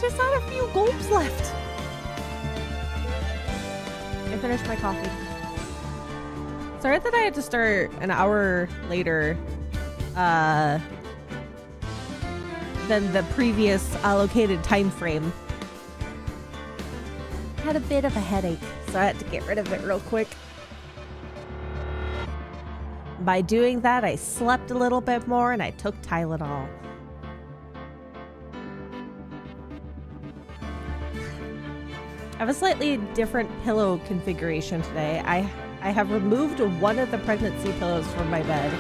just had a few gulps left. I finished my coffee. Sorry that I had to start an hour later than the previous allocated time frame. Had a bit of a headache, so I had to get rid of it real quick. By doing that, I slept a little bit more and I took Tylenol. I have a slightly different pillow configuration today. I have removed one of the pregnancy pillows from my bed.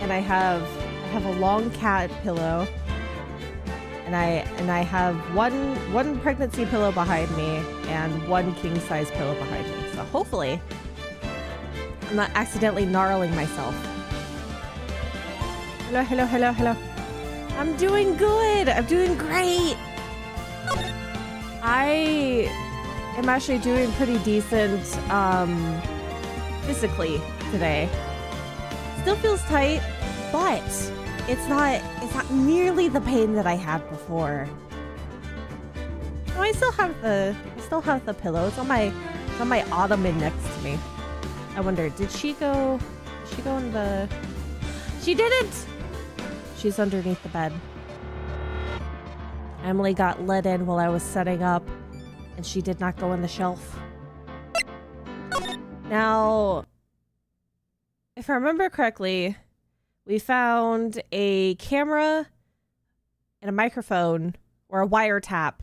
And I have a long cat pillow. And I have one pregnancy pillow behind me and one king size pillow behind me. So hopefully I'm not accidentally gnarling myself. Hello, hello, hello, hello. I'm doing good. I'm doing great. I am actually doing pretty decent physically today. Still feels tight, but it's not nearly the pain that I had before. No, I still have the pillow. It's on my ottoman next to me. I wonder, did she go in the... She didn't! She's underneath the bed. Emily got let in while I was setting up, and she did not go on the shelf. Now, if I remember correctly, we found a camera and a microphone, or a wiretap,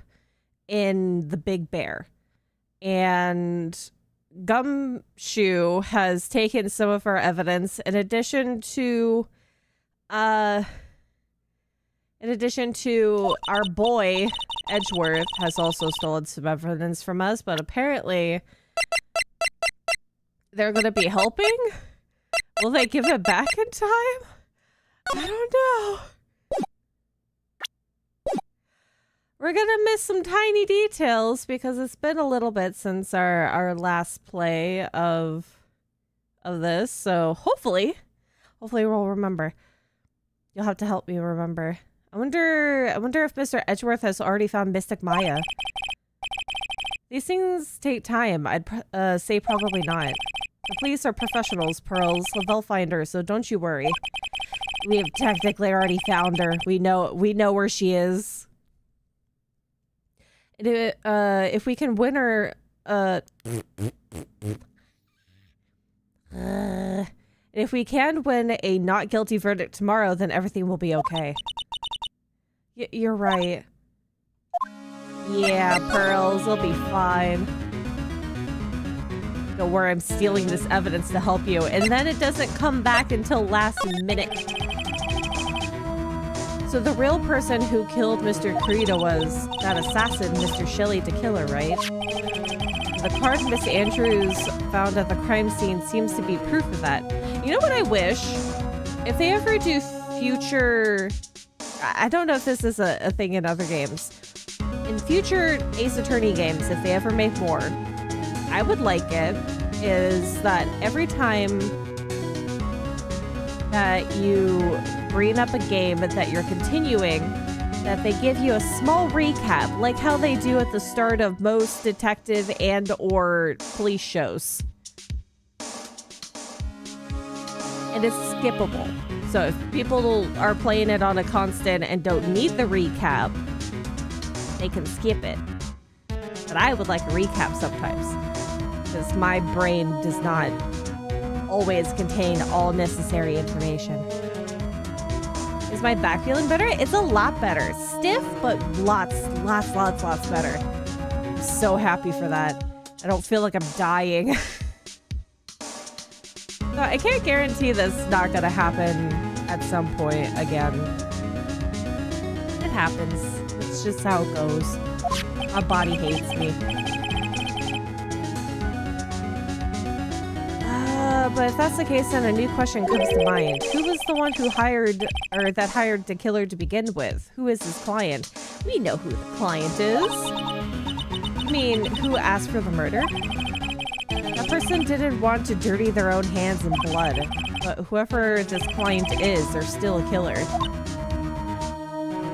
in the Big Bear. And Gumshoe has taken some of our evidence in addition to our boy Edgeworth has also stolen some evidence from us, but apparently they're going to be helping. Will they give it back in time? I don't know. We're gonna miss some tiny details because it's been a little bit since our last play of this, so hopefully we'll remember. You'll have to help me remember. I wonder if Mr. Edgeworth has already found Mystic Maya. These things take time. I'd say probably not. The police are professionals, Pearls. They'll find her, so don't you worry. We have technically already found her. We know where she is. If we can win her, if we can win a not guilty verdict tomorrow, then everything will be okay. You're right. Yeah, Pearls, it'll be fine. Don't worry, I'm stealing this evidence to help you, and then it doesn't come back until last minute. So the real person who killed Mr. Corita was that assassin, Mr. Shelley DeKiller, right? The card Miss Andrews found at the crime scene seems to be proof of that. You know what I wish? If they ever do future... I don't know if this is a thing in other games. In future Ace Attorney games, if they ever make more, I would like it is that every time that you bring up a game that you're continuing, that they give you a small recap, like how they do at the start of most detective and or police shows. And it's skippable. So if people are playing it on a constant and don't need the recap, they can skip it. But I would like a recap sometimes, because my brain does not always contain all necessary information. Is my back feeling better? It's a lot better. Stiff, but lots better. I'm so happy for that. I don't feel like I'm dying. So I can't guarantee this is not gonna happen at some point again. It happens. It's just how it goes. My body hates me. But if that's the case, then a new question comes to mind. Who was the one who hired the killer to begin with? Who is his client? We know who the client is. I mean, who asked for the murder? That person didn't want to dirty their own hands in blood. But whoever this client is, they're still a killer.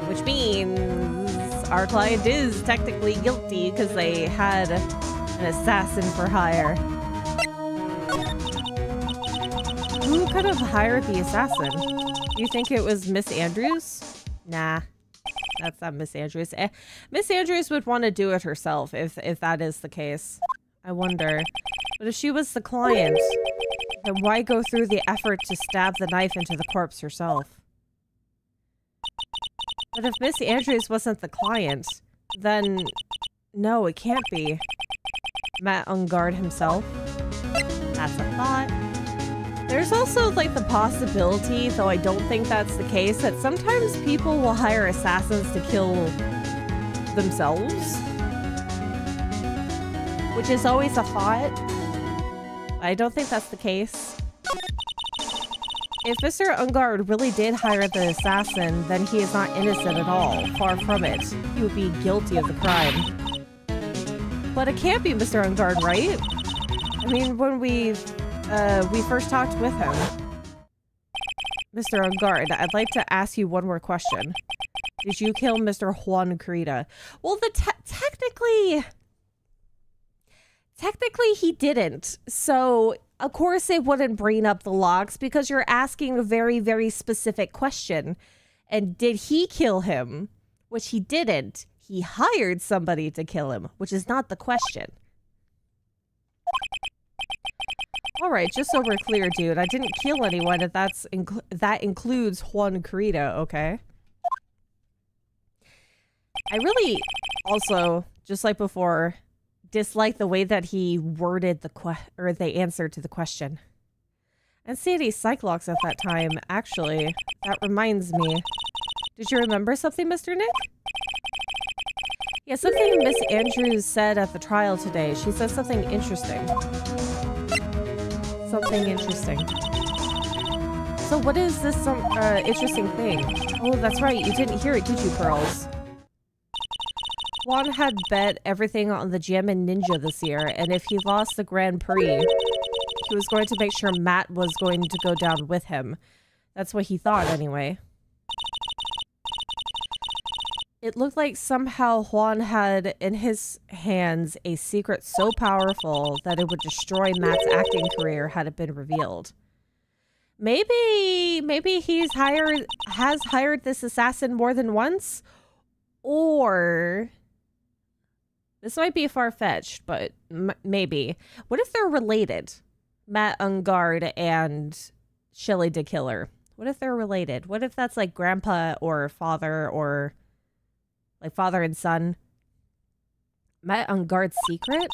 Which means our client is technically guilty because they had an assassin for hire. Who could have hired the assassin? Do you think it was Miss Andrews? Nah, that's not Miss Andrews. Miss Andrews would want to do it herself if that is the case. I wonder. But if she was the client, then why go through the effort to stab the knife into the corpse herself? But if Miss Andrews wasn't the client, then no, it can't be. Matt unguard himself? That's a thought. There's also like the possibility, though I don't think that's the case, that sometimes people will hire assassins to kill themselves. Which is always a thought. I don't think that's the case. If Mr. Unguard really did hire the assassin, then he is not innocent at all. Far from it. He would be guilty of the crime. But it can't be Mr. Unguard, right? I mean, when we first talked with him. Mr. Unguard, I'd like to ask you one more question. Did you kill Mr. Juan Carita? Well, technically he didn't. So, of course it wouldn't bring up the logs because you're asking a very, very specific question. And did he kill him? Which he didn't. He hired somebody to kill him, which is not the question. All right, just so we're clear, dude. I didn't kill anyone. If that includes Juan Carita, okay? I really also, just like before, dislike the way that he worded the answer to the question. And Sadie Cyclops at that time, actually, that reminds me. Did you remember something, Mr. Nick? Yeah, something Miss Andrews said at the trial today. She said something interesting. Something interesting. So what is this interesting thing? Oh, that's right. You didn't hear it, did you, Pearls? Juan had bet everything on the Jammin' Ninja this year, and if he lost the Grand Prix, he was going to make sure Matt was going to go down with him. That's what he thought, anyway. It looked like somehow Juan had in his hands a secret so powerful that it would destroy Matt's acting career had it been revealed. Maybe has hired this assassin more than once? Or this might be far-fetched, but maybe. What if they're related? Matt Unguard and Shelly the Killer. What if they're related? What if that's like grandpa or father or like father and son? Matt Unguard's secret?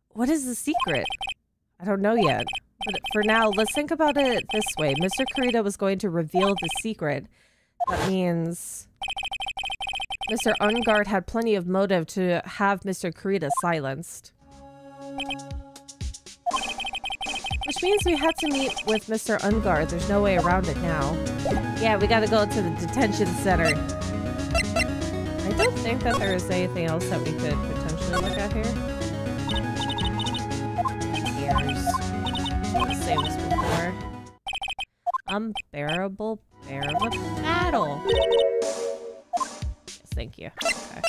What is the secret? I don't know yet. But for now, let's think about it this way. Mr. Carita was going to reveal the secret. That means Mr. Unguard had plenty of motive to have Mr. Carita silenced. Which means we had to meet with Mr. Unguard. There's no way around it now. Yeah, we gotta go to the detention center. I don't think that there is anything else that we could potentially look at here. Here's the same as before. Unbearable bear of a battle. Yes, thank you. Okay.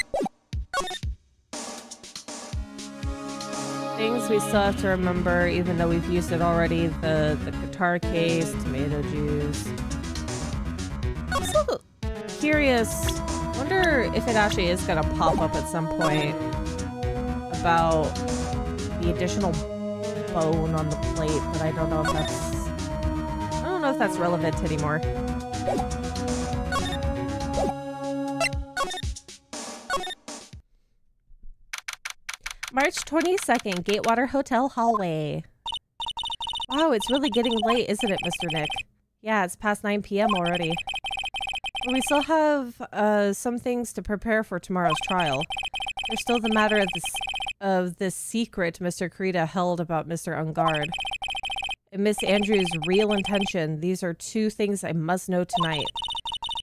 Things we still have to remember, even though we've used it already. The guitar case, tomato juice. I'm still curious. Wonder if it actually is gonna pop up at some point about the additional bone on the plate, but I don't know if that's relevant anymore. March 22nd, Gatewater Hotel hallway. Wow, it's really getting late, isn't it, Mr. Nick? Yeah, it's past 9 p.m. already. But we still have some things to prepare for tomorrow's trial. There's still the matter of this secret Mr. Carita held about Mr. Unguard. And Miss Andrews' real intention. These are two things I must know tonight.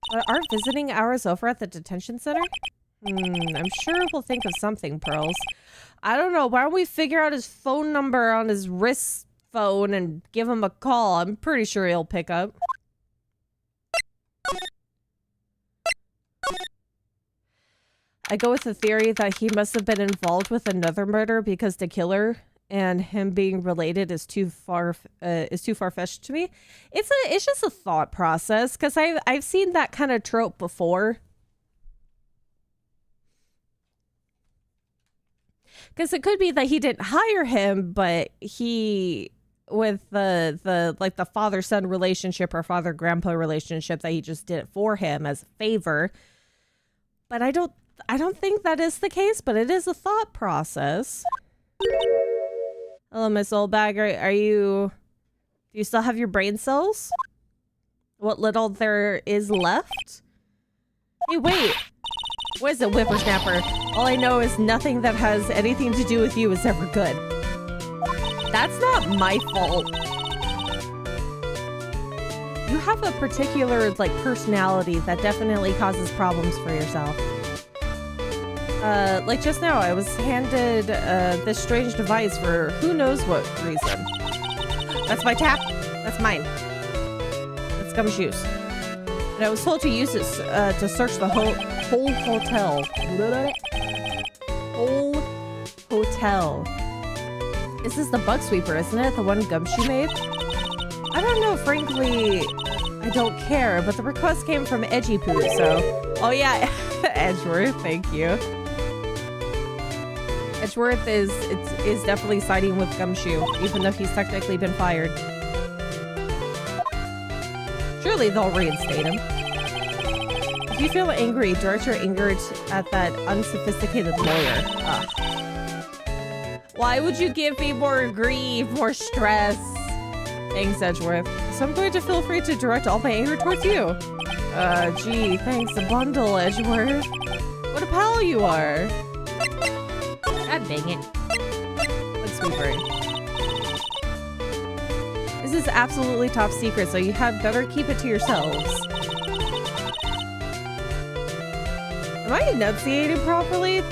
But aren't visiting hours over at the detention center? I'm sure we'll think of something, Pearls. I don't know. Why don't we figure out his phone number on his wrist phone and give him a call? I'm pretty sure he'll pick up. I go with the theory that he must have been involved with another murder because the killer and him being related is too far-fetched to me. It's just a thought process because I've seen that kind of trope before. Because it could be that he didn't hire him, but he, with the father-son relationship or father-grandpa relationship, that he just did it for him as a favor. But I don't think that is the case, but it is a thought process. Hello, Miss Oldbag. Do you still have your brain cells? What little there is left? Hey, wait. What is it, whippersnapper? All I know is nothing that has anything to do with you is ever good. That's not my fault. You have a particular, like, personality that definitely causes problems for yourself. Like just now, I was handed, this strange device for who knows what reason. That's my tap. That's mine. That's Gumshoe's. And I was told to use this, to search the whole hotel. Whole hotel. This is the bug sweeper, isn't it? The one Gumshoe made? I don't know, frankly, I don't care, but the request came from Edgy Poo, so... Oh yeah, Edgeworth, thank you. Edgeworth is definitely siding with Gumshoe, even though he's technically been fired. Surely they'll reinstate him. If you feel angry, direct your anger at that unsophisticated lawyer. Ugh. Why would you give me more grief, more stress? Thanks, Edgeworth. So I'm going to feel free to direct all my anger towards you. Gee, thanks a bundle, Edgeworth. What a pal you are. God dang it. Let's sweeper. This is absolutely top secret, so you had better keep it to yourselves. Am I enunciating properly?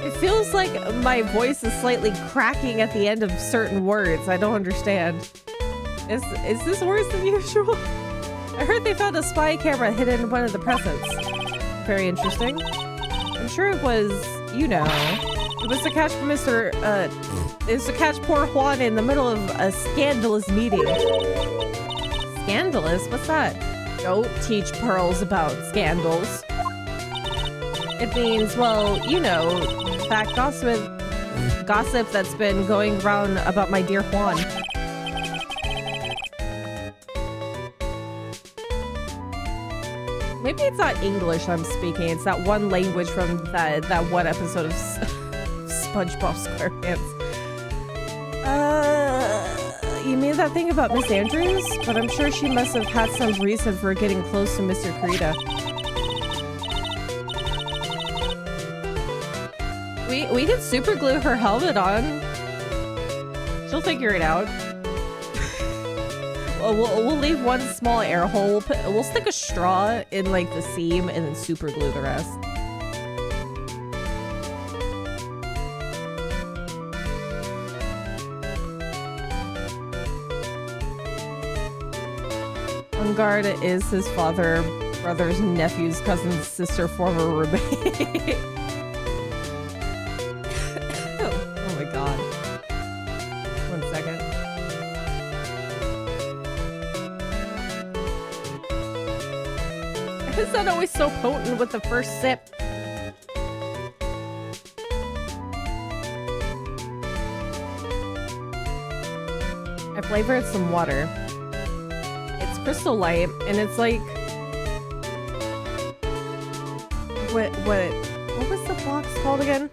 It feels like my voice is slightly cracking at the end of certain words. I don't understand. Is this worse than usual? I heard they found a spy camera hidden in one of the presents. Very interesting. I'm sure it was, you know, it was to catch it was to catch poor Juan in the middle of a scandalous meeting. Scandalous? What's that? Don't teach pearls about scandals. It means, well, you know, that gossip that's been going around about my dear Juan. Maybe it's not English I'm speaking, it's that one language from that one episode of SpongeBob SquarePants. You mean that thing about Miss Andrews? But I'm sure she must have had some reason for getting close to Mr. Kurita. We can super glue her helmet on. She'll figure it out. We'll leave one small air hole. We'll stick a straw in like the seam and then super glue the rest. On guard is his father, brother's nephew's cousin's sister, former roommate. Oh my god. One second. Is that always so potent with the first sip? I flavored some water. It's Crystal Light, and it's like... What was the box called again?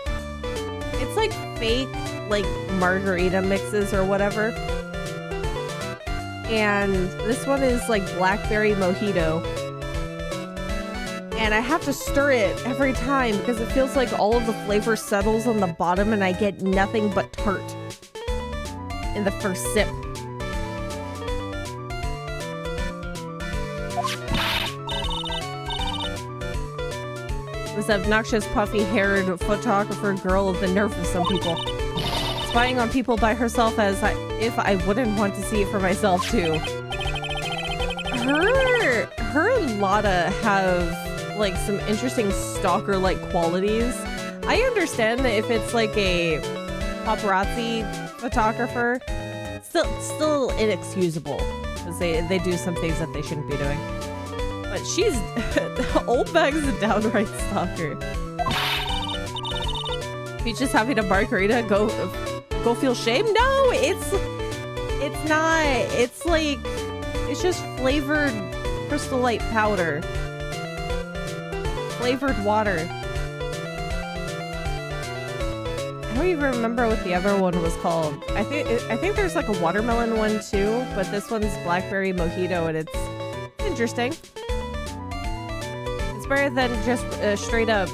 It's like fake, like, margarita mixes or whatever. And this one is like blackberry mojito. And I have to stir it every time because it feels like all of the flavor settles on the bottom and I get nothing but tart in the first sip. This obnoxious, puffy-haired photographer girl of the nerve of some people. Spying on people by herself as if I wouldn't want to see it for myself too. Her and Lotta have like some interesting stalker-like qualities. I understand that if it's like a paparazzi photographer, still inexcusable because they do some things that they shouldn't be doing. But she's Old Bag's a downright stalker. Peach just having a margarita. Go feel shame? No, it's not. It's like it's just flavored Crystal Light powder, flavored water. I don't even remember what the other one was called. I think there's like a watermelon one too, but this one's blackberry mojito, and it's interesting. It's better than just straight up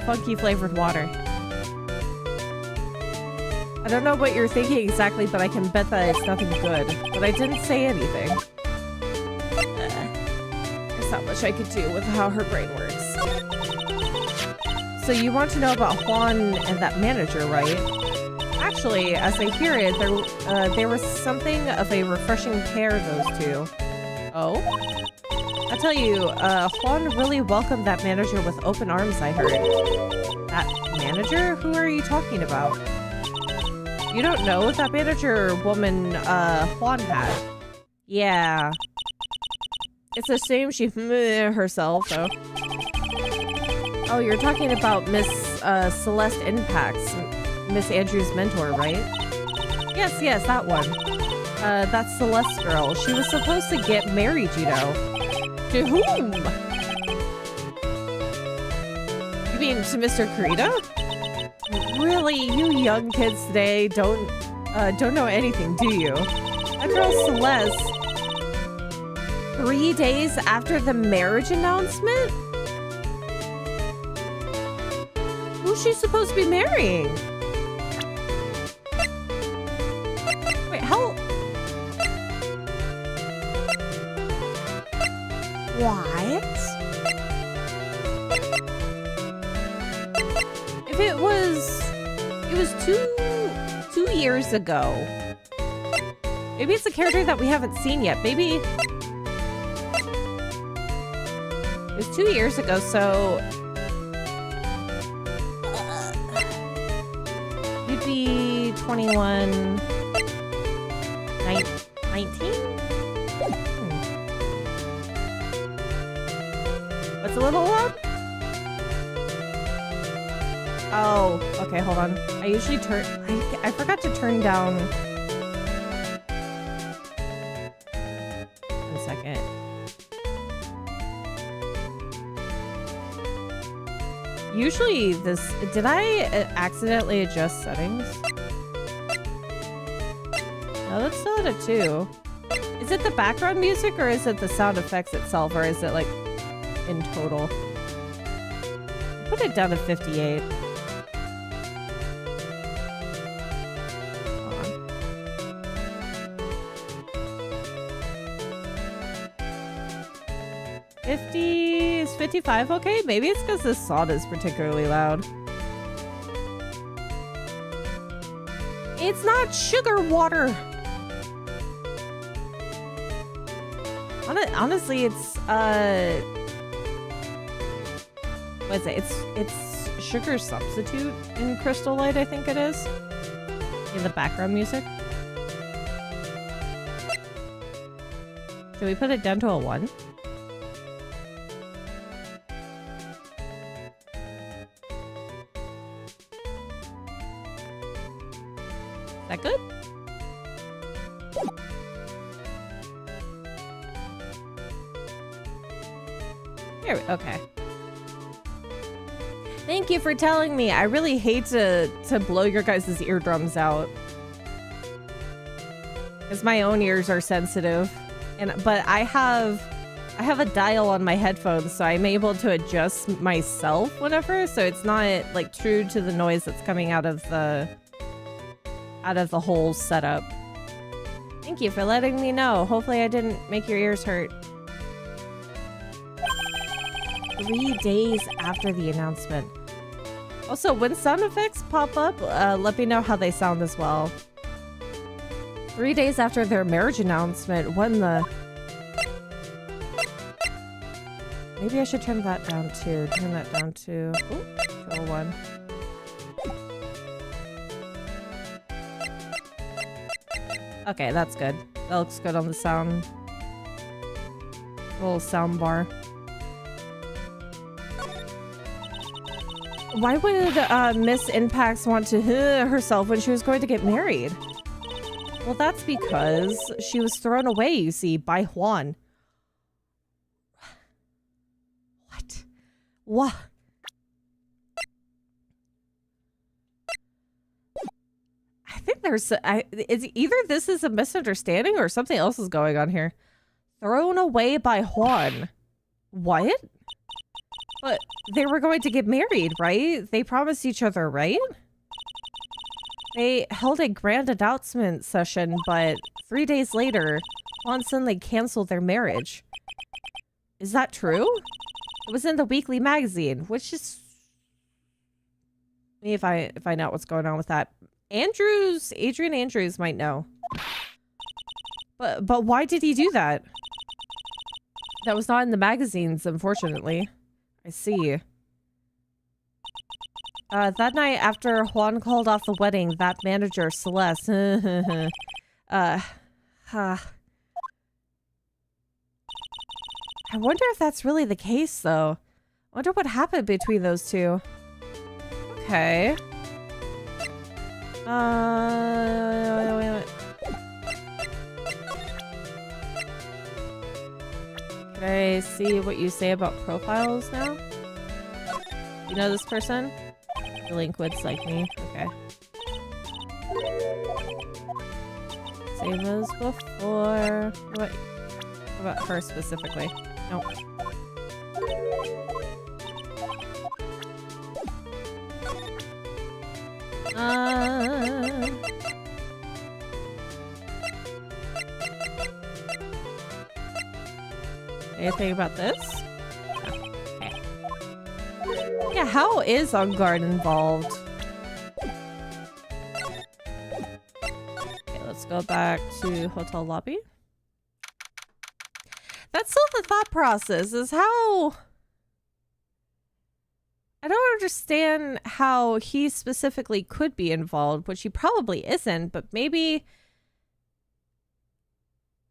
funky flavored water. I don't know what you're thinking exactly, but I can bet that it's nothing good. But I didn't say anything. There's not much I could do with how her brain works. So you want to know about Juan and that manager, right? Actually, as I hear it, there was something of a refreshing pair, those two. Oh? I'll tell you, Juan really welcomed that manager with open arms, I heard. That manager? Who are you talking about? You don't know that manager woman, Juan had? Yeah. It's a shame she herself, though. Oh, you're talking about Miss Celeste Impacts, Miss Andrew's mentor, right? Yes, that one. That's Celeste girl. She was supposed to get married, you know. To whom? You mean to Mr. Kurita? Really, you young kids today don't know anything, do you? That girl Celeste. 3 days after the marriage announcement? Who's she supposed to be marrying? Wait, how? What? If it was 2 years ago. Maybe it's a character that we haven't seen yet. Maybe it was 2 years ago, so you'd be 21, 19? What's a little up? Oh, okay, hold on. I usually turn... I forgot to turn down... 1 second. Usually this... Did I accidentally adjust settings? No, that's still at a 2. Is it the background music or is it the sound effects itself, or is it like in total? Put it down to 58. Hold on. 50 is 55 okay? Maybe it's because this song is particularly loud. It's not sugar water. Honestly, it's what is it? It's sugar substitute in Crystal Light, I think it is. In the background music. Should we put it down to a 1? Is that good? There we, okay. Thank you for telling me. I really hate to blow your guys' eardrums out. Because my own ears are sensitive. But I have a dial on my headphones, so I'm able to adjust myself whenever, so it's not like true to the noise that's coming out of the whole setup. Thank you for letting me know. Hopefully I didn't make your ears hurt. 3 days after the announcement. Also, when sound effects pop up, let me know how they sound as well. 3 days after their marriage announcement, when the... Maybe I should turn that down too. Turn that down to 201. Okay, that's good. That looks good on the sound. Little sound bar. Why would Miss Impax want to herself when she was going to get married? Well, that's because she was thrown away, you see, by Juan. What? I think there's it's either this is a misunderstanding or something else is going on here. Thrown away by Juan. What? But they were going to get married, right? They promised each other, right? They held a grand announcement session, but 3 days later, Juan suddenly canceled their marriage. Is that true? It was in the weekly magazine, which is... Let me find out what's going on with that. Adrian Andrews might know. But why did he do that? That was not in the magazines, unfortunately. I see. That night after Juan called off the wedding, that manager, Celeste, I wonder if that's really the case, though. I wonder what happened between those two. Okay. Wait. Can I see what you say about profiles now? You know this person? Delinquents like me. Okay. Same as before. What about her specifically? Nope. Anything about this? No. Okay. Yeah, how is unGuard involved? Okay, let's go back to hotel lobby. That's still the thought process, is how... I don't understand how he specifically could be involved, which he probably isn't, but maybe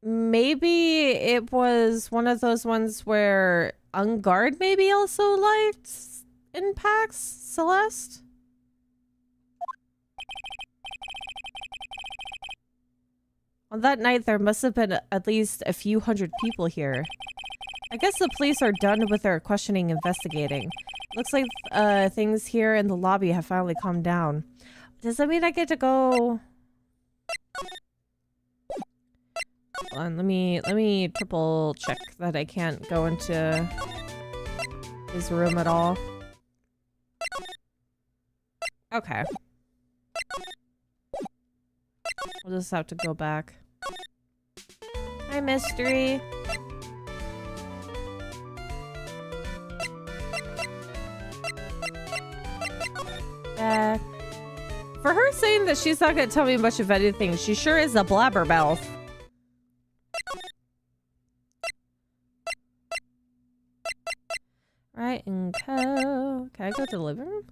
it was one of those ones where unGuard maybe also liked Impax Celeste? On that night, there must have been at least a few hundred people here. I guess the police are done with their questioning investigating. Looks like things here in the lobby have finally calmed down. Does that mean I get to go? Hold on, let me triple check that I can't go into his room at all. Okay. We'll just have to go back. Hi, Mystery. Back. For her saying that she's not going to tell me much of anything, she sure is a blabbermouth. Right, and go. Can I go to the living room?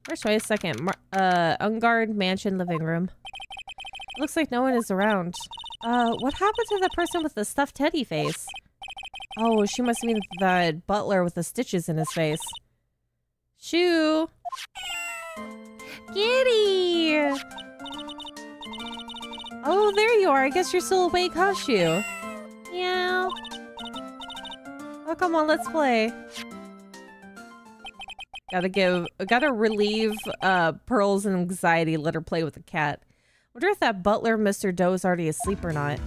First, wait a second. unGuard mansion living room. Looks like no one is around. What happened to the person with the stuffed teddy face? Oh, she must mean the butler with the stitches in his face. Shoo! Kitty! Oh, there you are. I guess you're still awake, huh, Shoo? Yeah. Oh, come on, let's play. Gotta relieve Pearl's anxiety, let her play with the cat. Wonder if that butler Mr. Doe is already asleep or not.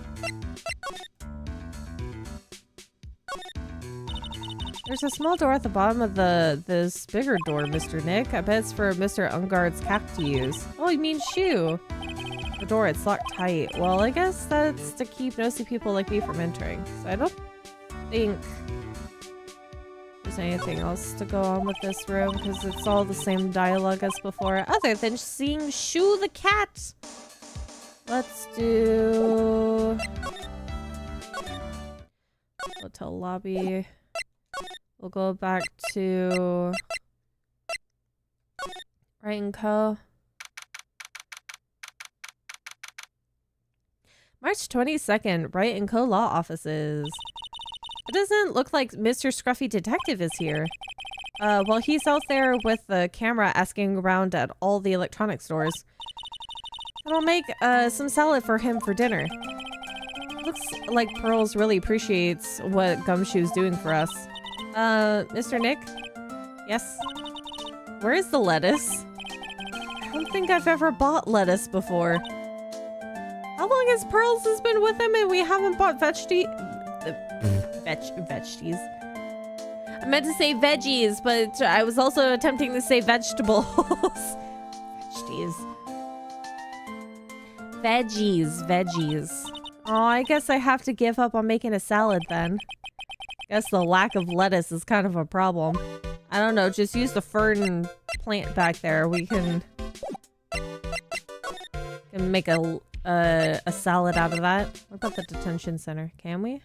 There's a small door at the bottom of this bigger door, Mr. Nick. I bet it's for Mr. unGuard's cat to use. Oh, you mean Shoo? The door, it's locked tight. Well, I guess that's to keep nosy people like me from entering. So I don't think there's anything else to go on with this room because it's all the same dialogue as before, other than seeing Shoo the cat. Let's do Hotel lobby. We'll go back to Wright and Co. March 22nd, Wright and Co. Law Offices. It doesn't look like Mr. Scruffy Detective is here. Well, he's out there with the camera asking around at all the electronic stores. And I'll make some salad for him for dinner. Looks like Pearls really appreciates what Gumshoe's doing for us. Mr. Nick? Yes? Where is the lettuce? I don't think I've ever bought lettuce before. How long has Pearls has been with him and we haven't bought veggies? I meant to say veggies, but I was also attempting to say vegetables. Veggies. Oh, I guess I have to give up on making a salad then. Guess the lack of lettuce is kind of a problem. I don't know, just use the fern plant back there. We can make a salad out of that. What about the detention center? Can we?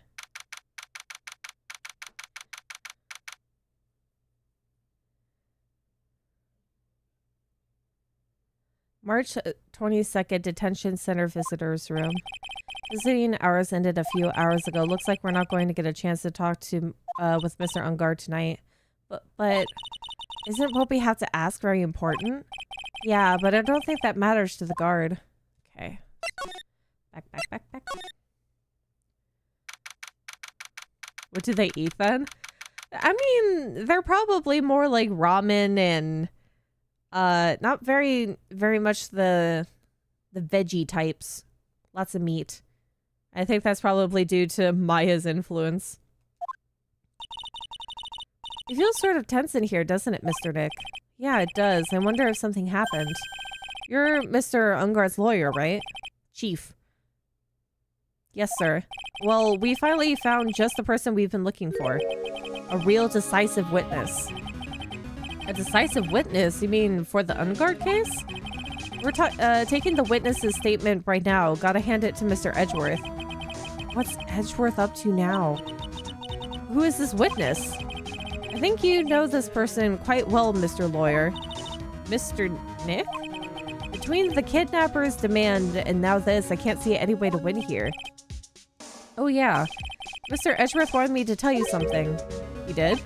March 22nd, detention center visitors room. Visiting hours ended a few hours ago. Looks like we're not going to get a chance to talk to with Mr. Unguard tonight. But isn't what we have to ask very important? Yeah, but I don't think that matters to the guard. Okay. Back. What do they eat then? I mean, they're probably more like ramen and not very much the veggie types. Lots of meat. I think that's probably due to Maya's influence. It feels sort of tense in here, doesn't it, Mr. Nick? Yeah, it does. I wonder if something happened. You're Mr. Unguard's lawyer, right? Chief. Yes, sir. Well, we finally found just the person we've been looking for. A real decisive witness. A decisive witness? You mean for the Unguard case? We're taking the witness's statement right now. Gotta hand it to Mr. Edgeworth. What's Edgeworth up to now? Who is this witness? I think you know this person quite well, Mr. Lawyer. Mr. Nick? Between the kidnapper's demand and now this, I can't see any way to win here. Oh yeah. Mr. Edgeworth wanted me to tell you something. He did?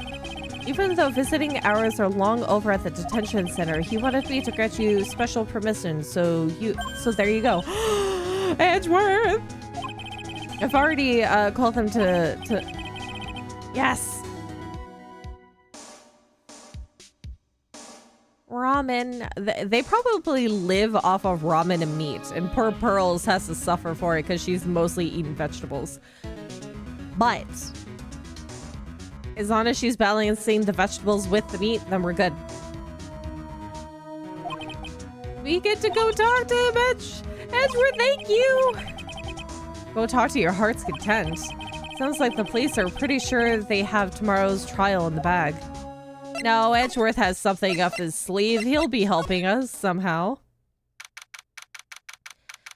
Even though visiting hours are long over at the detention center, he wanted me to grant you special permission, so there you go. Edgeworth! I've already called them to... Yes! Ramen. They probably live off of ramen and meat, and poor Pearls has to suffer for it because she's mostly eating vegetables. But as long as she's balancing the vegetables with the meat, then we're good. We get to go talk to him, Edgeworth, thank you! Go talk to your heart's content. Sounds like the police are pretty sure they have tomorrow's trial in the bag. No, Edgeworth has something up his sleeve. He'll be helping us somehow.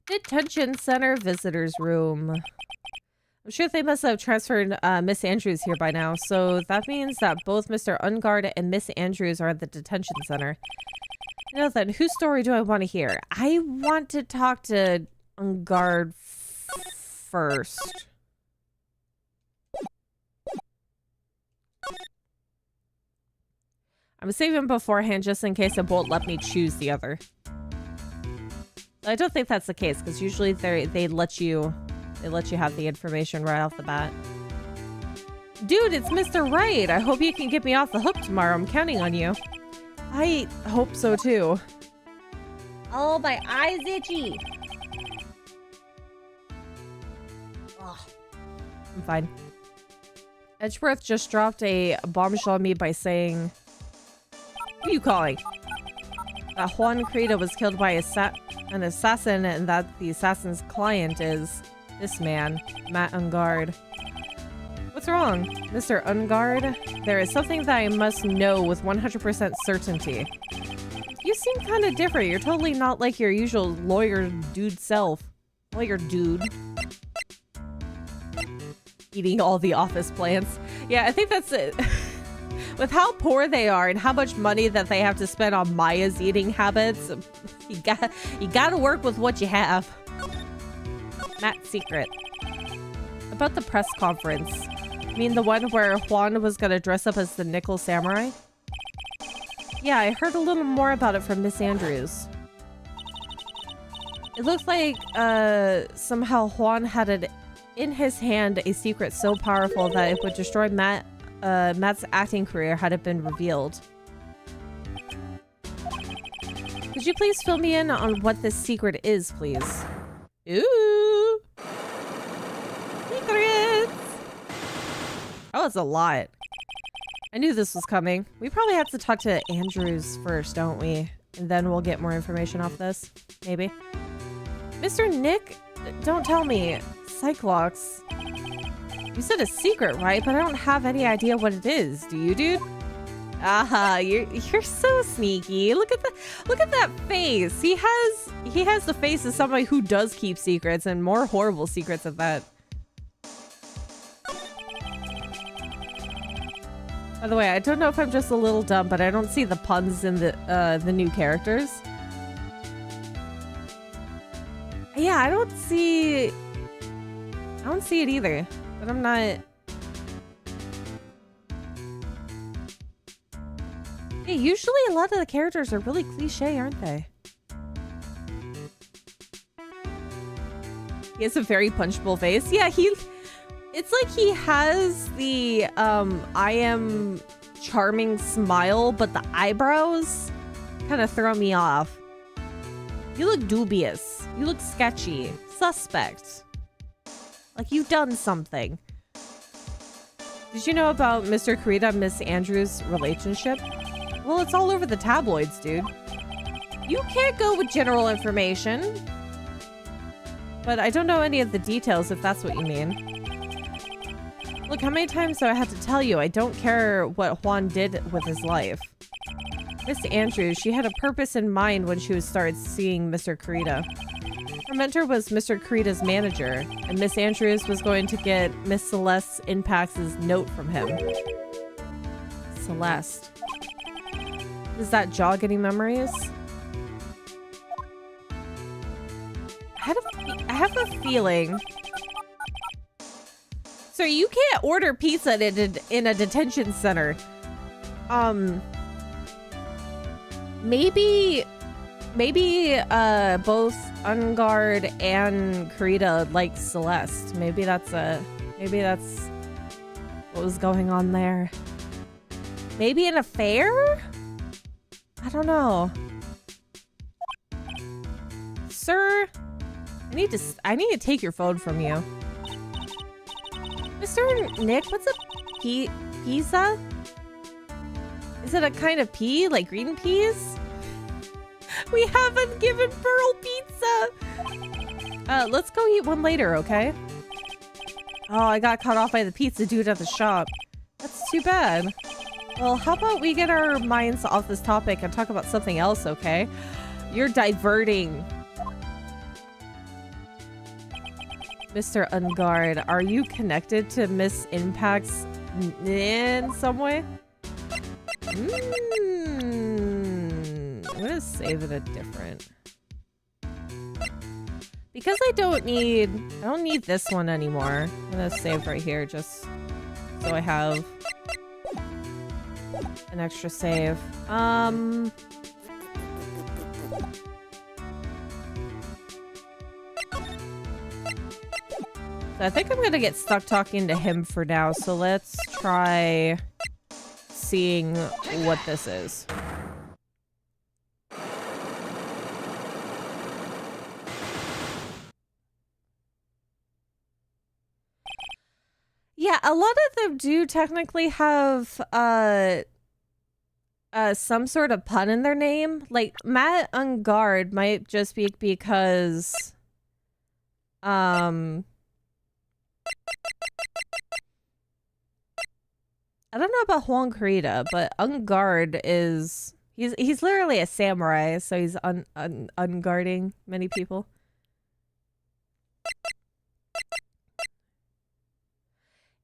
Detention center visitors room. I'm sure they must have transferred Miss Andrews here by now, so that means that both Mr. Unguard and Miss Andrews are at the detention center. Now then, whose story do I want to hear? I want to talk to Unguard first. I'm saving beforehand just in case it won't let me choose the other. I don't think that's the case, because usually they let you have the information right off the bat. Dude, it's Mr. Wright. I hope you can get me off the hook tomorrow. I'm counting on you. I hope so too. Oh, my eyes itchy. Ugh. I'm fine. Edgeworth just dropped a bombshell on me by saying... Who are you calling? That Juan Creda was killed by an assassin, and that the assassin's client is this man, Matt Unguard. What's wrong, Mr. Unguard? There is something that I must know with 100% certainty. You seem kind of different. You're totally not like your usual lawyer dude self. Lawyer dude. eating all the office plants. Yeah, I think that's it. With how poor they are and how much money that they have to spend on Maya's eating habits, you gotta work with what you have. Matt's secret. About the press conference. You mean the one where Juan was gonna dress up as the Nickel Samurai? Yeah, I heard a little more about it from Miss Andrews. It looks like somehow Juan had it in his hand, a secret so powerful that it would destroy Matt's acting career had it been revealed. Could you please fill me in on what this secret is, please? Ooh! Secrets! Oh, it's a lot. I knew this was coming. We probably have to talk to Andrews first, don't we? And then we'll get more information off this. Maybe. Mr. Nick? Don't tell me. Cyclops. You said a secret, right? But I don't have any idea what it is. Do you, dude? Aha, you're so sneaky. Look at that face. He has the face of somebody who does keep secrets, and more horrible secrets at that. By the way, I don't know if I'm just a little dumb, but I don't see the puns in the new characters. Yeah, I don't see it either. But I'm not... Yeah, usually a lot of the characters are really cliche, aren't they? He has a very punchable face. Yeah, it's like he has the I am charming smile, but the eyebrows kind of throw me off. You look dubious. You look sketchy. Suspect. Like you've done something. Did you know about Mr. Kurita and Miss Andrews' relationship? Well, it's all over the tabloids, dude. You can't go with general information. But I don't know any of the details, if that's what you mean. Look, how many times do I have to tell you I don't care what Juan did with his life? Miss Andrews, she had a purpose in mind when she started seeing Mr. Kurita. Her mentor was Mr. Kurita's manager, and Miss Andrews was going to get Miss Celeste Impax's note from him. Celeste. Is that jog any memories? I have a feeling. So you can't order pizza in a detention center. Maybe both unGuard and Kurita like Celeste. Maybe that's what was going on there. Maybe an affair? I don't know. Sir, I need to take your phone from you. Mr. Nick, what's a pizza? Is it a kind of pea, like green peas? We haven't given Pearl pizza! Let's go eat one later, okay? Oh, I got caught off by the pizza dude at the shop. That's too bad. Well, how about we get our minds off this topic and talk about something else, okay? You're diverting. Mr. unGuard, are you connected to Miss Impax in some way? I'm gonna save it a different. Because I don't need this one anymore. I'm gonna save right here just so I have an extra save. So I think I'm gonna get stuck talking to him for now, so let's try seeing what this is. Yeah, a lot of them do technically have some sort of pun in their name. Like Matt unGuard might just be because I don't know about Juan Kurita, but unGuard is he's literally a samurai, so he's unguarding many people.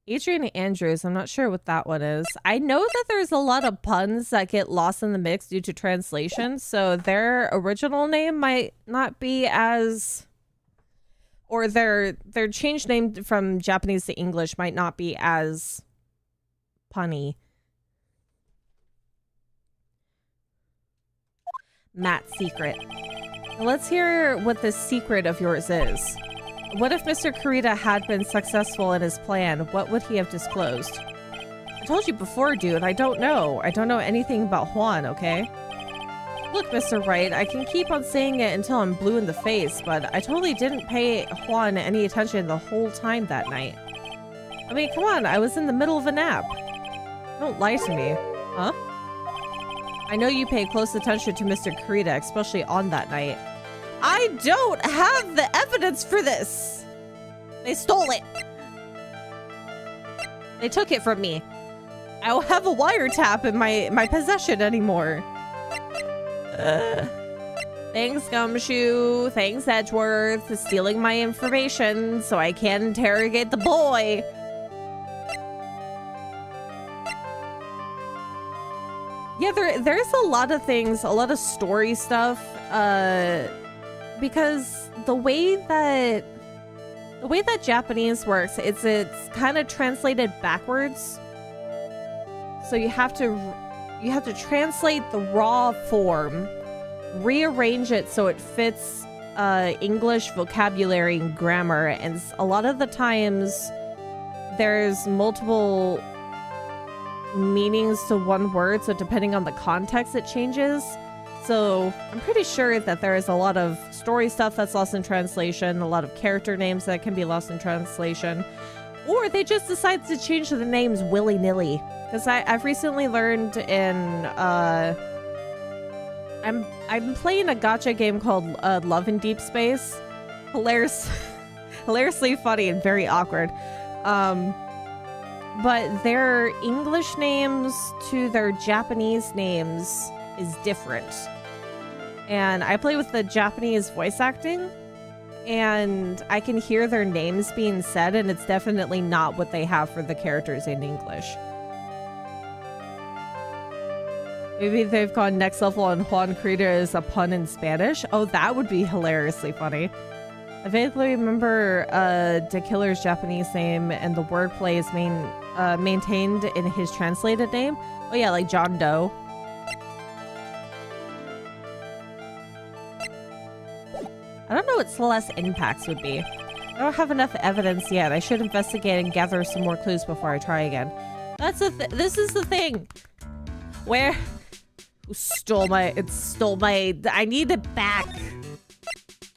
Adrian Andrews, I'm not sure what that one is. I know that there's a lot of puns that get lost in the mix due to translation, so their original name might not be as... Or their changed name from Japanese to English might not be as punny. Matt's secret. Now let's hear what this secret of yours is. What if Mr. Kurita had been successful in his plan? What would he have disclosed? I told you before, dude. I don't know. I don't know anything about Juan, okay? Look, Mr. Wright, I can keep on saying it until I'm blue in the face, but I totally didn't pay Juan any attention the whole time that night. I mean, come on, I was in the middle of a nap. Don't lie to me. Huh? I know you pay close attention to Mr. Kurita, especially on that night. I don't have the evidence for this! They stole it! They took it from me. I don't have a wiretap in my possession anymore. Thanks, Gumshoe. Thanks, Edgeworth, for stealing my information so I can interrogate the boy. Yeah, there's a lot of things, a lot of story stuff, because the way that Japanese works, it's kind of translated backwards. So you have to translate the raw form, rearrange it so it fits English vocabulary and grammar, and a lot of the times there's multiple meanings to one word, so depending on the context it changes. So I'm pretty sure that there is a lot of story stuff that's lost in translation, a lot of character names that can be lost in translation, or they just decide to change the names willy-nilly. Because I've recently learned in I'm playing a gacha game called Love in Deep Space. Hilariously funny and very awkward. But their English names to their Japanese names is different. And I play with the Japanese voice acting, and I can hear their names being said, and it's definitely not what they have for the characters in English. Maybe they've gone next level and Juan Kurita is a pun in Spanish. Oh, that would be hilariously funny. I vaguely remember the killer's Japanese name, and the wordplay is maintained in his translated name. Oh yeah, like John Doe. I don't know what Celeste impacts would be. I don't have enough evidence yet. I should investigate and gather some more clues before I try again. That's this is the thing. Where? Who stole my... It stole my... I need it back.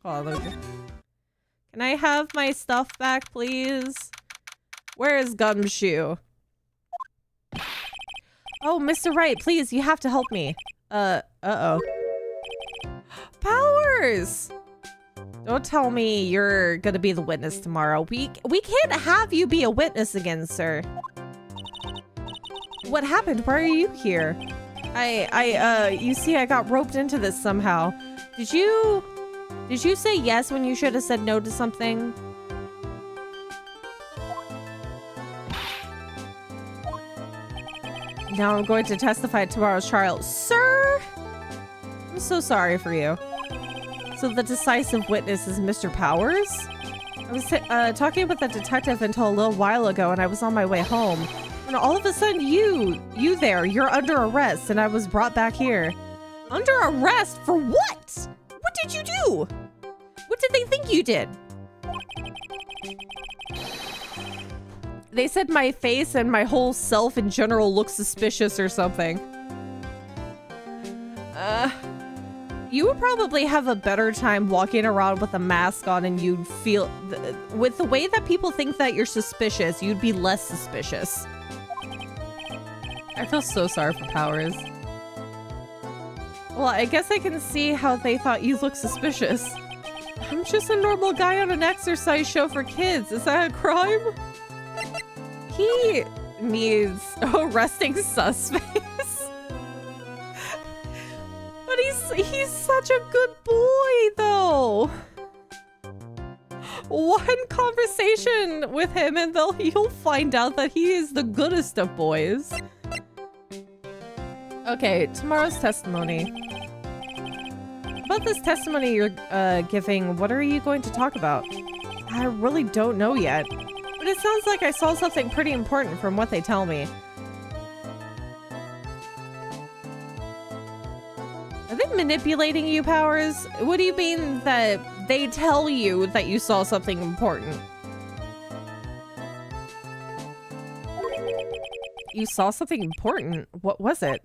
Hold on, can I have my stuff back, please? Where is Gumshoe? Oh, Mr. Wright, please, you have to help me. Uh-oh. Powers! Don't tell me you're gonna be the witness tomorrow. We can't have you be a witness again, sir. What happened? Why are you here? You see, I got roped into this somehow. Did you say yes when you should have said no to something? Now I'm going to testify at tomorrow's trial. Sir! I'm so sorry for you. So the decisive witness is Mr. Powers? I was talking with the detective until a little while ago, and I was on my way home. And all of a sudden, you're under arrest, and I was brought back here. Under arrest? For what? What did you do? What did they think you did? They said my face and my whole self in general looks suspicious or something. You would probably have a better time walking around with a mask on, and you'd feel... with the way that people think that you're suspicious, you'd be less suspicious. I feel so sorry for Powers. Well, I guess I can see how they thought you looked suspicious. I'm just a normal guy on an exercise show for kids. Is that a crime? He needs arresting suspects. But he's such a good boy, though. one conversation with him and you'll find out that he is the goodest of boys. Okay, tomorrow's testimony. About this testimony you're giving, what are you going to talk about? I really don't know yet. But it sounds like I saw something pretty important from what they tell me. Are they manipulating you, Powers? What do you mean that they tell you that you saw something important? You saw something important? What was it?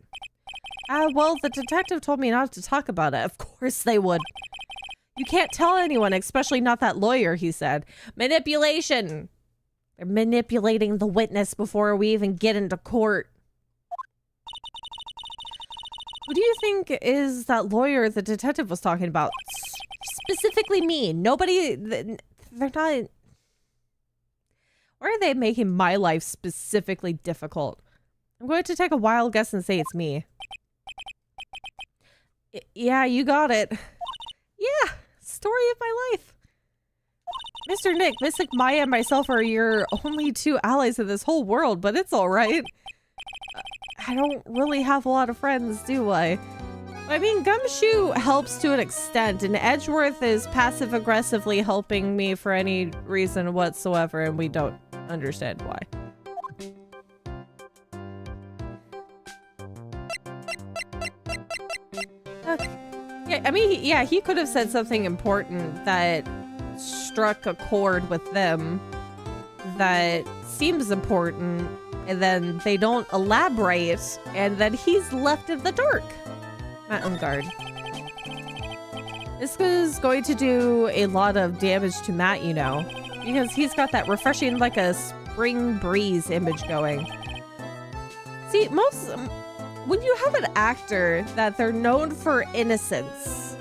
Well, the detective told me not to talk about it. Of course they would. You can't tell anyone, especially not that lawyer, he said. Manipulation! They're manipulating the witness before we even get into court. Who do you think is that lawyer the detective was talking about? Specifically me. Nobody... They're not... Why are they making my life specifically difficult? I'm going to take a wild guess and say it's me. Yeah, you got it. Yeah, story of my life. Mr. Nick, Mystic Maya and myself are your only two allies in this whole world, but it's alright. I don't really have a lot of friends, do I? I mean, Gumshoe helps to an extent, and Edgeworth is passive-aggressively helping me for any reason whatsoever, and we don't understand why. Okay. Yeah, I mean, yeah, he could have said something important that struck a chord with them that seems important, and then they don't elaborate, and then he's left in the dark. Matt on guard. This is going to do a lot of damage to Matt, you know, because he's got that refreshing, like a spring breeze image going. See, when you have an actor that they're known for innocence,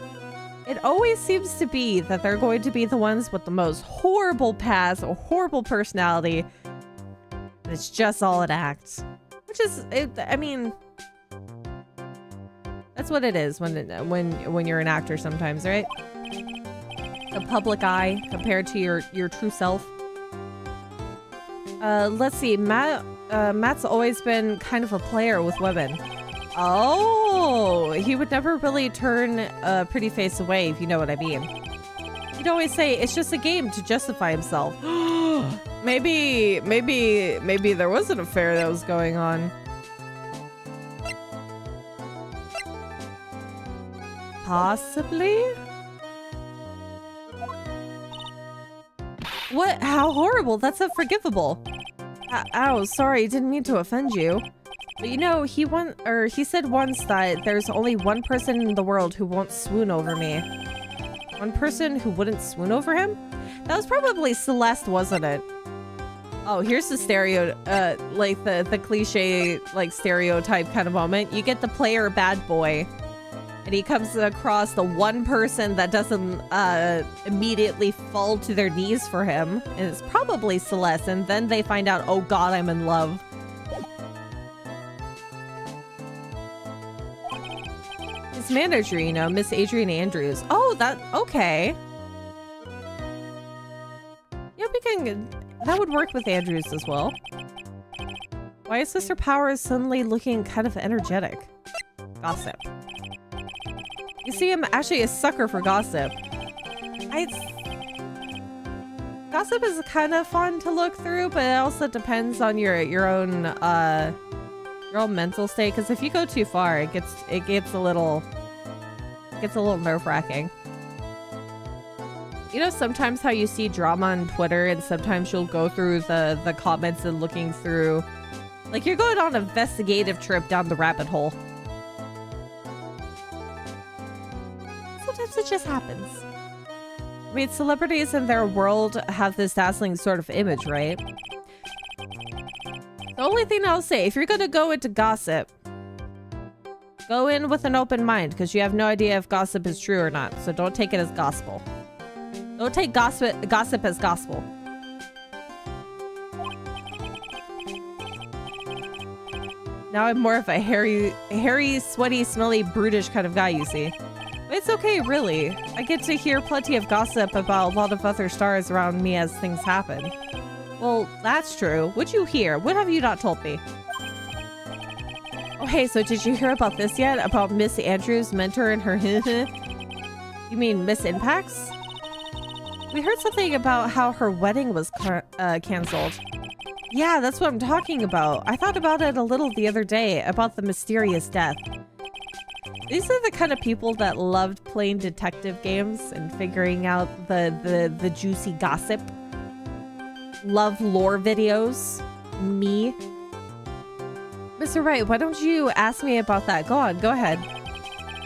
it always seems to be that they're going to be the ones with the most horrible past or horrible personality. And it's just all an act. Which is, I mean, that's what it is when you're an actor sometimes, right? The public eye compared to your true self. Let's see, Matt's always been kind of a player with women. Oh, he would never really turn a pretty face away, if you know what I mean. He'd always say, it's just a game to justify himself. Maybe there was an affair that was going on. Possibly? What? How horrible. That's unforgivable. Ow, sorry, didn't mean to offend you. But you know, he said once that there's only one person in the world who won't swoon over me. One person who wouldn't swoon over him? That was probably Celeste, wasn't it? Oh, here's the like the cliche, like stereotype kind of moment. You get the player bad boy, and he comes across the one person that doesn't immediately fall to their knees for him, and it's probably Celeste, and then they find out, oh god, I'm in love. His manager, you know, Miss Adrian Andrews. Oh, okay. Yeah, that would work with Andrews as well. Why is Sister Powers suddenly looking kind of energetic? Gossip. You see, I'm actually a sucker for gossip. Gossip is kind of fun to look through, but it also depends on your own mental state. Because if you go too far, it gets a little nerve-wracking. You know, sometimes how you see drama on Twitter, and sometimes you'll go through the comments and looking through, like you're going on an investigative trip down the rabbit hole. Sometimes it just happens. I mean, celebrities in their world have this dazzling sort of image, right? The only thing I'll say, if you're gonna go into gossip, go in with an open mind, because you have no idea if gossip is true or not, so don't take it as gospel. Don't take gossip as gospel. Now I'm more of a hairy, sweaty, smelly, brutish kind of guy, you see. It's okay, really. I get to hear plenty of gossip about a lot of other stars around me as things happen. Well, that's true. What'd you hear? What have you not told me? Oh, hey, so did you hear about this yet? About Miss Andrews' mentor and her You mean Miss Impacts? We heard something about how her wedding was canceled. Yeah, that's what I'm talking about. I thought about it a little the other day, about the mysterious death. These are the kind of people that loved playing detective games and figuring out the juicy gossip. Love lore videos. Me. Mr. Wright, why don't you ask me about that? Go on, go ahead.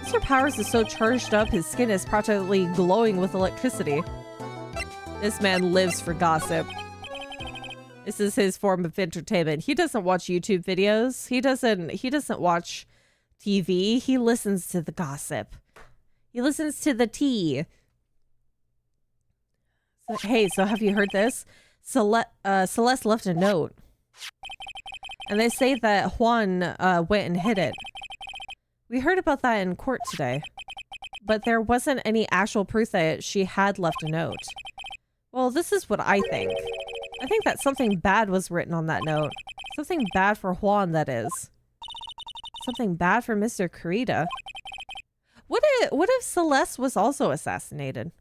Mr. Powers is so charged up, his skin is practically glowing with electricity. This man lives for gossip. This is his form of entertainment. He doesn't watch YouTube videos. He doesn't watch TV. He listens to the gossip. He listens to the tea. So, hey, so have you heard this? Celeste left a note. And they say that Juan went and hid it. We heard about that in court today. But there wasn't any actual proof that she had left a note. Well, this is what I think. I think that something bad was written on that note. Something bad for Juan, that is. Something bad for Mr. Kurita. What if Celeste was also assassinated?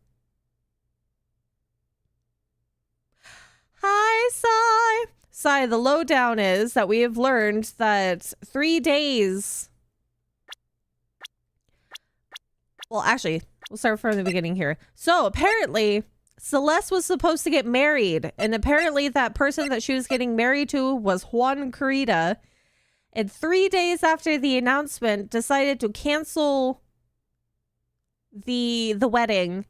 Hi, Sai! Sai, the lowdown is that we have learned that 3 days... Well, actually, we'll start from the beginning here. So, apparently, Celeste was supposed to get married. And apparently that person that she was getting married to was Juan Kurita. And 3 days after the announcement, decided to cancel the wedding.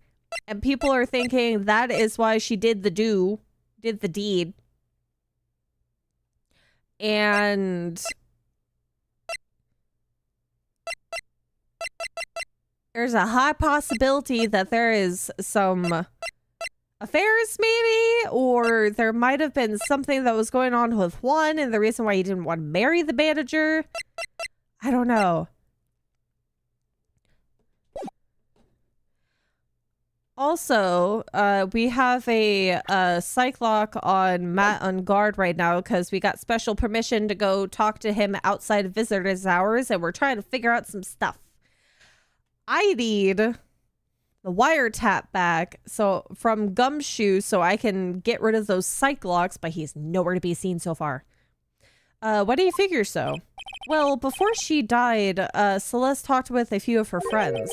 And people are thinking that is why she did the deed. And there's a high possibility that there is some affairs, maybe, or there might have been something that was going on with Juan and the reason why he didn't want to marry the manager. I don't know. Also, we have a psych lock on Matt on guard right now because we got special permission to go talk to him outside of visitors' hours, and we're trying to figure out some stuff. I need the wiretap back from Gumshoe so I can get rid of those psych locks, but he's nowhere to be seen so far. Why do you figure so? Well, before she died, Celeste talked with a few of her friends.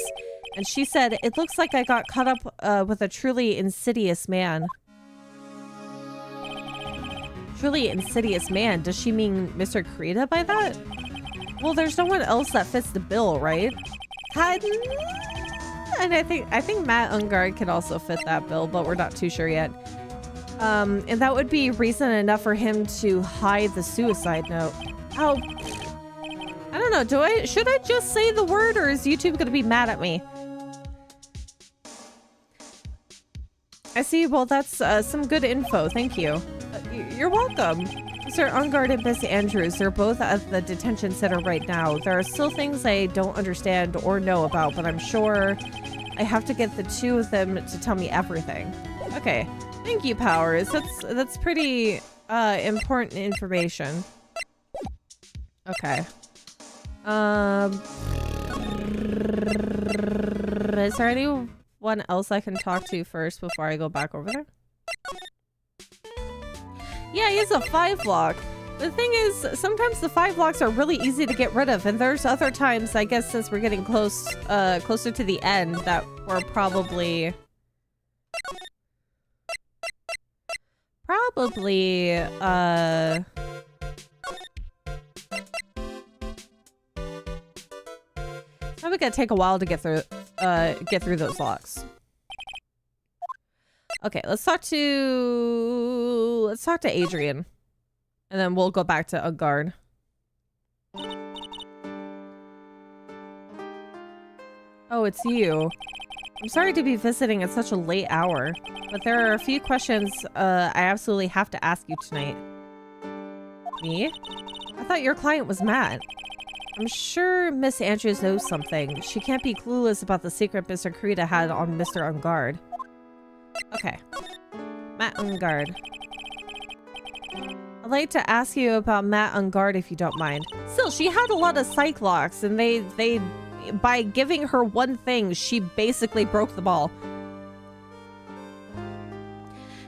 And she said, it looks like I got caught up with a truly insidious man. Truly insidious man? Does she mean Mr. Kurita by that? Well, there's no one else that fits the bill, right? And I think Matt Ungard can also fit that bill, but we're not too sure yet. And that would be reason enough for him to hide the suicide note. Oh, I don't know. Should I just say the word, or is YouTube gonna be mad at me? I see. Well, that's some good info. Thank you. You're welcome. Mr. Ungard and Miss Andrews, they're both at the detention center right now. There are still things I don't understand or know about, but I'm sure I have to get the two of them to tell me everything. Okay. Thank you, Powers. That's pretty important information. Okay. Is there anyone else I can talk to first before I go back over there? Yeah, he has a 5 block. The thing is, sometimes the 5 blocks are really easy to get rid of, and there's other times, I guess, since we're getting closer to the end, that we're probably probably gonna take a while to get through those locks. Okay, let's talk to Adrian, and then we'll go back to Ungard. Oh, it's you. I'm sorry to be visiting at such a late hour, but there are a few questions I absolutely have to ask you tonight. Me? I thought your client was Matt. I'm sure Miss Andrews knows something. She can't be clueless about the secret Mr. Kurita had on Mr. Unguard. Okay. Matt Unguard. I'd like to ask you about Matt Unguard if you don't mind. Still, she had a lot of psych locks, and they by giving her one thing, she basically broke the ball.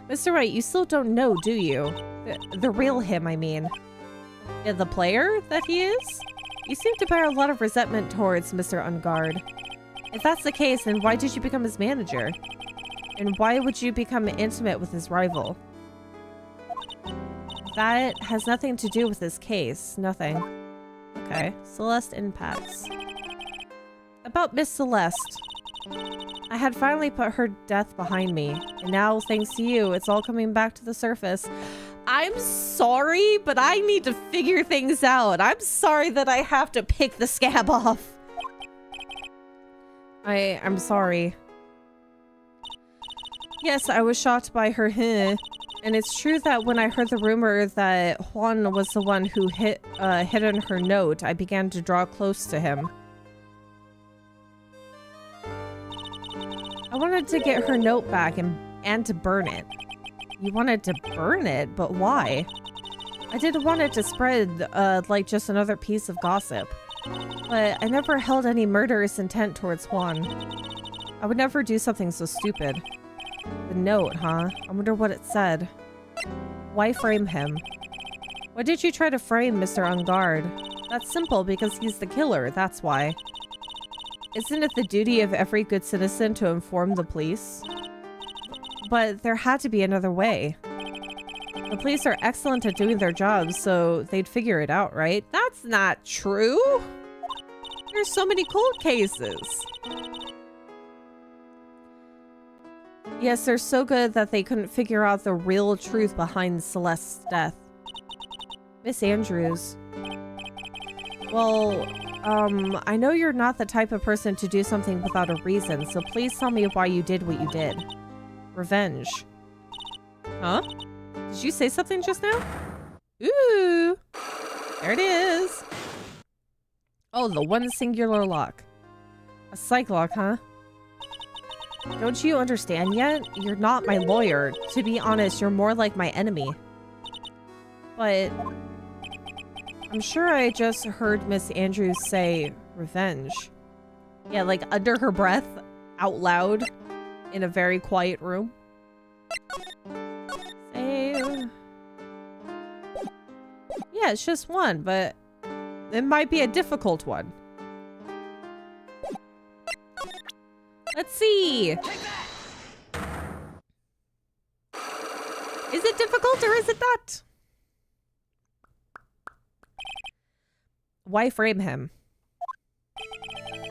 Mr. Wright, you still don't know, do you? The real him, I mean. Yeah, the player that he is? You seem to bear a lot of resentment towards Mr. Unguard. If that's the case, then why did you become his manager? And why would you become intimate with his rival? That has nothing to do with this case. Nothing. Okay. Celeste impacts. About Miss Celeste. I had finally put her death behind me. And now, thanks to you, it's all coming back to the surface. I'm sorry, but I need to figure things out. I'm sorry that I have to pick the scab off. I'm sorry. Yes, I was shocked by her hint. And it's true that when I heard the rumor that Juan was the one who hidden her note, I began to draw close to him. I wanted to get her note back and to burn it. You wanted to burn it, but why? I didn't want it to spread like just another piece of gossip. But I never held any murderous intent towards Juan. I would never do something so stupid. The note, huh? I wonder what it said. Why frame him? Why did you try to frame Mr. Unguard? That's simple, because he's the killer, that's why. Isn't it the duty of every good citizen to inform the police? But there had to be another way. The police are excellent at doing their jobs, so they'd figure it out, right? That's not true! There's so many cold cases! Yes, they're so good that they couldn't figure out the real truth behind Celeste's death. Miss Andrews. Well, I know you're not the type of person to do something without a reason, so please tell me why you did what you did. Revenge. Huh? Did you say something just now? Ooh! There it is! Oh, the one singular lock. A psych lock, huh? Don't you understand yet? You're not my lawyer. To be honest, you're more like my enemy. But I'm sure I just heard Miss Andrews say revenge. Yeah, like under her breath, out loud, in a very quiet room. Save. Yeah, it's just one, but it might be a difficult one. Let's see. Is it difficult or is it not? Why frame him?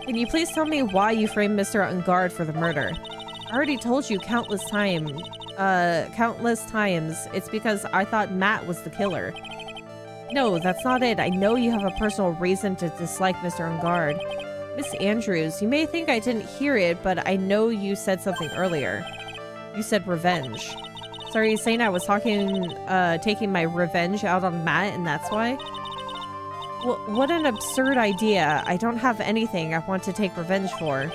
Can you please tell me why you framed Mr. Unguard for the murder? I already told you countless times. It's because I thought Matt was the killer. No, that's not it. I know you have a personal reason to dislike Mr. Unguard. Miss Andrews, you may think I didn't hear it, but I know you said something earlier. You said revenge. So are you saying I was taking my revenge out on Matt and that's why? What an absurd idea. I don't have anything I want to take revenge for.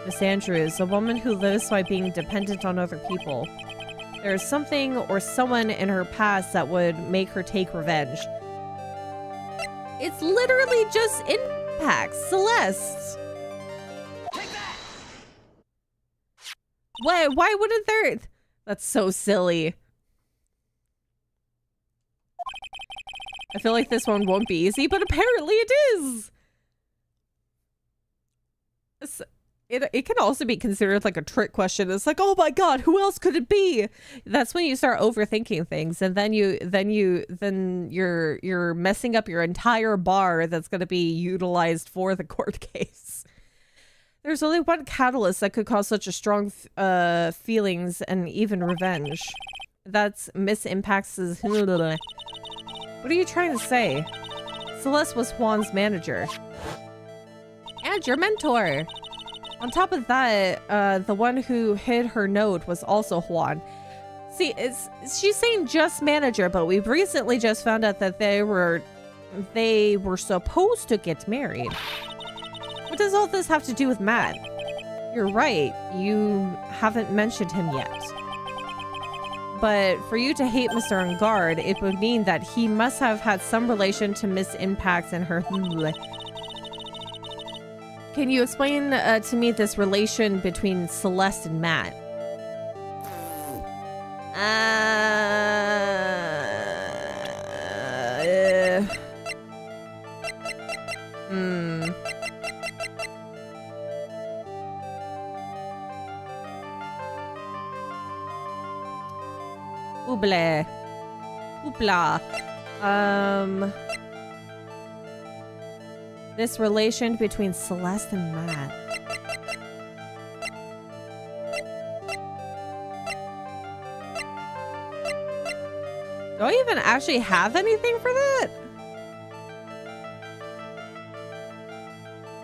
Miss Andrews, a woman who lives by being dependent on other people. There's something or someone in her past that would make her take revenge. It's literally just impact, Celeste. Why wouldn't there? That's so silly. I feel like this one won't be easy, but apparently it is. It can also be considered like a trick question. It's like, oh my god, who else could it be? That's when you start overthinking things, and then you're messing up your entire bar that's going to be utilized for the court case. There's only one catalyst that could cause such a strong feelings and even revenge. That's Miss Impact's. What are you trying to say? Celeste was Juan's manager. And your mentor. On top of that, the one who hid her note was also Juan. See, she's saying just manager, but we've recently just found out that they were they were supposed to get married. What does all this have to do with Matt? You're right, you haven't mentioned him yet. But for you to hate Mr. Unguard, it would mean that he must have had some relation to Miss Impacts and her... Can you explain to me this relation between Celeste and Matt? Ooble. Oopla. This relation between Celeste and Matt. Do I even actually have anything for that?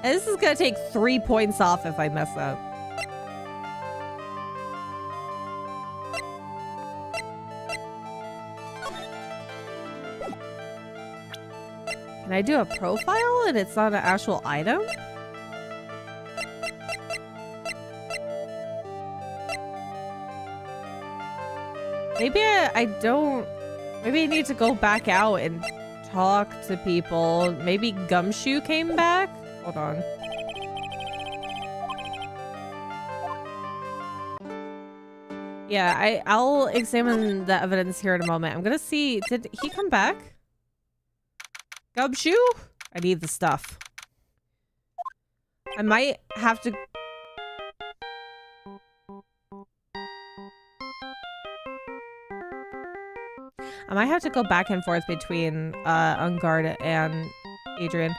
This is gonna take 3 points off if I mess up. Can I do a profile and it's not an actual item? Maybe I don't... Maybe I need to go back out and talk to people. Maybe Gumshoe came back? Hold on. Yeah, I'll examine the evidence here in a moment. I'm gonna see... Did he come back? Gumshoe? I need the stuff. I might have to... I might have to go back and forth between Unguard and Adrian.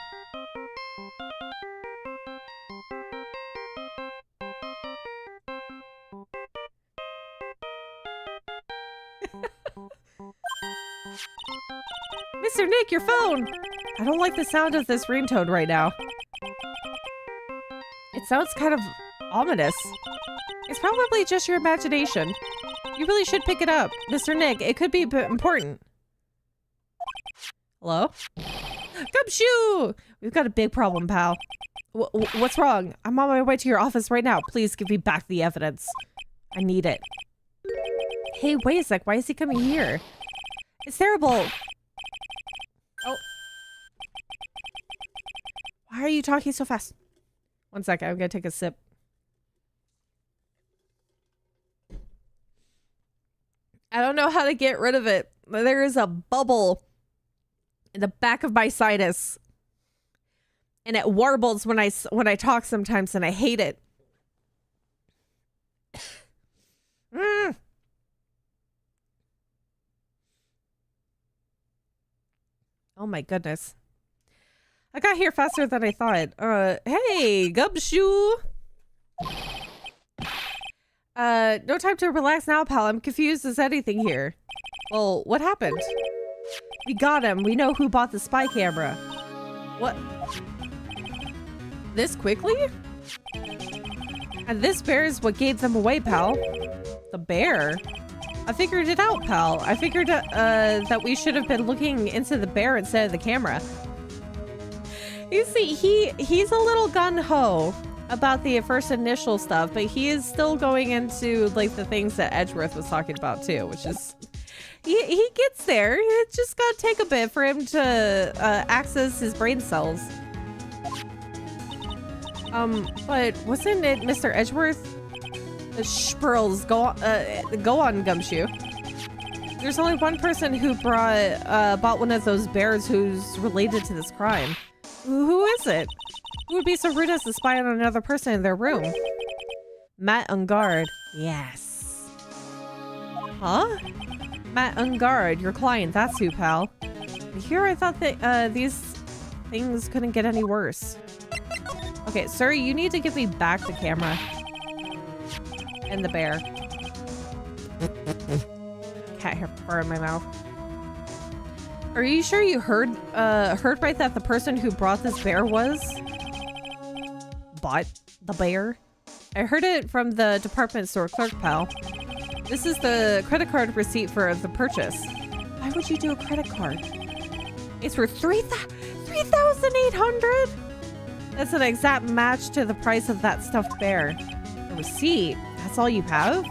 Mr. Nick, your phone! I don't like the sound of this ringtone right now. It sounds kind of ominous. It's probably just your imagination. You really should pick it up. Mr. Nick, it could be important. Hello? Gumshoe! We've got a big problem, pal. What's wrong? I'm on my way to your office right now. Please give me back the evidence. I need it. Hey, wait a sec. Why is he coming here? It's terrible. Oh. Why are you talking so fast? 1 second. I'm gonna take a sip. I don't know how to get rid of it. There is a bubble in the back of my sinus. And it warbles when I talk sometimes, and I hate it. Oh my goodness. I got here faster than I thought. Hey, Gumshoe! No time to relax now, pal. I'm confused as anything here. Well, what happened? We got him. We know who bought the spy camera. What? This quickly? And this bear is what gave them away, pal. The bear? I figured it out, pal. I figured that we should have been looking into the bear instead of the camera. You see, he's a little gun-ho about the first initial stuff, but he is still going into like the things that Edgeworth was talking about too, which is he gets there. It's just gonna take a bit for him to access his brain cells. But wasn't it Mr. Edgeworth? Spurls, go on, Gumshoe. There's only one person who bought one of those bears who's related to this crime. Who is it? Who would be so rude as to spy on another person in their room? Matt Unguard. Yes. Huh? Matt Unguard, your client. That's who, pal. Here I thought that these things couldn't get any worse. Okay, sir, you need to give me back the camera. And the bear. Cat hair fur in my mouth. Are you sure you heard right that the person who brought this bear bought the bear? I heard it from the department store clerk, pal. This is the credit card receipt for the purchase. Why would you do a credit card? It's for 3,800. That's an exact match to the price of that stuffed bear. A receipt? That's all you have?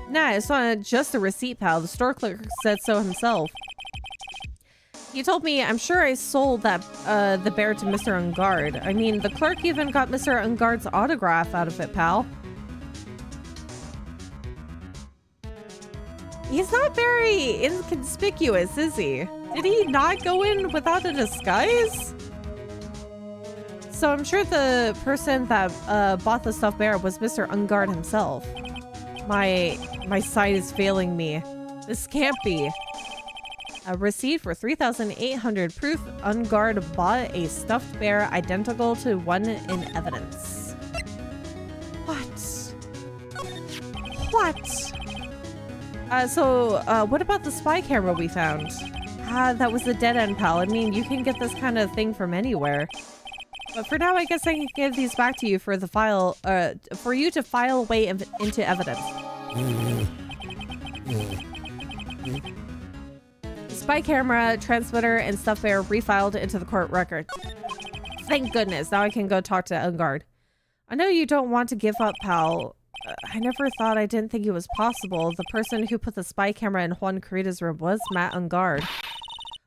Nah, it's not just a receipt, pal. The store clerk said so himself. He told me, I'm sure I sold that the bear to Mr. Ungard. I mean, the clerk even got Mr. Ungard's autograph out of it, pal. He's not very inconspicuous, is he? Did he not go in without a disguise? So I'm sure the person that bought the stuffed bear was Mr. Ungard himself. My sight is failing me. This can't be. A receipt for 3,800 proof Ungard bought a stuffed bear identical to one in evidence. What? What? What about the spy camera we found? That was a dead end, pal. I mean, you can get this kind of thing from anywhere. But for now, I guess I can give these back to you for the file, for you to file away into evidence. Spy camera, transmitter, and stuffed bear refiled into the court record. Thank goodness, now I can go talk to Ungard. I know you don't want to give up, pal. I never thought, I didn't think it was possible. The person who put the spy camera in Juan Carita's room was Matt Ungard.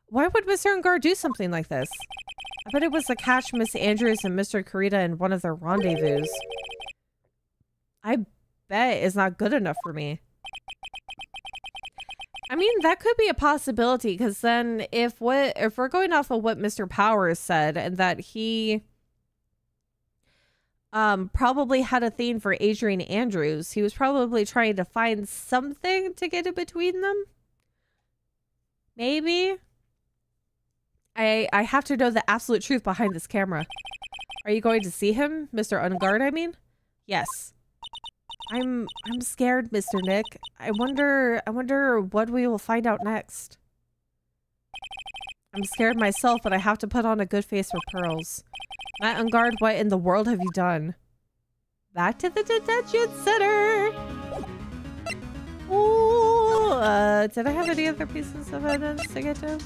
Why would Mr. Ungard do something like this? I bet it was to catch Miss Andrews and Mr. Carita in one of their rendezvous. I bet it's not good enough for me. I mean, that could be a possibility, because then if we're going off of what Mr. Powers said, and that he probably had a thing for Adrian Andrews, he was probably trying to find something to get in between them. Maybe. I have to know the absolute truth behind this camera. Are you going to see him, Mr. Ungard, I mean? Yes. I'm scared, Mr. Nick. I wonder what we will find out next. I'm scared myself, but I have to put on a good face for Pearls. Matt Ungard, what in the world have you done? Back to the detention center! Ooh, did I have any other pieces of evidence to get to?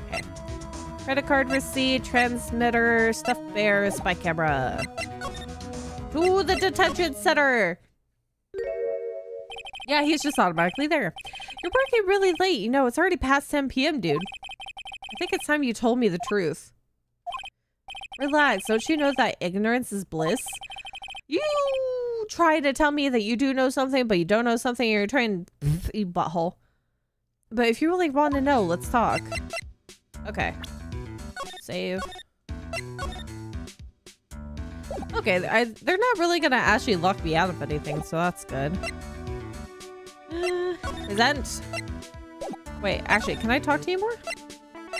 Okay. Credit card receipt, transmitter, stuffed bear, spy camera. To the detention center! Yeah, he's just automatically there. You're working really late. You know, it's already past 10 p.m., dude. I think it's time you told me the truth. Relax. Don't you know that ignorance is bliss? You try to tell me that you do know something, but you don't know something, and you're trying to eat butthole. But if you really want to know, let's talk. Okay. Save. Okay, they're not really gonna actually lock me out of anything, so that's good. Present. Wait, actually, can I talk to you more?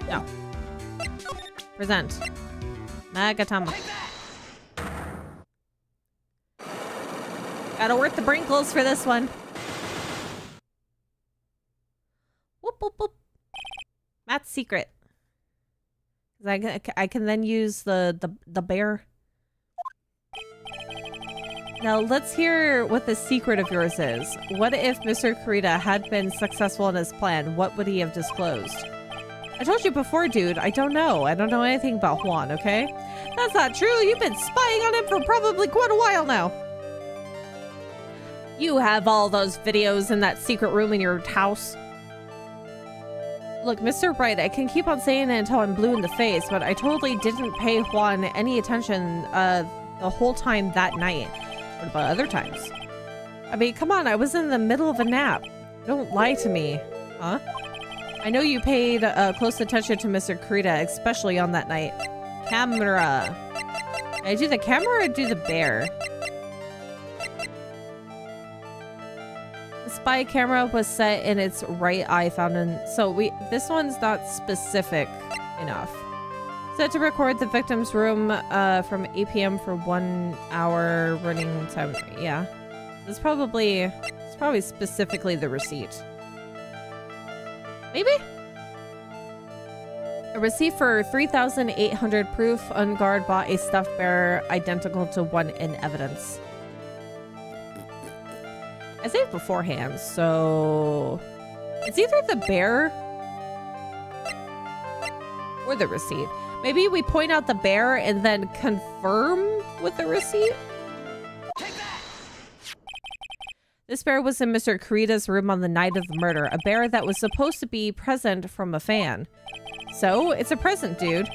No. Present. Nagatama. Gotta work the Brinkles for this one. Whoop, whoop, whoop. Matt's secret. I can then use the bear. Now, let's hear what the secret of yours is. What if Mr. Carita had been successful in his plan? What would he have disclosed? I told you before, dude. I don't know. I don't know anything about Juan, okay? That's not true. You've been spying on him for probably quite a while now. You have all those videos in that secret room in your house. Look, Mr. Wright, I can keep on saying it until I'm blue in the face, but I totally didn't pay Juan any attention the whole time that night. What about other times? I mean, come on, I was in the middle of a nap. Don't lie to me. Huh? I know you paid close attention to Mr. Carita, especially on that night. Camera. Did I do the camera or do the bear? The spy camera was set in its right eye fountain. So this one's not specific enough. Set to record the victim's room from 8 p.m. for 1 hour running time. Yeah. It's probably specifically the receipt. Maybe? A receipt for 3,800 proof. Ungard bought a stuffed bear identical to one in evidence. I saved beforehand, so it's either the bear Or the receipt. Maybe we point out the bear and then confirm with the receipt? This bear was in Mr. Kurita's room on the night of the murder. A bear that was supposed to be present from a fan. So, it's a present, dude.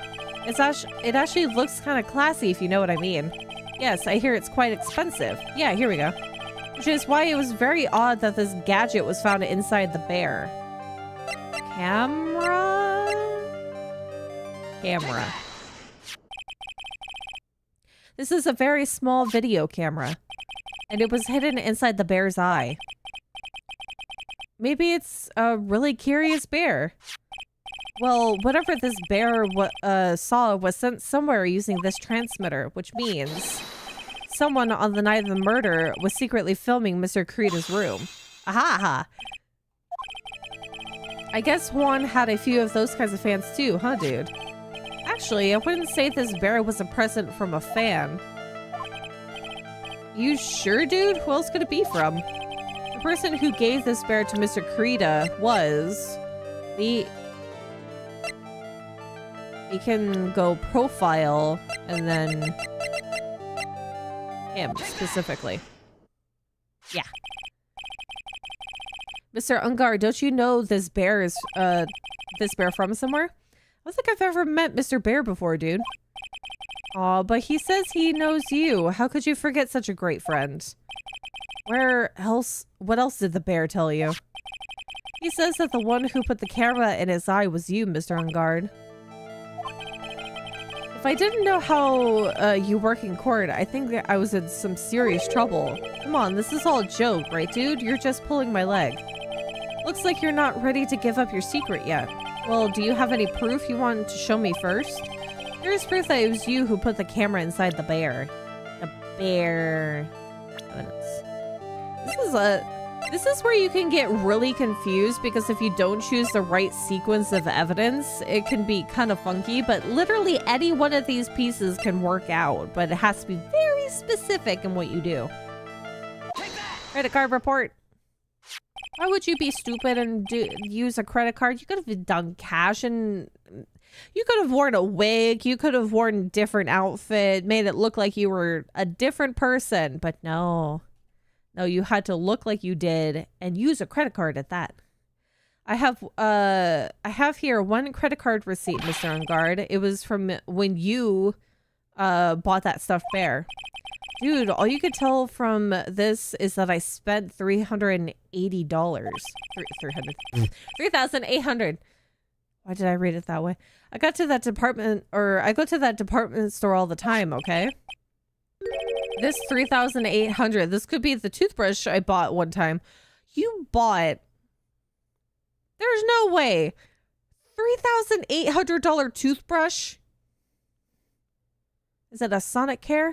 It actually looks kind of classy, if you know what I mean. Yes, I hear it's quite expensive. Yeah, here we go. Which is why it was very odd that this gadget was found inside the bear. Camera? Camera. This is a very small video camera. And it was hidden inside the bear's eye. Maybe it's a really curious bear. Well, whatever this bear saw was sent somewhere using this transmitter, which means someone on the night of the murder was secretly filming Mr. Kurita's room. Aha! I guess Juan had a few of those kinds of fans too, huh, dude? Actually, I wouldn't say this bear was a present from a fan. You sure, dude? Who else could it be from? The person who gave this bear to Mr. Kurita was the... We can go profile and then him specifically. Yeah. Mr. Ungar, don't you know this bear is this bear from somewhere? I don't think I've ever met Mr. Bear before, dude. Aw, but he says he knows you. How could you forget such a great friend? What else did the bear tell you? He says that the one who put the camera in his eye was you, Mr. Ungard. If I didn't know how you work in court, I think that I was in some serious trouble. Come on, this is all a joke, right, dude? You're just pulling my leg. Looks like you're not ready to give up your secret yet. Well, do you have any proof you want to show me first? There's proof that it was you who put the camera inside the bear. The bear... This is where you can get really confused, because if you don't choose the right sequence of evidence, it can be kind of funky, but literally any one of these pieces can work out, but it has to be very specific in what you do. Credit card report. Why would you be stupid and use a credit card? You could have done cash, and you could have worn a wig, you could have worn a different outfit, made it look like you were a different person, but no. No, you had to look like you did and use a credit card at that. I have here one credit card receipt, Mr. Ungard. It was from when you bought that stuffed bear. Dude, all you could tell from this is that I spent $380. $3,800. Why did I read it that way? I go to that department store all the time, okay? This $3,800. This could be the toothbrush I bought one time. You bought... There's no way. $3,800 toothbrush? Is it a Sonic Care?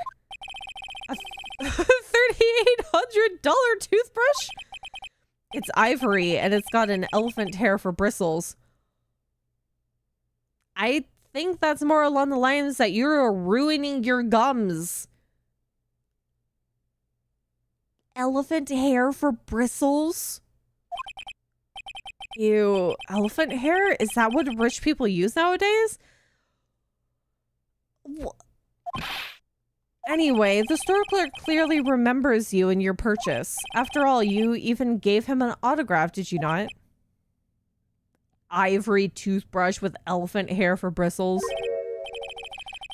A $3,800 toothbrush? It's ivory and it's got an elephant hair for bristles. I think that's more along the lines that you're ruining your gums. Elephant hair for bristles? Ew, elephant hair? Is that what rich people use nowadays? Anyway, the store clerk clearly remembers you and your purchase. After all, you even gave him an autograph, did you not? Ivory toothbrush with elephant hair for bristles.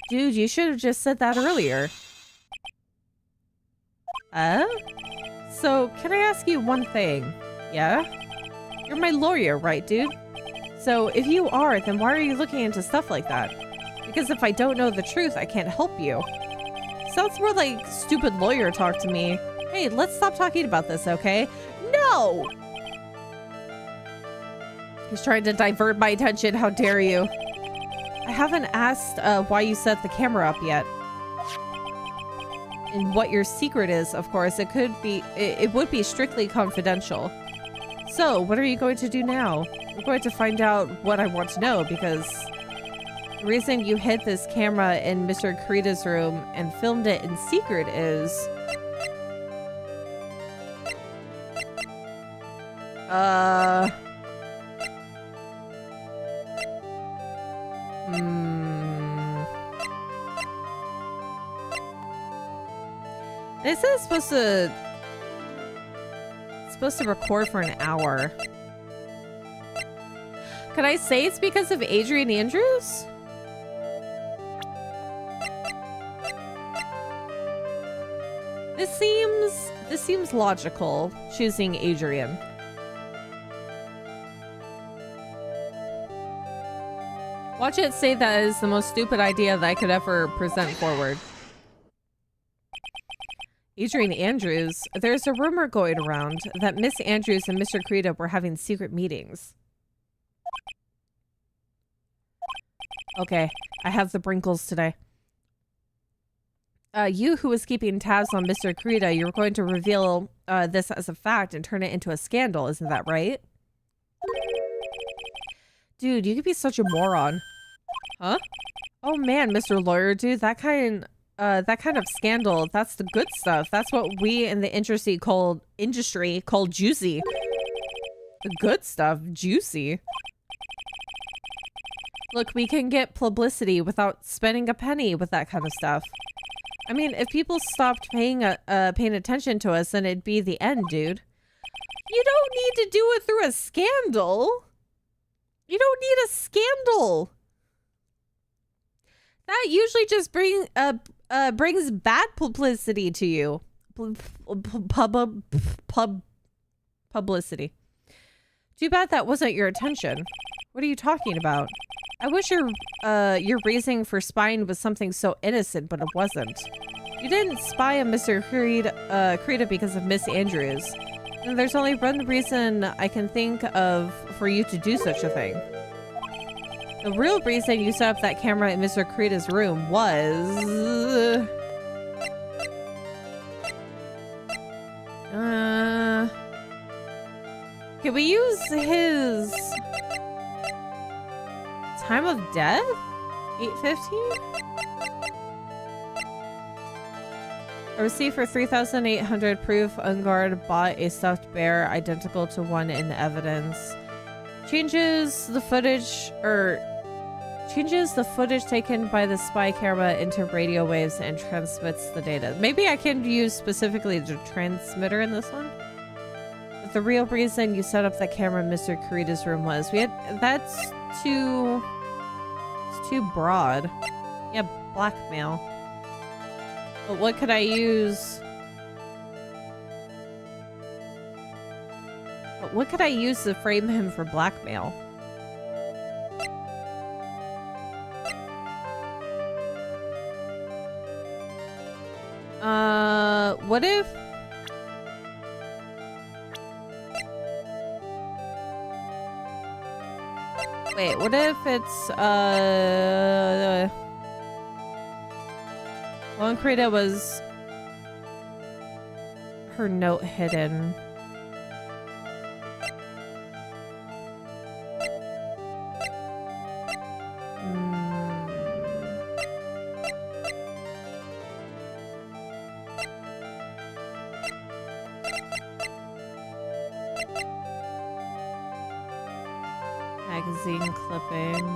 Dude, you should have just said that earlier. So, can I ask you one thing? Yeah? You're my lawyer, right, dude? So, if you are, then why are you looking into stuff like that? Because if I don't know the truth, I can't help you. Sounds more like stupid lawyer talk to me. Hey, let's stop talking about this, okay? No! He's trying to divert my attention. How dare you? I haven't asked why you set the camera up yet. And what your secret is, of course. It would be strictly confidential. So, what are you going to do now? We're going to find out what I want to know, because the reason you hid this camera in Mr. Kurita's room and filmed it in secret is... They said it's supposed to record for an hour. Could I say it's because of Adrian Andrews? This seems logical, choosing Adrian. Watch it say that is the most stupid idea that I could ever present forward. Adrian Andrews, there's a rumor going around that Miss Andrews and Mr. Credo were having secret meetings. Okay, I have the brinkles today. You who was keeping tabs on Mr. Credo, you were going to reveal this as a fact and turn it into a scandal, isn't that right? Dude, you could be such a moron. Huh? Oh man, Mr. Lawyer, dude, that kind of scandal, that's the good stuff. That's what we in the industry call juicy. The good stuff, juicy. Look, we can get publicity without spending a penny with that kind of stuff. I mean, if people stopped paying attention to us, then it'd be the end, dude. You don't need to do it through a scandal. You don't need a scandal. That usually just brings bad publicity to you. Publicity. Too bad that wasn't your intention. What are you talking about? I wish your reasoning for spying was something so innocent, but it wasn't. You didn't spy on Mr. Credo because of Miss Andrews. And there's only one reason I can think of for you to do such a thing. The real reason you set up that camera in Mr. Credo's room was... Can we use his... time of death? 8:15? A receipt for 3,800 proof unguard bought a stuffed bear identical to one in evidence. Changes the footage taken by the spy camera into radio waves and transmits the data. Maybe I can use specifically the transmitter in this one. But the real reason you set up the camera in Mr. Carita's room was that's too broad. Yeah, blackmail. But what could I use? But what could I use to frame him for blackmail? What if... Wait, what if it's, Juan Creta was her note hidden. Magazine clipping.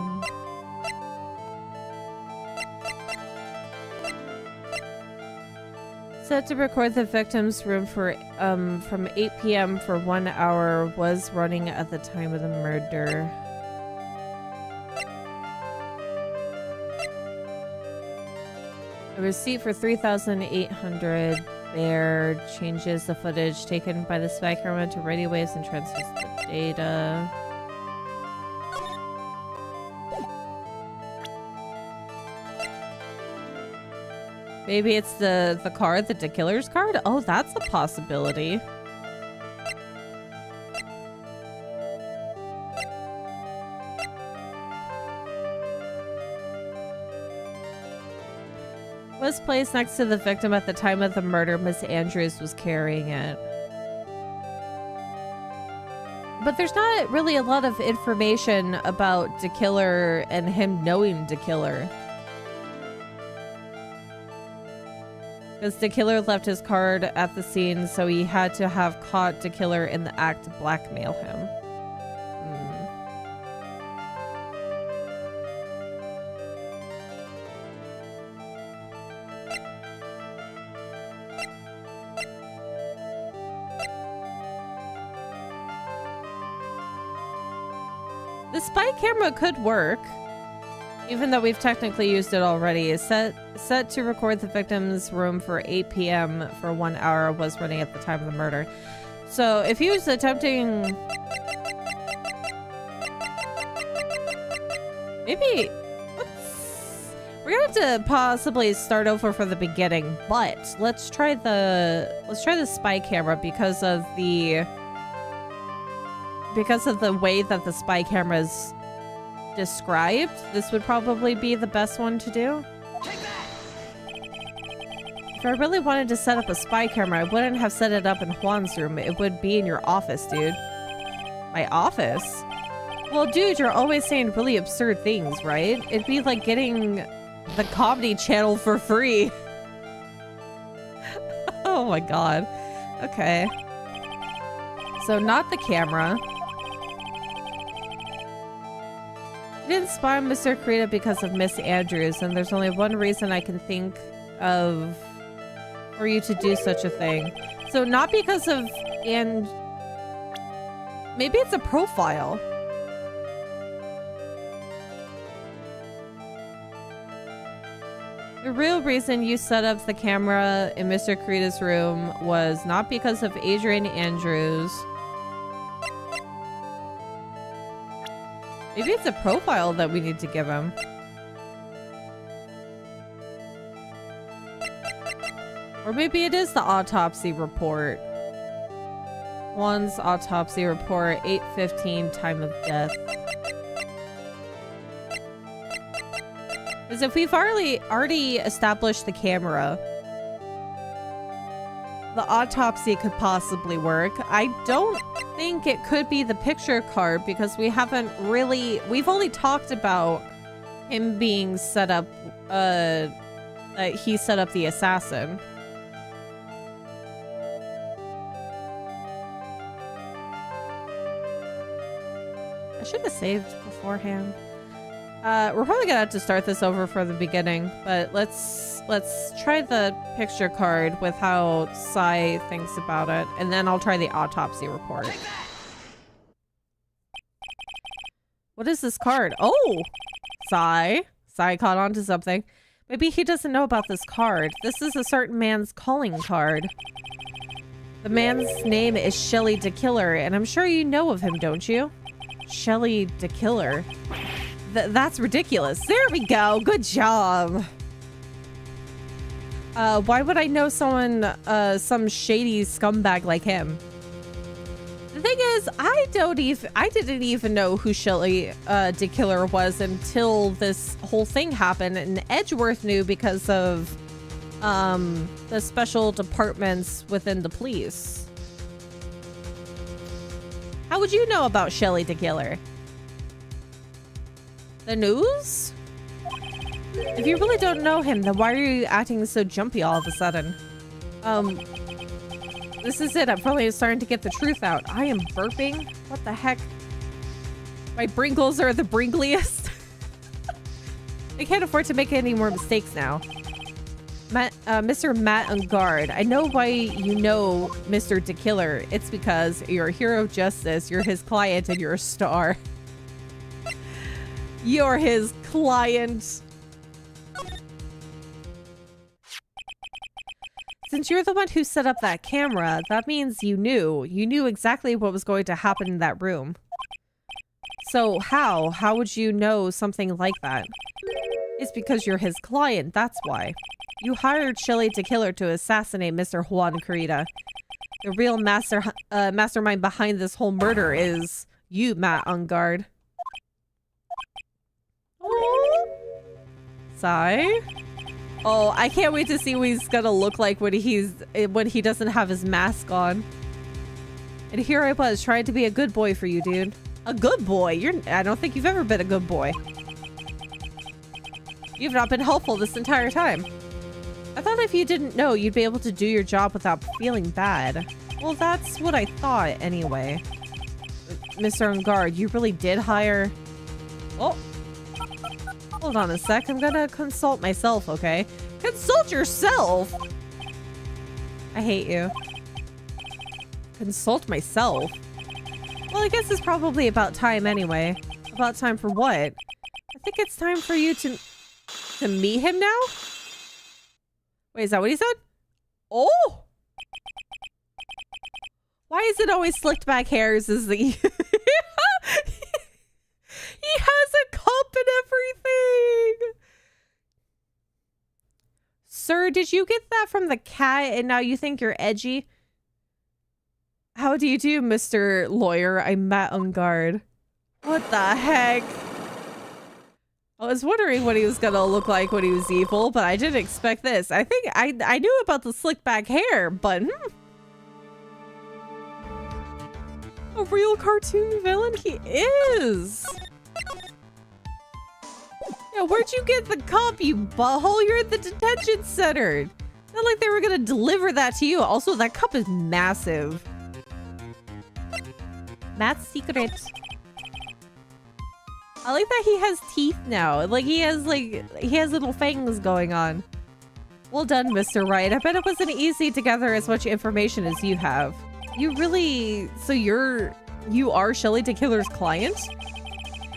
Set to record the victim's room for from 8 p.m. for 1 hour, was running at the time of the murder. A receipt for 3,800 bear changes the footage taken by the spy camera to radio waves and transmits the data. Maybe it's the card, the killer's card? Oh, that's a possibility. Was placed next to the victim at the time of the murder. Miss Andrews was carrying it. But there's not really a lot of information about DeKiller and him knowing DeKiller. Because DeKiller left his card at the scene, so he had to have caught DeKiller in the act to blackmail him. The spy camera could work, even though we've technically used it already. It's set to record the victim's room for 8 p.m. for 1 hour, was running at the time of the murder. So if he was attempting... Maybe... We're gonna have to possibly start over from the beginning, but let's try the spy camera because of the way that the spy camera is described. This would probably be the best one to do. If I really wanted to set up a spy camera, I wouldn't have set it up in Juan's room. It would be in your office, dude. My office? Well, dude, you're always saying really absurd things, right? It'd be like getting the Comedy Channel for free. Oh my god. Okay. So not the camera. I didn't spy on Mr. Kurita because of Miss Andrews, and there's only one reason I can think of for you to do such a thing. So not because of... and maybe it's a profile. The real reason you set up the camera in Mr. Kurita's room was not because of Adrian Andrews. Maybe it's a profile that we need to give him. Or maybe it is the autopsy report. Juan's autopsy report, 8:15, time of death. Because if we've already established the camera, the autopsy could possibly work. I don't think it could be the picture card because we've only talked about him being set up, he set up the assassin. I should have saved beforehand. We're probably gonna have to start this over from the beginning, but let's try the picture card with how Sai thinks about it, and then I'll try the autopsy report. What is this card? Oh! Sai caught on to something. Maybe he doesn't know about this card. This is a certain man's calling card. The man's name is Shelly the Killer, and I'm sure you know of him, don't you? Shelly the Killer. That's ridiculous. There we go. Good job. Why would I know someone, some shady scumbag like him? The thing is, I didn't even know who Shelly, the Killer was until this whole thing happened, and Edgeworth knew because of, the special departments within the police. How would you know about Shelly the Killer? The news? If you really don't know him, then why are you acting so jumpy all of a sudden? This is it. I'm probably starting to get the truth out. I am burping? What the heck? My Brinkles are the Bringliest. I can't afford to make any more mistakes now. Mr. Matt on guard. I know why you know Mr. the Killer. It's because you're a hero of justice, you're his client, and you're a star. You're his client. Since you're the one who set up that camera, that means you knew exactly what was going to happen in that room. So how would you know something like that? It's because you're his client, that's why. You hired Shelly the Killer to assassinate Mr. Juan Kurita. The real mastermind behind this whole murder is you, Matt on guard. Sai? Oh, I can't wait to see what he's gonna look like when he doesn't have his mask on. And here I was trying to be a good boy for you, dude. A good boy? I don't think you've ever been a good boy. You've not been helpful this entire time. I thought if you didn't know, you'd be able to do your job without feeling bad. Well, that's what I thought anyway. Mr. On guard, you really did hire... Oh. Hold on a sec. I'm gonna consult myself, okay? Consult yourself? I hate you. Consult myself? Well, I guess it's probably about time anyway. About time for what? I think it's time for you to meet him now? Wait, is that what he said? Oh! Why is it always slicked back hairs is the... He has a cup and everything! Sir, did you get that from the cat and now you think you're edgy? How do you do, Mr. Lawyer? I'm Matt on guard. What the heck? I was wondering what he was gonna look like when he was evil, but I didn't expect this. I think I knew about the slick back hair, but a real cartoon villain he is. Yeah, where'd you get the cup, you butthole? You're at the detention center. Not like they were gonna deliver that to you. Also, that cup is massive. Matt's secret. I like that he has teeth now. Like he has little fangs going on. Well done, Mr. Wright. I bet it wasn't easy to gather as much information as you have. You really... So you are Shelly the Killer's client?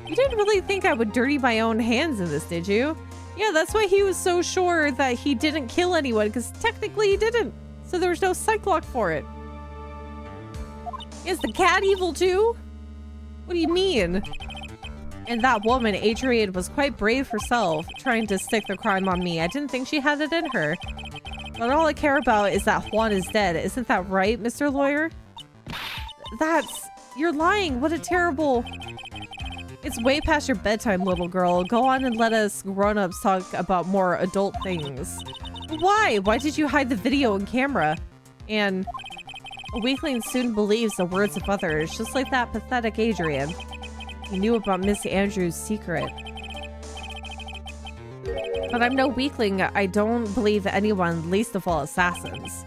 You didn't really think I would dirty my own hands in this, did you? Yeah, that's why he was so sure that he didn't kill anyone, because technically he didn't. So there was no psych lock for it. Is the cat evil too? What do you mean? And that woman, Adrian, was quite brave herself, trying to stick the crime on me. I didn't think she had it in her. But all I care about is that Juan is dead. Isn't that right, Mr. Lawyer? You're lying. What a terrible... It's way past your bedtime, little girl. Go on and let us grown-ups talk about more adult things. Why? Why did you hide the video and camera? And a weakling soon believes the words of others, just like that pathetic Adrian. He knew about Miss Andrews' secret. But I'm no weakling. I don't believe anyone, least of all assassins.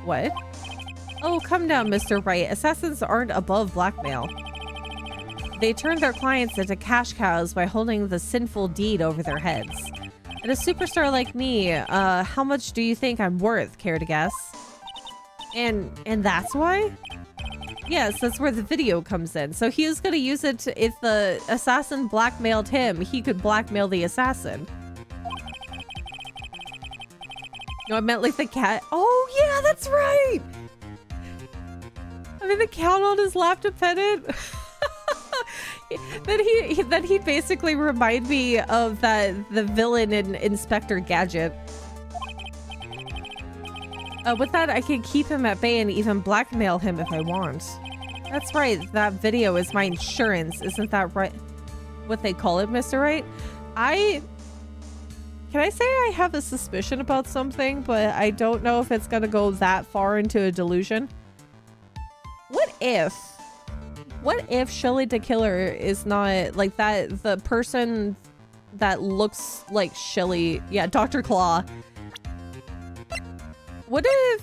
What? Oh, come down, Mr. Wright. Assassins aren't above blackmail. They turn their clients into cash cows by holding the sinful deed over their heads. And a superstar like me, how much do you think I'm worth? Care to guess? And that's why? Yes, that's where the video comes in. So he was gonna use it to, if the assassin blackmailed him, he could blackmail the assassin. No, I meant like the cat. Oh yeah, that's right! I mean the cat on his lap to pet it. Then he basically remind me of the villain in Inspector Gadget. With that, I can keep him at bay and even blackmail him if I want. That's right, that video is my insurance. Isn't that right? What they call it, Mr. Wright? Can I say I have a suspicion about something, but I don't know if it's gonna go that far into a delusion? What if Shelly the Killer is not like that, the person that looks like Shelly, yeah, Dr. Claw. What if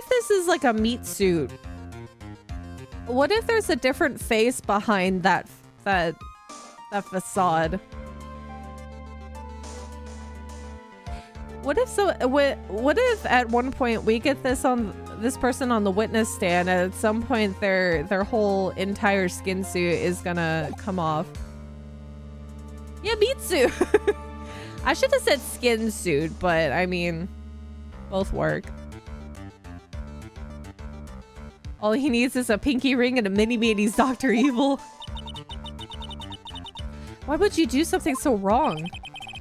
this is like a meat suit? What if there's a different face behind that facade? What if at one point we get this person on the witness stand, and at some point their whole entire skin suit is gonna come off? Yeah, meat suit. I should have said skin suit, but I mean, both work. All he needs is a pinky ring and a mini-me's Dr. Evil. Why would you do something so wrong?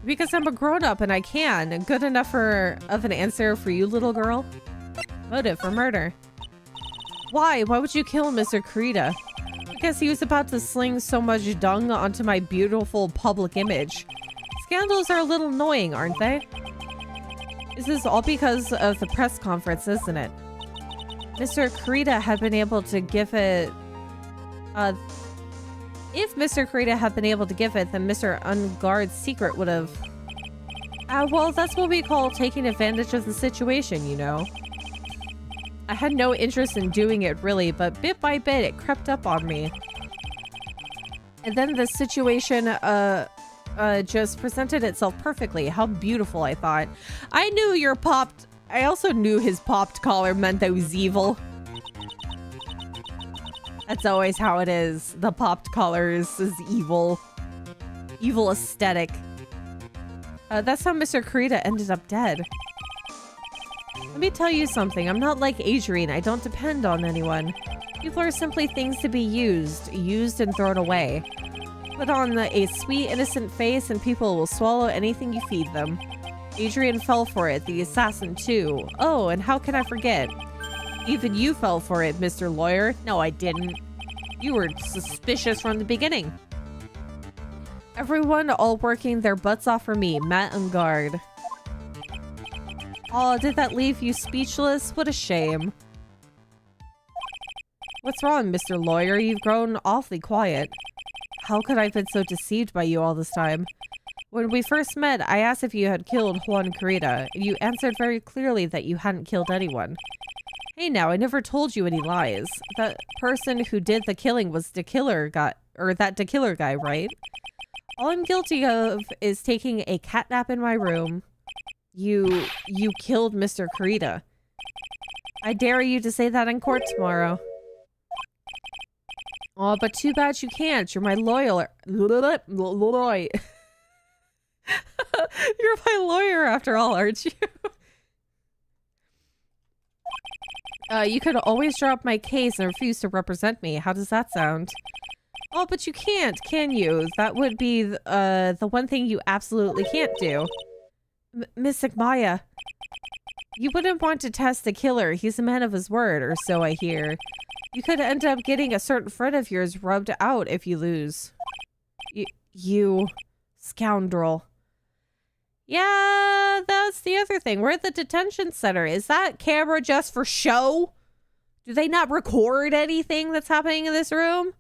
Because I'm a grown-up and I can. Good enough of an answer for you, little girl? Motive for murder. Why? Why would you kill Mr. Kurita? Because he was about to sling so much dung onto my beautiful public image. Scandals are a little annoying, aren't they? This is all because of the press conference, isn't it? Mr. Kurita had been able to give it... if Mr. Kurita had been able to give it, then Mr. Unguard's secret would have... well, that's what we call taking advantage of the situation, you know. I had no interest in doing it, really, but bit by bit, it crept up on me. And then the situation, just presented itself perfectly. How beautiful, I thought. I knew your popped... I also knew his popped collar meant that he was evil. That's always how it is. The popped colors is evil. Evil aesthetic. That's how Mr. Kurita ended up dead. Let me tell you something. I'm not like Adrian. I don't depend on anyone. People are simply things to be used and thrown away. Put on a sweet, innocent face and people will swallow anything you feed them. Adrian fell for it, the assassin too. Oh, and how can I forget? Even you fell for it, Mr. Lawyer. No, I didn't. You were suspicious from the beginning. Everyone all working their butts off for me, Matt on guard. Oh, did that leave you speechless? What a shame. What's wrong, Mr. Lawyer? You've grown awfully quiet. How could I have been so deceived by you all this time? When we first met, I asked if you had killed Juan Kurita, and you answered very clearly that you hadn't killed anyone. Hey now, I never told you any lies. That person who did the killing was the killer guy, right? All I'm guilty of is taking a catnap in my room. You killed Mr. Kurita. I dare you to say that in court tomorrow. Oh, but too bad you can't. You're my lawyer. You're my lawyer after all, aren't you? You could always drop my case and refuse to represent me. How does that sound? Oh, but you can't, can you? That would be the one thing you absolutely can't do. Miss Maya, you wouldn't want to test the killer. He's a man of his word, or so I hear. You could end up getting a certain friend of yours rubbed out if you lose. You scoundrel. Yeah, that's the other thing. We're at the detention center. Is that camera just for show? Do they not record anything that's happening in this room?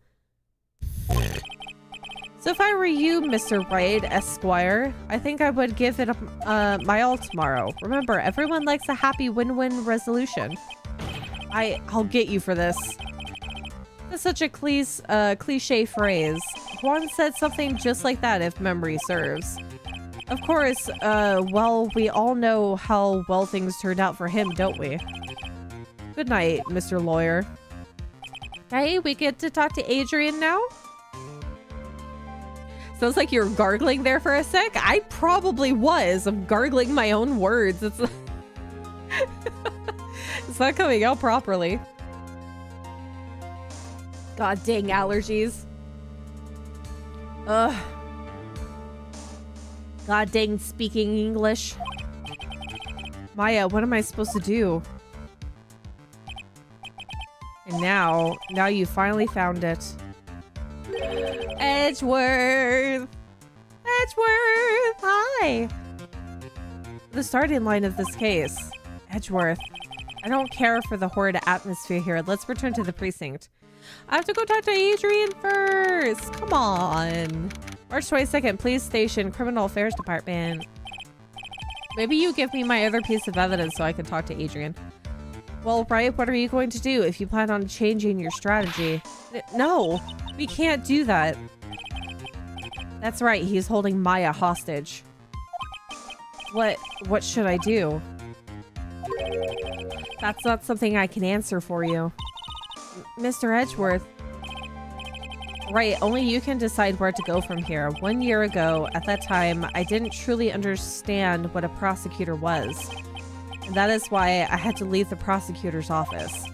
So if I were you, Mr. Wright, Esquire, I think I would give it my all tomorrow. Remember, everyone likes a happy win-win resolution. I'll get you for this. That's such a cliche phrase. Juan said something just like that, if memory serves. Of course, well, we all know how well things turned out for him, don't we? Good night, Mr. Lawyer. Hey, we get to talk to Adrian now? Sounds like you were gargling there for a sec. I probably was. I'm gargling my own words. It's not coming out properly. God dang allergies. Ugh. God dang speaking English. Maya, what am I supposed to do? And now you finally found it. Edgeworth! Edgeworth! Hi! The starting line of this case. Edgeworth. I don't care for the horrid atmosphere here. Let's return to the precinct. I have to go talk to Adrian first! Come on! March 22nd, Police Station, Criminal Affairs Department. Maybe you give me my other piece of evidence so I can talk to Adrian. Well, Wright, what are you going to do if you plan on changing your strategy? No! We can't do that. That's right, he's holding Maya hostage. What should I do? That's not something I can answer for you. Mr. Edgeworth. Right, only you can decide where to go from here. 1 year ago, at that time, I didn't truly understand what a prosecutor was. And that is why I had to leave the prosecutor's office.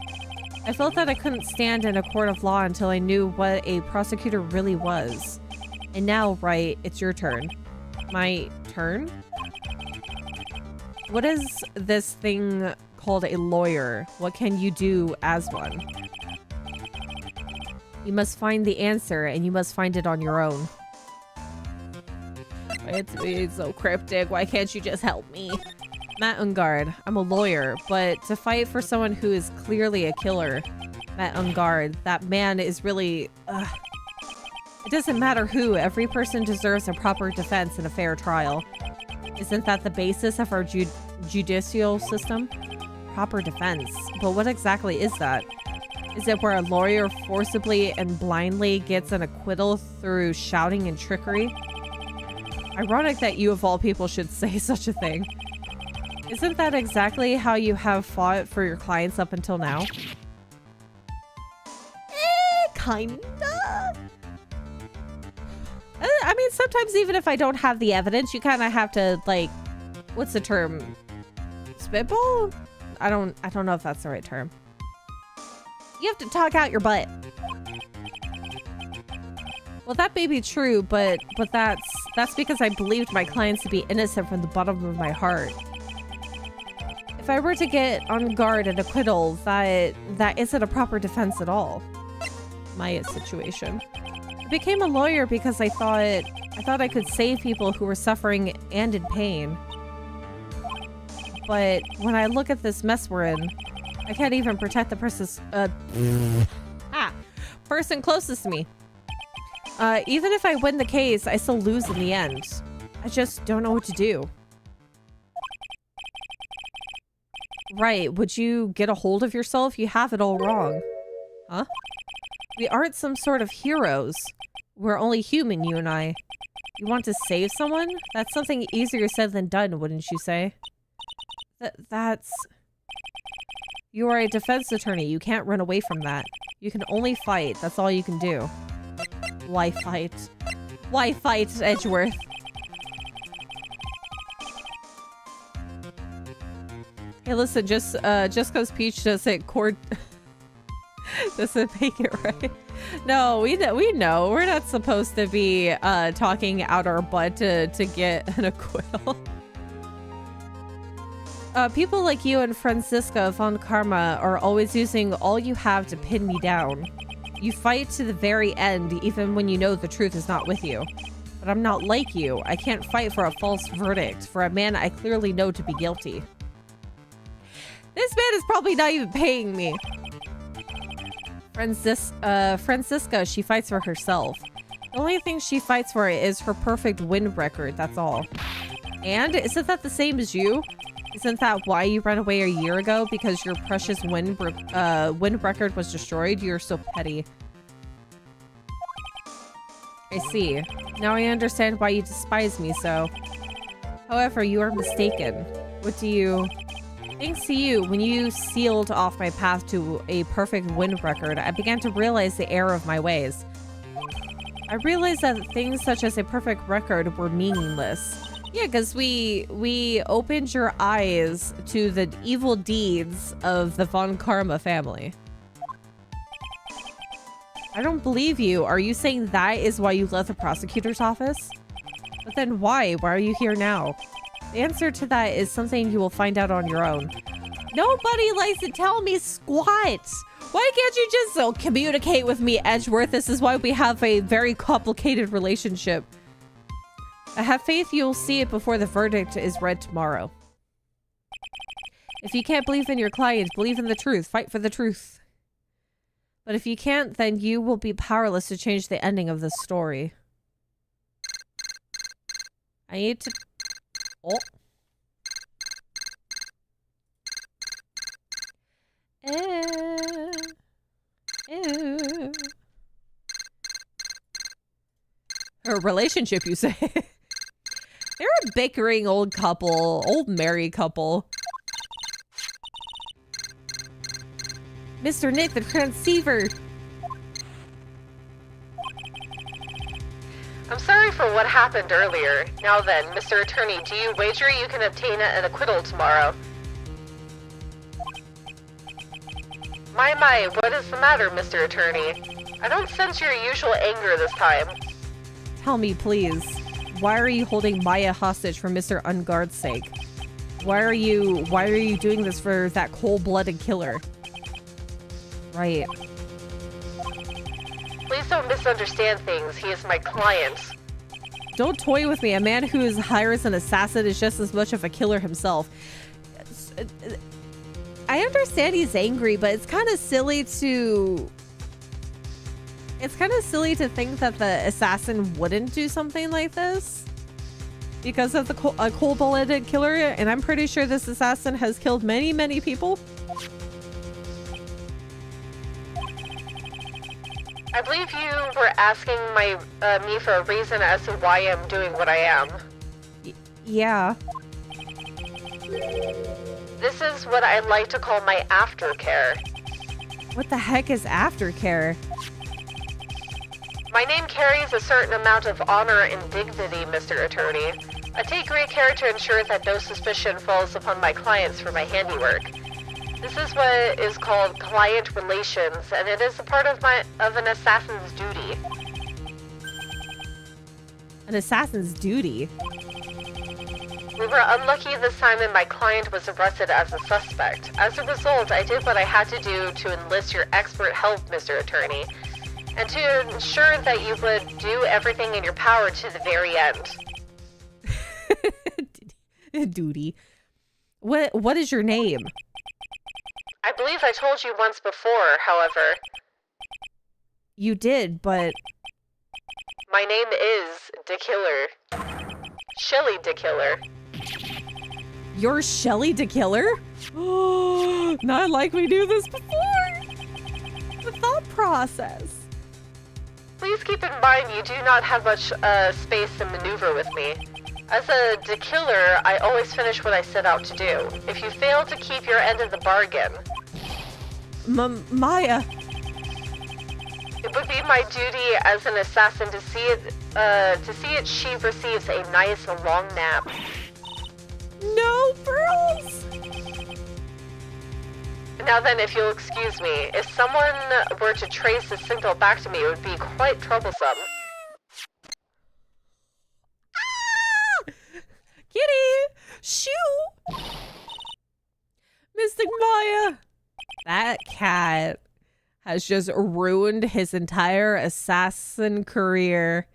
I felt that I couldn't stand in a court of law until I knew what a prosecutor really was. And now, Wright, it's your turn. My turn? What is this thing called a lawyer? What can you do as one? You must find the answer, and you must find it on your own. It's so cryptic. Why can't you just help me? Matt Ungard. I'm a lawyer, but to fight for someone who is clearly a killer, Matt Ungard, that man is really... It doesn't matter who. Every person deserves a proper defense and a fair trial. Isn't that the basis of our judicial system? Proper defense. But what exactly is that? Is it where a lawyer forcibly and blindly gets an acquittal through shouting and trickery? Ironic that you of all people should say such a thing. Isn't that exactly how you have fought for your clients up until now? kinda. I mean, sometimes even if I don't have the evidence, you kind of have to, like, what's the term? Spitball? I don't know if that's the right term. You have to talk out your butt. Well, that may be true, but that's because I believed my clients to be innocent from the bottom of my heart. If I were to get on guard and acquittal, that isn't a proper defense at all. My situation. I became a lawyer because I thought I could save people who were suffering and in pain. But when I look at this mess we're in, I can't even protect the person closest to me. Even if I win the case, I still lose in the end. I just don't know what to do. Right, would you get a hold of yourself? You have it all wrong. Huh? We aren't some sort of heroes. We're only human, you and I. You want to save someone? That's something easier said than done, wouldn't you say? That's... You are a defense attorney. You can't run away from that. You can only fight. That's all you can do. Why fight? Why fight, Edgeworth? Hey, listen, just because Peach doesn't doesn't make it right. No, we know. We're not supposed to be talking out our butt to get an acquittal. People like you and Francisca von Karma are always using all you have to pin me down. You fight to the very end, even when you know the truth is not with you. But I'm not like you. I can't fight for a false verdict for a man I clearly know to be guilty. This man is probably not even paying me. Francisca, she fights for herself. The only thing she fights for is her perfect win record, that's all. And isn't that the same as you? Isn't that why you ran away a year ago? Because your precious win record was destroyed? You're so petty. I see. Now I understand why you despise me so. However, you are mistaken. Thanks to you, when you sealed off my path to a perfect win record, I began to realize the error of my ways. I realized that things such as a perfect record were meaningless. Yeah, because we opened your eyes to the evil deeds of the Von Karma family. I don't believe you. Are you saying that is why you left the prosecutor's office? But then why? Why are you here now? The answer to that is something you will find out on your own. Nobody likes to tell me squat. Why can't you just communicate with me, Edgeworth? This is why we have a very complicated relationship. I have faith you'll see it before the verdict is read tomorrow. If you can't believe in your client, believe in the truth. Fight for the truth. But if you can't, then you will be powerless to change the ending of this story. I need to... Oh. Her relationship, you say? They're a bickering old couple, old married couple. Mr. Nick, the transceiver. I'm sorry for what happened earlier. Now then, Mr. Attorney, do you wager you can obtain an acquittal tomorrow? My, what is the matter, Mr. Attorney? I don't sense your usual anger this time. Tell me, please. Why are you holding Maya hostage for Mr. Unguard's sake? Why are you doing this for that cold-blooded killer? Right. Please don't misunderstand things. He is my client. Don't toy with me. A man who hires an assassin is just as much of a killer himself. I understand he's angry, but it's kind of silly to... It's kind of silly to think that the assassin wouldn't do something like this because of the a cold-blooded killer, and I'm pretty sure this assassin has killed many, many people. I believe you were asking me for a reason as to why I'm doing what I am. Yeah. This is what I like to call my aftercare. What the heck is aftercare? My name carries a certain amount of honor and dignity, Mr. Attorney. I take great care to ensure that no suspicion falls upon my clients for my handiwork. This is what is called client relations, and it is a part of an assassin's duty. An assassin's duty? We were unlucky this time and my client was arrested as a suspect. As a result, I did what I had to do to enlist your expert help, Mr. Attorney, and to ensure that you would do everything in your power to the very end. Duty. What is your name? I believe I told you once before, however. You did, but... My name is the Killer. Shelly the Killer. You're Shelly the Killer? Not like we knew this before. The thought process. Please keep in mind you do not have much space to maneuver with me. As a killer, I always finish what I set out to do. If you fail to keep your end of the bargain... Maya. It would be my duty as an assassin to see it she receives a nice long nap. No, pearls! Now then, if you'll excuse me, if someone were to trace the signal back to me, it would be quite troublesome. Kitty! Shoo! Mystic Maya! That cat has just ruined his entire assassin career.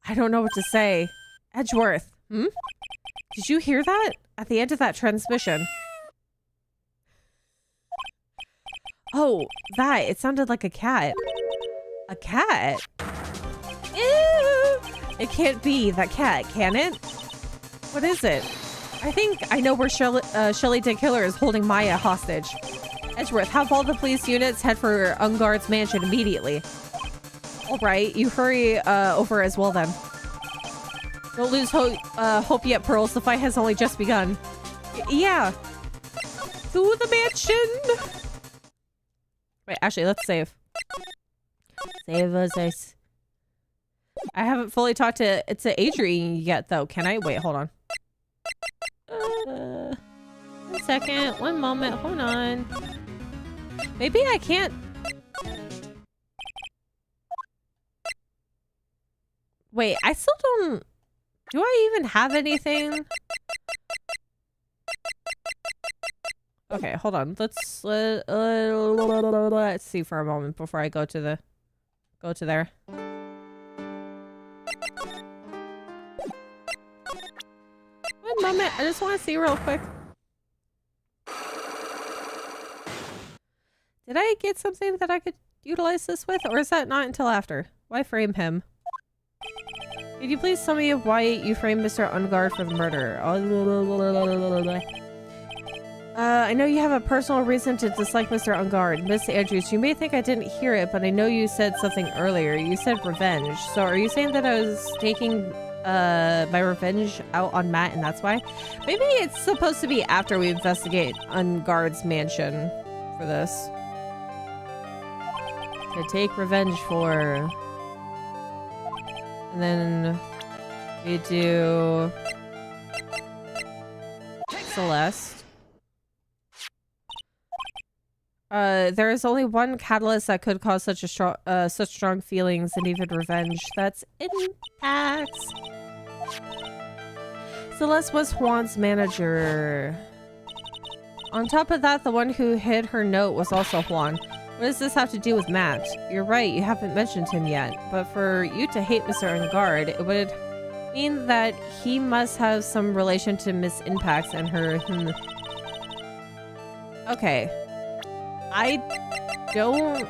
I don't know what to say. Edgeworth, Did you hear that? At the end of that transmission. Oh, that. It sounded like a cat. A cat? Ew! It can't be that cat, can it? What is it? I think I know where Shelly the Killer is holding Maya hostage. Edgeworth, have all the police units head for unGuard's mansion immediately. Alright, you hurry over as well then. Don't lose hope yet, Pearls. The fight has only just begun. Yeah. To the mansion! Wait, actually, let's save. Save us. I haven't fully talked to Adrian yet, though. Can I? Wait, hold on. 1 second. 1 moment. Hold on. Maybe I can't. Wait, I still don't... Do I even have anything? Okay, hold on. Let's see for a moment before I go to there. 1 moment. I just want to see real quick. Did I get something that I could utilize this with, or is that not until after? Why frame him? Could you please tell me why you framed Mr. unGuard for the murder? I know you have a personal reason to dislike Mr. unGuard. Miss Andrews, you may think I didn't hear it, but I know you said something earlier. You said revenge. So are you saying that I was taking my revenge out on Matt and that's why? Maybe it's supposed to be after we investigate unGuard's mansion for this. To take revenge for... And then we do Celeste. There is only one catalyst that could cause such strong feelings and even revenge. That's impacts. Celeste was Juan's manager. On top of that, the one who hid her note was also Juan. What does this have to do with Matt? You're right, you haven't mentioned him yet. But for you to hate Mr. unGuard, it would mean that he must have some relation to Miss Impacts and her... Okay. I don't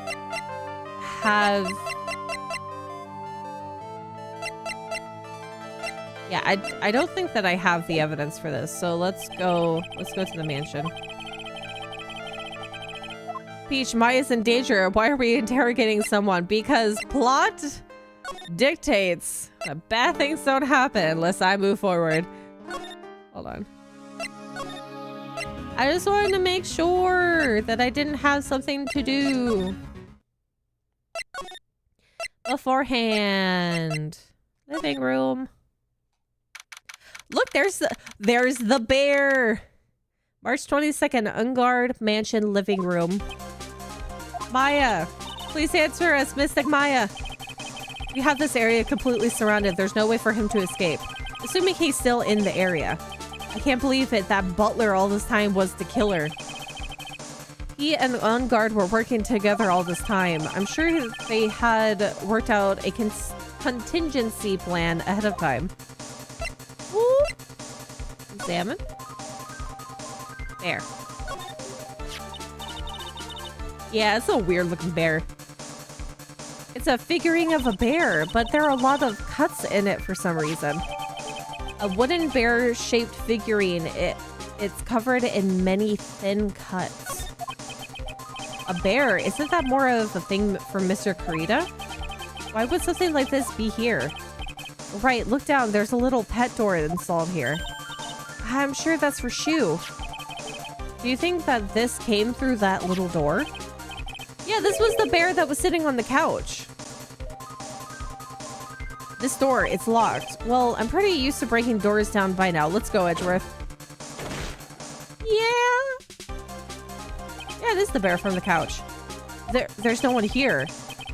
have... Yeah, I don't think that I have the evidence for this. So let's go to the mansion. Peach, Maya's in danger. Why are we interrogating someone? Because plot dictates that bad things don't happen unless I move forward. Hold on. I just wanted to make sure that I didn't have something to do. beforehand. Living room. Look, there's the bear. March 22nd, unguard mansion living room. Maya, please answer us, Mystic Maya. We have this area completely surrounded. There's no way for him to escape. Assuming he's still in the area. I can't believe it. That butler all this time was the killer. He and unguard were working together all this time. I'm sure they had worked out a contingency plan ahead of time. Ooh. Examine. There. Yeah, it's a weird looking bear. It's a figurine of a bear, but there are a lot of cuts in it for some reason. A wooden bear-shaped figurine. It's covered in many thin cuts. A bear? Isn't that more of a thing for Mr. Kurita? Why would something like this be here? Right, look down. There's a little pet door installed here. I'm sure that's for Shu. Do you think that this came through that little door? Yeah, this was the bear that was sitting on the couch. This door, it's locked. Well, I'm pretty used to breaking doors down by now. Let's go, Edgeworth. Yeah. Yeah, it is the bear from the couch. There's no one here.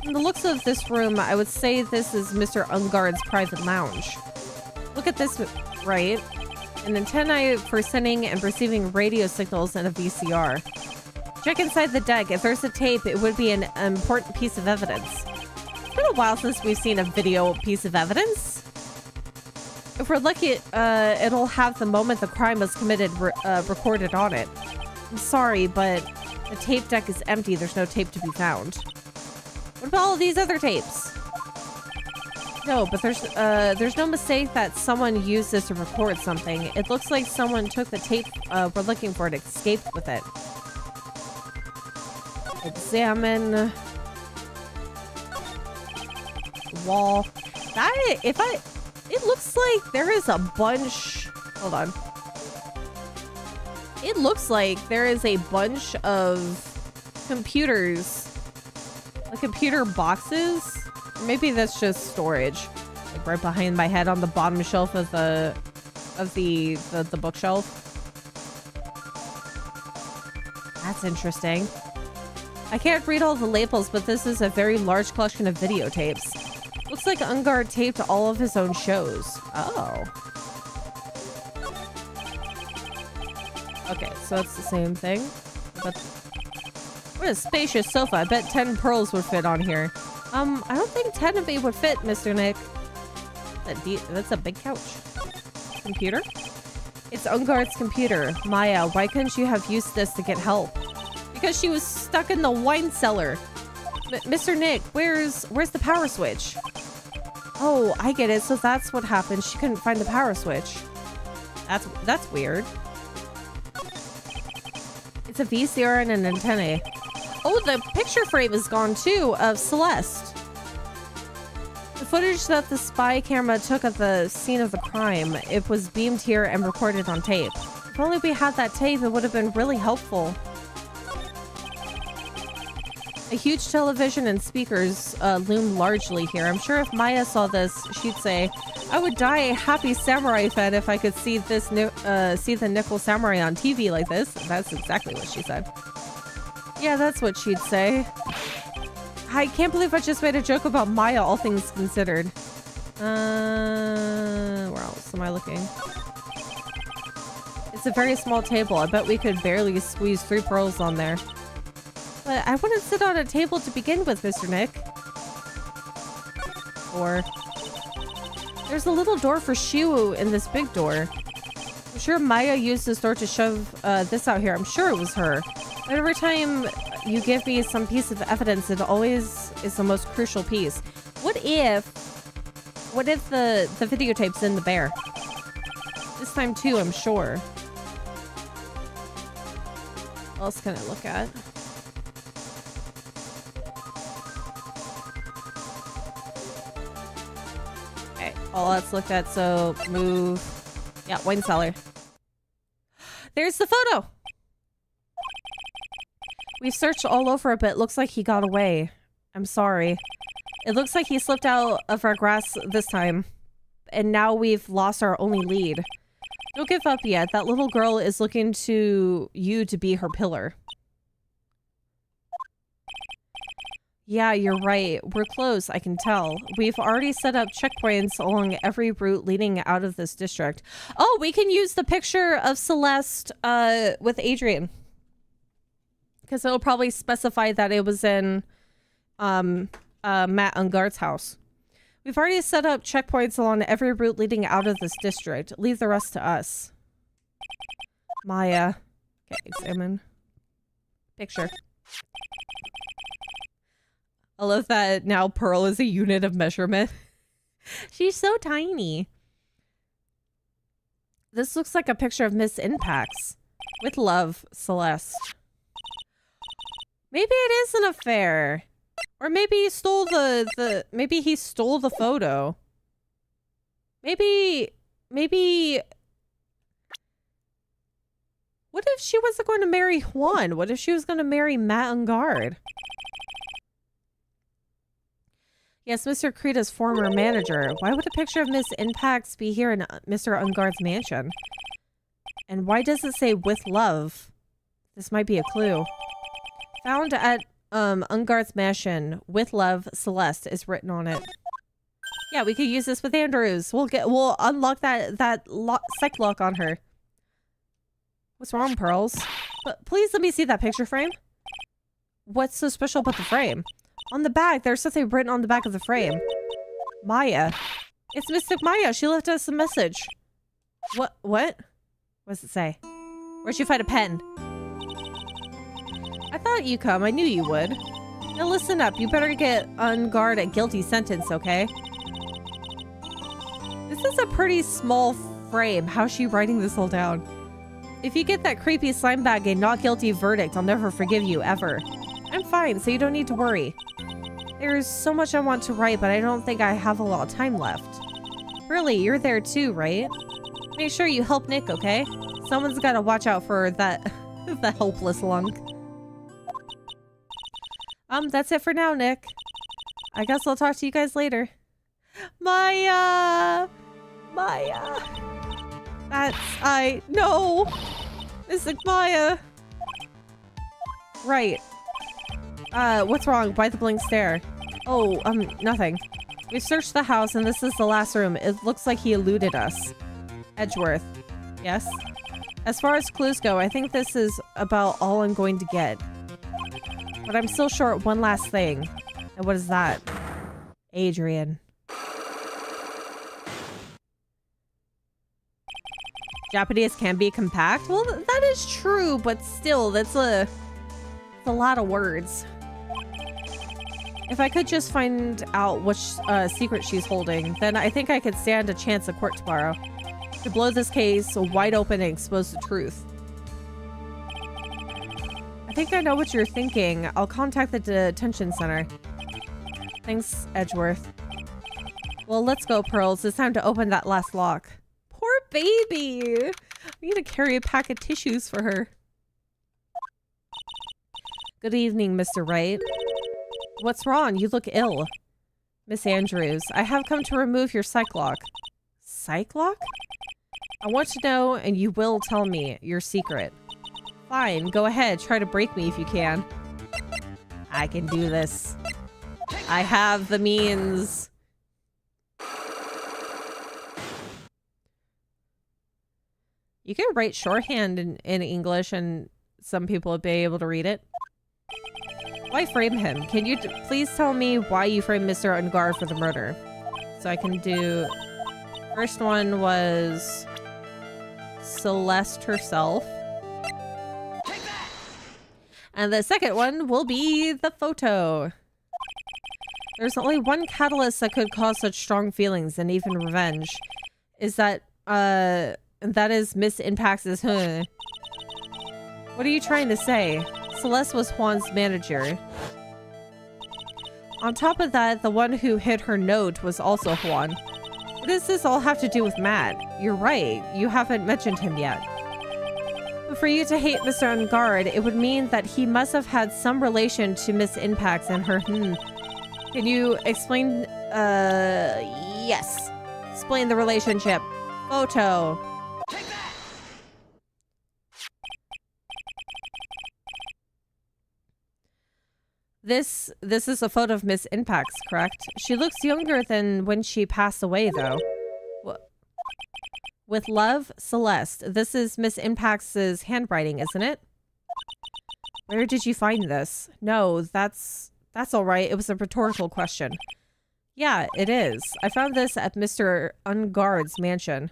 From the looks of this room, I would say this is Mr. Unguard's private lounge. Look at this, right? An antenna for sending and receiving radio signals and a VCR. Check inside the deck. If there's a tape, it would be an important piece of evidence. It's been a while since we've seen a video piece of evidence. If we're lucky, it'll have the moment the crime was committed recorded on it. I'm sorry, but the tape deck is empty. There's no tape to be found. What about all of these other tapes? No, but there's no mistake that someone used this to record something. It looks like someone took the tape we're looking for and escaped with it. Examine wall. It looks like there is a bunch. Hold on. It looks like there is a bunch of computers, like computer boxes. Maybe that's just storage, like right behind my head on the bottom shelf of the bookshelf. That's interesting. I can't read all the labels, but this is a very large collection of videotapes. Looks like Unguard taped all of his own shows. Oh. Okay, so it's the same thing. But what a spacious sofa. I bet 10 pearls would fit on here. I don't think 10 of me would fit, Mr. Nick. That's a big couch. Computer? It's Unguard's computer. Maya, why couldn't you have used this to get help? Because she was stuck in the wine cellar. Mr. Nick, where's the power switch? Oh, I get it. So that's what happened. She couldn't find the power switch. That's weird. It's a VCR and an antenna. Oh, the picture frame is gone too, of Celeste. The footage that the spy camera took at the scene of the crime, it was beamed here and recorded on tape. If only we had that tape, it would have been really helpful. A huge television and speakers loom largely here. I'm sure if Maya saw this, she'd say, I would die a happy samurai fan if I could see this see the Nickel Samurai on TV like this. That's exactly what she said. Yeah, that's what she'd say. I can't believe I just made a joke about Maya, all things considered. Where else am I looking? It's a very small table. I bet we could barely squeeze 3 pearls on there. But I wouldn't sit on a table to begin with, Mr. Nick. Or there's a little door for Shu in this big door. I'm sure Maya used this door to shove this out here. I'm sure it was her. But every time you give me some piece of evidence, it always is the most crucial piece. What if the videotape's in the bear? This time too, I'm sure. What else can I look at? Okay, all that's looked at, so move. Yeah, wine cellar. There's the photo! We've searched all over a bit. Looks like he got away. I'm sorry. It looks like he slipped out of our grasp this time. And now we've lost our only lead. Don't give up yet. That little girl is looking to you to be her pillar. Yeah, you're right. We're close, I can tell. We've already set up checkpoints along every route leading out of this district. Oh, we can use the picture of Celeste with Adrian. Because it'll probably specify that it was in Matt unGuard's house. We've already set up checkpoints along every route leading out of this district. Leave the rest to us. Maya. Okay, examine. Picture. I love that now Pearl is a unit of measurement. She's so tiny. This looks like a picture of Miss Impacts. With love, Celeste. Maybe it is an affair. Or maybe he stole maybe he stole the photo. Maybe what if she wasn't going to marry Juan? What if she was going to marry Matt unGuard? Yes, Mr. Krita's former manager. Why would a picture of Miss Impacts be here in Mr. unGuard's mansion? And why does it say with love? This might be a clue. Found at unGuard's mansion with love, Celeste is written on it. Yeah, we could use this with Andrews. We'll unlock that psych lock on her. What's wrong, Pearls? But please let me see that picture frame. What's so special about the frame? On the back, there's something written on the back of the frame. Maya. It's Mystic Maya. She left us a message. What? What does it say? Where'd you find a pen? I thought you'd come. I knew you would. Now listen up. You better get unGuard a guilty sentence, okay? This is a pretty small frame. How's she writing this all down? If you get that creepy slime bag a not guilty verdict, I'll never forgive you, ever. I'm fine, so you don't need to worry. There's so much I want to write, but I don't think I have a lot of time left. Really, you're there too, right? Make sure you help Nick, okay? Someone's gotta watch out for that the helpless lunk. That's it for now, Nick. I guess I'll talk to you guys later. Maya! No! Mystic Maya! Right. What's wrong? Why the blank stare? Oh, nothing. We've searched the house and this is the last room. It looks like he eluded us. Edgeworth. Yes? As far as clues go, I think this is about all I'm going to get. But I'm still short one last thing. And what is that? Adrian. Japanese can be compact? Well, that is true, but still, that's a lot of words. If I could just find out which secret she's holding, then I think I could stand a chance at court tomorrow. To blow this case wide open and expose the truth. I think I know what you're thinking. I'll contact the detention center. Thanks, Edgeworth. Well, let's go, Pearls. It's time to open that last lock. Poor baby! We need to carry a pack of tissues for her. Good evening, Mr. Wright. What's wrong? You look ill. Miss Andrews, I have come to remove your psych lock. Psych lock? I want to know, and you will tell me, your secret. Fine, go ahead. Try to break me if you can. I can do this. I have the means. You can write shorthand in English and some people would be able to read it. Why frame him? Can you please tell me why you framed Mr. unGuard for the murder? So I can do... First one was... Celeste herself. And the second one will be the photo. There's only one catalyst that could cause such strong feelings and even revenge. Is that, that is Miss Impacts' What are you trying to say? Celeste was Juan's manager. On top of that, the one who hid her note was also Juan. What does this all have to do with Matt? You're right, you haven't mentioned him yet. But for you to hate Mr. unGuard, it would mean that he must have had some relation to Miss Impacts and her Can you explain, yes. Explain the relationship. Photo. This is a photo of Miss Inpax, correct? She looks younger than when she passed away, though. With love, Celeste. This is Miss Inpax's handwriting, isn't it? Where did you find this? No, that's all right. It was a rhetorical question. Yeah, it is. I found this at Mr. unGuard's mansion.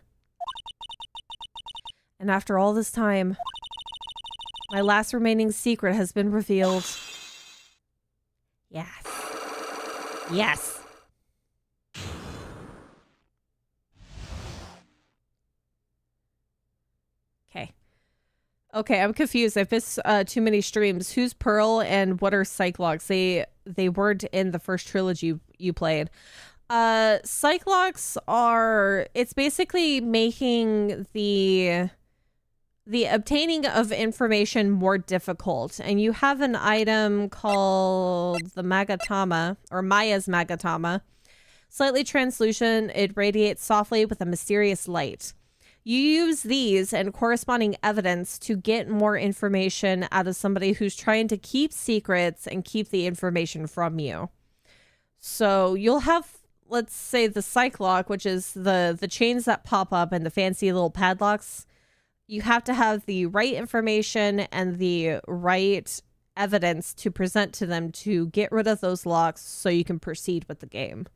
And after all this time, my last remaining secret has been revealed. Yes. Yes. Okay. Okay, I'm confused. I've missed too many streams. Who's Pearl and what are Cyclocks? They weren't in the first trilogy you played. Cyclocks are... It's basically making the obtaining of information more difficult. And you have an item called the Magatama, or Maya's Magatama. Slightly translucent, it radiates softly with a mysterious light. You use these and corresponding evidence to get more information out of somebody who's trying to keep secrets and keep the information from you. So you'll have, let's say, the Cyclock, which is the chains that pop up and the fancy little padlocks. You have to have the right information and the right evidence to present to them to get rid of those locks so you can proceed with the game.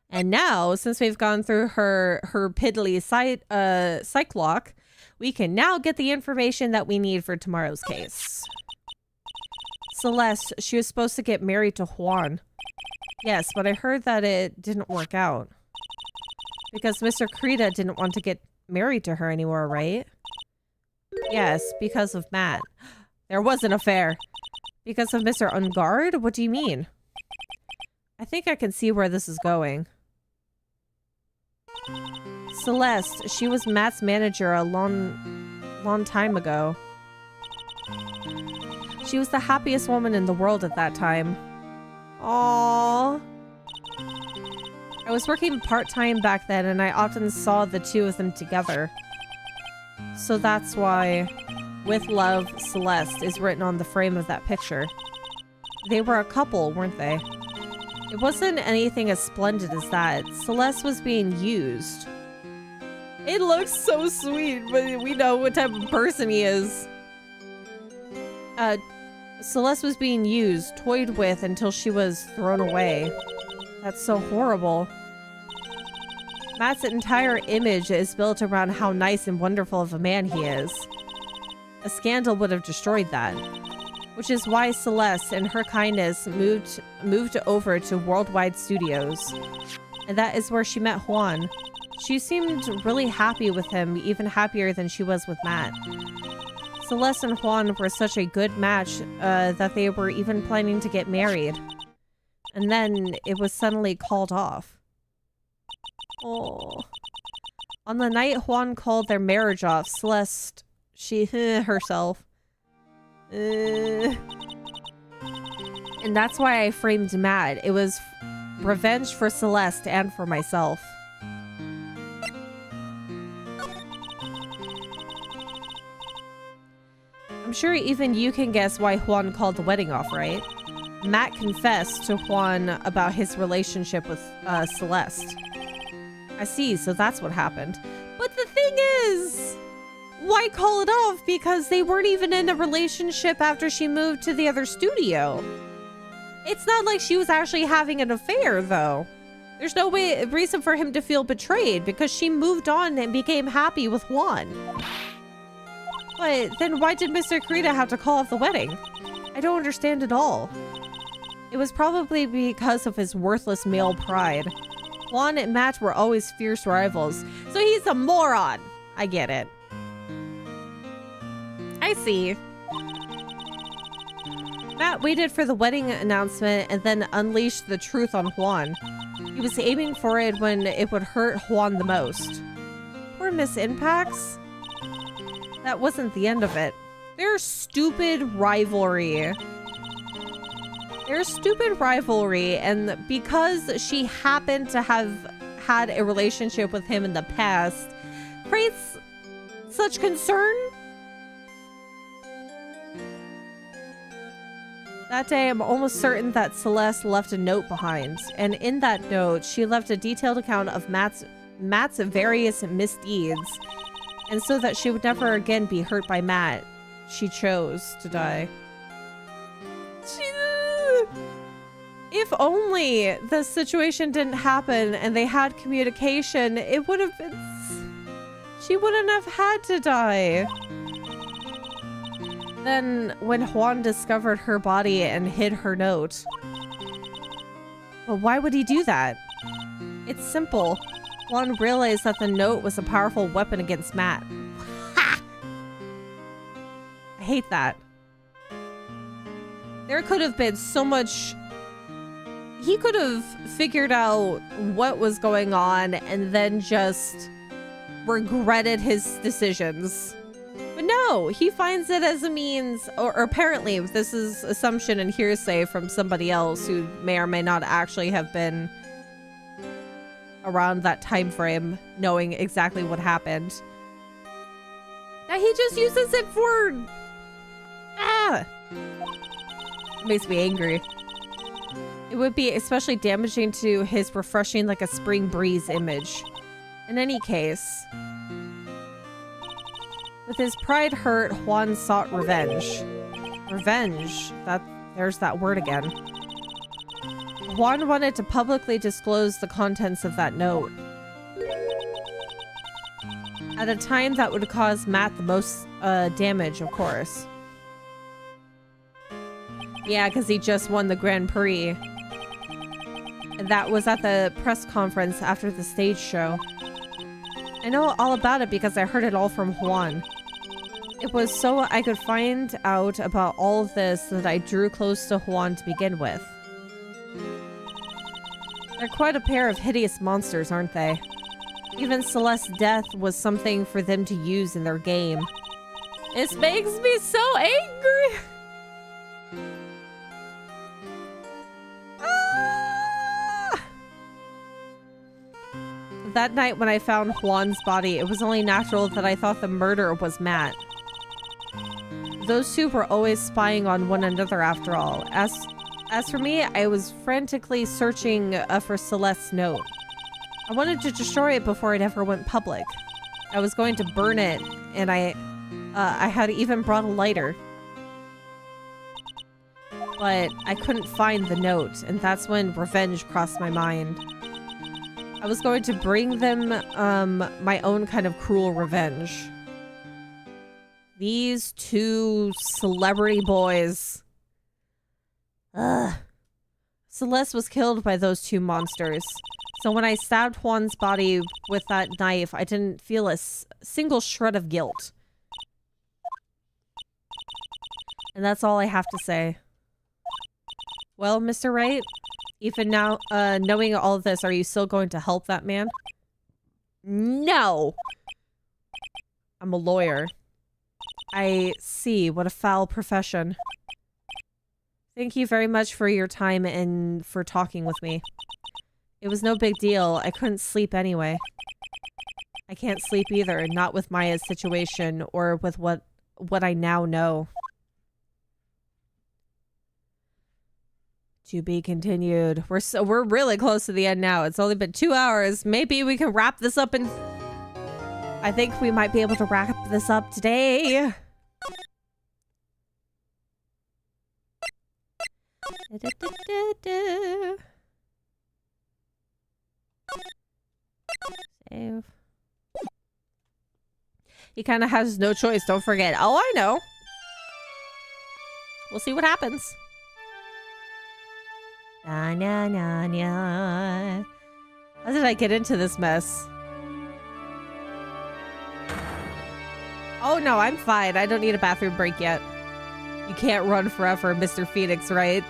And now, since we've gone through her piddly Cyclock, we can now get the information that we need for tomorrow's case. Celeste, she was supposed to get married to Juan. Yes, but I heard that it didn't work out. Because Mr. Krita didn't want to get married to her anymore, right? Yes, because of Matt. There was an affair. Because of Mr. unGuard? What do you mean? I think I can see where this is going. Celeste, she was Matt's manager a long time ago. She was the happiest woman in the world at that time. Aww. I was working part-time back then and I often saw the two of them together. So that's why "With Love, Celeste" is written on the frame of that picture. They were a couple, weren't they? It wasn't anything as splendid as that. Celeste was being used. It looks so sweet, but we know what type of person he is. Celeste was being used, toyed with until she was thrown away. That's so horrible. Matt's entire image is built around how nice and wonderful of a man he is. A scandal would have destroyed that. Which is why Celeste, in her kindness, moved over to Worldwide Studios. And that is where she met Juan. She seemed really happy with him, even happier than she was with Matt. Celeste and Juan were such a good match that they were even planning to get married. And then it was suddenly called off. Oh. On the night Juan called their marriage off, Celeste, she herself. And that's why I framed Matt. It was revenge for Celeste and for myself. I'm sure even you can guess why Juan called the wedding off, right? Matt confessed to Juan about his relationship with Celeste. I see, so that's what happened. But the thing is, why call it off? Because they weren't even in a relationship after she moved to the other studio. It's not like she was actually having an affair, though. There's no reason for him to feel betrayed because she moved on and became happy with Juan. But then why did Mr. Krita have to call off the wedding? I don't understand at all. It was probably because of his worthless male pride. Juan and Matt were always fierce rivals, so he's a moron. I get it. I see. Matt waited for the wedding announcement and then unleashed the truth on Juan. He was aiming for it when it would hurt Juan the most. Poor Miss Inpax. that wasn't the end of it. Their stupid rivalry. And because she happened to have had a relationship with him in the past, creates such concern. That day, I'm almost certain that Celeste left a note behind, and in that note, she left a detailed account of Matt's various misdeeds, and so that she would never again be hurt by Matt, she chose to die. If only the situation didn't happen and they had communication, it would have been... She wouldn't have had to die. Then, when Juan discovered her body and hid her note. But why would he do that? It's simple. Juan realized that the note was a powerful weapon against Matt. Ha! I hate that. There could have been so much... He could have figured out what was going on and then just regretted his decisions. But no, he finds it as a means, or apparently this is assumption and hearsay from somebody else who may or may not actually have been around that time frame, knowing exactly what happened. Now he just uses it for... It makes me angry. It would be especially damaging to his refreshing like a spring breeze image. In any case, with his pride hurt, Juan sought revenge. Revenge? There's that word again. Juan wanted to publicly disclose the contents of that note. At a time that would cause Matt the most damage, of course. Yeah, because he just won the Grand Prix. And that was at the press conference after the stage show. I know all about it because I heard it all from Juan. It was so I could find out about all of this that I drew close to Juan to begin with. They're quite a pair of hideous monsters, aren't they? Even Celeste's death was something for them to use in their game. This makes me so angry! That night when I found Juan's body, it was only natural that I thought the murderer was Matt. Those two were always spying on one another after all. As for me, I was frantically searching for Celeste's note. I wanted to destroy it before it ever went public. I was going to burn it, and I had even brought a lighter. But I couldn't find the note, and that's when revenge crossed my mind. I was going to bring them my own kind of cruel revenge. These two celebrity boys. Ugh. Celeste was killed by those two monsters. So when I stabbed Juan's body with that knife, I didn't feel a single shred of guilt. And that's all I have to say. Well, Mr. Wright, even now, knowing all of this, are you still going to help that man? No! I'm a lawyer. I see. What a foul profession. Thank you very much for your time and for talking with me. It was no big deal. I couldn't sleep anyway. I can't sleep either, not with Maya's situation or with what I now know. To be continued. We're really close to the end now. It's only been 2 hours. Maybe we can wrap this up in... I think we might be able to wrap this up today. Save. He kind of has no choice. Don't forget. Oh, I know. We'll see what happens. Na na na na. How did I get into this mess? Oh no, I'm fine. I don't need a bathroom break yet. You can't run forever, Mr. Phoenix, right?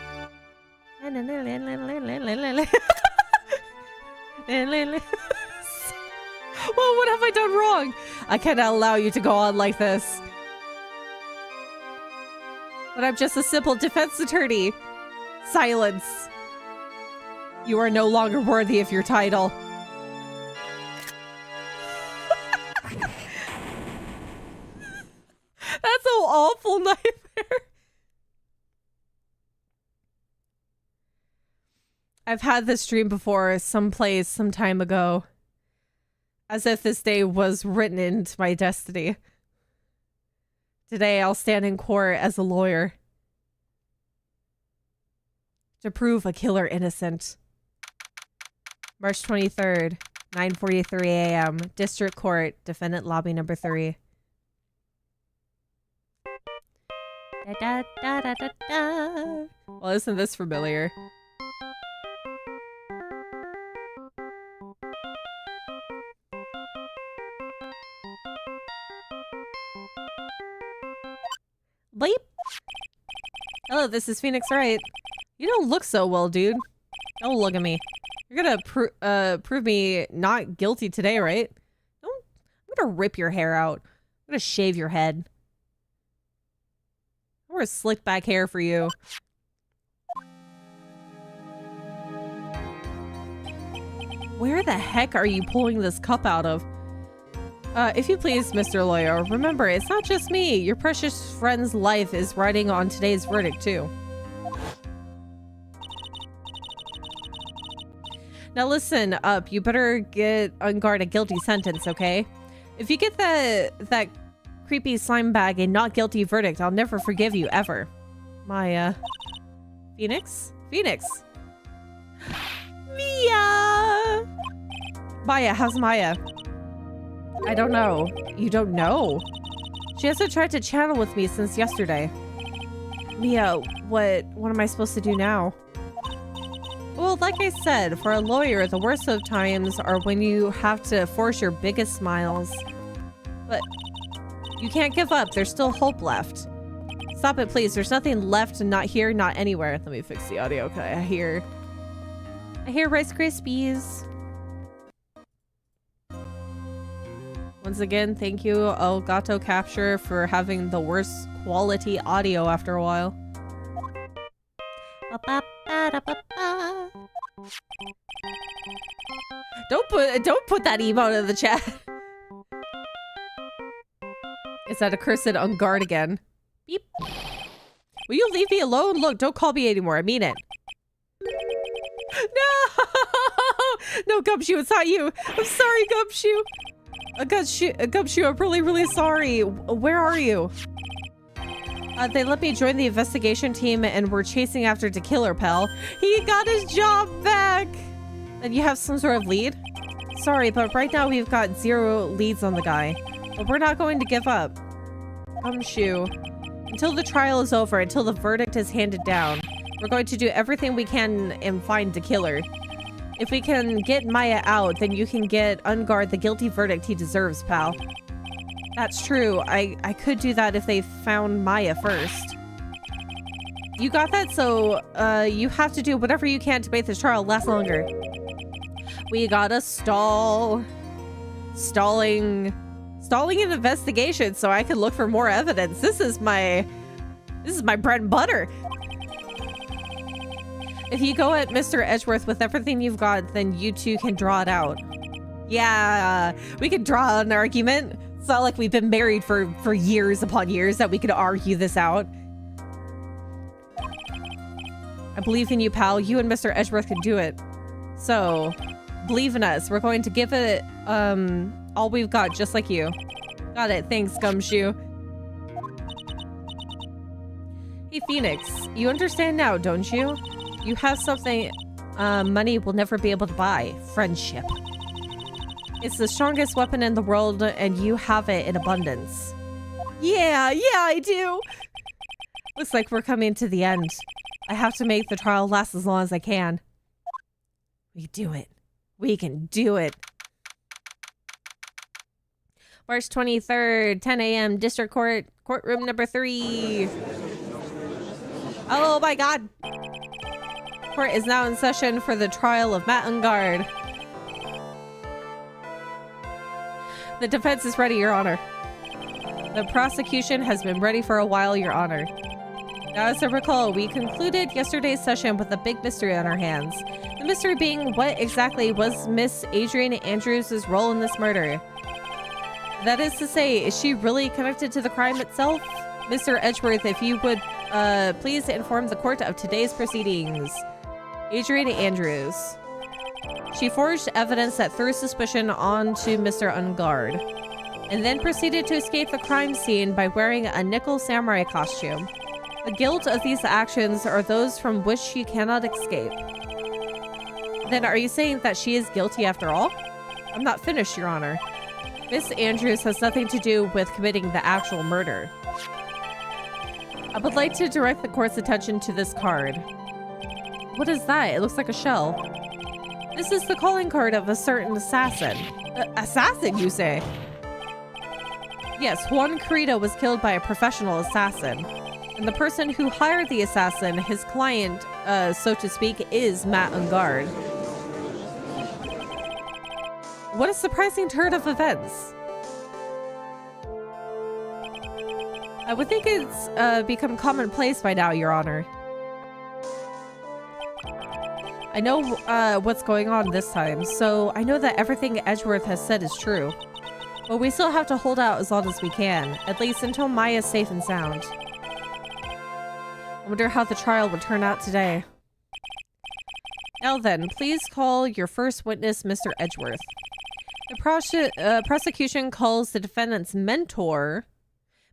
Well, what have I done wrong? I cannot allow you to go on like this. But I'm just a simple defense attorney. Silence. You are no longer worthy of your title. That's an awful nightmare. I've had this dream before, someplace, some time ago. As if this day was written into my destiny. Today, I'll stand in court as a lawyer. To prove a killer innocent. March 23rd, 9:43 a.m. District Court, Defendant Lobby number 3. Da, da, da, da, da, da. Well, isn't this familiar? Bleep. Hello, this is Phoenix Wright. You don't look so well, dude. Don't look at me. You're gonna prove me not guilty today, right? I'm gonna rip your hair out. I'm gonna shave your head. I'm gonna slick back hair for you. Where the heck are you pulling this cup out of? If you please, Mr. Lawyer, remember, it's not just me. Your precious friend's life is riding on today's verdict, too. Now listen up. You better get on guard a guilty sentence, okay? If you get that creepy slime bag a not guilty verdict, I'll never forgive you, ever. My, Phoenix? Phoenix! Mia! Maya, how's Maya? I don't know. You don't know? She hasn't tried to channel with me since yesterday. Mia, what am I supposed to do now? Well, like I said, for a lawyer, the worst of times are when you have to force your biggest smiles. But you can't give up. There's still hope left. Stop it, please. There's nothing left, not here, not anywhere. Let me fix the audio. Okay, I hear Rice Krispies. Once again, thank you, Elgato Capture, for having the worst quality audio after a while. Don't put that emote in the chat. Is that a cursed on guard again? Beep. Will you leave me alone? Look, don't call me anymore. I mean it. No! No, Gumshoe, it's not you. I'm sorry, Gumshoe. Gumshoe, I'm really, really sorry. Where are you? They let me join the investigation team and we're chasing after the killer, pal. He got his job back! And you have some sort of lead? Sorry, but right now we've got 0 leads on the guy. But we're not going to give up. Gumshoe. Until the trial is over, until the verdict is handed down, we're going to do everything we can and find the killer. If we can get Maya out, then you can get unguard the guilty verdict he deserves, pal. That's true. I could do that if they found Maya first. You got that? So, you have to do whatever you can to make this trial last longer. We gotta stall. Stalling an investigation so I can look for more evidence. This is my bread and butter. If you go at Mr. Edgeworth with everything you've got, then you two can draw it out. Yeah, we can draw an argument. It's not like we've been married for years upon years that we could argue this out. I believe in you, pal. You and Mr. Edgeworth can do it. So, believe in us. We're going to give it all we've got, just like you. Got it. Thanks, Gumshoe. Hey, Phoenix. You understand now, don't you? You have something money will never be able to buy. Friendship. It's the strongest weapon in the world, and you have it in abundance. Yeah, I do. Looks like we're coming to the end. I have to make the trial last as long as I can. We can do it. We can do it. March 23rd, 10 a.m. District Court, courtroom number 3. Oh my god. Court is now in session for the trial of Matt Ungard. The defense is ready, Your Honor. The prosecution has been ready for a while, Your Honor. Now, as I recall, we concluded yesterday's session with a big mystery on our hands. The mystery being, what exactly was Miss Adrian Andrews' role in this murder? That is to say, is she really connected to the crime itself? Mr. Edgeworth, if you would please inform the court of today's proceedings. Adrian Andrews. She forged evidence that threw suspicion onto Mr. Ungard, and then proceeded to escape the crime scene by wearing a nickel samurai costume. The guilt of these actions are those from which she cannot escape. Then are you saying that she is guilty after all? I'm not finished, Your Honor. Miss Andrews has nothing to do with committing the actual murder. I would like to direct the court's attention to this card. What is that? It looks like a shell. This is the calling card of a certain assassin. Assassin, you say? Yes, Juan Carrito was killed by a professional assassin. And the person who hired the assassin, his client, so to speak, is Matt Ungard. What a surprising turn of events. I would think it's become commonplace by now, Your Honor. I know what's going on this time, so I know that everything Edgeworth has said is true. But we still have to hold out as long as we can, at least until Maya's safe and sound. I wonder how the trial would turn out today. Now then, please call your first witness, Mr. Edgeworth. The prosecution calls the defendant's mentor,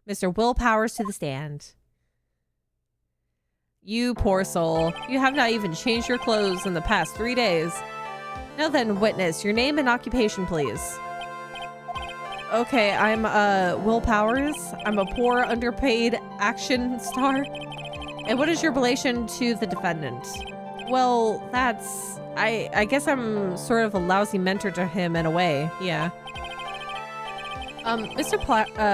Mr. Will Powers, to the stand. You poor soul. You have not even changed your clothes in the past 3 days. Now then, witness, your name and occupation, please. Okay, I'm Will Powers. I'm a poor, underpaid action star. And what is your relation to the defendant? Well, that's... I guess I'm sort of a lousy mentor to him in a way, yeah. Mr.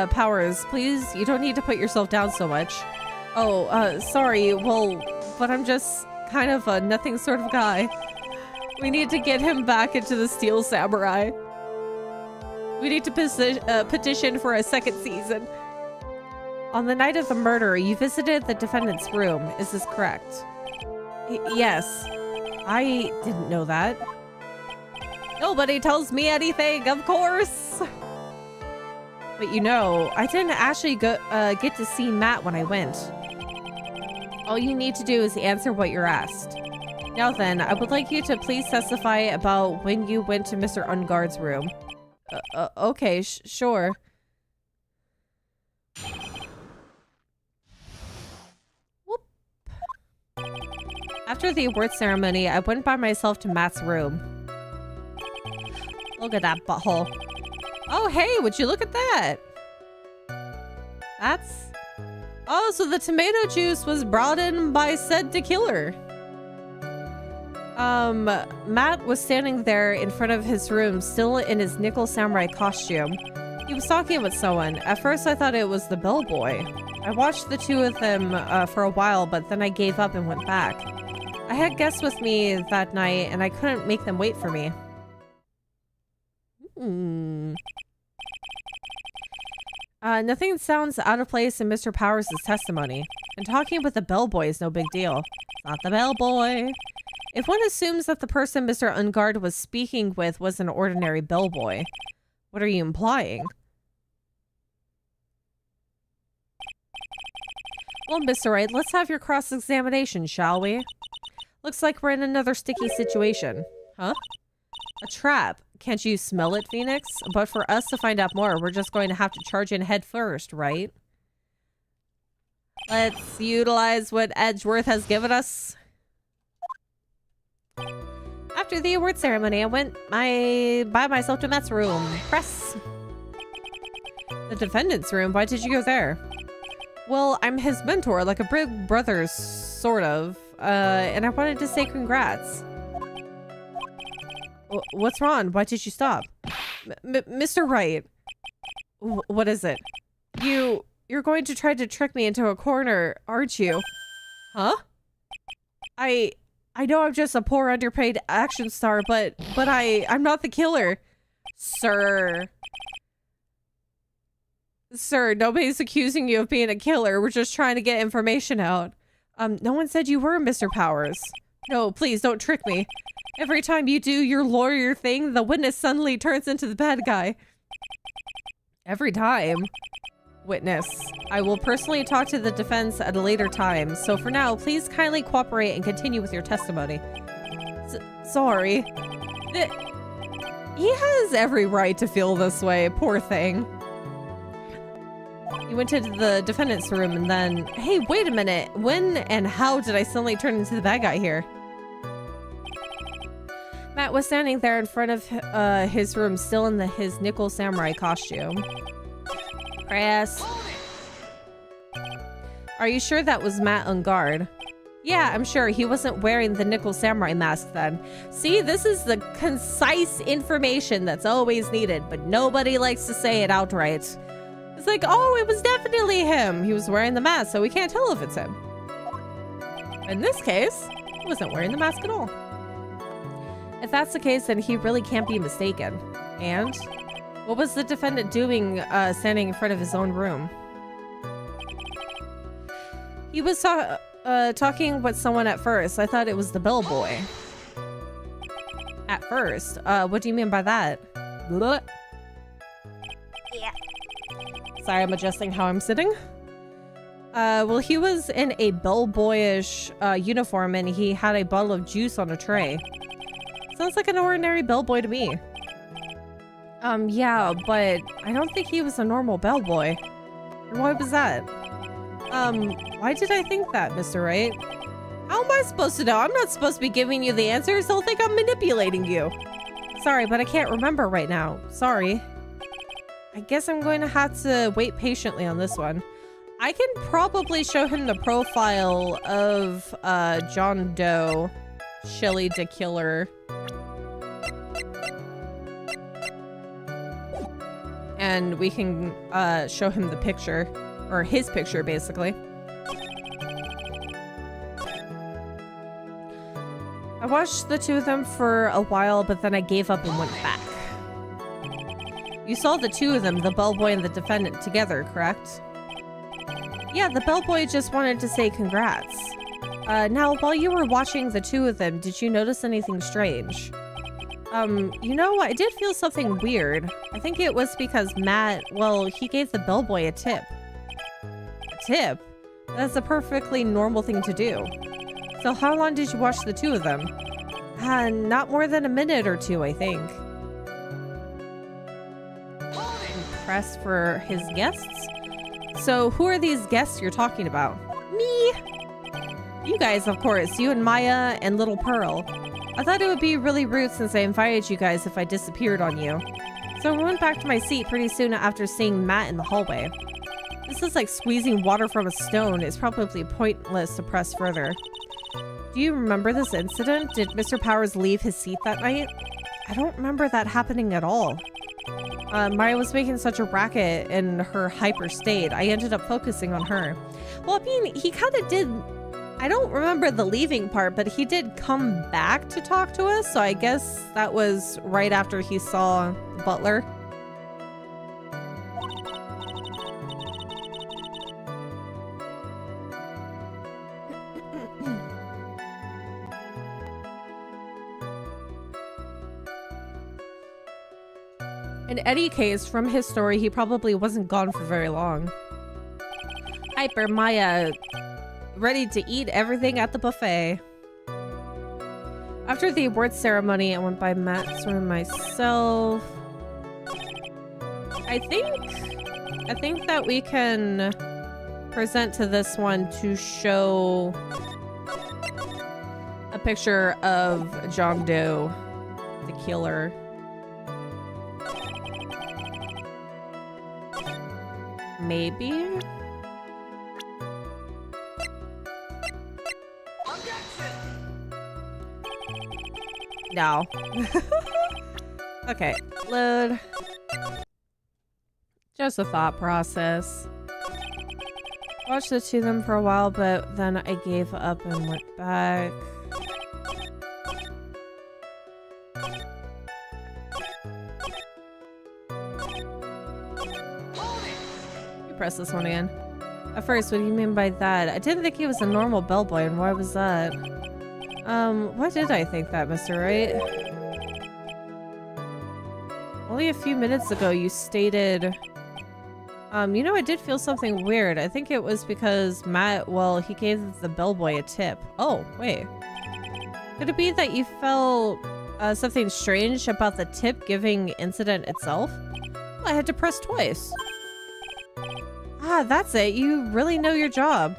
Powers, please, you don't need to put yourself down so much. Oh, sorry, well, but I'm just kind of a nothing sort of guy. We need to get him back into the Steel Samurai. We need to petition for a second season. On the night of the murder, you visited the defendant's room. Is this correct? Yes. I didn't know that. Nobody tells me anything, of course. But you know, I didn't actually get to see Matt when I went. All you need to do is answer what you're asked. Now then, I would like you to please testify about when you went to Mr. Ungard's room. Okay, sure. Whoop. After the award ceremony, I went by myself to Matt's room. Look at that butthole. Oh, hey, would you look at that? That's... Oh, so the tomato juice was brought in by said to killer. Matt was standing there in front of his room, still in his nickel samurai costume. He was talking with someone. At first, I thought it was the bellboy. I watched the two of them for a while, but then I gave up and went back. I had guests with me that night, and I couldn't make them wait for me. Nothing sounds out of place in Mr. Powers' testimony. And talking with the bellboy is no big deal. It's not the bellboy. If one assumes that the person Mr. Ungard was speaking with was an ordinary bellboy, what are you implying? Well, Mr. Wright, let's have your cross-examination, shall we? Looks like we're in another sticky situation. Huh? A trap. Can't you smell it, Phoenix? But for us to find out more, we're just going to have to charge in head first, right? Let's utilize what Edgeworth has given us. After the award ceremony, I went by myself to Matt's room. Press. The defendant's room? Why did you go there? Well, I'm his mentor, like a big brother, sort of. And I wanted to say congrats. What's wrong? Why did you stop? Mr. Wright. What is it? You're going to try to trick me into a corner, aren't you? Huh? I know I'm just a poor underpaid action star, but I'm not the killer. Sir. Sir, nobody's accusing you of being a killer. We're just trying to get information out. No one said you were Mr. Powers. No, please don't trick me. Every time you do your lawyer thing, the witness suddenly turns into the bad guy. Every time? Witness, I will personally talk to the defense at a later time, so for now, please kindly cooperate and continue with your testimony. Sorry. He has every right to feel this way, poor thing. You went into the defendant's room and then... Hey, wait a minute. When and how did I suddenly turn into the bad guy here? Matt was standing there in front of his room, still in his nickel samurai costume. Chris. Are you sure that was Matt on guard? Yeah, I'm sure. He wasn't wearing the nickel samurai mask then. See, this is the concise information that's always needed, but nobody likes to say it outright. It's like, oh, it was definitely him. He was wearing the mask, so we can't tell if it's him. In this case, he wasn't wearing the mask at all. If that's the case, then he really can't be mistaken. And what was the defendant doing standing in front of his own room? He was talking with someone at first. I thought it was the bellboy. At first? What do you mean by that? Blah. Yeah. Sorry, I'm adjusting how I'm sitting. Well, he was in a bellboyish uniform and he had a bottle of juice on a tray. Sounds like an ordinary bellboy to me. Yeah, but I don't think he was a normal bellboy. Why was that? Why did I think that, Mr. Wright? How am I supposed to know? I'm not supposed to be giving you the answers. They'll think I'm manipulating you. Sorry, but I can't remember right now. Sorry. I guess I'm going to have to wait patiently on this one. I can probably show him the profile of John Doe, Shelly the Killer. And we can show him the picture, or his picture basically. I watched the two of them for a while, but then I gave up and went back. You saw the two of them, the bellboy and the defendant, together, correct? Yeah, the bellboy just wanted to say congrats. Now, while you were watching the two of them, did you notice anything strange? You know, I did feel something weird. I think it was because Matt, well, he gave the bellboy a tip. A tip? That's a perfectly normal thing to do. So how long did you watch the two of them? Not more than a minute or two, I think. Impressed for his guests? So who are these guests you're talking about? Me! You guys, of course. You and Maya and Little Pearl. I thought it would be really rude since I invited you guys if I disappeared on you. So I went back to my seat pretty soon after seeing Matt in the hallway. This is like squeezing water from a stone. It's probably pointless to press further. Do you remember this incident? Did Mr. Powers leave his seat that night? I don't remember that happening at all. Maya was making such a racket in her hyper state. I ended up focusing on her. Well, I mean, he kind of did... I don't remember the leaving part, but he did come back to talk to us, so I guess that was right after he saw the butler. In any case, from his story, he probably wasn't gone for very long. Hyper Maya... ready to eat everything at the buffet. After the awards ceremony, I went by Matt's room myself. I think that we can present to this one to show a picture of John Doe, the killer. Maybe? No. Okay, load. Just a thought process. Watched the two of them for a while, but then I gave up and went back. press this one again. At first, what do you mean by that? I didn't think he was a normal bellboy, and why was that? Why did I think that, Mr. Wright? Only a few minutes ago, you stated... you know, I did feel something weird. I think it was because Matt, well, he gave the bellboy a tip. Oh, wait. Could it be that you felt something strange about the tip giving incident itself? Well, I had to press twice. Ah, that's it. You really know your job.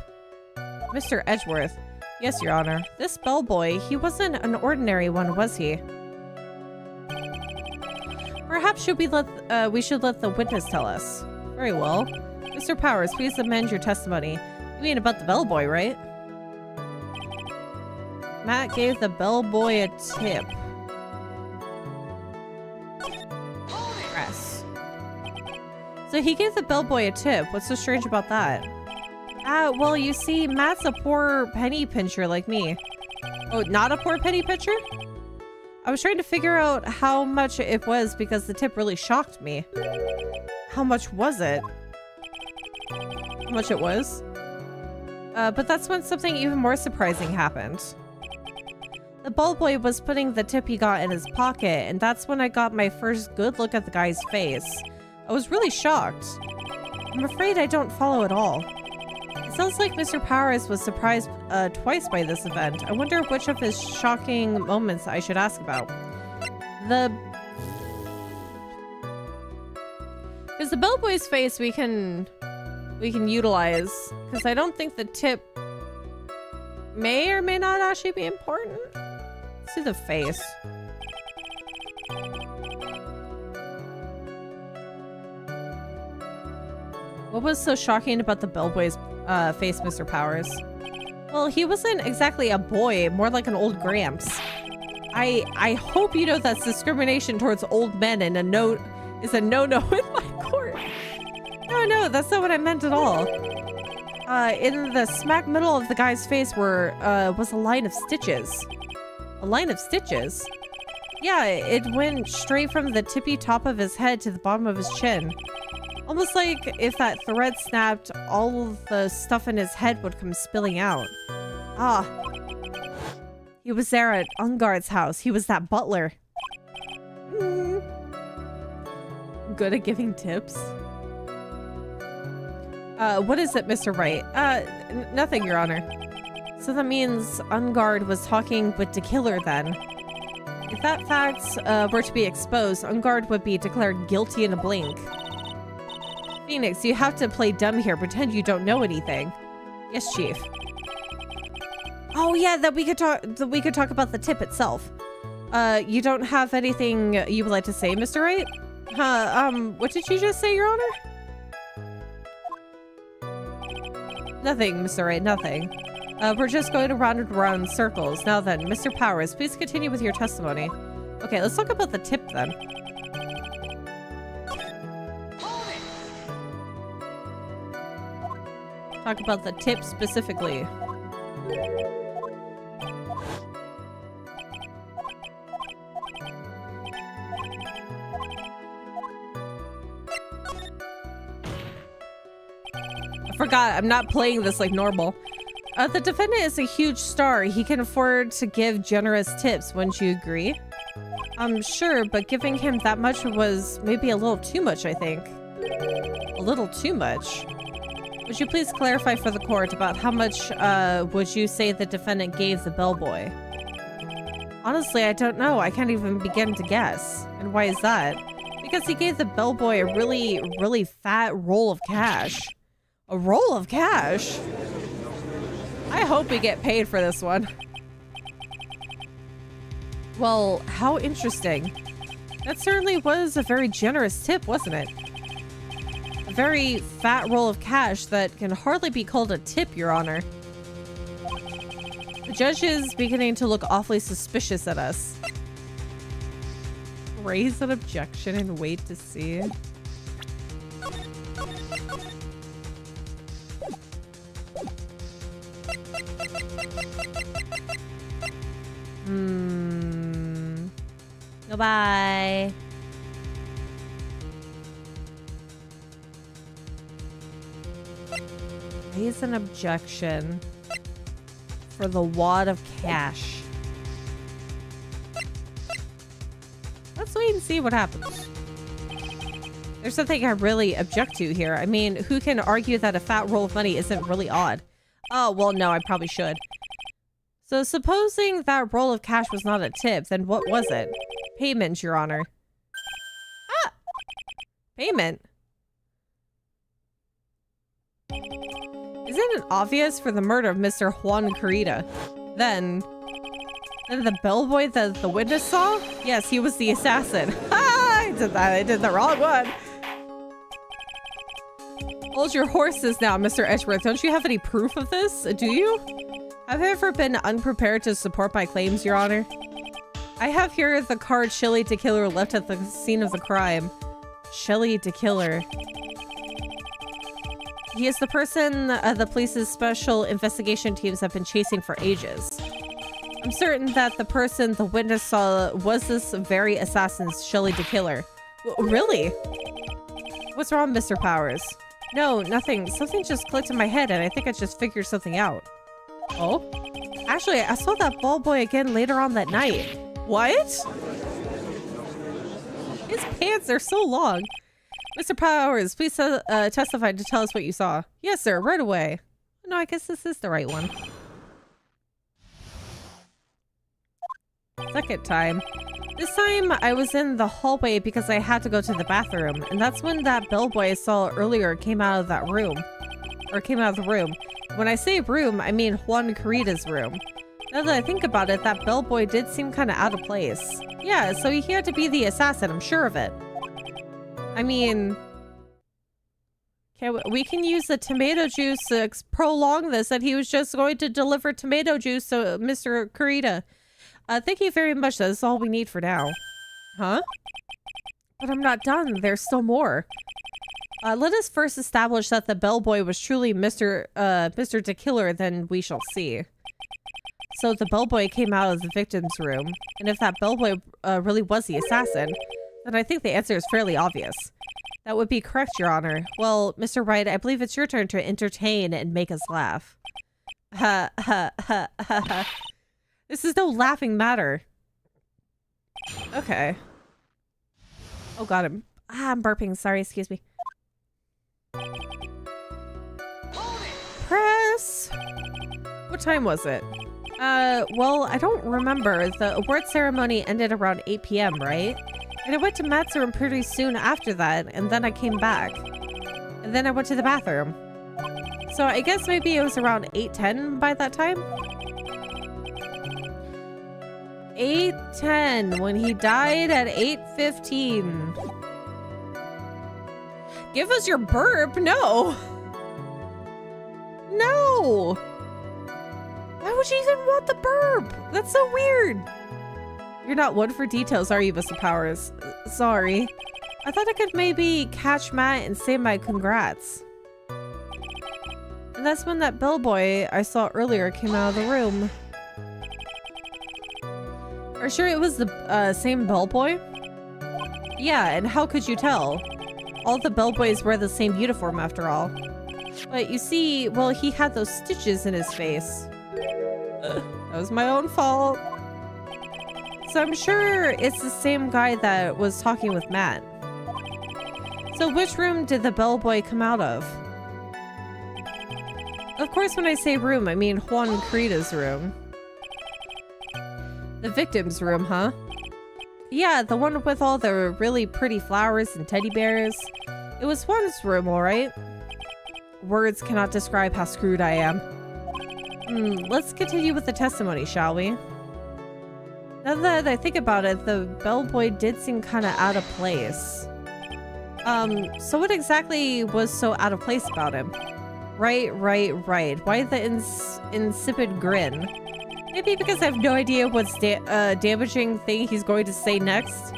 Mr. Edgeworth. Yes, Your Honor. This bellboy, he wasn't an ordinary one, was he? Perhaps we should let the witness tell us. Very well. Mr. Powers, please amend your testimony. You mean about the bellboy, right? Matt gave the bellboy a tip. Press. So he gave the bellboy a tip. What's so strange about that? Well, you see, Matt's a poor penny pincher like me. Oh, not a poor penny pincher? I was trying to figure out how much it was because the tip really shocked me. How much was it? How much it was? But that's when something even more surprising happened. The bellboy was putting the tip he got in his pocket, and that's when I got my first good look at the guy's face. I was really shocked. I'm afraid I don't follow at all. It sounds like Mr. Powers was surprised twice by this event. I wonder which of his shocking moments I should ask about. Because the bellboy's face we can utilize. Because I don't think the tip may or may not actually be important. Let's see the face. What was so shocking about the bellboy's face, Mr. Powers? Well, he wasn't exactly a boy, more like an old gramps. I hope you know that's discrimination towards old men and is a no-no in my court. No, that's not what I meant at all. In the smack middle of the guy's face was a line of stitches. A line of stitches? Yeah, it went straight from the tippy top of his head to the bottom of his chin. Almost like if that thread snapped, all of the stuff in his head would come spilling out. Ah. He was there at unGuard's house. He was that butler. Good at giving tips. What is it, Mr. Wright? Nothing, Your Honor. So that means unGuard was talking with the killer then. If that fact were to be exposed, unGuard would be declared guilty in a blink. Phoenix, you have to play dumb here. Pretend you don't know anything. Yes, Chief. Oh yeah, that we could talk about the tip itself. You don't have anything you would like to say, Mr. Wright? What did you just say, Your Honor? Nothing, Mr. Wright, nothing. We're just going around and around in circles. Now then, Mr. Powers, please continue with your testimony. Okay, let's talk about the tip then. Talk about the tip specifically. I forgot, I'm not playing this like normal. The defendant is a huge star. He can afford to give generous tips, wouldn't you agree? Sure, but giving him that much was maybe a little too much, I think. A little too much? Would you please clarify for the court about how much, would you say the defendant gave the bellboy? Honestly, I don't know. I can't even begin to guess. And why is that? Because he gave the bellboy a really, really fat roll of cash. A roll of cash? I hope we get paid for this one. Well, how interesting. That certainly was a very generous tip, wasn't it? A very fat roll of cash that can hardly be called a tip, Your Honor. The judge is beginning to look awfully suspicious at us. Raise an objection and wait to see. Goodbye. Raise an objection for the wad of cash. Let's wait and see what happens. There's something I really object to here. I mean, who can argue that a fat roll of money isn't really odd? Oh, well, no, I probably should. So supposing that roll of cash was not a tip, then what was it? Payment, Your Honor. Ah! Payment? Isn't it obvious for the murder of Mr. Juan Carita? Then the bellboy that the witness saw? Yes, he was the assassin. I did that. I did the wrong one. Hold your horses now, Mr. Edgeworth. Don't you have any proof of this? Do you? Have I ever been unprepared to support my claims, Your Honor? I have here the card Shelly DeKiller left at the scene of the crime. Shelly DeKiller. He is the person the police's special investigation teams have been chasing for ages. I'm certain that the person the witness saw was this very assassin, Shelly DeKiller. Really? What's wrong, Mr. Powers? No, nothing. Something just clicked in my head and I think I just figured something out. Oh? Actually, I saw that ball boy again later on that night. What? His pants are so long. Mr. Powers, please testify to tell us what you saw. Yes, sir, right away. No, I guess this is the right one. Second time. This time, I was in the hallway because I had to go to the bathroom, and that's when that bellboy I saw earlier came out of that room. Or came out of the room. When I say room, I mean Juan Carita's room. Now that I think about it, that bellboy did seem kind of out of place. Yeah, so he had to be the assassin, I'm sure of it. I mean... Okay, we can use the tomato juice to prolong this, that he was just going to deliver tomato juice to Mr. Carita. Thank you very much. That's all we need for now. Huh? But I'm not done. There's still more. Let us first establish that the bellboy was truly Mr. DeKiller, then we shall see. So the bellboy came out of the victim's room, and if that bellboy really was the assassin, then I think the answer is fairly obvious. That would be correct, Your Honor. Well, Mr. Wright, I believe it's your turn to entertain and make us laugh. Ha ha ha ha ha. This is no laughing matter. Okay. Oh god, I'm burping. Sorry, excuse me. Press! What time was it? Well, I don't remember. The award ceremony ended around 8 p.m., right? And I went to Matt's room pretty soon after that, and then I came back. And then I went to the bathroom. So I guess maybe it was around 8:10 by that time? 8:10 when he died at 8:15. Give us your burp. No. No. Why would you even want the burp? That's so weird. You're not one for details, are you, Mr. Powers? Sorry. I thought I could maybe catch Matt and say my congrats. And that's when that bellboy I saw earlier came out of the room. Are you sure it was the same bellboy? Yeah, and how could you tell? All the bellboys wear the same uniform after all. But you see, well, he had those stitches in his face. That was my own fault. So I'm sure it's the same guy that was talking with Matt. So which room did the bellboy come out of? Of course, when I say room, I mean Juan Carita's room. The victim's room, huh? Yeah, the one with all the really pretty flowers and teddy bears. It was Juan's room, alright? Words cannot describe how screwed I am. Let's continue with the testimony, shall we? Now that I think about it, the bellboy did seem kind of out of place. So what exactly was so out of place about him? Right. Why the insipid grin? Maybe because I have no idea what's damaging thing he's going to say next.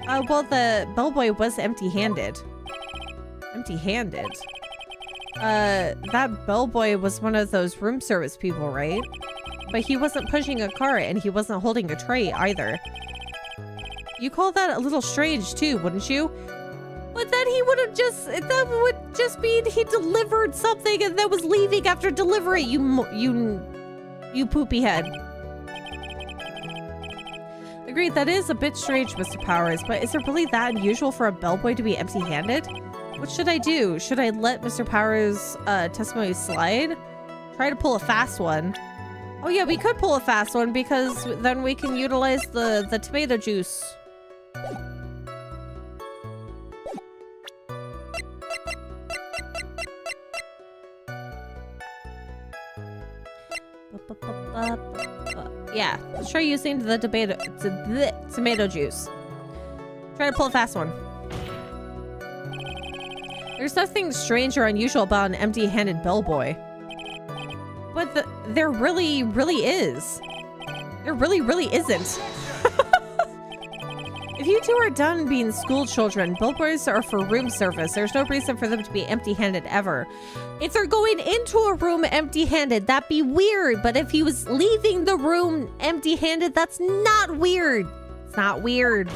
Well, the bellboy was empty-handed. Empty-handed? That bellboy was one of those room service people, right? But he wasn't pushing a cart and he wasn't holding a tray either. You call that a little strange too, wouldn't you? Well, But then he would have that would just mean he delivered something and then was leaving after delivery, you poopy head. Agreed, that is a bit strange, Mr. Powers, but is it really that unusual for a bellboy to be empty-handed? What should I do? Should I let Mr. Powers' testimony slide? Try to pull a fast one. Oh yeah, we could pull a fast one because then we can utilize the tomato juice. Yeah, let's try using the tomato juice. Try to pull a fast one. There's nothing strange or unusual about an empty-handed bellboy. But there really is. There really isn't. If you two are done being school children, bellboys are for room service. There's no reason for them to be empty-handed ever. If they're going into a room empty-handed, that'd be weird. But if he was leaving the room empty-handed, that's not weird. It's not weird.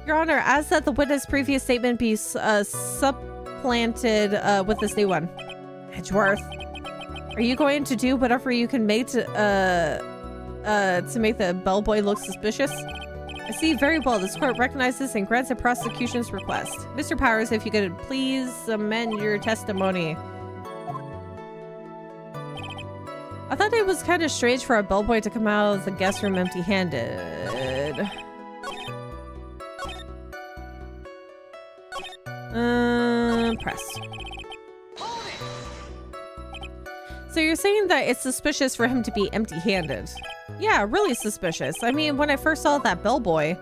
Your Honor, as that the witness' previous statement be supplanted with this new one. Edgeworth, are you going to do whatever you can make to make the bellboy look suspicious? I see very well. This court recognizes and grants the prosecution's request. Mr. Powers, if you could please amend your testimony. I thought it was kind of strange for a bellboy to come out of the guest room empty-handed. Press. So you're saying that it's suspicious for him to be empty-handed? Yeah, really suspicious. I mean, when I first saw that bellboy,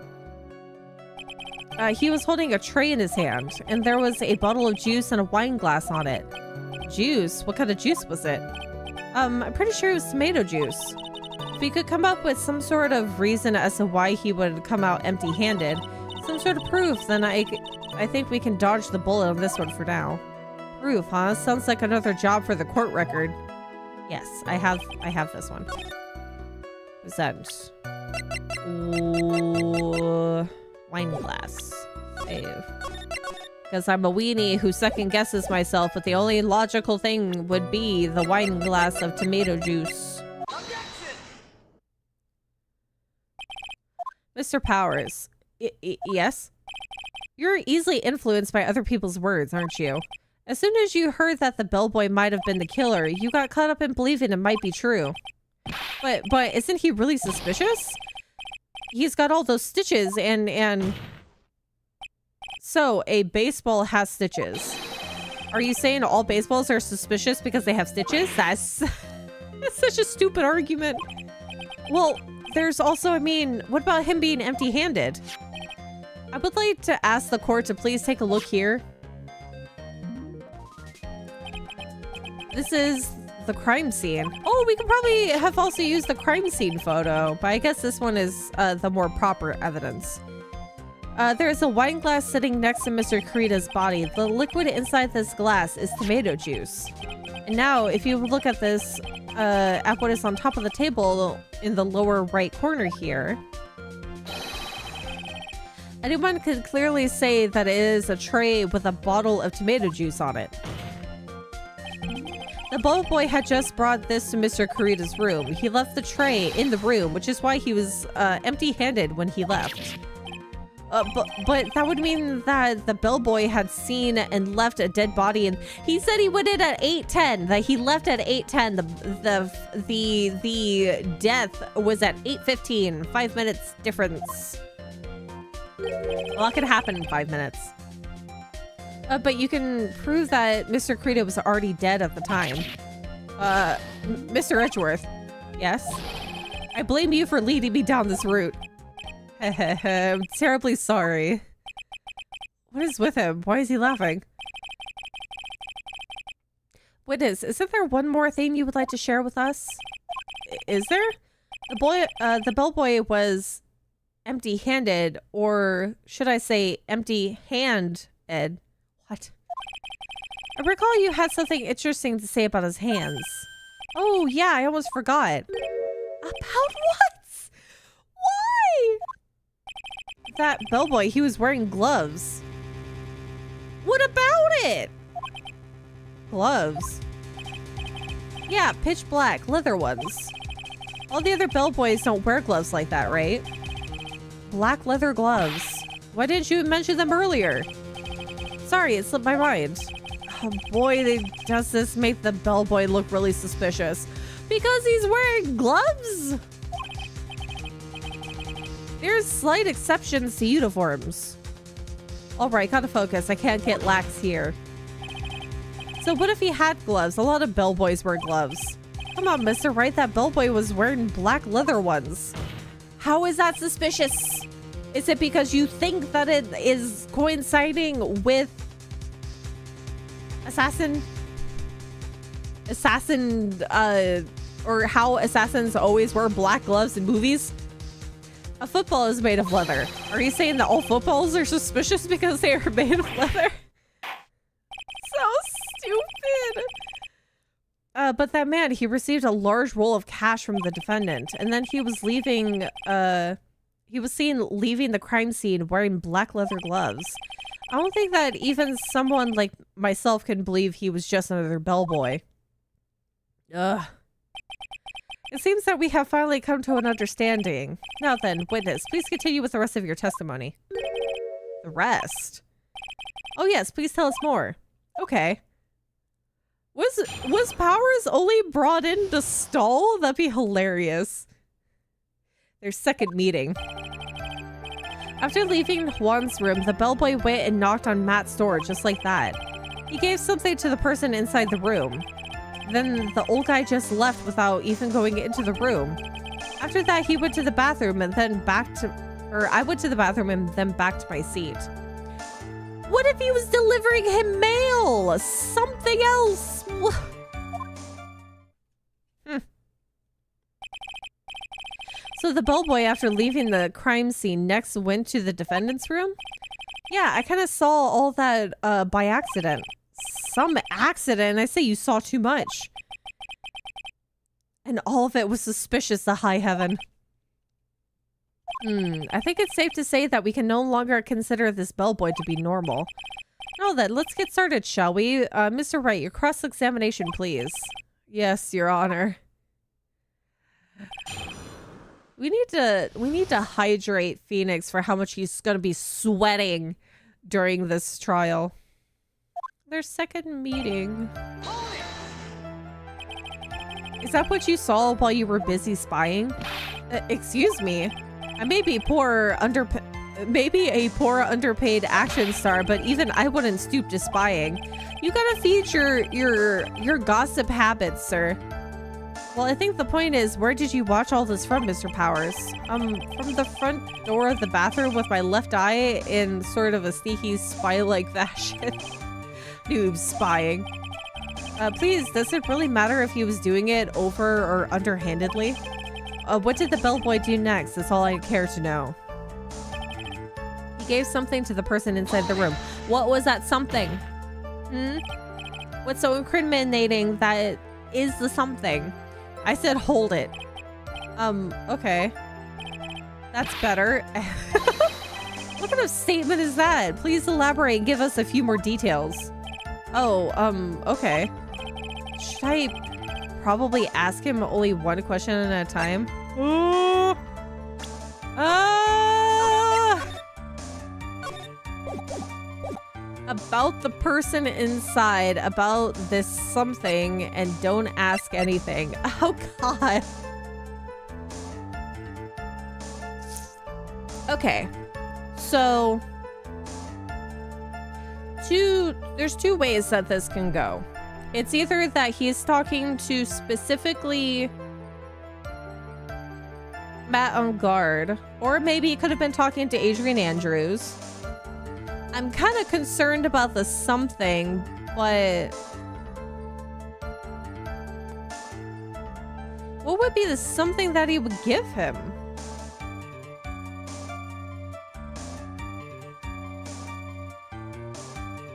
he was holding a tray in his hand, and there was a bottle of juice and a wine glass on it. Juice? What kind of juice was it? I'm pretty sure it was tomato juice. If we could come up with some sort of reason as to why he would come out empty-handed, some sort of proof, then I think we can dodge the bullet on this one for now. Proof, huh? Sounds like another job for the court record. Yes, I have this one. Present. Ooh, wine glass. Save. Because I'm a weenie who second guesses myself, but the only logical thing would be the wine glass of tomato juice. Objection! Mr. Powers. Yes? You're easily influenced by other people's words, aren't you? As soon as you heard that the bellboy might have been the killer, you got caught up in believing it might be true. But isn't he really suspicious? He's got all those stitches and... So, a baseball has stitches. Are you saying all baseballs are suspicious because they have stitches? That's such a stupid argument. Well, there's also, I mean, what about him being empty-handed? I would like to ask the court to please take a look here. This is the crime scene. Oh, we could probably have also used the crime scene photo, but I guess this one is the more proper evidence. There is a wine glass sitting next to Mr. Kurita's body. The liquid inside this glass is tomato juice. And now, if you look at this, at what is on top of the table in the lower right corner here, anyone could clearly say that it is a tray with a bottle of tomato juice on it. The bellboy had just brought this to Mr. Kurita's room. He left the tray in the room, which is why he was empty-handed when he left. But that would mean that the bellboy had seen and left a dead body, and he said he went in at 8:10. That he left at 8:10. The death was at 8:15. 5 minutes difference. A lot could happen in 5 minutes. But you can prove that Mr. Kurita was already dead at the time. Mr. Edgeworth. Yes? I blame you for leading me down this route. I'm terribly sorry. What is with him? Why is he laughing? Witness, isn't there one more thing you would like to share with us? Is there? The bellboy was empty-handed, or should I say empty-handed? What? I recall you had something interesting to say about his hands. Oh, yeah, I almost forgot. About what? Why? That bellboy, he was wearing gloves. What about it? Gloves. Yeah, pitch black, leather ones. All the other bellboys don't wear gloves like that, right? Black leather gloves. Why didn't you mention them earlier? Sorry, it slipped my mind. Oh boy, does this make the bellboy look really suspicious. Because he's wearing gloves? There's slight exceptions to uniforms. Alright, gotta focus. I can't get lax here. So what if he had gloves? A lot of bellboys wear gloves. Come on, Mr. Wright, that bellboy was wearing black leather ones. How is that suspicious? Is it because you think that it is coinciding with or how assassins always wear black gloves in movies? A football is made of leather. Are you saying that all footballs are suspicious because they are made of leather? So stupid. But that man, he received a large roll of cash from the defendant, and then he was leaving, he was seen leaving the crime scene wearing black leather gloves. I don't think that even someone like myself can believe he was just another bellboy. Ugh. It seems that we have finally come to an understanding. Now then, witness, please continue with the rest of your testimony. The rest? Oh yes, please tell us more. Okay. Was Powers only brought in to stall? That'd be hilarious. Their second meeting. After leaving Juan's room, the bellboy went and knocked on Matt's door just like that. He gave something to the person inside the room. Then the old guy just left without even going into the room. After that, he went to the bathroom and then I went to the bathroom and then back to my seat. What if he was delivering him mail? Something else. So the bellboy, after leaving the crime scene, next went to the defendant's room? Yeah, I kind of saw all that by accident. Some accident? I say you saw too much. And all of it was suspicious to high heaven. I think it's safe to say that we can no longer consider this bellboy to be normal. Now then, let's get started, shall we? Mr. Wright, your cross-examination, please. Yes, Your Honor. We need to hydrate Phoenix for how much he's gonna be sweating during this trial. Their second meeting. Is that what you saw while you were busy spying? Excuse me. I may be a poor underpaid action star, but even I wouldn't stoop to spying. You gotta feed your gossip habits, sir. Well, I think the point is, where did you watch all this from, Mr. Powers? From the front door of the bathroom with my left eye in sort of a sneaky spy-like fashion. Noob spying. Please, does it really matter if he was doing it over or underhandedly? What did the bellboy do next? That's all I care to know. He gave something to the person inside the room. What was that something? What's so incriminating that is the something? I said hold it. Okay. That's better. What kind of statement is that? Please elaborate and give us a few more details. Oh, okay. Should I probably ask him only one question at a time? About the person inside, about this something, and don't ask anything. Oh, God. Okay. So, there's two ways that this can go. It's either that he's talking to specifically Matt on guard, or maybe he could have been talking to Adrian Andrews. I'm kind of concerned about the something, but what would be the something that he would give him?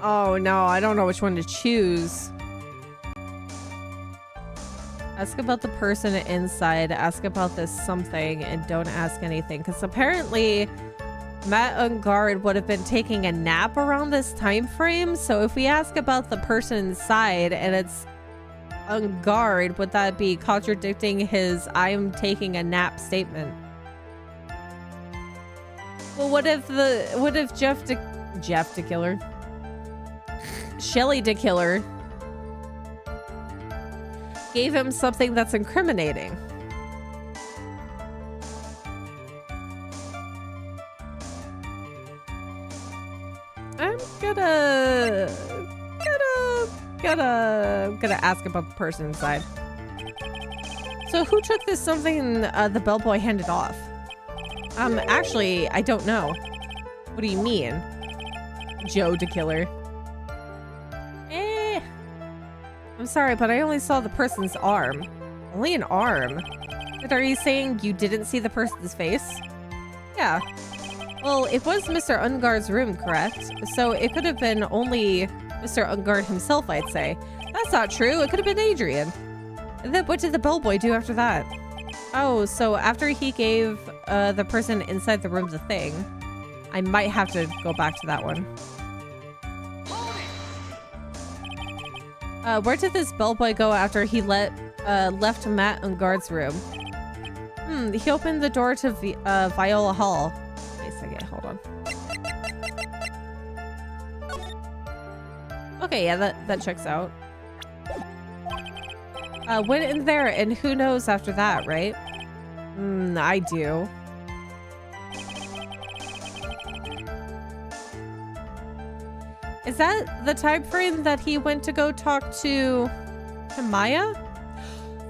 Oh no, I don't know which one to choose. Ask about the person inside, ask about this something, and don't ask anything. Because apparently Matt Ungard would have been taking a nap around this time frame. So if we ask about the person inside and it's Ungard, would that be contradicting his "I'm taking a nap" statement? Well, what if Jeff the Killer, Shelly the Killer, gave him something that's incriminating? I'm gonna ask about the person inside. So who took this something the bellboy handed off? Actually, I don't know. What do you mean? Joe the Killer. I'm sorry, but I only saw the person's arm. Only an arm? But are you saying you didn't see the person's face? Yeah. Well, it was Mr. Ungard's room, correct? So it could have been only Mr. Ungard himself, I'd say. That's not true. It could have been Adrian. And then what did the bellboy do after that? Oh, so after he gave the person inside the room the thing, I might have to go back to that one. Where did this bellboy go after he left Matt Ungard's room? He opened the door to Viola Hall. Wait a second, hold on. Okay, yeah, that checks out. Went in there, and who knows after that, right? I do. Is that the time frame that he went to go talk to Maya?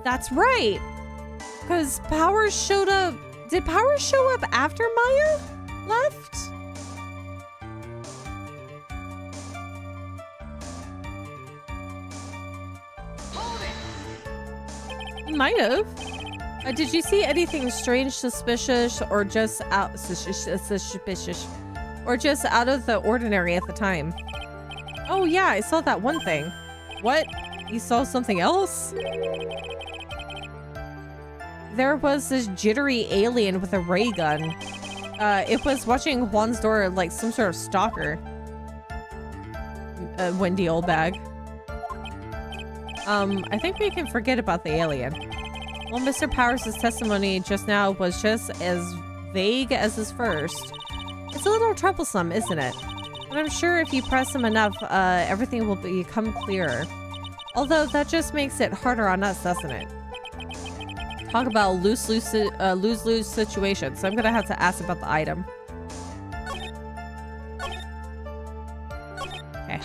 That's right. Because Powers showed up. Did Powers show up after Maya left? He might have. Did you see anything strange, suspicious, or just suspicious, or just out of the ordinary at the time? Oh yeah, I saw that one thing. What? You saw something else? There was this jittery alien with a ray gun. It was watching Juan's door like some sort of stalker. Wendy Oldbag. I think we can forget about the alien. Well, Mr. Powers' testimony just now was just as vague as his first. It's a little troublesome, isn't it? But I'm sure if you press him enough, everything will become clearer. Although that just makes it harder on us, doesn't it? Talk about lose-lose situation. So I'm gonna have to ask about the item. Okay.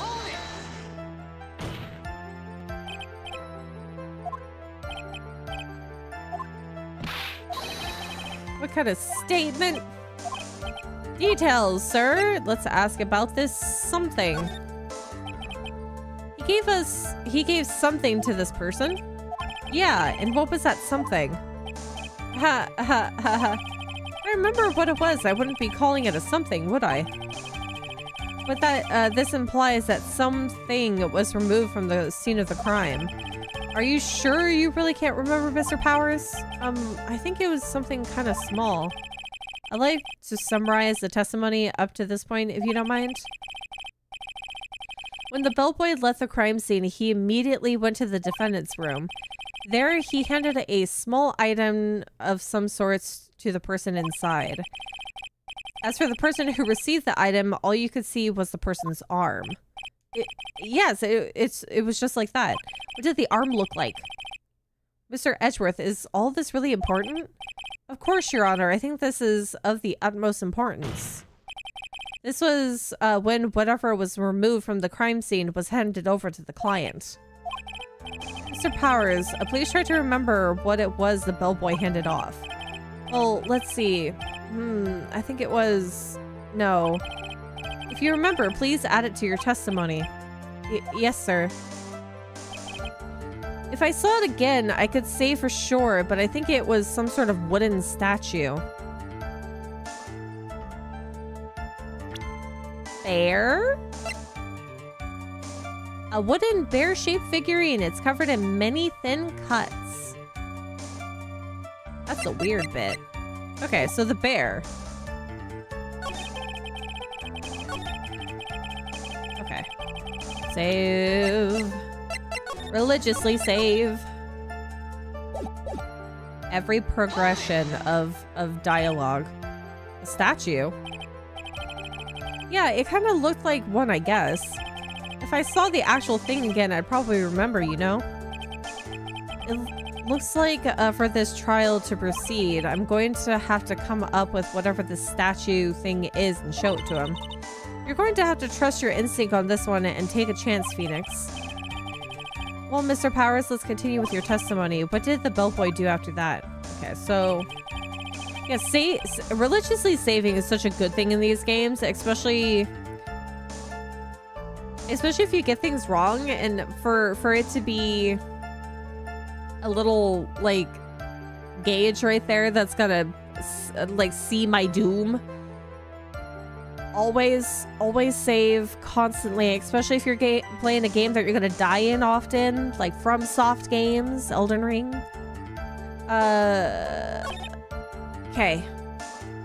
What kind of statement? Details, sir. Let's ask about this something. He gave something to this person. Yeah, and what was that something? Ha ha ha ha. I remember what it was. I wouldn't be calling it a something, would I? But that this implies that something was removed from the scene of the crime. Are you sure you really can't remember, Mr. Powers? I think it was something kind of small. I'd like to summarize the testimony up to this point, if you don't mind. When the bellboy left the crime scene, he immediately went to the defendant's room. There, he handed a small item of some sorts to the person inside. As for the person who received the item, all you could see was the person's arm. It was just like that. What did the arm look like? Mr. Edgeworth, is all this really important? Of course, Your Honor. I think this is of the utmost importance. This was when whatever was removed from the crime scene was handed over to the client. Mr. Powers, please try to remember what it was the bellboy handed off. Well, let's see. I think it was... No. If you remember, please add it to your testimony. Yes, sir. If I saw it again, I could say for sure, but I think it was some sort of wooden statue. Bear? A wooden bear-shaped figurine. It's covered in many thin cuts. That's a weird bit. Okay, so the bear. Save. Religiously save. Every progression of dialogue. A statue. Yeah, it kind of looked like one, I guess. If I saw the actual thing again, I'd probably remember, you know? It looks like for this trial to proceed, I'm going to have to come up with whatever the statue thing is and show it to him. You're going to have to trust your instinct on this one and take a chance, Phoenix. Well, Mr. Powers, let's continue with your testimony. What did the bellboy do after that? Okay, so... yeah, religiously saving is such a good thing in these games, especially if you get things wrong, and for it to be a little, like, gauge right there that's gonna, like, see my doom. Always save constantly, especially if you're playing a game that you're gonna die in often, like FromSoft games, Elden Ring. Okay.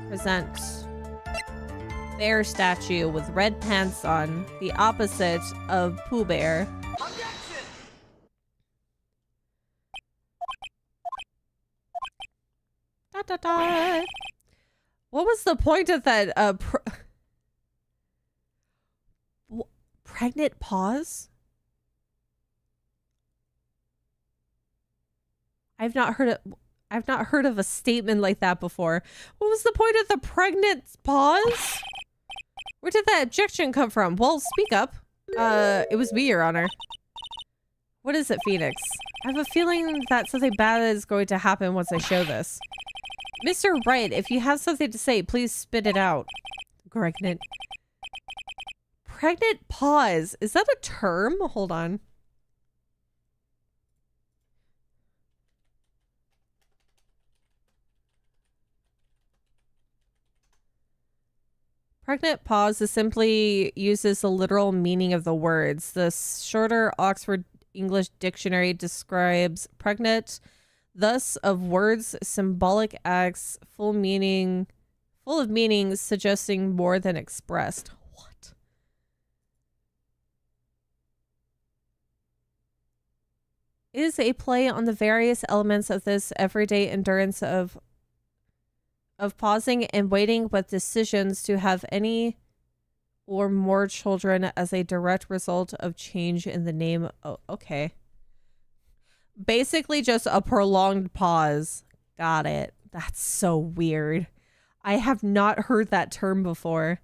Present. Bear statue with red pants on, the opposite of Pooh Bear. Da da da. What was the point of that? Pregnant pause? I've not heard of a statement like that before. What was the point of the pregnant pause? Where did that objection come from? Well, speak up. It was me, Your Honor. What is it, Phoenix? I have a feeling that something bad is going to happen once I show this. Mr. Wright, if you have something to say, please spit it out. Pregnant. Pregnant pause. Is that a term? Hold on. Pregnant pause is simply uses the literal meaning of the words. The shorter Oxford English Dictionary describes pregnant, thus of words, symbolic acts, full of meanings suggesting more than expressed. What? Is a play on the various elements of this everyday endurance of pausing and waiting with decisions to have any or more children as a direct result of change in the name. Oh, okay. Basically just a prolonged pause. Got it. That's so weird. I have not heard that term before.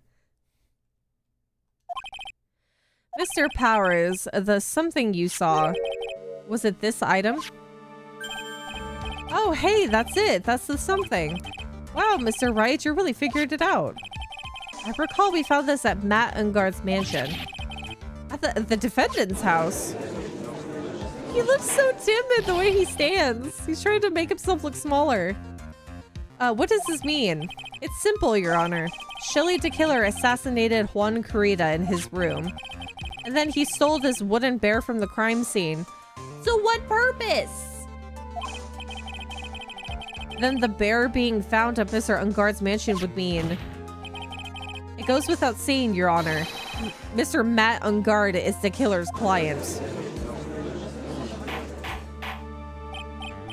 Mr. Powers, the something you saw, was it this item? Oh, hey, that's it. That's the something. Wow, Mr. Wright, you really figured it out. I recall we found this at Matt Ungard's mansion. At the defendant's house. He looks so timid the way he stands. He's trying to make himself look smaller. What does this mean? It's simple, Your Honor. Shelley the Killer assassinated Juan Corrida in his room. And then he stole this wooden bear from the crime scene. So what purpose? Then the bear being found at Mr. Ungard's mansion would mean... It goes without saying, Your Honor. Mr. Matt Ungard is the killer's client.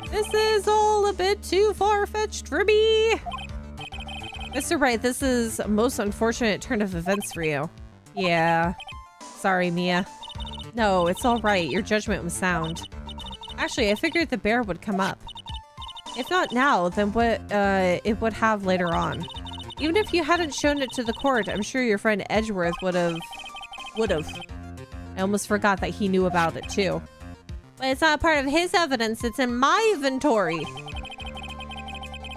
This is all a bit too far-fetched for me. Mr. Wright, this is a most unfortunate turn of events for you. Yeah. Sorry, Mia. No, it's all right. Your judgment was sound. Actually, I figured the bear would come up. If not now, then what it would have later on. Even if you hadn't shown it to the court, I'm sure your friend Edgeworth would have. I almost forgot that he knew about it too. But it's not part of his evidence, it's in my inventory.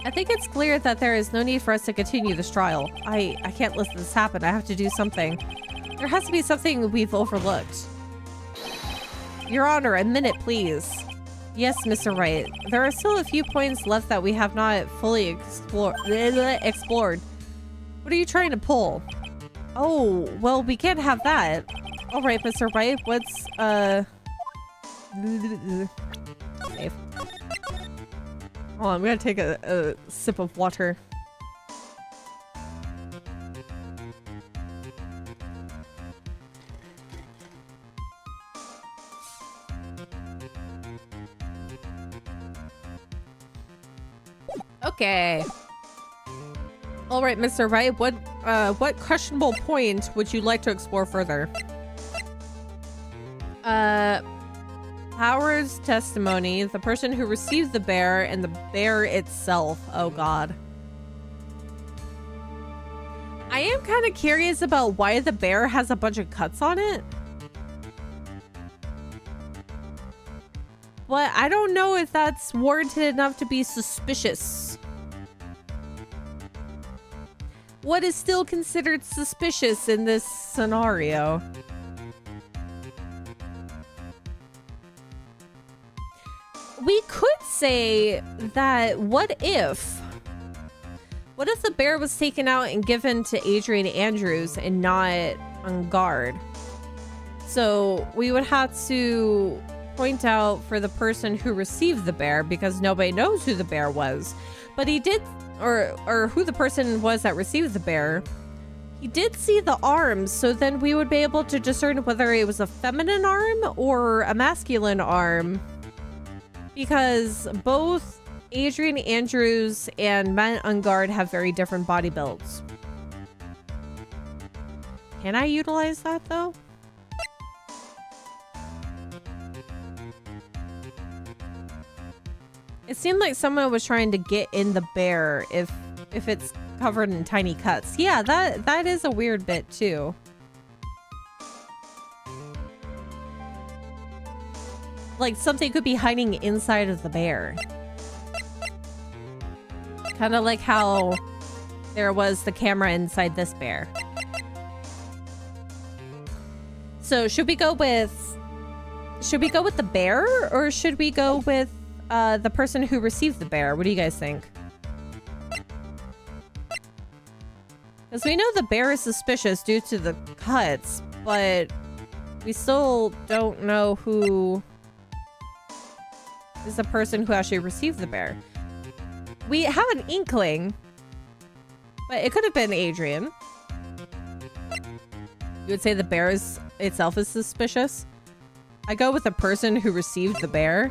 I think it's clear that there is no need for us to continue this trial. I can't let this happen. I have to do something. There has to be something we've overlooked. Your Honor, a minute, please. Yes, Mr. Wright. There are still a few points left that we have not fully explored. What are you trying to pull? Oh, well, we can't have that. All right, Mr. Wright, what's, Safe. Hold on, I'm gonna take a sip of water. Okay. All right, Mr. Wright, what questionable point would you like to explore further? Howard's testimony, the person who received the bear, and the bear itself. Oh, God. I am kind of curious about why the bear has a bunch of cuts on it. But I don't know if that's warranted enough to be suspicious. What is still considered suspicious in this scenario? We could say that what if the bear was taken out and given to Adrian Andrews and not on guard? So we would have to point out for the person who received the bear, because nobody knows who the bear was. But he did, or who the person was that received the bear. He did see the arms, so then we would be able to discern whether it was a feminine arm or a masculine arm. Because both Adrian Andrews and Men on Guard have very different body builds. Can I utilize that though? It seemed like someone was trying to get in the bear if it's covered in tiny cuts. Yeah, that is a weird bit too. Like something could be hiding inside of the bear. Kind of like how there was the camera inside this bear. So should we go with the bear, or should we go with the person who received the bear? What do you guys think? Because we know the bear is suspicious due to the cuts, but we still don't know who is the person who actually received the bear. We have an inkling, but it could have been Adrian. You would say the bear itself is suspicious? I go with the person who received the bear.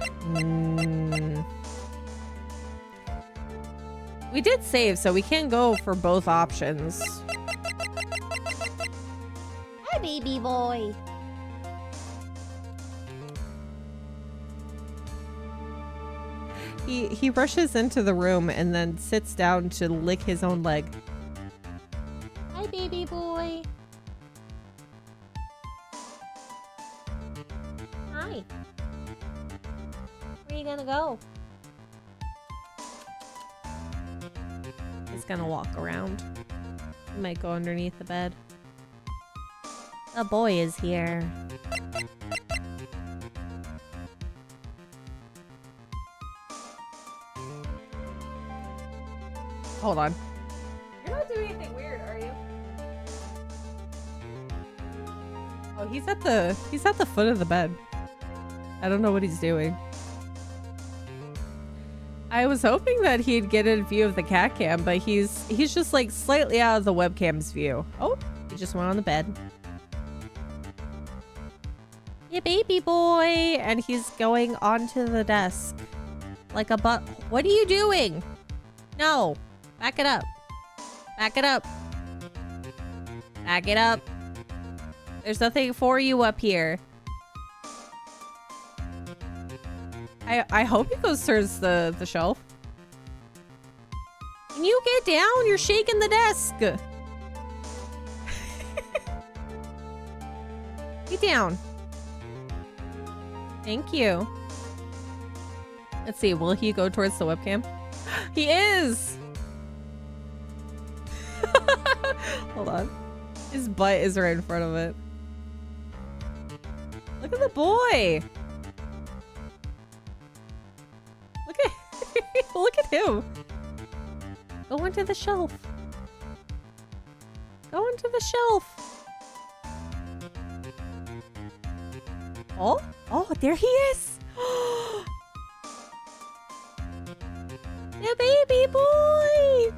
We did save, so we can go for both options. Hi, baby boy. He rushes into the room and then sits down to lick his own leg. Hi, baby boy. Hi. Where are you gonna go? He's gonna walk around. He might go underneath the bed. The boy is here. Hold on. You're not doing anything weird, are you? Oh, he's at the foot of the bed. I don't know what he's doing. I was hoping that he'd get a view of the cat cam, but he's just like slightly out of the webcam's view. Oh, he just went on the bed. Yeah, baby boy, and he's going onto the desk like a butt. What are you doing? No. Back it up. Back it up. Back it up. There's nothing for you up here. I hope he goes towards the shelf. Can you get down? You're shaking the desk. Get down. Thank you. Let's see. Will he go towards the webcam? He is. Hold on. His butt is right in front of it. Look at the boy. Look at him. Go into the shelf. Go into the shelf. Oh, there he is. The baby boy.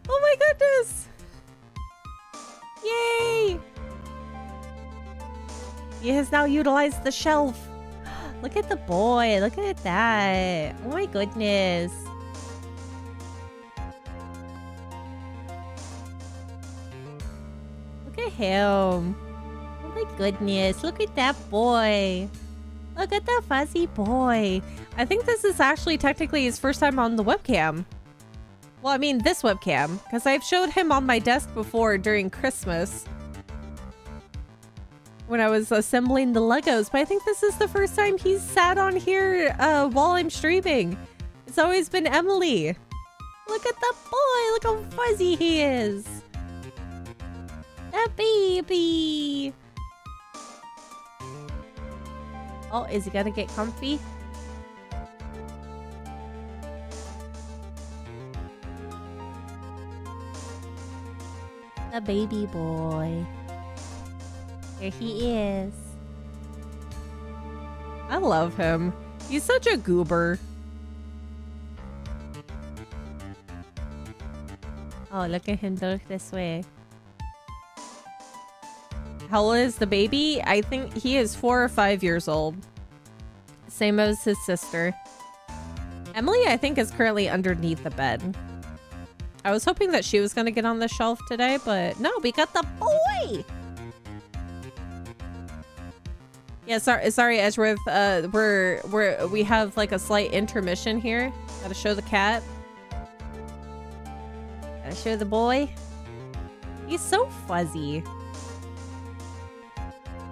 Oh my goodness. Yay. He has now utilized the shelf. Look at the boy. Look at that. Oh my goodness. him. Oh my goodness. Look at that boy. Look at the fuzzy boy. I think this is actually technically his first time on the webcam. Well, I mean this webcam, because I've showed him on my desk before during Christmas when I was assembling the Legos, but I think this is the first time he's sat on here while I'm streaming. It's always been Emily. Look at the boy. Look how fuzzy he is. That baby. Oh, is he gonna get comfy? The baby boy. There he is. I love him. He's such a goober. Oh, look at him look this way. How old is the baby? I think he is 4 or 5 years old. Same as his sister. Emily, I think, is currently underneath the bed. I was hoping that she was going to get on the shelf today, but no, we got the boy! Yeah, sorry, Edgeworth. We have like a slight intermission here. Gotta show the cat. Gotta show the boy. He's so fuzzy.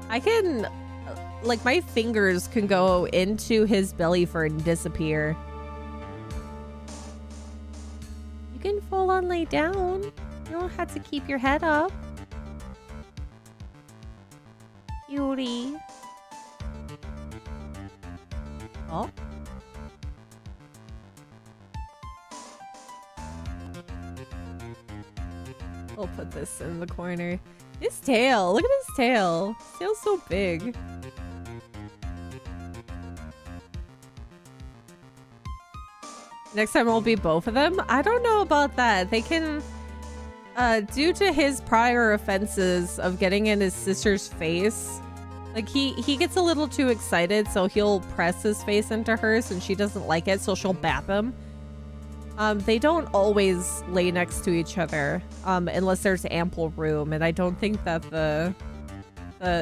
I can, like, my fingers can go into his belly fur and disappear. You can full on lay down. You don't have to keep your head up. Cutie. Oh. We'll put this in the corner. His tail. Look at his tail. His tail's so big. Next time it'll be both of them? I don't know about that. They can... due to his prior offenses of getting in his sister's face, like he gets a little too excited, so he'll press his face into hers and she doesn't like it, so she'll bap him. They don't always lay next to each other unless there's ample room, and I don't think that the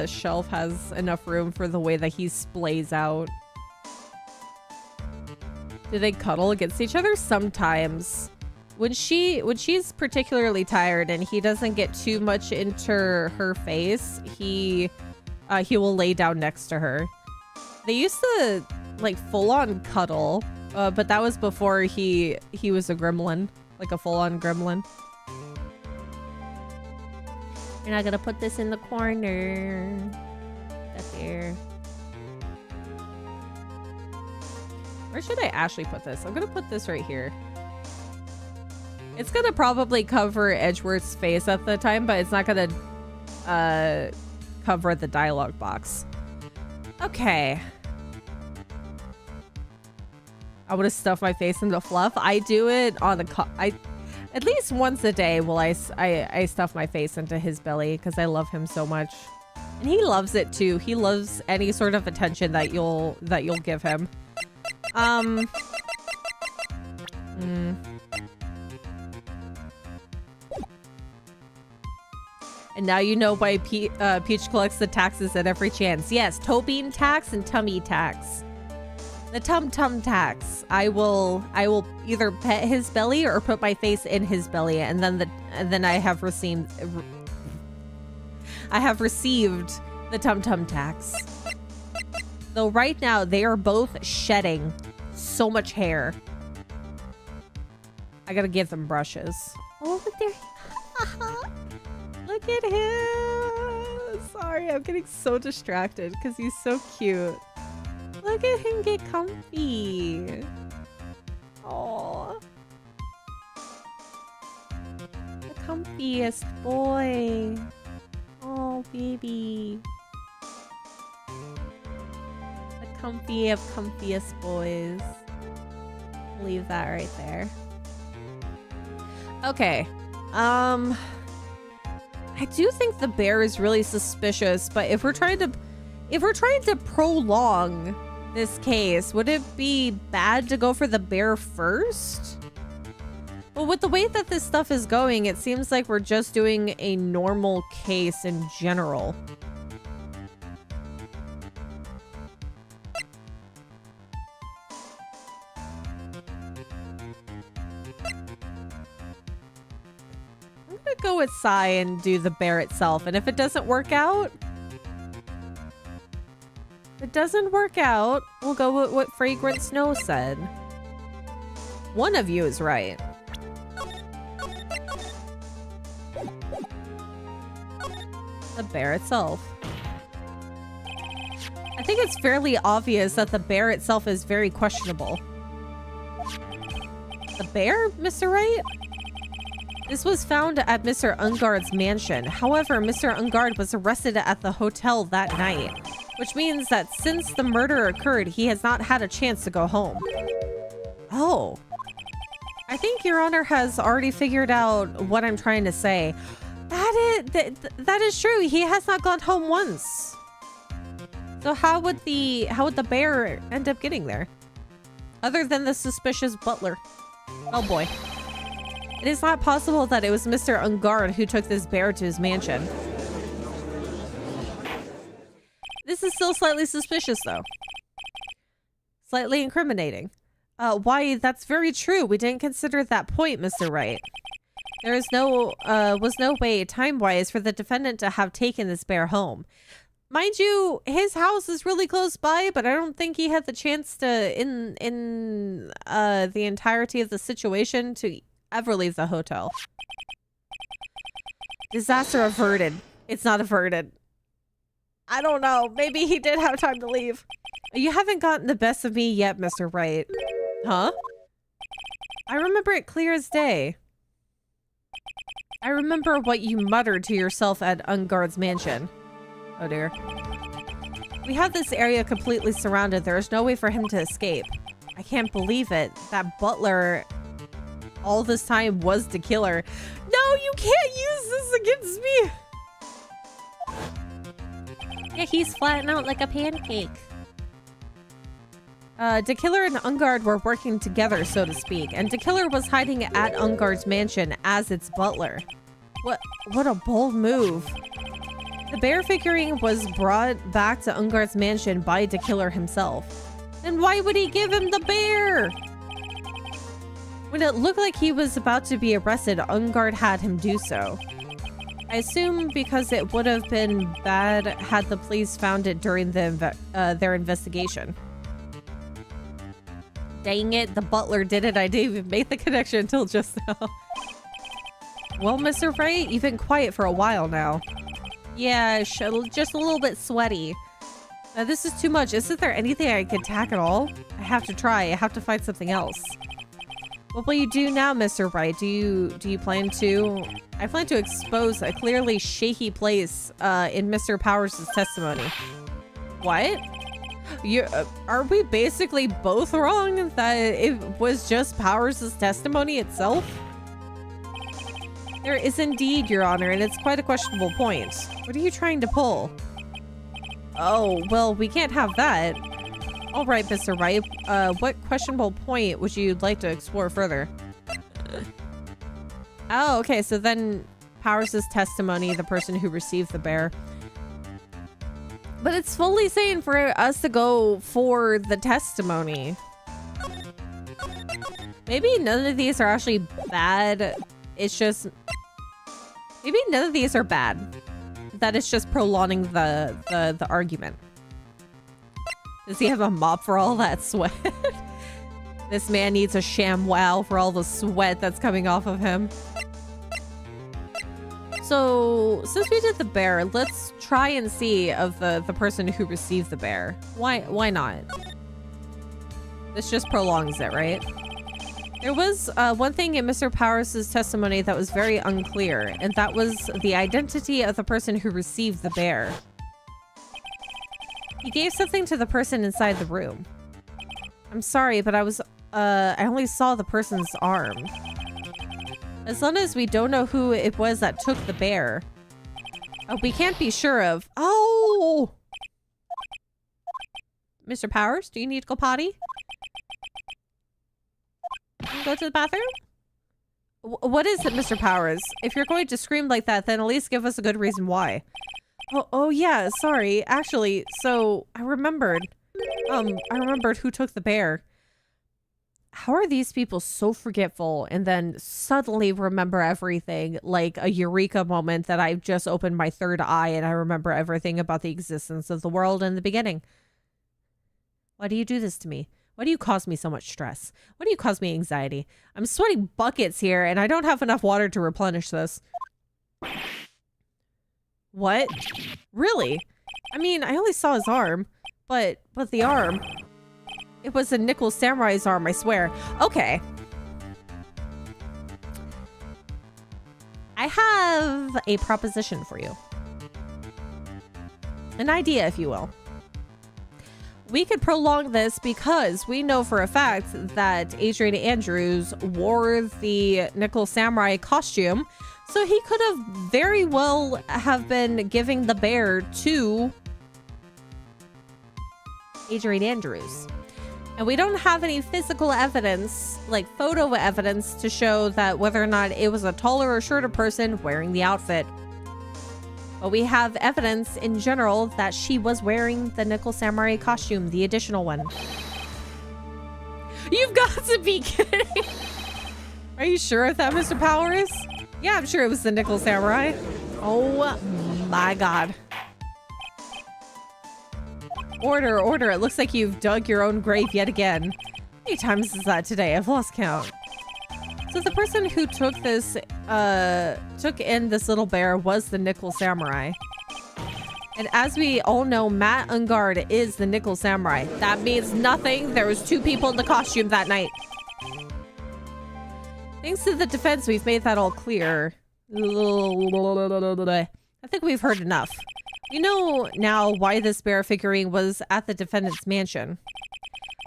shelf has enough room for the way that he splays out. Do they cuddle against each other? Sometimes. When she's particularly tired and he doesn't get too much into her face, he will lay down next to her. They used to like full-on cuddle, but that was before he was a gremlin, like a full-on gremlin. You're not gonna put this in the corner. Up there. Where should I actually put this? I'm gonna put this right here. It's gonna probably cover Edgeworth's face at the time, but it's not gonna cover the dialogue box. Okay. I want to stuff my face into fluff. I do it on the at least once a day. Will I stuff my face into his belly because I love him so much, and he loves it too. He loves any sort of attention that you'll give him. And now you know why Peach collects the taxes at every chance. Yes, toe bean tax and tummy tax. The tum-tum tax. I will either pet his belly or put my face in his belly, and then I have received the tum-tum tax. Though right now they are both shedding so much hair. I gotta give them brushes. Oh, look there. Look at him. Sorry, I'm getting so distracted because he's so cute. Look at him get comfy. Aww. The comfiest boy. Oh, baby. The comfy of comfiest boys. Leave that right there. Okay. I do think the bear is really suspicious, but if we're trying to prolong this case, would it be bad to go for the bear first? Well, with the way that this stuff is going, it seems like we're just doing a normal case in general. I'm gonna go with Psy and do the bear itself, and if it doesn't work out, we'll go with what Fragrant Snow said. One of you is right. The bear itself. I think it's fairly obvious that the bear itself is very questionable. The bear, Mr. Wright? This was found at Mr. Ungard's mansion. However, Mr. Ungard was arrested at the hotel that night, which means that since the murder occurred, he has not had a chance to go home. Oh. I think Your Honor has already figured out what I'm trying to say. That is true. He has not gone home once. So how would the bear end up getting there? Other than the suspicious butler. Oh boy. It is not possible that it was Mr. Ungard who took this bear to his mansion. This is still slightly suspicious though. Slightly incriminating. Why, that's very true. We didn't consider that point, Mr. Wright. There is was no way, time-wise, for the defendant to have taken this bear home. Mind you, his house is really close by, but I don't think he had the chance to, in the entirety of the situation, to ever leave the hotel. Disaster averted. It's not averted. I don't know. Maybe he did have time to leave. You haven't gotten the best of me yet, Mr. Wright. Huh? I remember it clear as day. I remember what you muttered to yourself at Ungard's mansion. Oh dear. We have this area completely surrounded. There is no way for him to escape. I can't believe it. That butler all this time was the killer. No, you can't use this against me. Yeah, he's flattened out like a pancake. The killer and Ungard were working together, so to speak, and the killer was hiding at Ungard's mansion as its butler. What a bold move. The bear figurine was brought back to Ungard's mansion by the killer himself. Then why would he give him the bear? When it looked like he was about to be arrested, Ungard had him do so. I assume because it would have been bad had the police found it during their investigation. Dang it, the butler did it. I didn't even make the connection until just now. Well, Mr. Wright, you've been quiet for a while now. Yeah, just a little bit sweaty. This is too much. Isn't there anything I can tack at all? I have to try. I have to find something else. What will you do now, Mr. Wright? Do you plan to... I plan to expose a clearly shaky place in Mr. Powers' testimony. What? Are we basically both wrong that it was just Powers' testimony itself? There is indeed, Your Honor, and it's quite a questionable point. What are you trying to pull? Oh, well, we can't have that. All right, Mr. Wright. What questionable point would you like to explore further? Oh, okay, so then Powers' testimony, the person who received the bear. But it's fully sane for us to go for the testimony. Maybe none of these are actually bad. It's just... Maybe none of these are bad. That it's just prolonging the argument. Does he have a mop for all that sweat? This man needs a ShamWow for all the sweat that's coming off of him. So, since we did the bear, let's try and see of the person who received the bear. Why not? This just prolongs it, right? There was one thing in Mr. Powers' testimony that was very unclear, and that was the identity of the person who received the bear. He gave something to the person inside the room. I'm sorry, but I only saw the person's arm. As long as we don't know who it was that took the bear, we can't be sure of. Oh! Mr. Powers, do you need to go potty? Go to the bathroom? What is it, Mr. Powers? If you're going to scream like that, then at least give us a good reason why. Oh yeah, sorry. Actually, so I remembered who took the bear. How are these people so forgetful and then suddenly remember everything, like a eureka moment that I've just opened my third eye and I remember everything about the existence of the world in the beginning? Why do you do this to me? Why do you cause me so much stress? Why do you cause me anxiety? I'm sweating buckets here and I don't have enough water to replenish this. What? Really? I mean, I only saw his arm, but the arm... It was a nickel samurai's arm, I swear. Okay. I have a proposition for you. An idea, if you will. We could prolong this because we know for a fact that Adrian Andrews wore the nickel samurai costume, so he could have very well have been giving the bear to Adrian Andrews. And we don't have any physical evidence, like photo evidence, to show that whether or not it was a taller or shorter person wearing the outfit. But we have evidence in general that she was wearing the nickel samurai costume, the additional one. You've got to be kidding! Are you sure of that, Mr. Powers? Yeah, I'm sure it was the nickel samurai. Oh my god. Order. It looks like you've dug your own grave yet again. How many times is that today? I've lost count. So the person who took this, took in this little bear was the nickel samurai. And as we all know, Matt Ungard is the nickel samurai. That means nothing. There was 2 people in the costume that night. Thanks to the defense, we've made that all clear. I think we've heard enough. You know now why this bear figurine was at the defendant's mansion,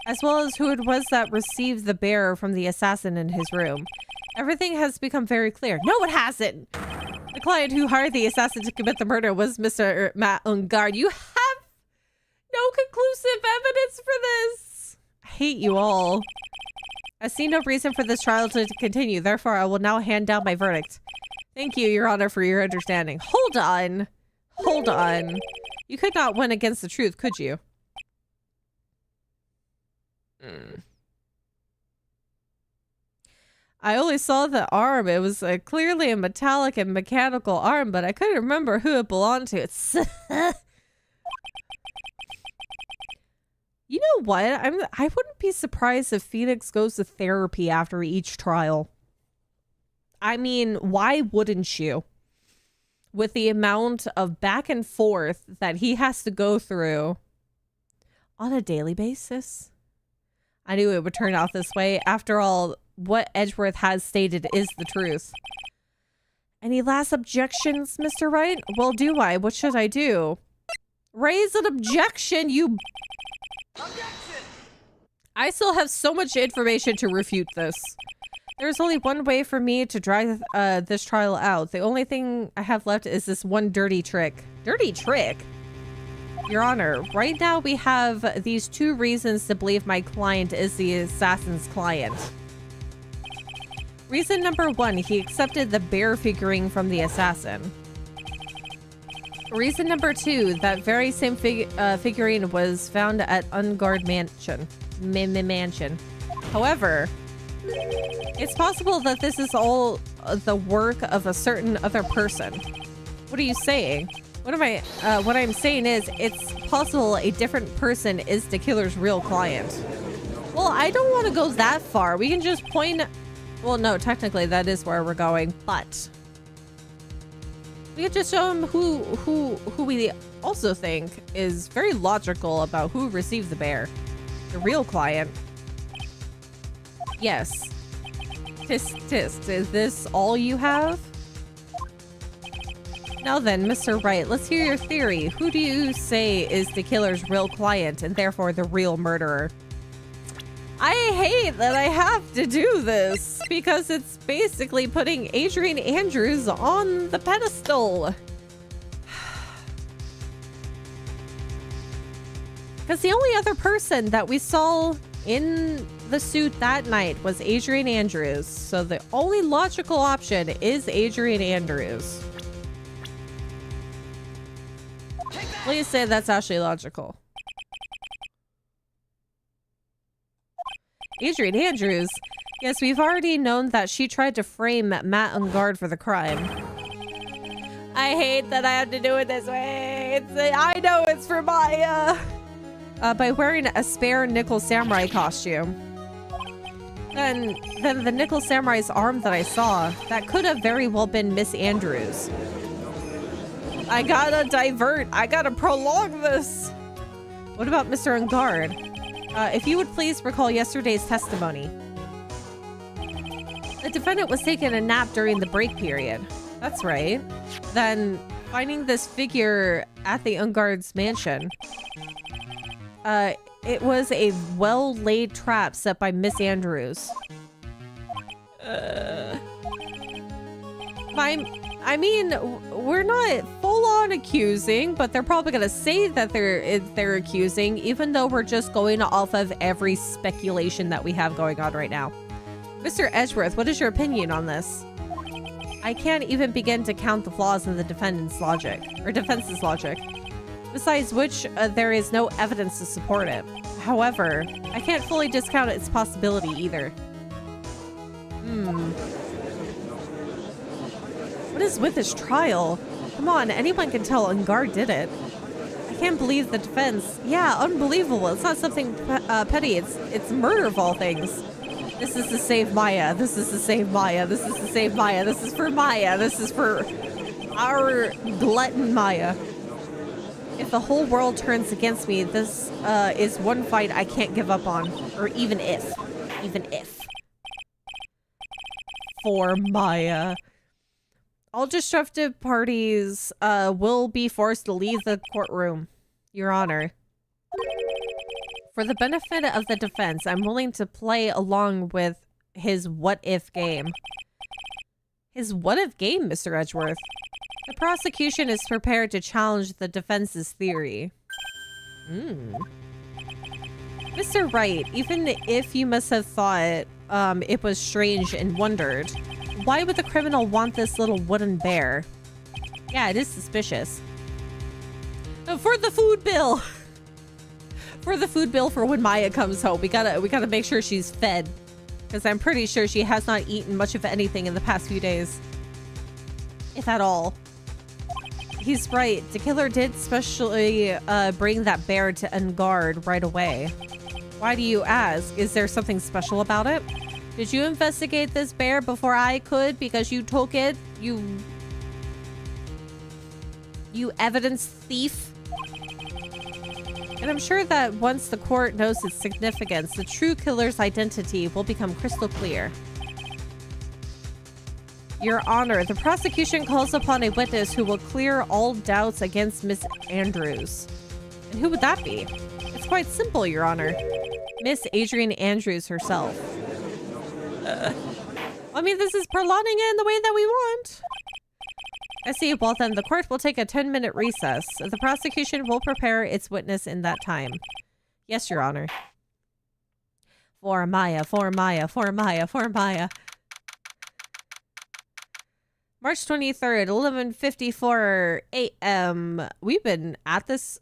as well as who it was that received the bear from the assassin in his room. Everything has become very clear. No, it hasn't! The client who hired the assassin to commit the murder was Mr. Matt Ungard. You have no conclusive evidence for this! I hate you all. I see no reason for this trial to continue, therefore I will now hand down my verdict. Thank you, Your Honor, for your understanding. Hold on! Hold on. You could not win against the truth, could you? I only saw the arm. It was clearly a metallic and mechanical arm, but I couldn't remember who it belonged to. It's You know what? I wouldn't be surprised if Phoenix goes to therapy after each trial. I mean, why wouldn't you? With the amount of back and forth that he has to go through on a daily basis. I knew it would turn out this way. After all, what Edgeworth has stated is the truth. Any last objections, Mr. Wright? Well, do I? What should I do? Raise an objection, you... Objection! I still have so much information to refute this. There's only one way for me to drive this trial out. The only thing I have left is this one dirty trick. Dirty trick? Your Honor, right now we have these 2 reasons to believe my client is the assassin's client. Reason number 1, he accepted the bear figurine from the assassin. Reason number 2, that very same figurine was found at Ungard Mansion. However, it's possible that this is all the work of a certain other person. What are you saying? What I'm saying is, it's possible a different person is the killer's real client. Well, I don't want to go that far. We can just point... Well, no, technically that is where we're going, but... We could just show him who we also think is very logical about who received the bear. The real client. Yes. Tisk. Is this all you have? Now then, Mr. Wright, let's hear your theory. Who do you say is the killer's real client and therefore the real murderer? I hate that I have to do this because it's basically putting Adrian Andrews on the pedestal. Because the only other person that we saw in the suit that night was Adrian Andrews, so the only logical option is Adrian Andrews. Please say that's actually logical. Adrian Andrews? Yes, we've already known that she tried to frame Matt unGuard for the crime. I hate that I have to do it this way. I know it's for Maya. By wearing a spare Nickel Samurai costume. Then the Nickel Samurai's arm that I saw, that could have very well been Miss Andrews. I gotta divert. I gotta prolong this. What about Mr. unGuard? If you would please recall yesterday's testimony. The defendant was taking a nap during the break period. That's right. Then finding this figure at the unGuard's mansion. It was a well-laid trap set by Miss Andrews. I mean, we're not full-on accusing, but they're probably gonna say that they're accusing, even though we're just going off of every speculation that we have going on right now. Mr. Edgeworth, what is your opinion on this? I can't even begin to count the flaws in the defense's logic. Besides which, there is no evidence to support it. However, I can't fully discount its possibility either. What is with this trial? Come on, anyone can tell unGuard did it. I can't believe the defense. Yeah, unbelievable. It's not something petty. It's murder of all things. This is to save Maya. This is to save Maya. This is to save Maya. This is for Maya. This is for our glutton Maya. If the whole world turns against me, this is one fight I can't give up on. Or even if. For Maya. All destructive parties will be forced to leave the courtroom, Your Honor. For the benefit of the defense, I'm willing to play along with his what-if game. His what-if game, Mr. Edgeworth? The prosecution is prepared to challenge the defense's theory. Mr. Wright, even if you must have thought it was strange and wondered, why would the criminal want this little wooden bear? Yeah, it is suspicious. For the food bill! For the food bill for when Maya comes home. We gotta make sure she's fed. Because I'm pretty sure she has not eaten much of anything in the past few days. If at all. He's right. The killer did specially bring that bear to unGuard right away. Why do you ask? Is there something special about it? Did you investigate this bear before I could because you took it? You evidence thief? And I'm sure that once the court knows its significance, the true killer's identity will become crystal clear. Your Honor, the prosecution calls upon a witness who will clear all doubts against Miss Andrews. And who would that be? It's quite simple, Your Honor. Miss Adrian Andrews herself. I mean, this is prolonging it in the way that we want. I see. Well, then the court will take a 10-minute recess. The prosecution will prepare its witness in that time. Yes, Your Honor. For Maya, for Maya, for Maya, for Maya. March 23rd, 11:54 a.m. We've been at this.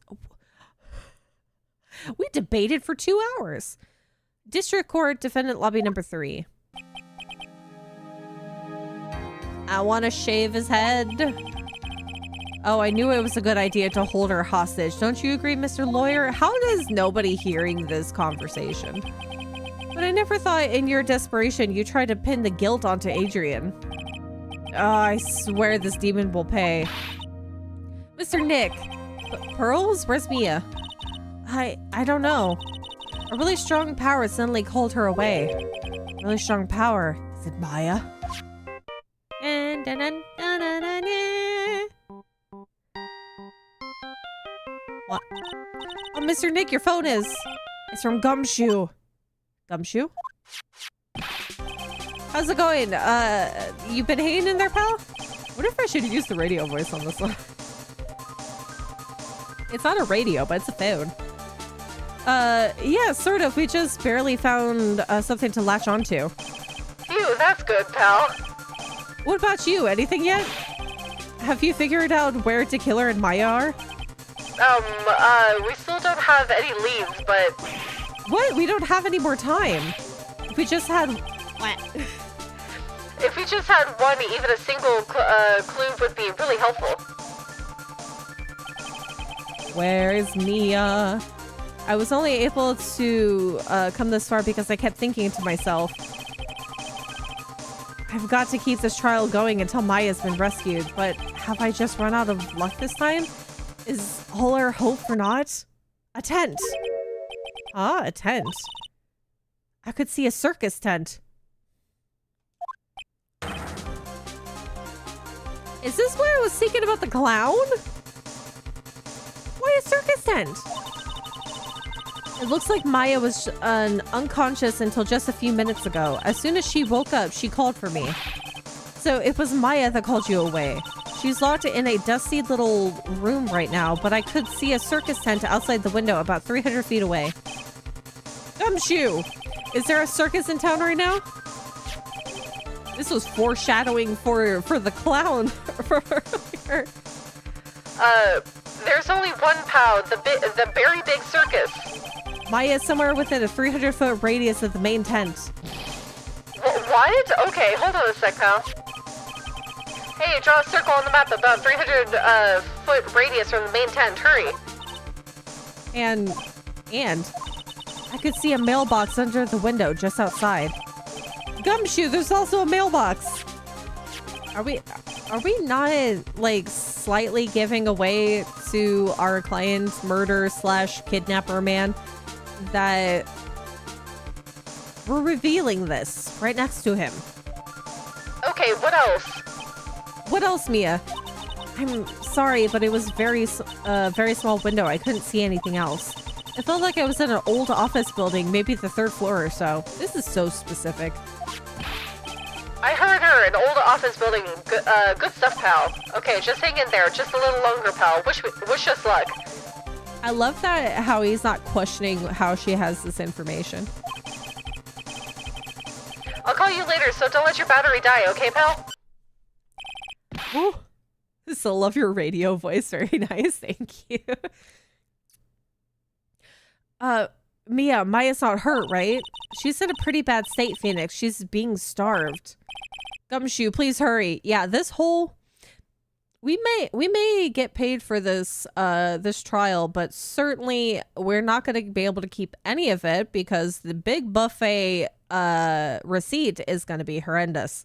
We debated for 2 hours. District Court, Defendant Lobby number 3. I want to shave his head. Oh, I knew it was a good idea to hold her hostage. Don't you agree, Mr. Lawyer? How does nobody hearing this conversation? But I never thought in your desperation you tried to pin the guilt onto Adrian. Oh, I swear this demon will pay. Mr. Nick. Pearls? Where's Mia? I don't know. A really strong power suddenly called her away. Really strong power. Is it Maya? What? Oh, Mr. Nick, your phone is. It's from Gumshoe. Gumshoe? How's it going? You been hanging in there, pal? What if I should use the radio voice on this one? It's not a radio, but it's a phone. Yeah, sort of. We just barely found something to latch onto. Phew, that's good, pal. What about you? Anything yet? Have you figured out where Tequila and Maya are? We still don't have any leads, but... What? We don't have any more time. If we just had... What? If we just had one, even a single clue would be really helpful. Where's Mia? I was only able to come this far because I kept thinking to myself, I've got to keep this trial going until Maya's been rescued, but have I just run out of luck this time? Is all our hope for naught? A tent! Ah, a tent. I could see a circus tent. Is this where I was thinking about the clown? Why a circus tent? It looks like Maya was unconscious until just a few minutes ago. As soon as she woke up, she called for me. So it was Maya that called you away. She's locked in a dusty little room right now, but I could see a circus tent outside the window about 300 feet away. Gumshoe! Is there a circus in town right now? This was foreshadowing for the clown. There's only one pal, the very big circus. Maya's somewhere within a 300-foot radius of the main tent. What? Okay, hold on a sec, pal. Hey, draw a circle on the map about 300-foot radius from the main tent. Hurry. And I could see a mailbox under the window just outside. Gumshoe, there's also a mailbox. Are we not like slightly giving away to our client's murder/kidnapper man that we're revealing this right next to him? Okay, what else? What else, Mia? I'm sorry, but it was very small window. I couldn't see anything else. It felt like I was in an old office building, maybe the 3rd floor or so. This is so specific. I heard her, an old office building. Good stuff, pal. Okay, just hang in there. Just a little longer, pal. Wish us luck. I love that how he's not questioning how she has this information. I'll call you later, so don't let your battery die, okay, pal? Ooh. Still love your radio voice. Very nice. Thank you. Mia, Maya's not hurt, right? She's in a pretty bad state, Phoenix. She's being starved. Gumshoe, please hurry. Yeah, this whole... We may get paid for this this trial, but certainly we're not going to be able to keep any of it because the big buffet receipt is going to be horrendous.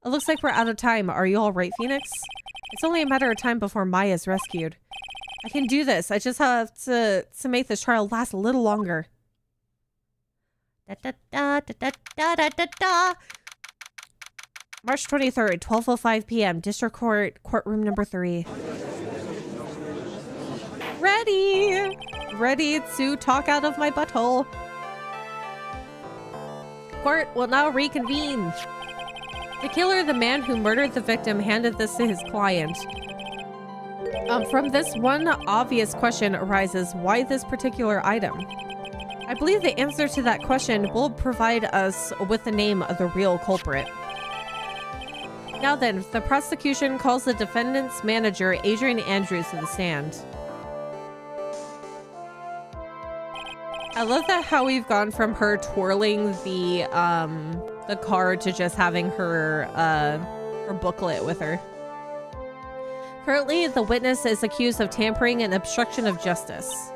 It looks like we're out of time. Are you all right, Phoenix? It's only a matter of time before Maya's rescued. I can do this. I just have to make this trial last a little longer. Da, da, da, da, da, da, da, da. March 23rd, 12:05 p.m. District Court, courtroom number 3. Ready to talk out of my butthole. Court will now reconvene. The killer, the man who murdered the victim, handed this to his client. From this one obvious question arises, why this particular item? I believe the answer to that question will provide us with the name of the real culprit. Now then, the prosecution calls the defendant's manager, Adrian Andrews, to the stand. I love that how we've gone from her twirling the card to just having her booklet with her. Currently, the witness is accused of tampering and obstruction of justice.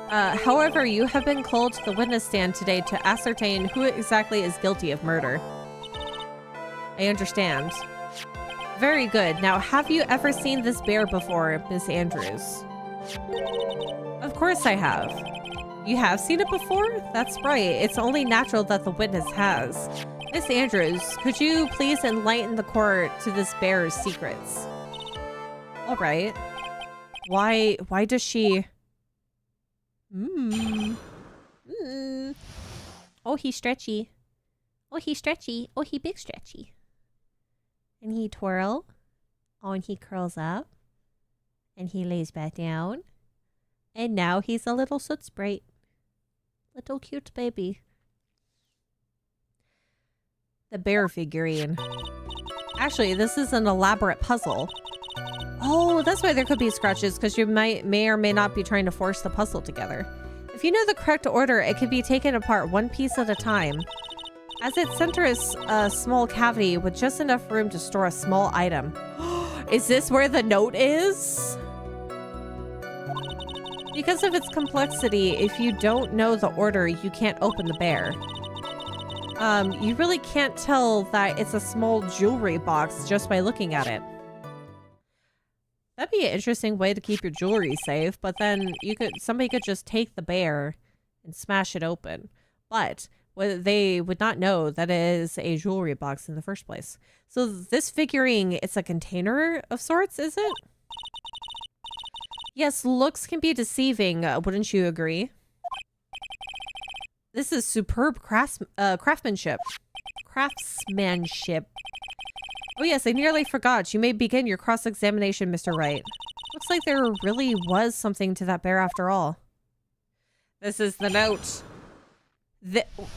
However, you have been called to the witness stand today to ascertain who exactly is guilty of murder. I understand. Very good. Now, have you ever seen this bear before, Miss Andrews? Of course I have. You have seen it before? That's right. It's only natural that the witness has. Miss Andrews, could you please enlighten the court to this bear's secrets? All right. Why does she... Oh, he's stretchy. Oh, he's stretchy. Oh, he big stretchy. And he twirl. Oh, and he curls up. And he lays back down. And now he's a little soot sprite. Little cute baby. The bear figurine. Actually, this is an elaborate puzzle. Oh, that's why there could be scratches, because you may or may not be trying to force the puzzle together. If you know the correct order, it can be taken apart one piece at a time. As its center is a small cavity with just enough room to store a small item. Is this where the note is? Because of its complexity, if you don't know the order, you can't open the bear. You really can't tell that it's a small jewelry box just by looking at it. That'd be an interesting way to keep your jewelry safe, but then somebody could just take the bear and smash it open. But they would not know that it is a jewelry box in the first place. So this figurine, it's a container of sorts, is it? Yes, looks can be deceiving, wouldn't you agree? This is superb craftsmanship. Craftsmanship. Oh yes, I nearly forgot. You may begin your cross-examination, Mr. Wright. Looks like there really was something to that bear after all. This is the note.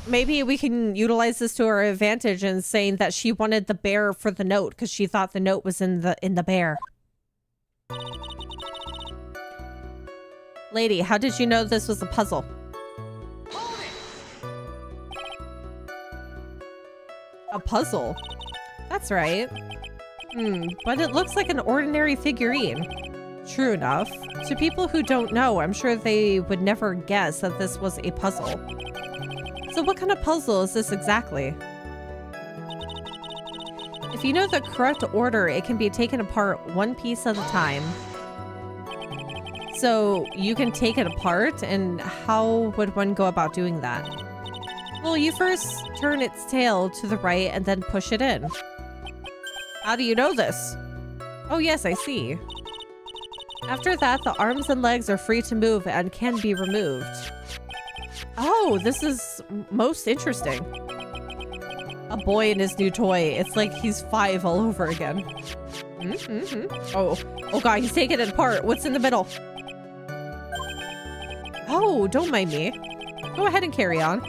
Maybe we can utilize this to our advantage in saying that she wanted the bear for the note because she thought the note was in the bear. Lady, how did you know this was a puzzle? A puzzle? That's right. But it looks like an ordinary figurine. True enough. To people who don't know, I'm sure they would never guess that this was a puzzle. So what kind of puzzle is this exactly? If you know the correct order, it can be taken apart one piece at a time. So you can take it apart, and how would one go about doing that? Well, you first turn its tail to the right and then push it in. How do you know this? Oh yes, I see. After that, the arms and legs are free to move and can be removed. Oh, this is most interesting. A boy and his new toy. It's like he's 5 all over again. Oh god, he's taking it apart. What's in the middle? Oh, don't mind me. Go ahead and carry on.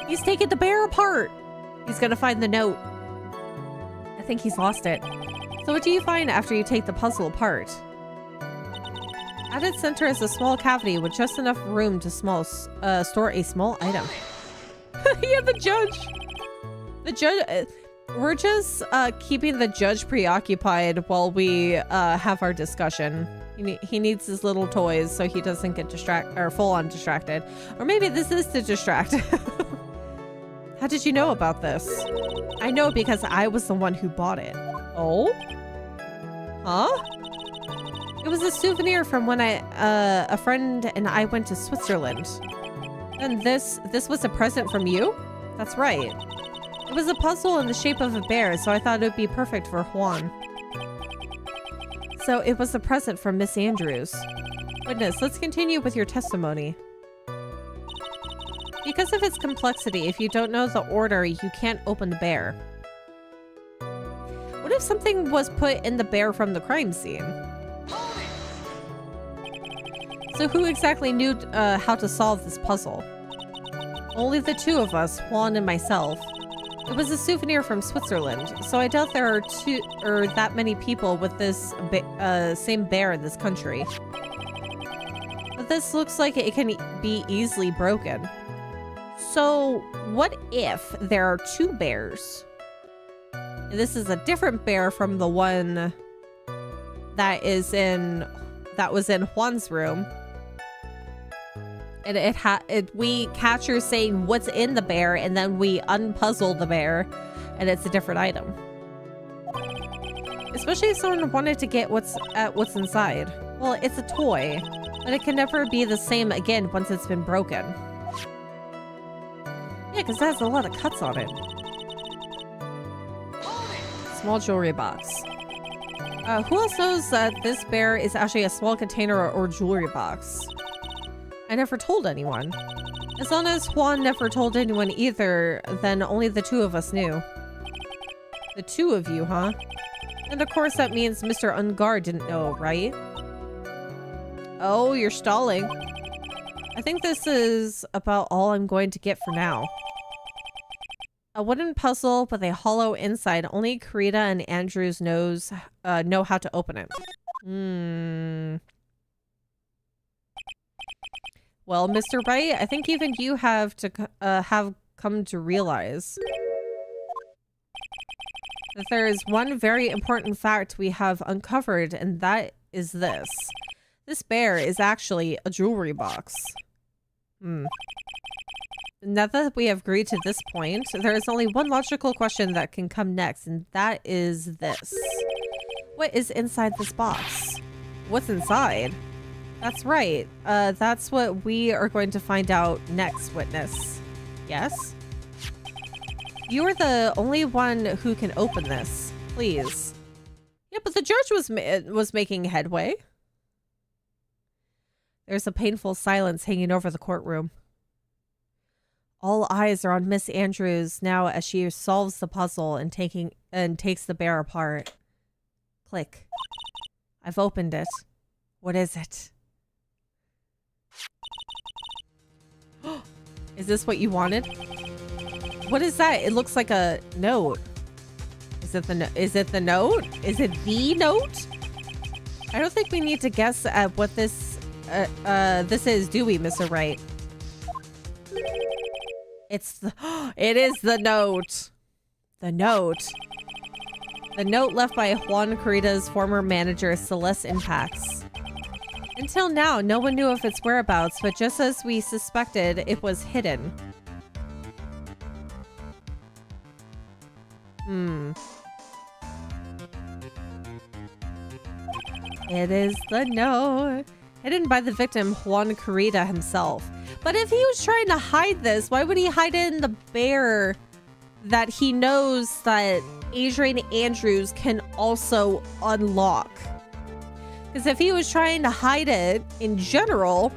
He's taking the bear apart. He's gonna find the note. I think he's lost it. So what do you find after you take the puzzle apart? At its center is a small cavity with just enough room to store a small item. Yeah, the judge. The judge. We're just keeping the judge preoccupied while we have our discussion. He needs his little toys so he doesn't get full on distracted. Or maybe this is to distract. How did you know about this? I know because I was the one who bought it. Oh? Huh? It was a souvenir from when a friend and I went to Switzerland. And this was a present from you? That's right. It was a puzzle in the shape of a bear, so I thought it would be perfect for Juan. So it was a present from Miss Andrews. Witness, let's continue with your testimony. Because of its complexity, if you don't know the order, you can't open the bear. What if something was put in the bear from the crime scene? So who exactly knew how to solve this puzzle? Only the two of us, Juan and myself. It was a souvenir from Switzerland, so I doubt there are that many people with this same bear in this country. But this looks like it can be easily broken. So what if there are 2 bears? And this is a different bear from the one that was in Juan's room. And we catch her saying what's in the bear, and then we unpuzzle the bear, and it's a different item. Especially if someone wanted to get what's inside. Well, it's a toy, but it can never be the same again once it's been broken. Yeah, because it has a lot of cuts on it. Small jewelry box. Who else knows that this bear is actually a small container or jewelry box? I never told anyone. As long as Juan never told anyone either, then only the 2 of us knew. The 2 of you, huh? And of course that means Mr. Unguard didn't know, right? Oh, you're stalling. I think this is about all I'm going to get for now. A wooden puzzle with a hollow inside. Only Karita and Andrews know how to open it. Well, Mr. Wright, I think even you have come to realize that there is one very important fact we have uncovered, and that is this. This bear is actually a jewelry box. Now that we have agreed to this point, there is only one logical question that can come next, and that is this. What is inside this box? What's inside? That's right. That's what we are going to find out next, witness. Yes? You are the only one who can open this. Please. Yeah, but the judge was making headway. There's a painful silence hanging over the courtroom. All eyes are on Miss Andrews now as she solves the puzzle and takes the bear apart. Click. I've opened it. What is it? Is this what you wanted? What is that? It looks like a note. Is it the note? Is it the note? I don't think we need to guess at what this is, do we, Mr. Wright? It is the note. The note. The note left by Juan Karita's former manager, Celeste Impacts. Until now, no one knew of its whereabouts, but just as we suspected, it was hidden. It is the note. Hidden by the victim, Juan Karita himself. But if he was trying to hide this, why would he hide it in the bear that he knows that Adrian Andrews can also unlock? Because if he was trying to hide it in general,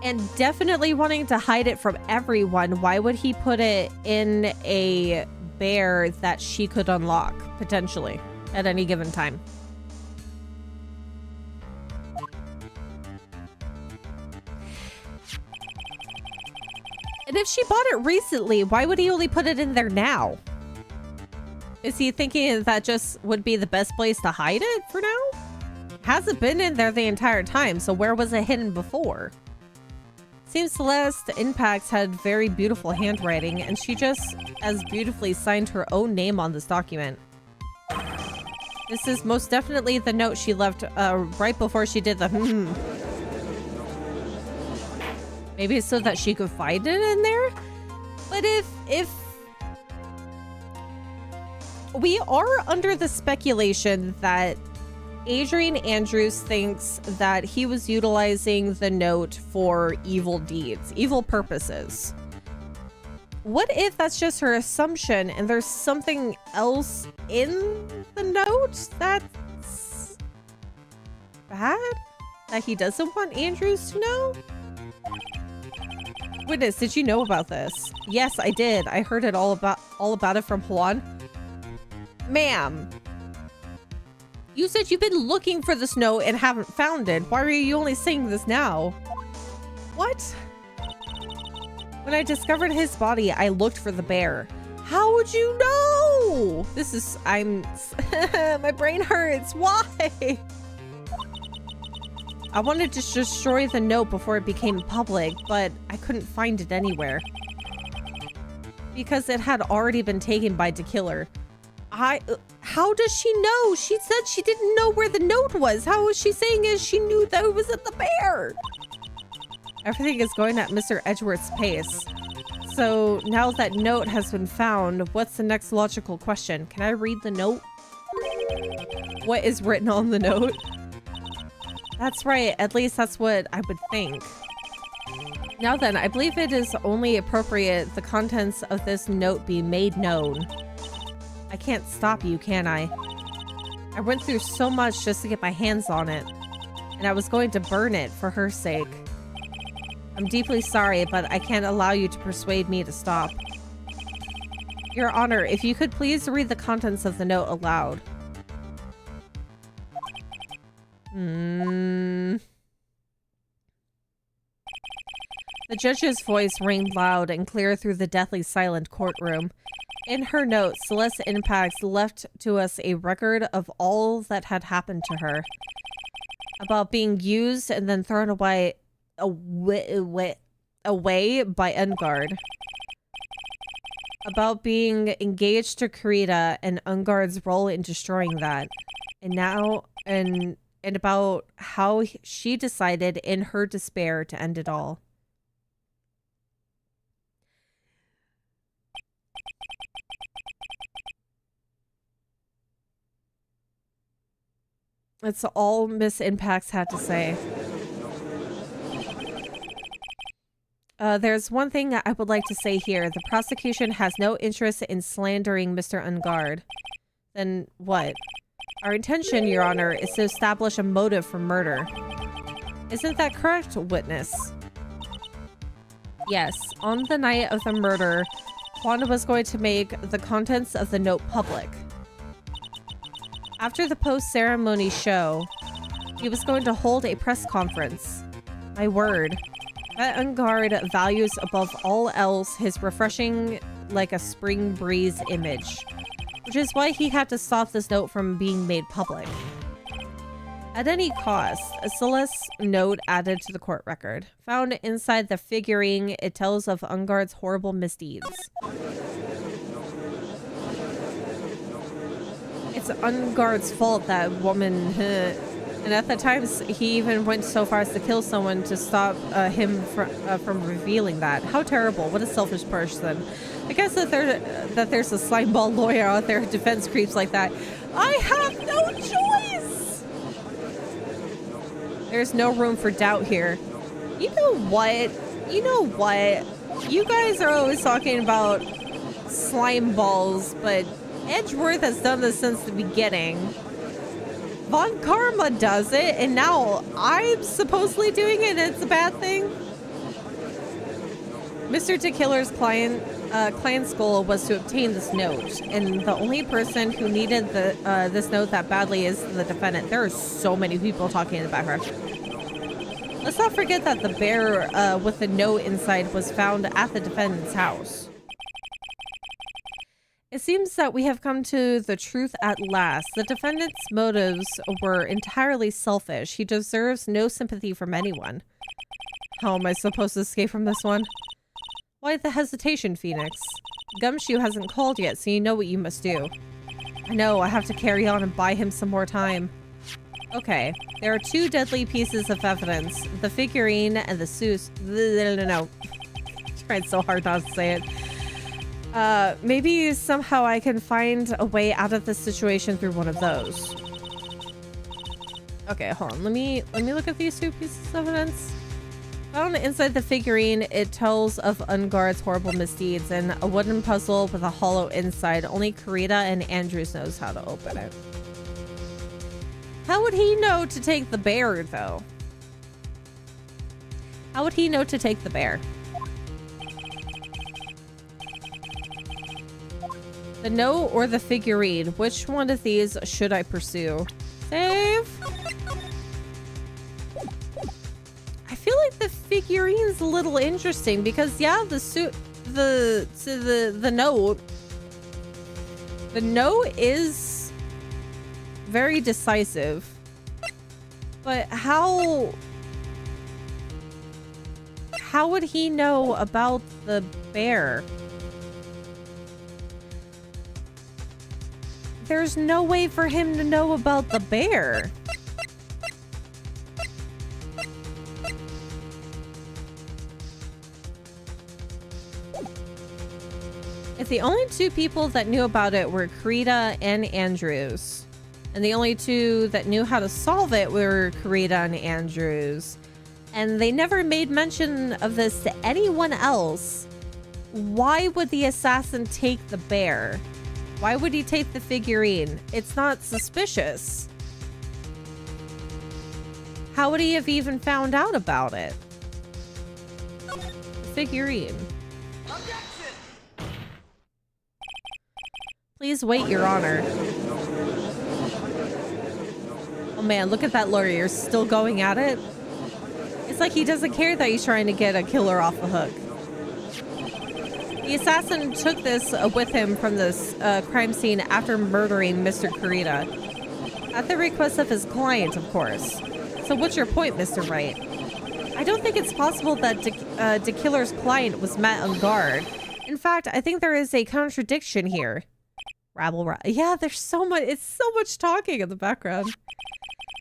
and definitely wanting to hide it from everyone, why would he put it in a bear that she could unlock, potentially, at any given time? And if she bought it recently, why would he only put it in there now? Is he thinking that just would be the best place to hide it for now? Hasn't been in there the entire time, so where was it hidden before? Seems Celeste Impacts had very beautiful handwriting, and she just as beautifully signed her own name on this document. This is most definitely the note she left right before she did the Maybe so that she could find it in there? But if we are under the speculation that Adrian Andrews thinks that he was utilizing the note for evil deeds, evil purposes. What if that's just her assumption and there's something else in the note that's bad? That he doesn't want Andrews to know? Witness, did you know about this? Yes, I did. I heard it all about it from Juan. Ma'am, you said you've been looking for this note and haven't found it. Why are you only saying this now? What? When I discovered his body, I looked for the bear. How would you know? My brain hurts. Why? I wanted to destroy the note before it became public, but I couldn't find it anywhere. Because it had already been taken by the killer. How does she know? She said she didn't know where the note was. How is she saying is she knew that it was at the bear? Everything is going at Mr. Edgeworth's pace. So now that note has been found, what's the next logical question? Can I read the note? What is written on the note? That's right. At least that's what I would think. Now then, I believe it is only appropriate the contents of this note be made known. I can't stop you, can I? I went through so much just to get my hands on it. And I was going to burn it for her sake. I'm deeply sorry, but I can't allow you to persuade me to stop. Your Honor, if you could please read the contents of the note aloud. The judge's voice rang loud and clear through the deathly silent courtroom. In her notes, Celeste Impacts left to us a record of all that had happened to her. About being used and then thrown away by unGuard. About being engaged to Kurita and unGuard's role in destroying that. And about how she decided in her despair to end it all. That's all Miss Impacts had to say. There's one thing I would like to say here. The prosecution has no interest in slandering Mr. unGuard. Then what? Our intention, Your Honor, is to establish a motive for murder. Isn't that correct, witness? Yes, on the night of the murder, Wanda was going to make the contents of the note public. After the post-ceremony show, he was going to hold a press conference. My word. That unGuard values above all else his refreshing like a spring breeze image, which is why he had to stop this note from being made public. At any cost, a Celeste's note added to the court record. Found inside the figurine, it tells of unGuard's horrible misdeeds. It's unGuard's fault that woman... And at the times, he even went so far as to kill someone to stop him from revealing that. How terrible. What a selfish person. I guess that there's a slimeball lawyer out there who defends creeps like that. I have no choice! There's no room for doubt here. You know what? You know what? You guys are always talking about slime balls, but Edgeworth has done this since the beginning. Von Karma does it, and now I'm supposedly doing it, and it's a bad thing? Mr. DeKiller's client's goal was to obtain this note, and the only person who needed this note that badly is the defendant. There are so many people talking in the background. Let's not forget that the bear with the note inside was found at the defendant's house. It seems that we have come to the truth at last. The defendant's motives were entirely selfish. He deserves no sympathy from anyone. How am I supposed to escape from this one? Why the hesitation, Phoenix? Gumshoe hasn't called yet, so you know what you must do. I know, I have to carry on and buy him some more time. Okay, there are two deadly pieces of evidence. The figurine and the Seuss. No. Tried so hard not to say it. Maybe somehow I can find a way out of this situation through one of those. Okay, hold on. Let me look at these two pieces of evidence. Found inside the figurine, it tells of unGuard's horrible misdeeds and a wooden puzzle with a hollow inside. Only Kurita and Andrews knows how to open it. How would he know to take the bear, though? How would he know to take the bear? The note or the figurine? Which one of these should I pursue? Save? I feel like the figurine's a little interesting because yeah, the note is very decisive. But how would he know about the bear? There's no way for him to know about the bear. If the only two people that knew about it were Kurita and Andrews, and the only two that knew how to solve it were Kurita and Andrews, and they never made mention of this to anyone else, why would the assassin take the bear? Why would he take the figurine? It's not suspicious. How would he have even found out about it? The figurine. Please wait, Your Honor. Oh man, look at that lawyer. You're still going at it? It's like he doesn't care that he's trying to get a killer off the hook. The assassin took this with him from this crime scene after murdering Mr. Kurita. At the request of his client, of course. So what's your point, Mr. Wright? I don't think it's possible that the killer's client was met on guard. In fact, I think there is a contradiction here. Rabble. Yeah, there's so much. It's so much talking in the background.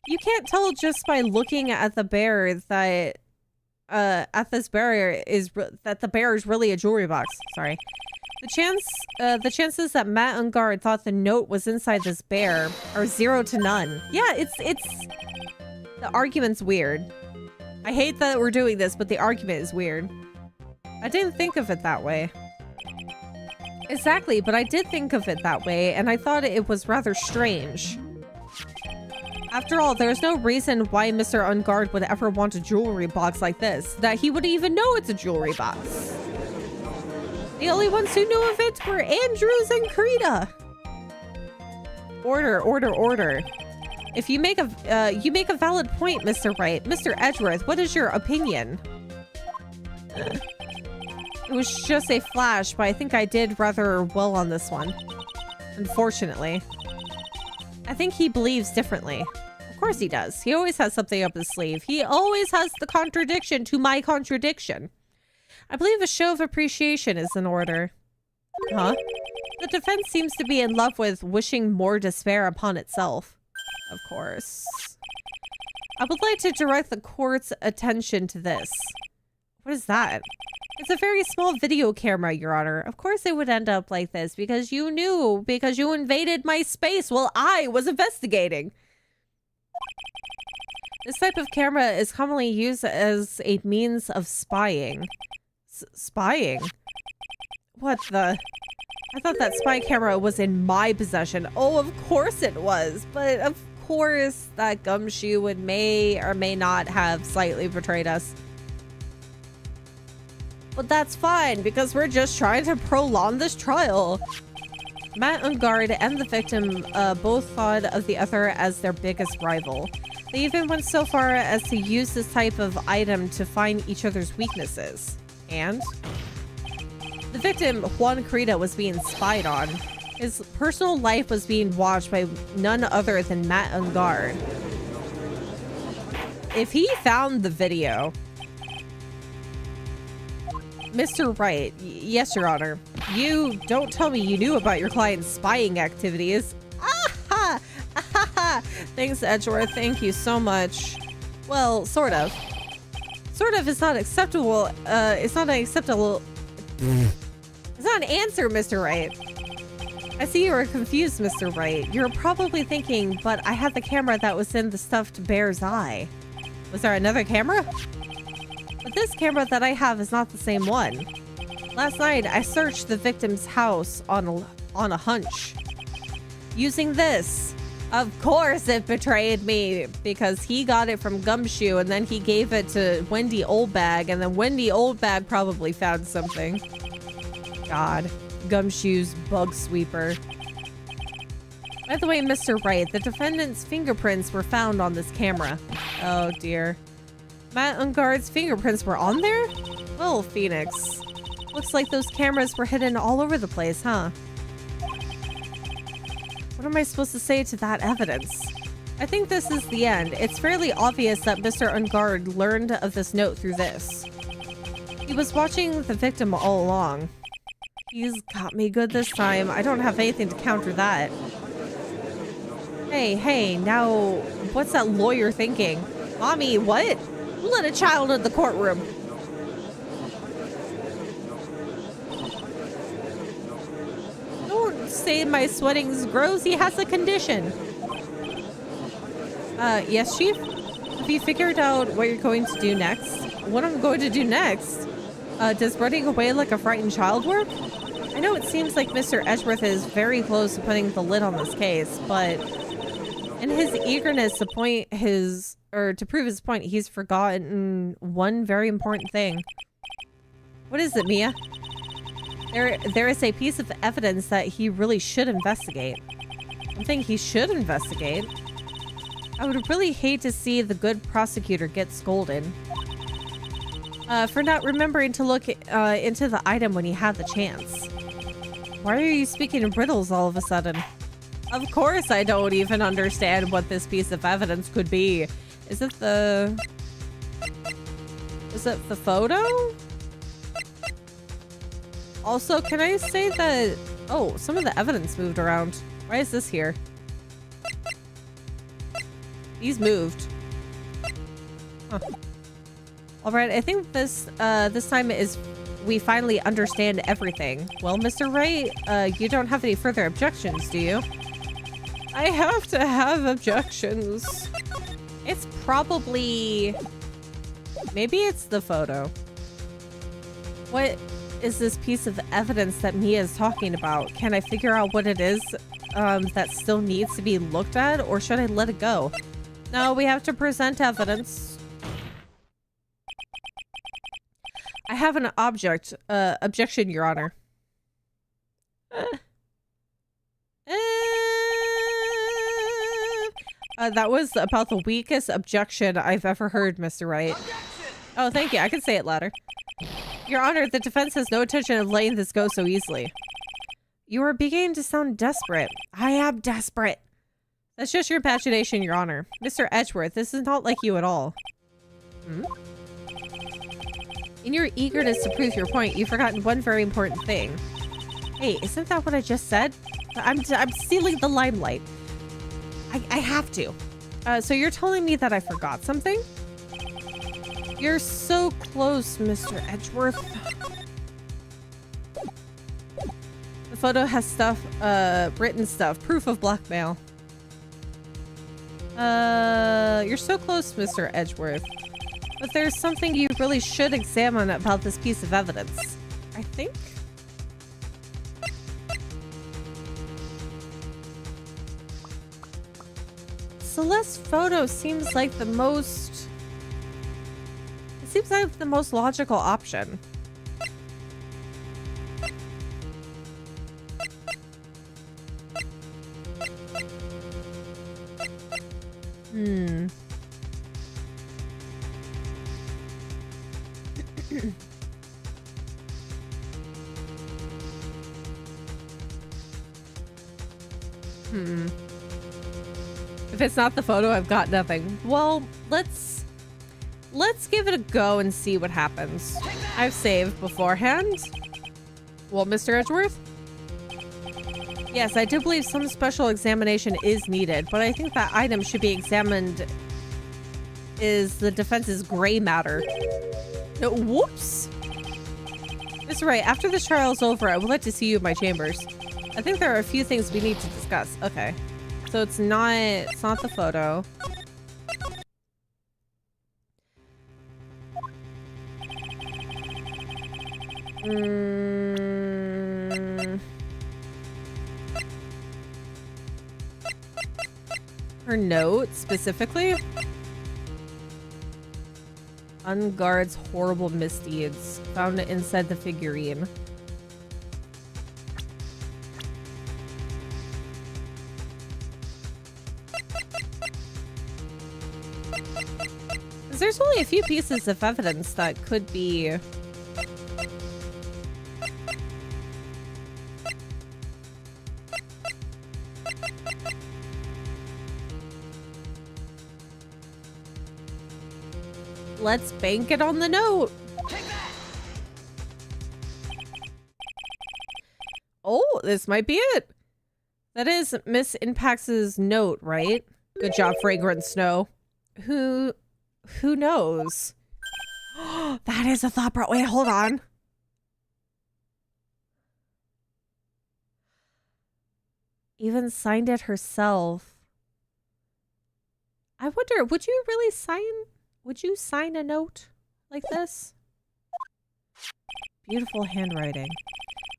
You can't tell just by looking at the bear that at this barrier is that the bear is really a jewelry box. Sorry. The chances that Matt on guard thought the note was inside this bear are 0 to none. Yeah, it's the argument's weird. I hate that we're doing this, but the argument is weird. I didn't think of it that way. Exactly, but I did think of it that way, and I thought it was rather strange. After all, there's no reason why Mr. Unguard would ever want a jewelry box like this, that he would even know it's a jewelry box. The only ones who knew of it were Andrews and Krita. Order, order, order. If you make a valid point, Mr. Wright. Mr. Edgeworth, what is your opinion? It was just a flash, but I think I did rather well on this one. Unfortunately. I think he believes differently. Of course he does. He always has something up his sleeve. He always has the contradiction to my contradiction. I believe a show of appreciation is in order. Huh? The defense seems to be in love with wishing more despair upon itself. Of course. I would like to direct the court's attention to this. What is that? It's a very small video camera, Your Honor. Of course it would end up like this because you knew, because you invaded my space while I was investigating. This type of camera is commonly used as a means of spying. Spying? What the? I thought that spy camera was in my possession. Oh, of course it was. But of course that gumshoe would may or may not have slightly betrayed us. But that's fine, because we're just trying to prolong this trial. Matt Unguard and the victim both thought of the other as their biggest rival. They even went so far as to use this type of item to find each other's weaknesses. And? The victim, Juan Krita, was being spied on. His personal life was being watched by none other than Matt Unguard. If he found the video... Mr. Wright, yes, Your Honor. You don't tell me you knew about your client's spying activities. Aha! Aha! Thanks, Edgeworth. Thank you so much. Well, sort of. Sort of is not acceptable. It's not an acceptable... It's not an answer, Mr. Wright. I see you are confused, Mr. Wright. You're probably thinking, but I had the camera that was in the stuffed bear's eye. Was there another camera? But this camera that I have is not the same one. Last night, I searched the victim's house on a hunch. Using this. Of course it betrayed me, because he got it from Gumshoe, and then he gave it to Wendy Oldbag, and then Wendy Oldbag probably found something. God. Gumshoe's bug sweeper. By the way, Mr. Wright, the defendant's fingerprints were found on this camera. Oh, dear. Matt Unguard's fingerprints were on there? Well, Phoenix. Looks like those cameras were hidden all over the place, huh? What am I supposed to say to that evidence? I think this is the end. It's fairly obvious that Mr. Unguard learned of this note through this. He was watching the victim all along. He's got me good this time. I don't have anything to counter that. Hey, now, what's that lawyer thinking? Mommy, what? Who let a child in the courtroom? Don't say my sweating's gross. He has a condition. Yes, Chief? Have you figured out what you're going to do next? What I'm going to do next? Does running away like a frightened child work? I know it seems like Mr. Edgeworth is very close to putting the lid on this case, but in his eagerness to prove his point, he's forgotten one very important thing. What is it, Mia? There is a piece of evidence that he really should investigate. I think he should investigate. I would really hate to see the good prosecutor get scolded. For not remembering to look into the item when you had the chance. Why are you speaking in riddles all of a sudden? Of course I don't even understand what this piece of evidence could be. Is it the photo? Also, can I say that... Oh, some of the evidence moved around. Why is this here? These moved. Huh. Alright, I think this time is... We finally understand everything. Well, Mr. Wright, you don't have any further objections, do you? I have to have objections. It's probably... Maybe it's the photo. What is this piece of evidence that Mia is talking about? Can I figure out what it is that still needs to be looked at, or should I let it go? No, we have to present evidence. I have an objection, Your Honor. That was about the weakest objection I've ever heard, Mr. Wright. Objection! Oh, thank you. I can say it louder. Your Honor, the defense has no intention of letting this go so easily. You are beginning to sound desperate. I am desperate. That's just your imagination, Your Honor. Mr. Edgeworth, this is not like you at all. Hmm? In your eagerness to prove your point, you've forgotten one very important thing. Hey, isn't that what I just said? I'm stealing the limelight. I have to. So you're telling me that I forgot something? You're so close, Mr. Edgeworth. The photo has stuff, written stuff, proof of blackmail. You're so close, Mr. Edgeworth. But there's something you really should examine about this piece of evidence. I think? Celeste's photo seems like the most... It seems like the most logical option. Hmm. If it's not the photo, I've got nothing. Well, let's give it a go and see what happens. I've saved beforehand. Well, Mr. Edgeworth? Yes, I do believe some special examination is needed, but I think that item should be examined is the defense's gray matter. No, whoops! Mr. Wright, after this trial is over, I would like to see you in my chambers. I think there are a few things we need to discuss. Okay. So it's not the photo. Her note, specifically? Unguard's horrible misdeeds. Found it inside the figurine. There's only a few pieces of evidence that could be... Let's bank it on the note. Oh, this might be it. That is Miss Impax's note, right? Good job, Fragrant Snow. Who knows? That is a thought, bro. Wait, hold on. Even signed it herself. I wonder, would you really sign... Would you sign a note like this? Beautiful handwriting.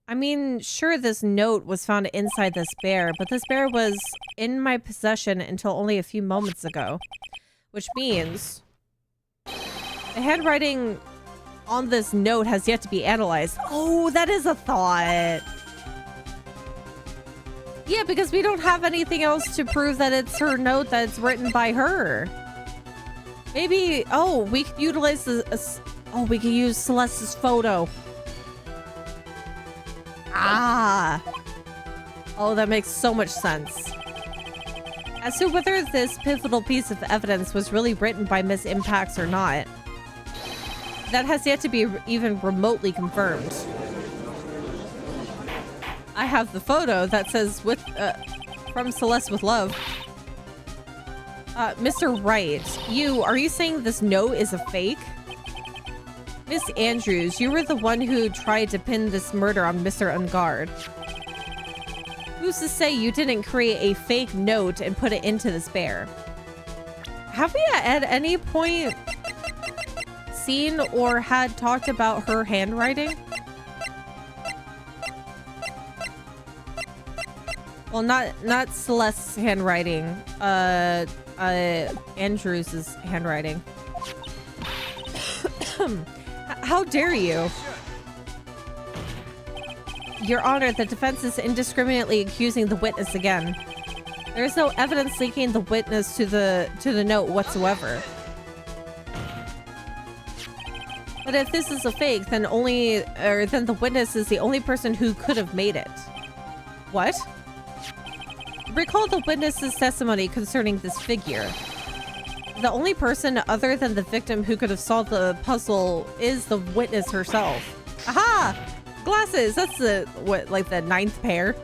I mean, sure, this note was found inside this bear, but this bear was in my possession until only a few moments ago. Which means the handwriting on this note has yet to be analyzed. Oh, that is a thought. Yeah, because we don't have anything else to prove that it's her note that's written by her. Maybe, oh, we could utilize Oh, we can use Celeste's photo. Ah. Oh, that makes so much sense. As to whether this pivotal piece of evidence was really written by Miss Impacts or not, that has yet to be even remotely confirmed. I have the photo that says with from Celeste with love. Mr. Wright, are you saying this note is a fake? Miss Andrews, you were the one who tried to pin this murder on Mr. Ungard. Who's to say you didn't create a fake note and put it into this bear? Have we at any point seen or had talked about her handwriting? Well, not Celeste's handwriting. Andrews' handwriting. How dare you? Your Honor, the defense is indiscriminately accusing the witness again. There is no evidence linking the witness to the note whatsoever. But if this is a fake, then the witness is the only person who could have made it. What? Recall the witness's testimony concerning this figure. The only person other than the victim who could have solved the puzzle is the witness herself. Aha! Glasses! That's the 9th pair.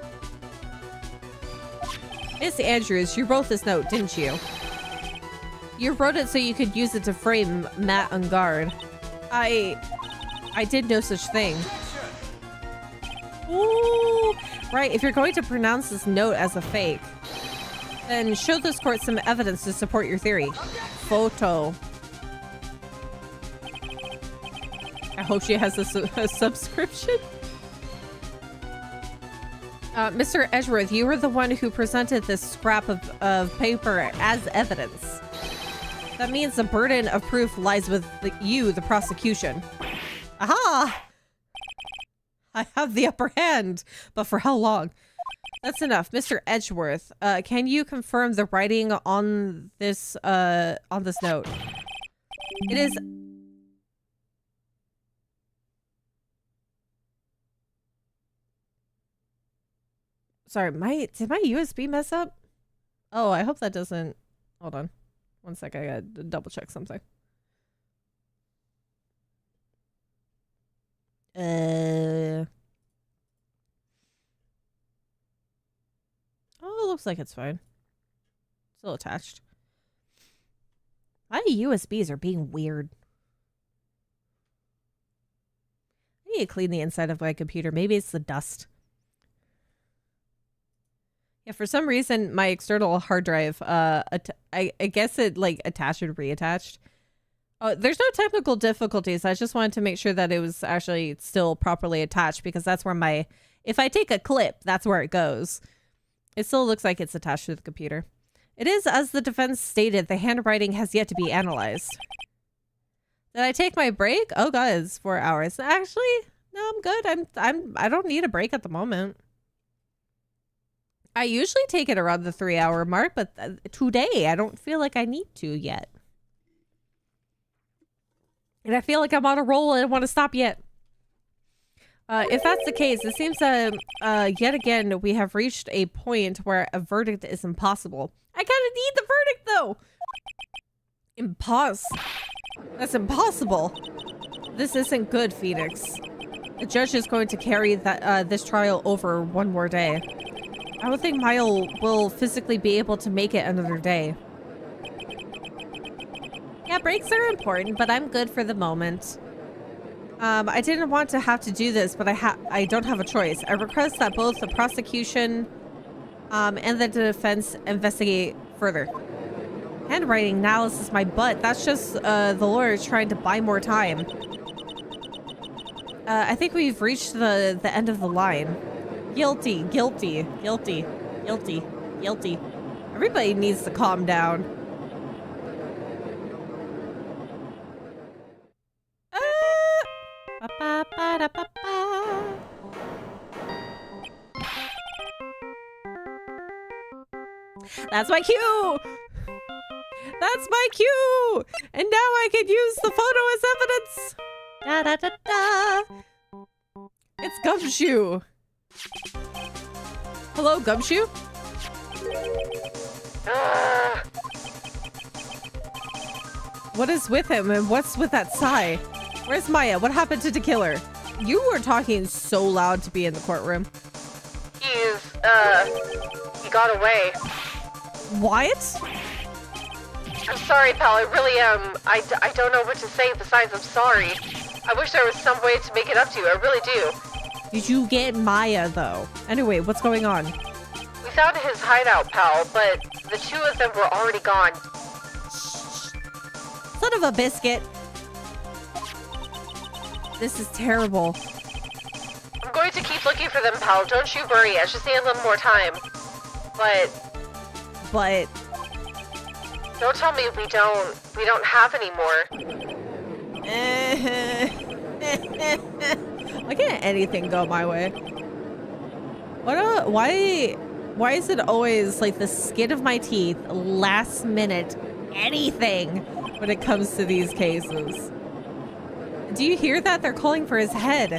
Miss Andrews, you wrote this note, didn't you? You wrote it so you could use it to frame Matt Ungard. I did no such thing. Ooh! Right, if you're going to pronounce this note as a fake, then show this court some evidence to support your theory. Photo. I hope she has a subscription. Mr. Edgeworth, you were the one who presented this scrap of paper as evidence. That means the burden of proof lies with you, the prosecution. Aha! I have the upper hand, but for how long? That's enough. Mr. Edgeworth, can you confirm the writing on this note? It is... Sorry, did my USB mess up? Oh, I hope that doesn't... Hold on. One sec, I gotta double check something. Oh, it looks like it's fine. Still attached. My USBs are being weird. I need to clean the inside of my computer. Maybe it's the dust. Yeah, for some reason, my external hard drive, I guess it, attached and reattached. Oh, there's no technical difficulties. I just wanted to make sure that it was actually still properly attached, because that's where if I take a clip, that's where it goes. It still looks like it's attached to the computer. It is, as the defense stated, the handwriting has yet to be analyzed. Did I take my break? Oh god, it's 4 hours. Actually, no, I'm good. I don't need a break at the moment. I usually take it around the 3-hour mark, but today I don't feel like I need to yet. And I feel like I'm on a roll and I don't want to stop yet. If that's the case, it seems yet again we have reached a point where a verdict is impossible. I kind of need the verdict though. That's impossible. This isn't good, Phoenix. The judge is going to carry this trial over one more day. I don't think Mile will physically be able to make it another day. Yeah, breaks are important, but I'm good for the moment. I didn't want to have to do this, but I don't have a choice. I request that both the prosecution and the defense investigate further. Handwriting analysis, my butt. That's just the lawyers trying to buy more time. I think we've reached the end of the line. Guilty, guilty, guilty, guilty, guilty. Everybody needs to calm down. That's my cue! That's my cue! And now I can use the photo as evidence! Da da da da. It's Gumshoe. Hello, Gumshoe? What is with him and what's with that sigh? Where's Maya? What happened to Killer? You were talking so loud to be in the courtroom. He got away. What? I'm sorry, pal, I really am. I don't know what to say besides I'm sorry. I wish there was some way to make it up to you, I really do. Did you get Maya, though? Anyway, what's going on? We found his hideout, pal, but the two of them were already gone. Son of a biscuit. This is terrible. I'm going to keep looking for them, pal. Don't you worry, I just need a little more time. But don't tell me we don't have any more. Why can't anything go my way? Why is it always like the skin of my teeth, last minute, anything when it comes to these cases? Do you hear that? They're calling for his head.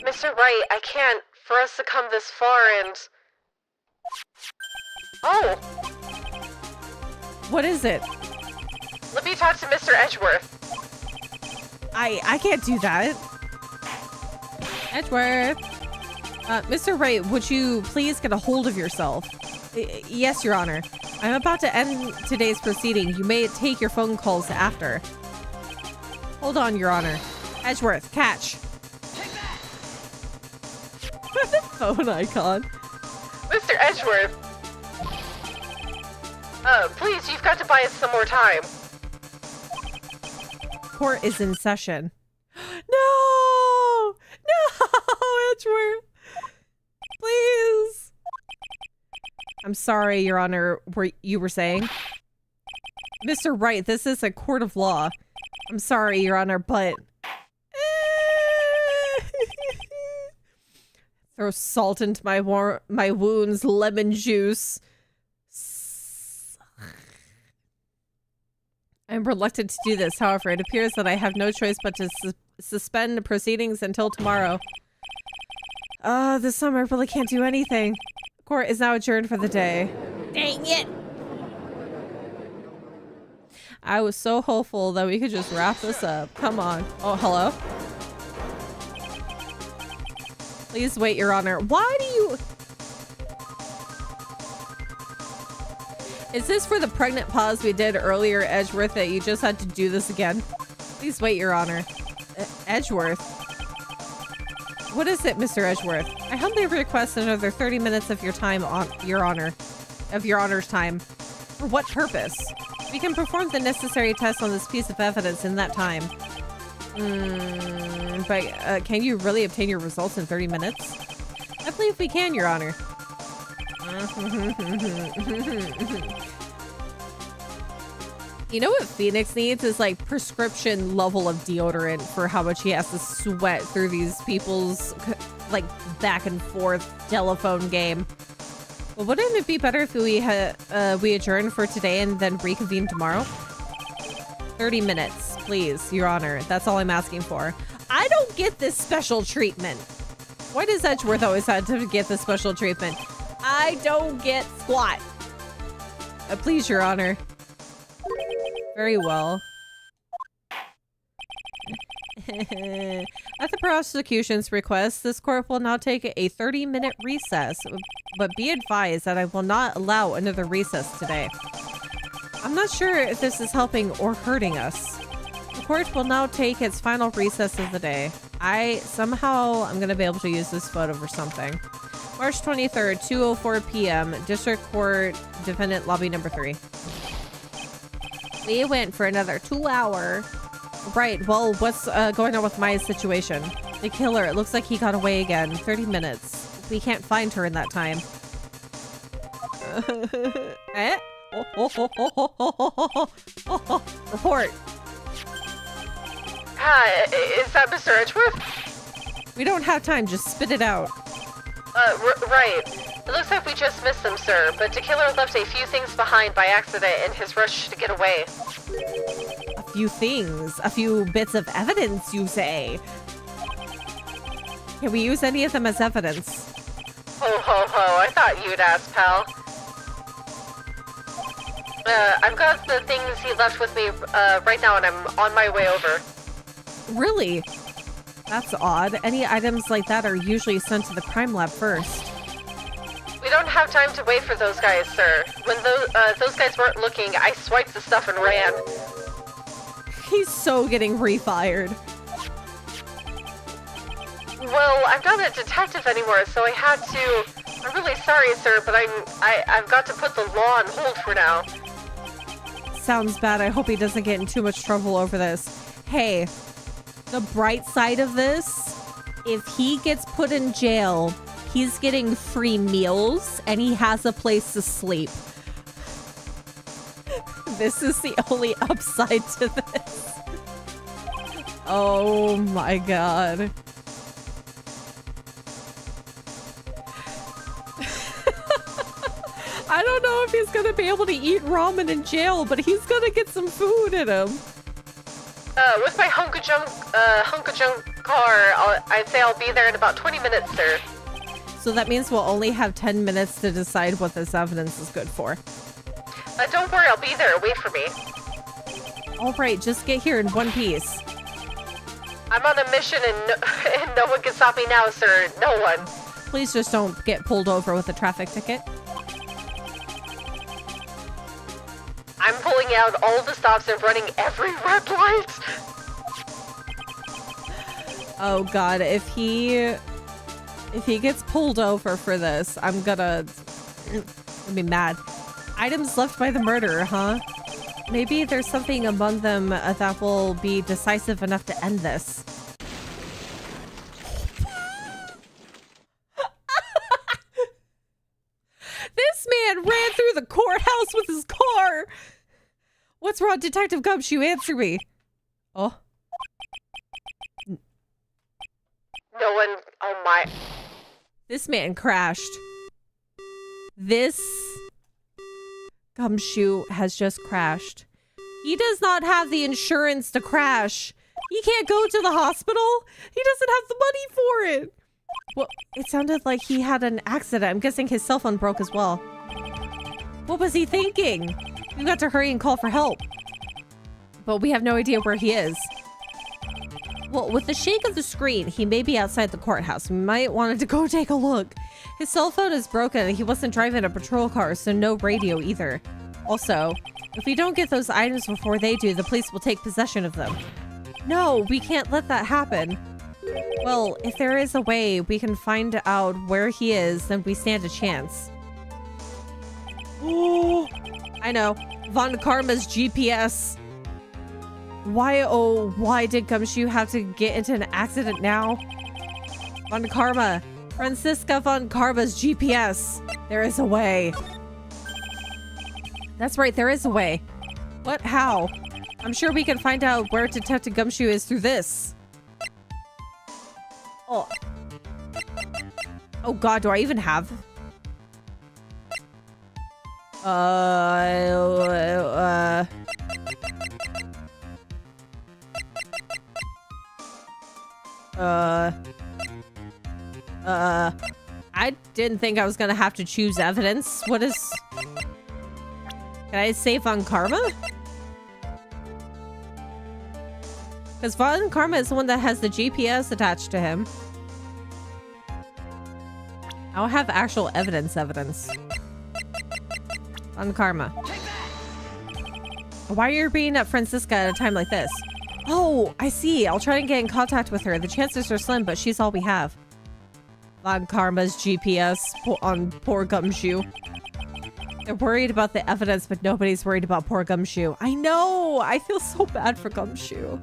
Mr. Wright, I can't. For us to come this far and... Oh! What is it? Let me talk to Mr. Edgeworth. I can't do that. Edgeworth. Mr. Wright, would you please get a hold of yourself? Yes, Your Honor. I'm about to end today's proceeding. You may take your phone calls after. Hold on, Your Honor. Edgeworth, catch. The phone icon. Mr. Edgeworth. Please, you've got to buy us some more time. Court is in session. No! No, Edgeworth! Please! I'm sorry, Your Honor, you were saying? Mr. Wright, this is a court of law. I'm sorry, Your Honor, but... Throw salt into my wounds, lemon juice. I'm reluctant to do this. However, it appears that I have no choice but to suspend proceedings until tomorrow. This time I really can't do anything. Court is now adjourned for the day. Dang it! I was so hopeful that we could just wrap this up. Come on. Oh, hello? Please wait, Your Honor. Why do you... Is this for the pregnant pause we did earlier, Edgeworth, that you just had to do this again? Please wait, Your Honor. Edgeworth? What is it, Mr. Edgeworth? I humbly request another 30 minutes of your time, Your Honor. Of Your Honor's time. For what purpose? We can perform the necessary tests on this piece of evidence in that time. But can you really obtain your results in 30 minutes? I believe we can, Your Honor. You know what Phoenix needs is like prescription level of deodorant for how much he has to sweat through these people's like back and forth telephone game. Well, wouldn't it be better if we adjourn for today and then reconvene tomorrow? 30 minutes, please, Your Honor. That's all I'm asking for. I don't get this special treatment. Why does Edgeworth always have to get this special treatment? I don't get squat. Please, Your Honor. Very well. At the prosecution's request, this court will now take a 30-minute recess, but be advised that I will not allow another recess today. I'm not sure if this is helping or hurting us. The court will now take its final recess of the day. I'm gonna be able to use this photo for something. March 23rd, 2:04 p.m. District Court, Defendant Lobby Number 3. We went for another 2 hour. Right, well, what's going on with Maya's situation? The killer, it looks like he got away again. 30 minutes. We can't find her in that time. Eh? Report. Is that Mr. Edgeworth? We don't have time, just spit it out. Right. It looks like we just missed them, sir, but the killer left a few things behind by accident in his rush to get away. A few things, a few bits of evidence, you say. Can we use any of them as evidence? Ho ho ho, I thought you'd ask, pal. I've got the things he left with me right now, and I'm on my way over. Really? That's odd. Any items like that are usually sent to the crime lab first. We don't have time to wait for those guys, sir. When those guys weren't looking, I swiped the stuff and ran. He's so getting refired. Well, I'm not a detective anymore, so I had to... I'm really sorry, sir, but I've got to put the law on hold for now. Sounds bad. I hope he doesn't get in too much trouble over this. Hey, the bright side of this, if he gets put in jail, he's getting free meals and he has a place to sleep. This is the only upside to this. Oh my god. I don't know if he's gonna be able to eat ramen in jail, but he's gonna get some food in him. With my hunk of junk car, I'd say I'll be there in about 20 minutes, sir. So that means we'll only have 10 minutes to decide what this evidence is good for. Don't worry, I'll be there. Wait for me. Alright, just get here in one piece. I'm on a mission and no one can stop me now, sir. No one. Please just don't get pulled over with a traffic ticket. I'm pulling out all the stops and running every red light. Oh god, if he gets pulled over for this, I'm gonna be mad. Items left by the murderer, huh? Maybe there's something among them that will be decisive enough to end this. This man ran through the courthouse with his car. What's wrong, Detective Gumshoe? Answer me. Oh. No one. Oh my. This man crashed. This Gumshoe has just crashed. He does not have the insurance to crash. He can't go to the hospital. He doesn't have the money for it. Well, it sounded like he had an accident. I'm guessing his cell phone broke as well. What was he thinking? We've got to hurry and call for help. But we have no idea where he is. Well, with the shake of the screen, he may be outside the courthouse. We might want to go take a look. His cell phone is broken and he wasn't driving a patrol car, so no radio either. Also, if we don't get those items before they do, the police will take possession of them. No, we can't let that happen. Well, if there is a way we can find out where he is, then we stand a chance. Oh, I know. Von Karma's GPS. Why did Gumshoe have to get into an accident now? Von Karma. Franziska Von Karma's GPS. There is a way. That's right, there is a way. What? How? I'm sure we can find out where Detective Gumshoe is through this. Oh. Oh god, do I even have? I didn't think I was gonna have to choose evidence. What is... Can I say Von Karma? Because Von Karma is the one that has the GPS attached to him. I don't have actual evidence. Von Karma. Why are you being at Franziska at a time like this? Oh, I see. I'll try and get in contact with her. The chances are slim, but she's all we have. Von Karma's GPS on poor Gumshoe. They're worried about the evidence, but nobody's worried about poor Gumshoe. I know! I feel so bad for Gumshoe.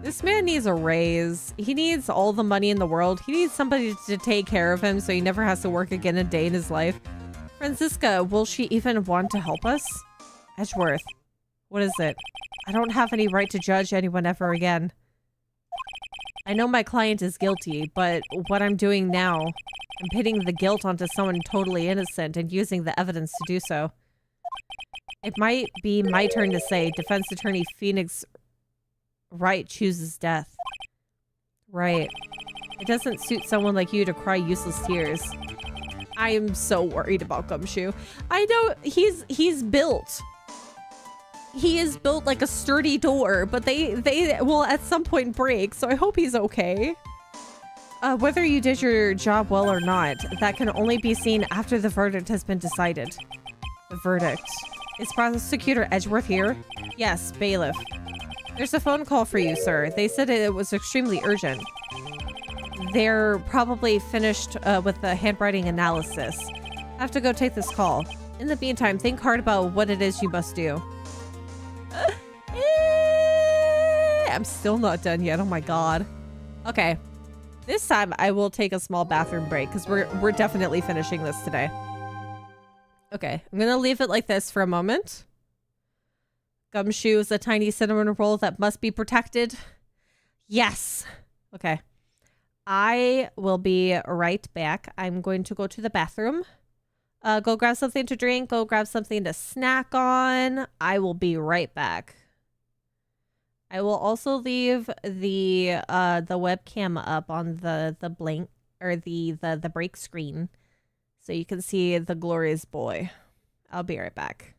This man needs a raise. He needs all the money in the world. He needs somebody to take care of him so he never has to work again a day in his life. Franziska, will she even want to help us? Edgeworth. What is it? I don't have any right to judge anyone ever again. I know my client is guilty, but what I'm doing now, I'm pitting the guilt onto someone totally innocent and using the evidence to do so. It might be my turn to say defense attorney Phoenix Wright chooses death. Right. It doesn't suit someone like you to cry useless tears. I am so worried about Gumshoe. I know he's built. He is built like a sturdy door, but they will at some point break, so I hope he's okay. Whether you did your job well or not, that can only be seen after the verdict has been decided. The verdict. Is Prosecutor Edgeworth here? Yes, bailiff. There's a phone call for you, sir. They said it was extremely urgent. They're probably finished with the handwriting analysis. I have to go take this call. In the meantime, think hard about what it is you must do. I'm still not done yet. Oh my god. Okay. This time I will take a small bathroom break because we're definitely finishing this today. Okay, I'm gonna leave it like this for a moment. Gumshoe is a tiny cinnamon roll that must be protected. Yes. Okay. I will be right back. I'm going to go to the bathroom. Go grab something to drink. Go grab something to snack on. I will be right back. I will also leave the webcam up on the blank or the break screen so you can see the glorious boy. I'll be right back.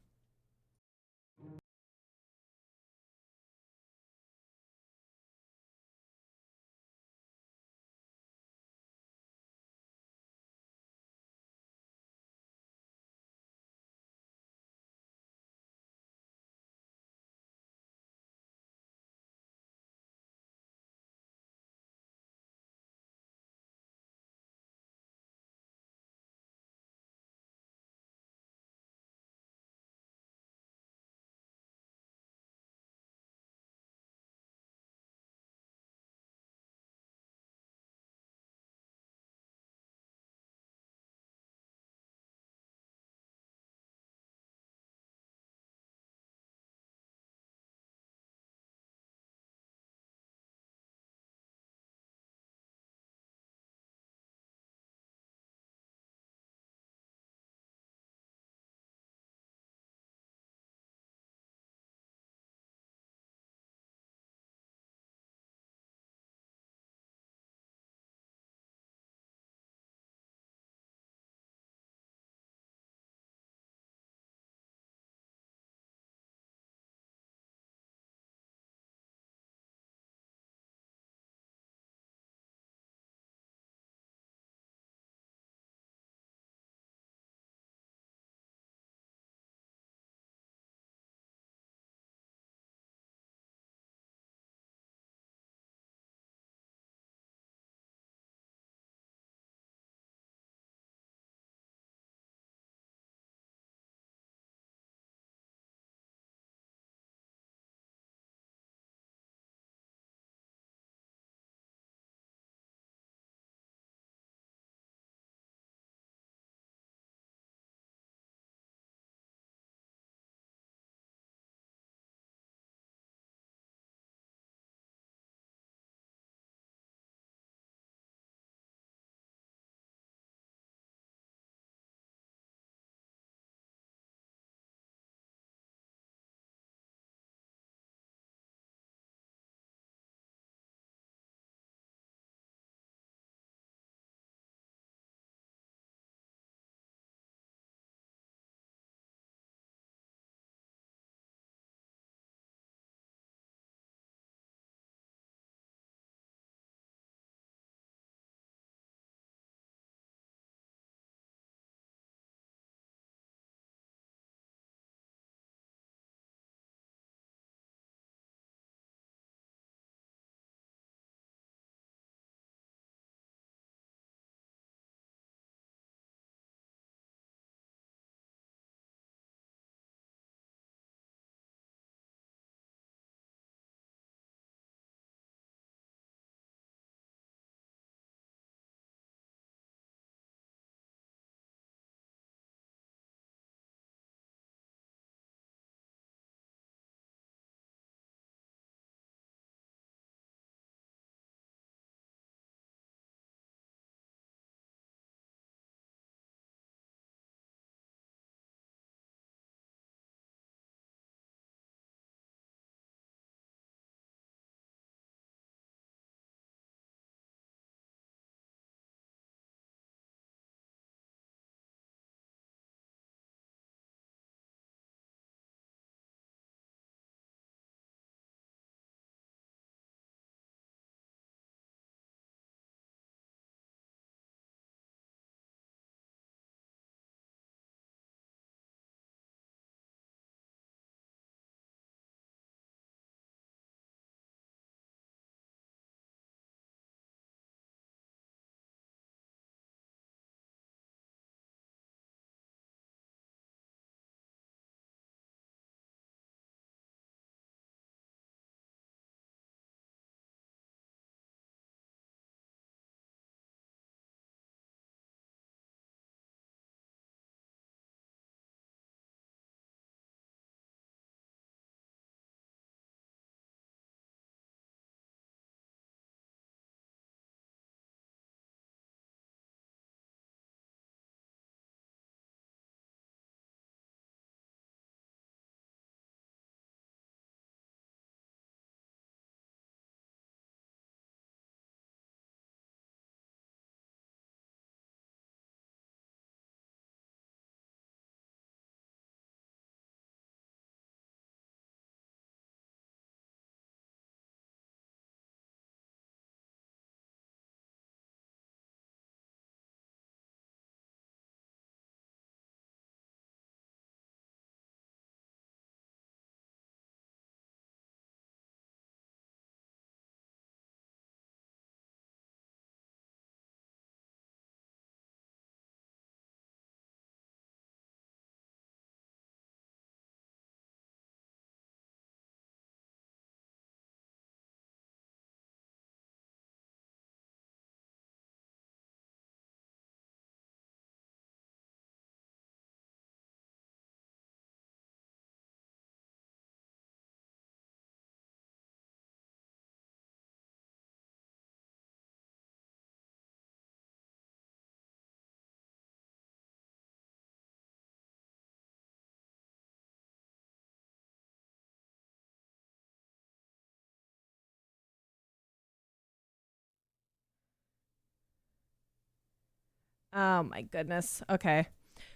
Oh my goodness. Okay.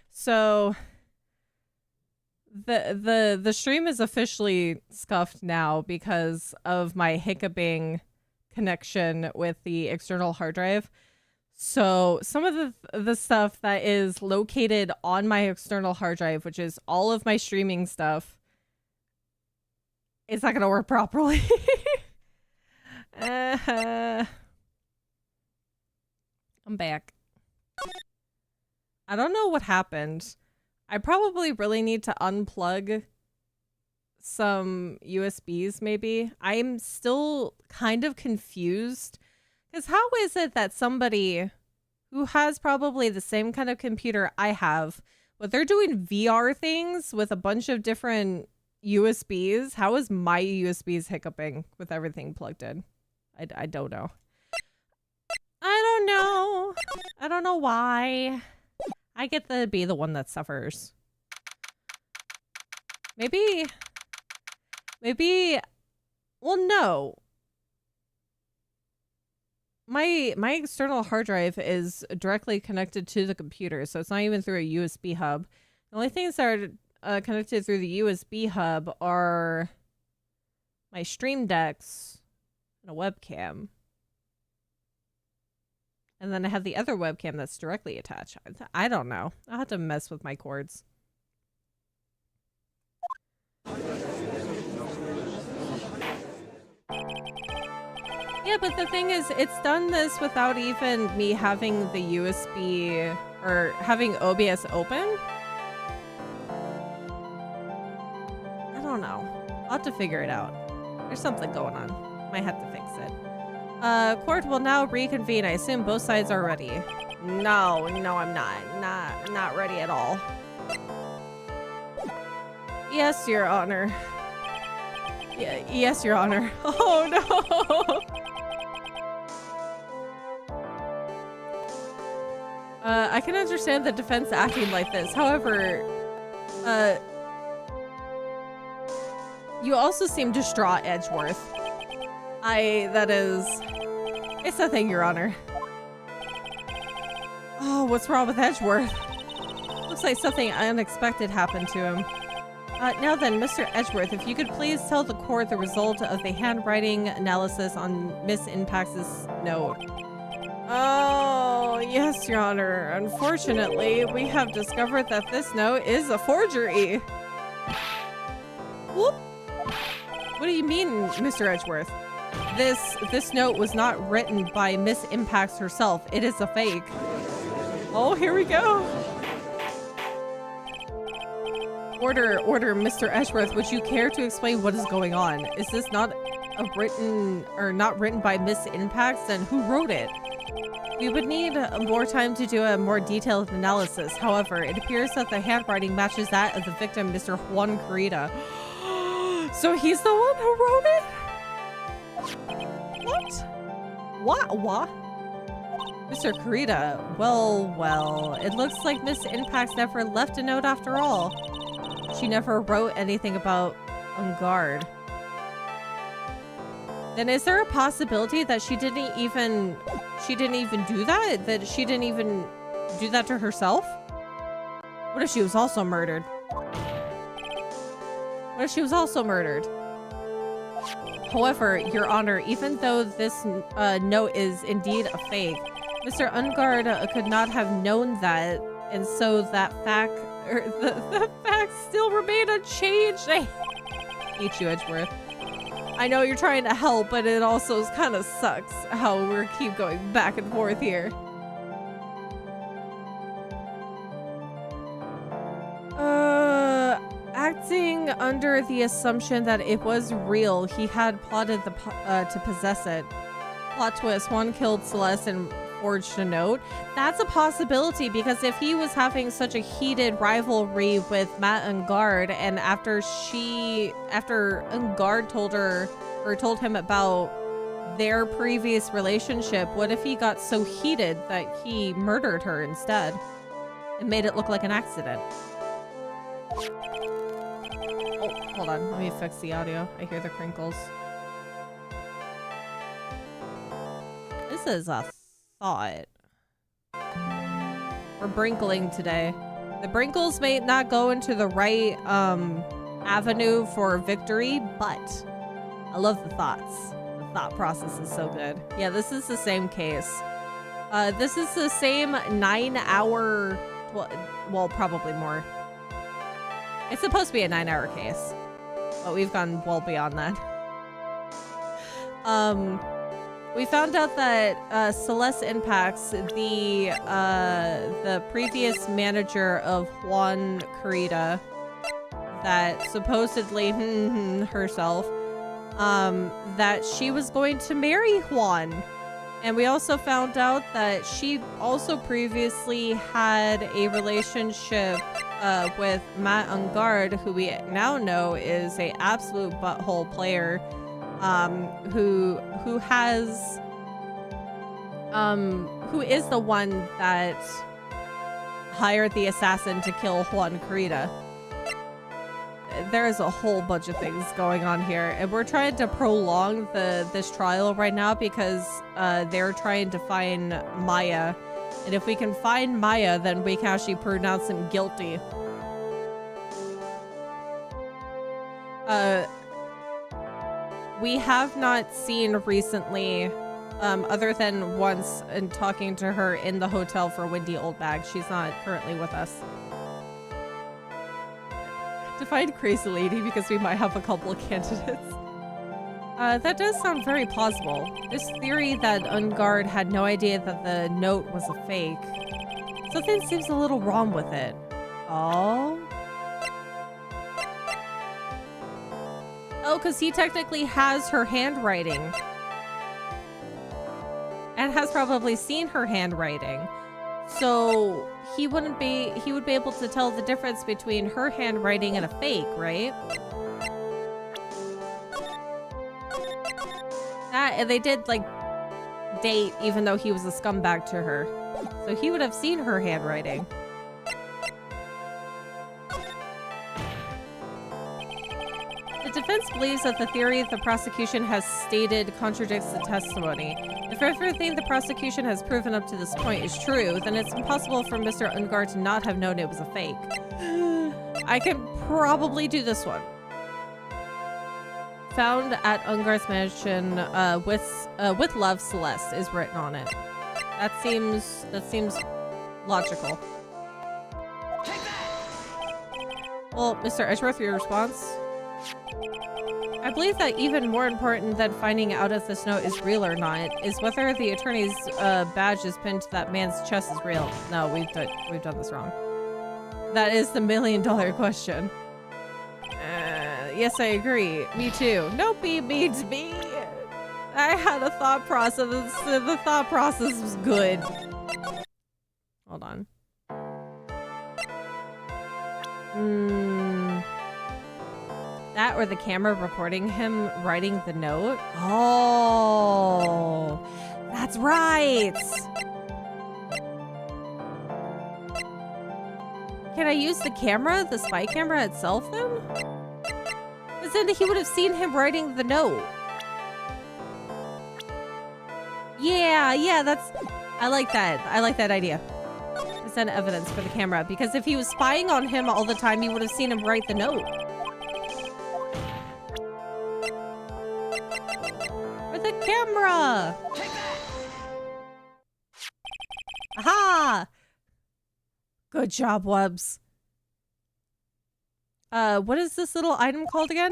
So the stream is officially scuffed now because of my hiccuping connection with the external hard drive. So some of the stuff that is located on my external hard drive, which is all of my streaming stuff, it's not going to work properly. I'm back. I don't know what happened. I probably really need to unplug some USBs maybe. I'm still kind of confused. Because how is it that somebody who has probably the same kind of computer I have, but they're doing VR things with a bunch of different USBs, how is my USBs hiccuping with everything plugged in? I don't know. I don't know. I don't know why. I get to be the one that suffers. Maybe, well, no. My external hard drive is directly connected to the computer, so it's not even through a USB hub. The only things that are connected through the USB hub are my stream decks and a webcam. And then I have the other webcam that's directly attached. I don't know. I'll have to mess with my cords. Yeah, but the thing is, it's done this without even me having the USB or having OBS open. I don't know. I'll have to figure it out. There's something going on. Might have to fix it. Court will now reconvene. I assume both sides are ready. No, I'm not. Not ready at all. Yes, Your Honor. Yes, Your Honor. Oh, no. I can understand the defense acting like this. However, you also seem distraught, Edgeworth. It's nothing, Your Honor. Oh, what's wrong with Edgeworth? Looks like something unexpected happened to him. Now then, Mr. Edgeworth, if you could please tell the court the result of the handwriting analysis on Miss Impax's note. Oh, yes, Your Honor. Unfortunately, we have discovered that this note is a forgery. Whoop. What do you mean, Mr. Edgeworth? This note was not written by Miss Impax herself. It is a fake. Oh, here we go. Order, Mr. Edgeworth, would you care to explain what is going on? Is this not not written by Miss Impax? Then who wrote it? We would need more time to do a more detailed analysis. However, it appears that the handwriting matches that of the victim, Mr. Juan Carita. So he's the one who wrote it? What? Mr. Carita, well, it looks like Miss Impax never left a note after all. She never wrote anything about unGuard. Then is there a possibility that she didn't even do that? That she didn't even do that to herself? What if she was also murdered? However, Your Honor, even though this note is indeed a fake, Mr. unGuard could not have known that, and so that fact, the facts still remain unchanged. I hate you, Edgeworth. I know you're trying to help, but it also kind of sucks how we keep going back and forth here. Acting under the assumption that it was real, he had plotted to possess it. Plot twist, one killed Celeste and forged a note. That's a possibility, because if he was having such a heated rivalry with Matt unGuard, and after unGuard told him about their previous relationship, what if he got so heated that he murdered her instead and made it look like an accident? Oh, hold on. Let me fix the audio. I hear the crinkles. This is a thought. We're brinkling today. The brinkles may not go into the right avenue for victory, but I love the thoughts. The thought process is so good. Yeah, this is the same case. This is the same 9-hour, well, probably more. It's supposed to be a 9-hour case, but we've gone well beyond that. We found out that Celeste Impacts, the previous manager of Juan Carita, that supposedly herself, that she was going to marry Juan. And we also found out that she also previously had a relationship with Matt Ungard, who we now know is a absolute butthole player, who is the one that hired the assassin to kill Juan Carita. There is a whole bunch of things going on here, and we're trying to prolong this trial right now because they're trying to find Maya, and if we can find Maya, then we can actually pronounce him guilty. We have not seen recently, other than once in talking to her in the hotel for Windy Old Bag. She's not currently with us. To find Crazy Lady because we might have a couple of candidates. That does sound very plausible. This theory that Ungard had no idea that the note was a fake. Something seems a little wrong with it. Oh? Oh, because he technically has her handwriting. And has probably seen her handwriting. So he would be able to tell the difference between her handwriting and a fake, right? And they did like date even though he was a scumbag to her. So he would have seen her handwriting. The defense believes that the theory the prosecution has stated contradicts the testimony. If everything the prosecution has proven up to this point is true, then it's impossible for Mr. Ungard to not have known it was a fake. I can probably do this one. Found at Ungard's mansion with love, Celeste is written on it. That seems logical. Well, Mr. Edgeworth, your response? I believe that even more important than finding out if this note is real or not is whether the attorney's badge is pinned to that man's chest is real. No, we've done this wrong. That is the million-dollar question. Yes, I agree. Me too. No B means me. I had a thought process. The thought process was good. Hold on. That or the camera recording him writing the note? Oh, that's right. Can I use the camera, the spy camera itself then? Because then he would have seen him writing the note. Yeah, that's... I like that. I like that idea. Send evidence for the camera, because if he was spying on him all the time, he would have seen him write the note. For the camera! Aha! Good job, Webs. What is this little item called again?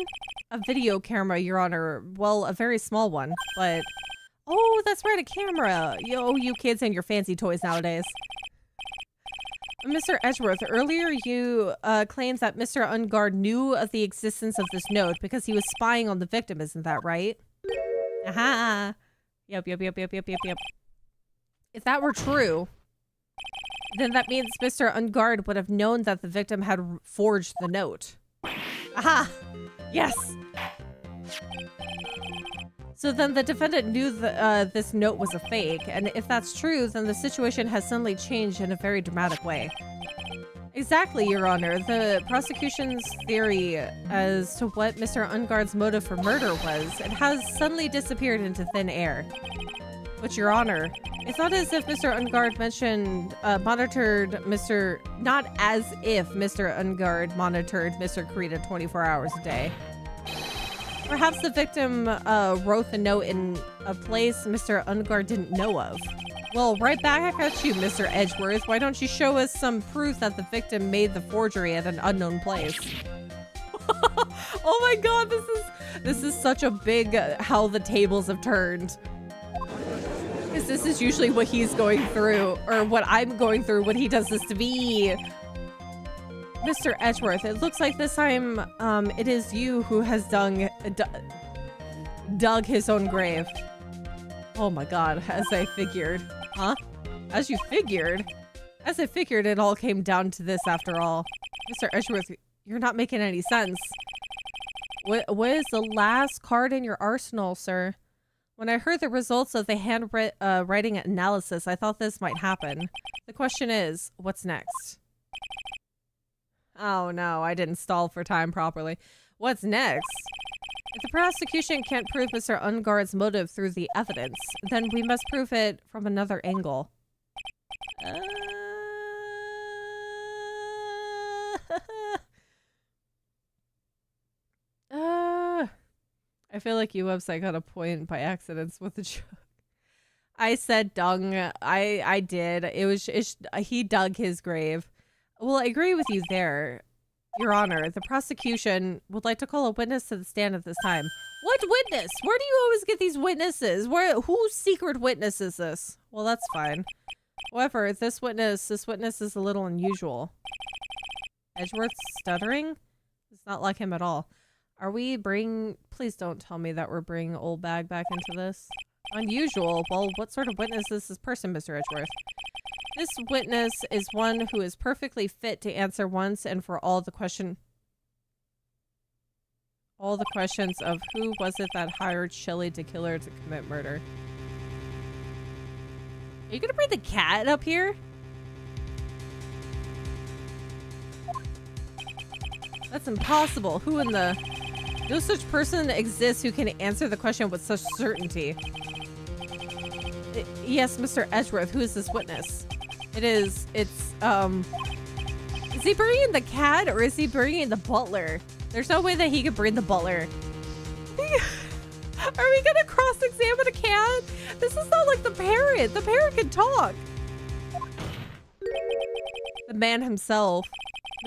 A video camera, Your Honor. Well, a very small one, but... Oh, that's right, a camera. Yo, you kids and your fancy toys nowadays. Mr. Edgeworth, earlier you claimed that Mr. Ungard knew of the existence of this note because he was spying on the victim, isn't that right? Aha! Yep. If that were true, then that means Mr. Ungard would have known that the victim had forged the note. Aha! Yes! So then the defendant knew that this note was a fake, and if that's true, then the situation has suddenly changed in a very dramatic way. Exactly, Your Honor. The prosecution's theory as to what Mr. Ungard's motive for murder was, it has suddenly disappeared into thin air. But Your Honor, it's not as if Mr. Ungard monitored Mr. Not as if Mr. Ungard monitored Mr. Kurita 24 hours a day. Perhaps the victim wrote the note in a place Mr. Ungard didn't know of. Well, right back at you, Mr. Edgeworth. Why don't you show us some proof that the victim made the forgery at an unknown place? Oh my god, this is such a big how the tables have turned. Because this is usually what he's going through, or what I'm going through when he does this to me. Mr. Edgeworth, it looks like this time it is you who has dug his own grave. Oh my god, as I figured. Huh? As you figured? As I figured, it all came down to this after all. Mr. Edgeworth, you're not making any sense. What is the last card in your arsenal, sir? When I heard the results of the handwriting analysis, I thought this might happen. The question is, what's next? Oh no, I didn't stall for time properly. What's next? If the prosecution can't prove Mr. Ungard's motive through the evidence, then we must prove it from another angle. I feel like you website got a point by accident with the joke. I said dung. I did. He dug his grave. Well, I agree with you there, Your Honor. The prosecution would like to call a witness to the stand at this time. What witness? Where do you always get these witnesses? Whose secret witness is this? Well, that's fine. However, this witness is a little unusual. Edgeworth stuttering? It's not like him at all. Are we please don't tell me that we're bringing old bag back into this. Unusual? Well, what sort of witness is this person, Mr. Edgeworth? This witness is one who is perfectly fit to answer once and for all the questions of who was it that hired Shelly to kill her to commit murder. Are you gonna bring the cat up here? That's impossible. Who in the... No such person exists who can answer the question with such certainty. Yes, Mr. Edgeworth, who is this witness? Is he bringing the cat or is he bringing the butler? There's no way that he could bring the butler. Are we gonna cross-examine a cat? This is not like the parrot. The parrot can talk. The man himself.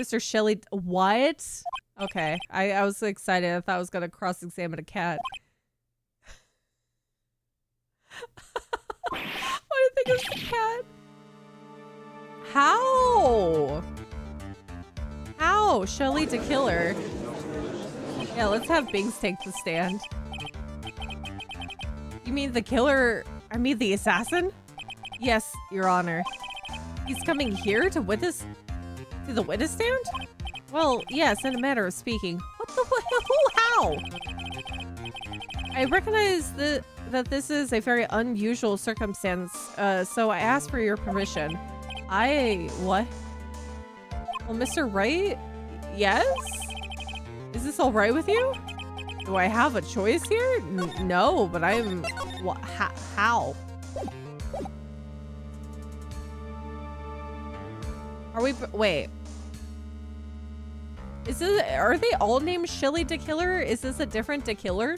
Mr. Shelley, what? Okay, I was excited. I thought I was gonna cross-examine a cat. Why do you think it's a cat? How? How? Shelley to kill her. Yeah, let's have Binks take the stand. You mean the killer? I mean the assassin? Yes, Your Honor. He's coming here to witness to the witness stand? Well, yes, in a manner of speaking. What the how? I recognize that this is a very unusual circumstance, so I ask for your permission. What? Well, Mr. Wright? Yes? Is this all right with you? Do I have a choice here? No, but I'm... What? How? Are we... Wait. Are they all named Shilly DeKiller? Is this a different DeKiller?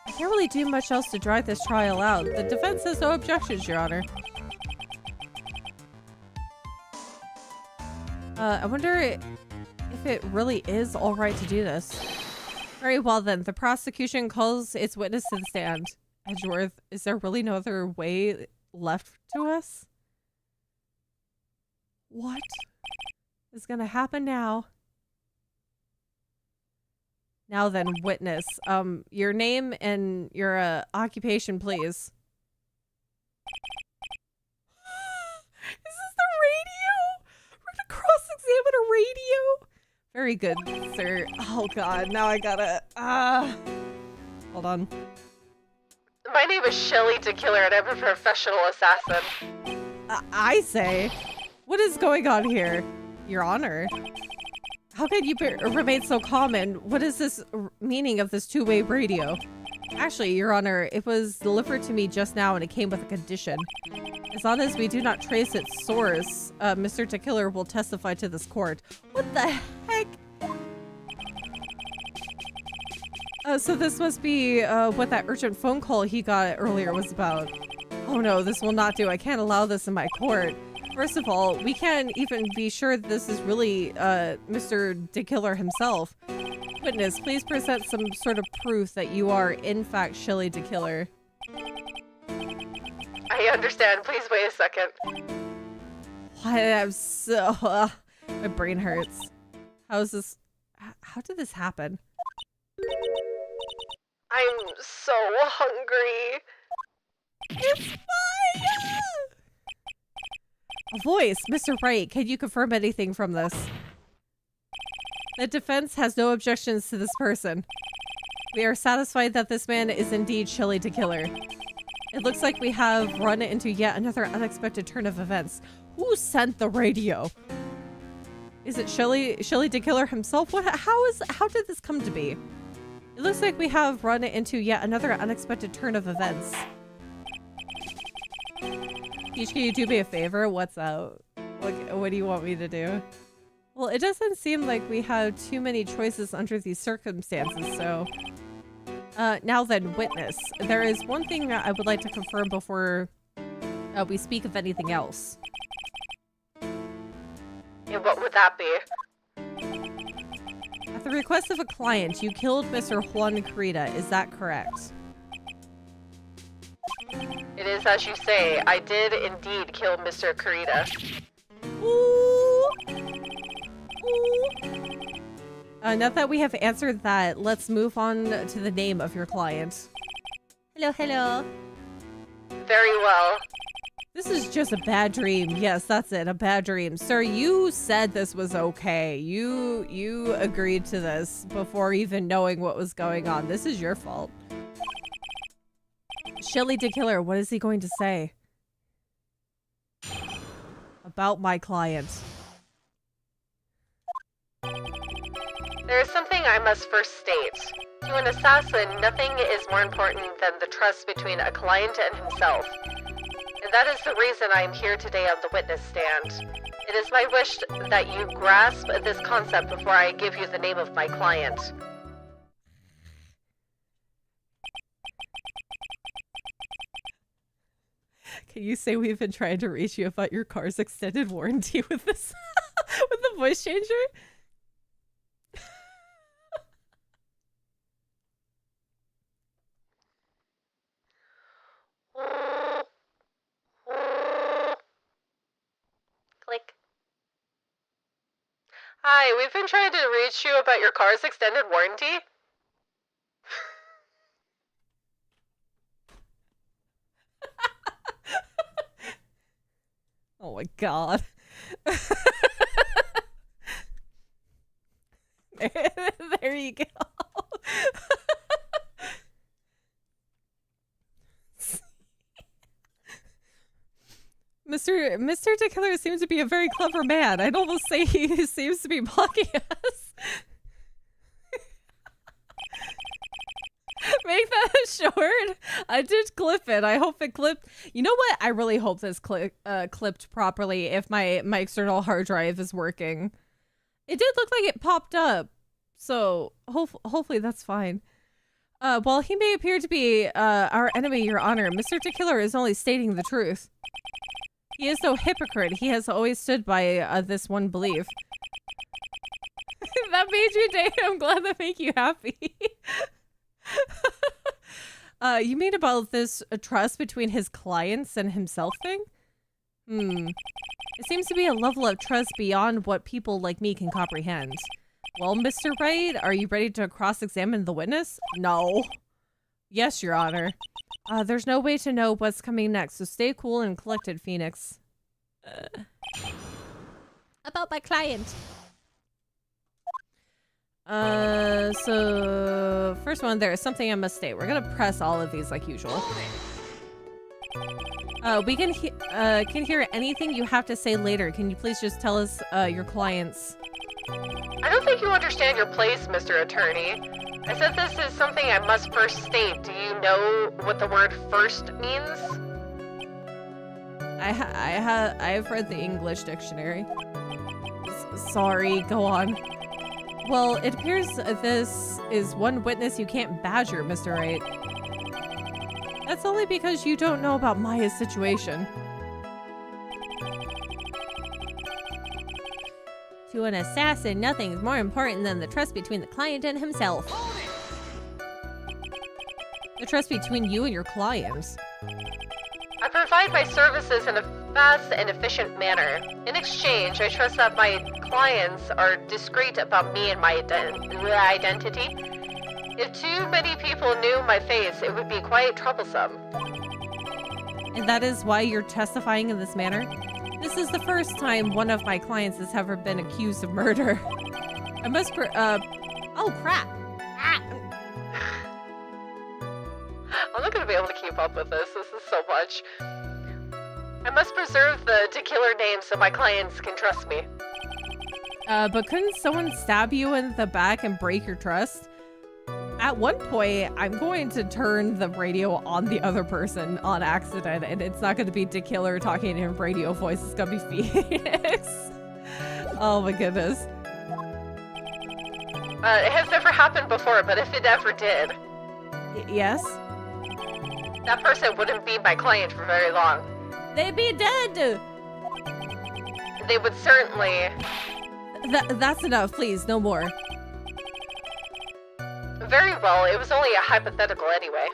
I can't really do much else to drag this trial out. The defense has no objections, Your Honor. I wonder if it really is all right to do this. Very well then, the prosecution calls its witness to the stand. Edgeworth, is there really no other way left to us? What is gonna happen now? Now then, witness. Your name and your occupation, please. Is this the radio? We're gonna cross-examine a radio? Very good, sir. Oh god, now I gotta... Hold on. My name is Shelley DeKiller and I'm a professional assassin. I say... What is going on here, Your Honor? How can you remain so calm, and what is this meaning of this two-way radio? Actually, Your Honor, it was delivered to me just now and it came with a condition. As long as we do not trace its source, Mr. Tequila will testify to this court. What the heck? So this must be what that urgent phone call he got earlier was about. Oh no, this will not do. I can't allow this in my court. First of all, we can't even be sure that this is really Mr. Tequila himself. Witness, please present some sort of proof that you are in fact Shelly Tequila. I understand. Please wait a second. I'm so... my brain hurts. How is this... How did this happen? I'm so hungry. It's fine! A voice! Mr. Wright, can you confirm anything from this? The defense has no objections to this person. We are satisfied that this man is indeed Shelly Tequila. It looks like we have run into yet another unexpected turn of events. Who sent the radio? Is it Shelly Tequila himself? How did this come to be? It looks like we have run into yet another unexpected turn of events. Peach, can you do me a favor? What's out? What do you want me to do? Well, it doesn't seem like we have too many choices under these circumstances, so... now then, witness. There is one thing I would like to confirm before we speak of anything else. And what would that be? At the request of a client, you killed Mr. Juan Carita. Is that correct? It is as you say. I did indeed kill Mr. Carita. Ooh. Ooh. Now that we have answered that, let's move on to the name of your client. Hello, hello. Very well. This is just a bad dream. Yes, that's it, a bad dream. Sir, you said this was okay. You agreed to this before even knowing what was going on. This is your fault. Shelly Tequila, what is he going to say? About my client. There is something I must first state. To an assassin, nothing is more important than the trust between a client and himself. And that is the reason I am here today on the witness stand. It is my wish that you grasp this concept before I give you the name of my client. Can you say we've been trying to reach you about your car's extended warranty with this, with the voice changer? Click. Hi, we've been trying to reach you about your car's extended warranty. Oh my god. There you go. Mr. Tequila seems to be a very clever man. I'd almost say he seems to be mocking us. Make that short. I did clip it. I hope it clipped. You know what? I really hope this clipped properly if my external hard drive is working. It did look like it popped up. So hopefully that's fine. While he may appear to be our enemy, Your Honor, Mr. Tequila is only stating the truth. He is no hypocrite. He has always stood by this one belief. That made you day. I'm glad that made you happy. You mean about this trust between his clients and himself thing? It seems to be a level of trust beyond what people like me can comprehend. Well, Mr. Wright, are you ready to cross-examine the witness? No. Yes, Your Honor. There's no way to know what's coming next, so stay cool and collected, Phoenix. About my client. So first one, there is something I must state. We're gonna press all of these like usual. We can hear anything you have to say later. Can you please just tell us your clients? I don't think you understand your place, Mr. Attorney. I said this is something I must first state. Do you know what the word first means? I've read the English dictionary. Sorry, go on. Well, it appears this is one witness you can't badger, Mr. Wright. That's only because you don't know about Maya's situation. To an assassin, nothing is more important than the trust between the client and himself. The trust between you and your clients. I provide my services in a fast and efficient manner. In exchange, I trust that my clients are discreet about me and my identity. If too many people knew my face, it would be quite troublesome. And that is why you're testifying in this manner? This is the first time one of my clients has ever been accused of murder. I must oh crap! Ah. I'm not gonna be able to keep up with this. This is so much. I must preserve the titular name so my clients can trust me. But couldn't someone stab you in the back and break your trust? At one point, I'm going to turn the radio on the other person on accident, and it's not going to be Dick Killer talking in radio voice. It's going to be Phoenix. Oh my goodness. It has never happened before, but if it ever did... Yes? That person wouldn't be my client for very long. They'd be dead! They would certainly... That's enough, please, no more. Very well, it was only a hypothetical anyway.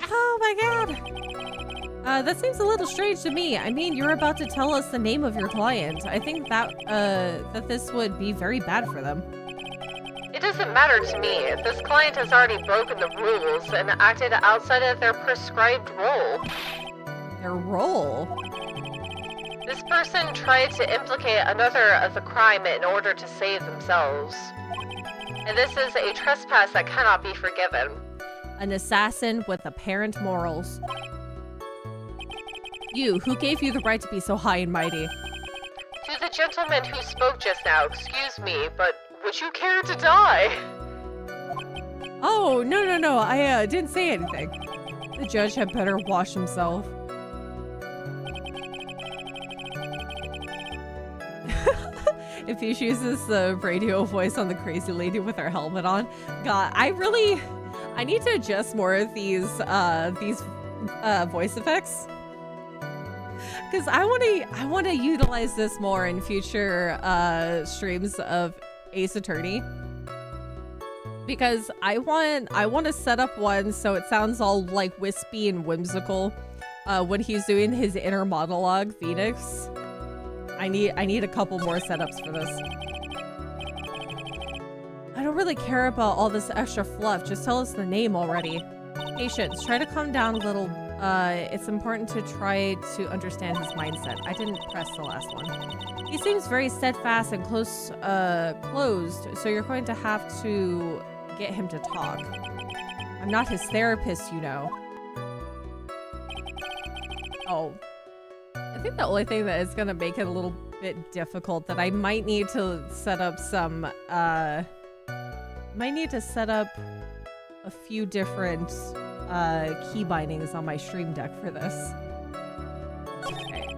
Oh my god! That seems a little strange to me. I mean, you're about to tell us the name of your client. I think that, that this would be very bad for them. It doesn't matter to me. This client has already broken the rules and acted outside of their prescribed role. Their role? This person tried to implicate another of the crime in order to save themselves. And this is a trespass that cannot be forgiven. An assassin with apparent morals. You, who gave you the right to be so high and mighty? To the gentleman who spoke just now, excuse me, but would you care to die? Oh, no, I didn't say anything. The judge had better wash himself. If he uses the radio voice on the crazy lady with her helmet on, God, I need to adjust more of these voice effects. Because I want to utilize this more in future streams of Ace Attorney. Because I want to set up one so it sounds all like wispy and whimsical when he's doing his inner monologue, Phoenix. I need a couple more setups for this. I don't really care about all this extra fluff. Just tell us the name already. Patience, try to calm down a little. It's important to try to understand his mindset. I didn't press the last one. He seems very steadfast and closed, so you're going to have to get him to talk. I'm not his therapist, you know. Oh. I think the only thing that is going to make it a little bit difficult that I might need to set up some, might need to set up a few different, key bindings on my stream deck for this. Okay,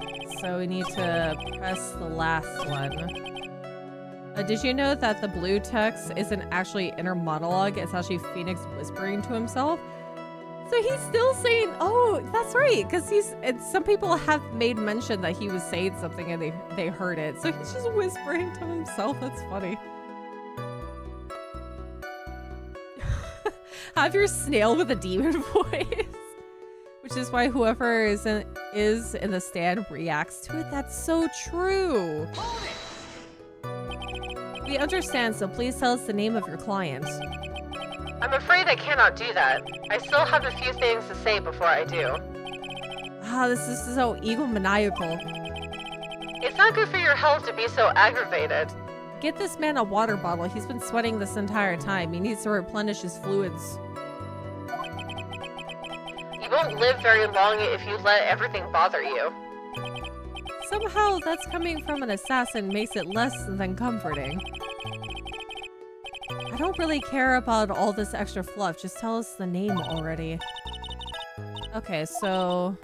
so we need to press the last one. Did you know that the blue text isn't actually inner monologue? It's actually Phoenix whispering to himself. So he's still saying, oh, that's right, because some people have made mention that he was saying something and they heard it. So he's just whispering to himself. That's funny. Have your snail with a demon voice. Which is why whoever is in the stand reacts to it. That's so true. We understand, so please tell us the name of your client. I'm afraid I cannot do that. I still have a few things to say before I do. Ah, this is so egomaniacal. It's not good for your health to be so aggravated. Get this man a water bottle. He's been sweating this entire time. He needs to replenish his fluids. You won't live very long if you let everything bother you. somehow that's coming from an assassin makes it less than comforting. I don't really care about all this extra fluff. Just tell us the name already. Okay, so...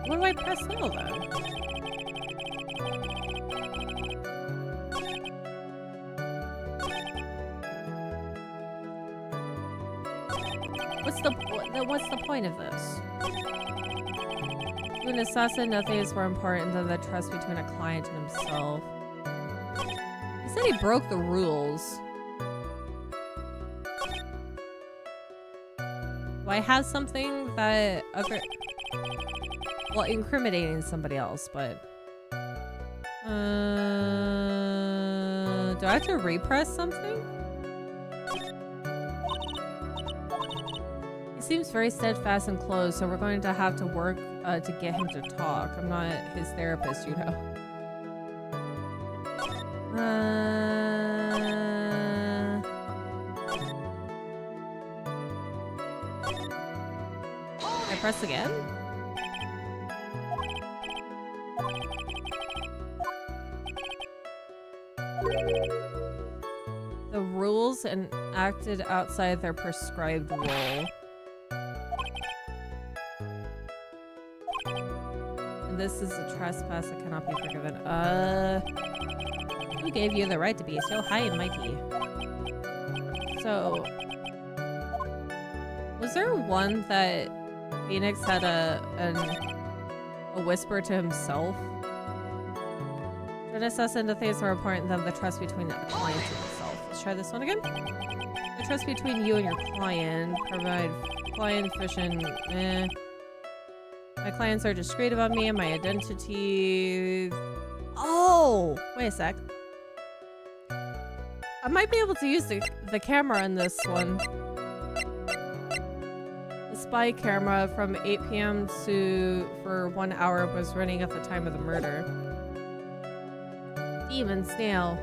what do I press now, then? What's the point of this? To an assassin, nothing is more important than the trust between a client and himself. He said he broke the rules. Do I have something that other... well, incriminating somebody else, but... do I have to repress something? He seems very steadfast and closed, so we're going to have to work to get him to talk. I'm not his therapist, you know. Can I press again? The rules and acted outside their prescribed role. And this is a trespass that cannot be forgiven. Who gave you the right to be so high and mighty? So, was there one that Phoenix had a whisper to himself? An assassin, nothing is more important than the trust between the client and himself. Let's try this one again. The trust between you and your client. Provide client efficient. My clients are discreet about me and my identity. Oh! Wait a sec. I might be able to use the camera in this one. The spy camera from 8 p.m. for 1 hour was running at the time of the murder. Demon snail.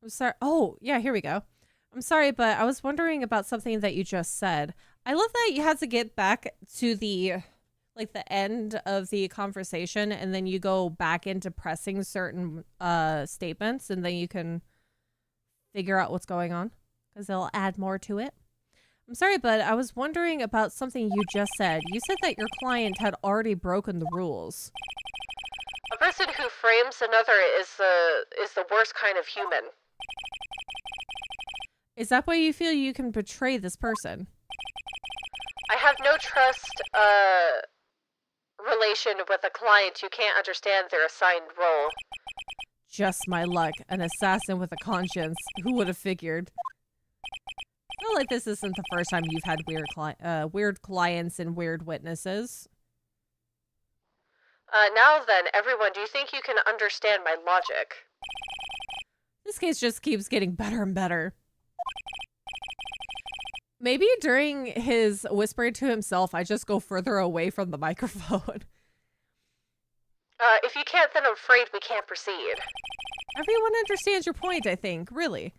I'm sorry. Oh, yeah, here we go. I'm sorry, but I was wondering about something that you just said. I love that you had to get back to the end of the conversation, and then you go back into pressing certain statements, and then you can figure out what's going on, because they'll add more to it. I'm sorry, but I was wondering about something you just said. You said that your client had already broken the rules. A person who frames another is the worst kind of human. Is that why you feel you can betray this person? I have no trust relation with a client who can't understand their assigned role. Just my luck. An assassin with a conscience. Who would have figured? I feel like this isn't the first time you've had weird clients and weird witnesses. Now then, everyone, do you think you can understand my logic? This case just keeps getting better and better. Maybe during his whispering to himself, I just go further away from the microphone. If you can't, then I'm afraid we can't proceed. Everyone understands your point, I think. Really.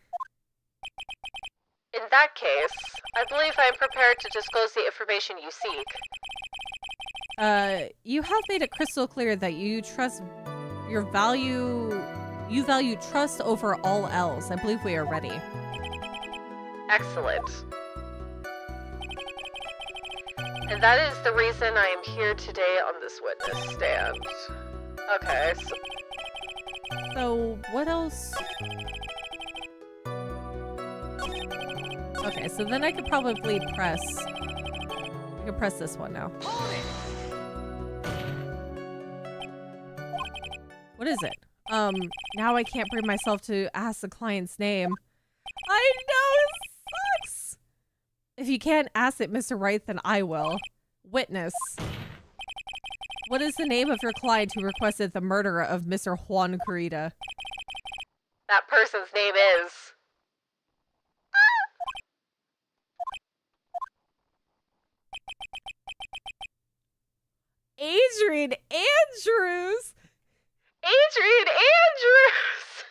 In that case, I believe I am prepared to disclose the information you seek. You have made it crystal clear that you value trust over all else. I believe we are ready. Excellent. And that is the reason I am here today on this witness stand. Okay, so what else? Okay, so then I could probably press... I could press this one now. What is it? Now I can't bring myself to ask the client's name. I know, it sucks! If you can't ask it, Mr. Wright, then I will. Witness. What is the name of your client who requested the murder of Mr. Juan Carita? that person's name is... Adrian Andrews! Adrian Andrews!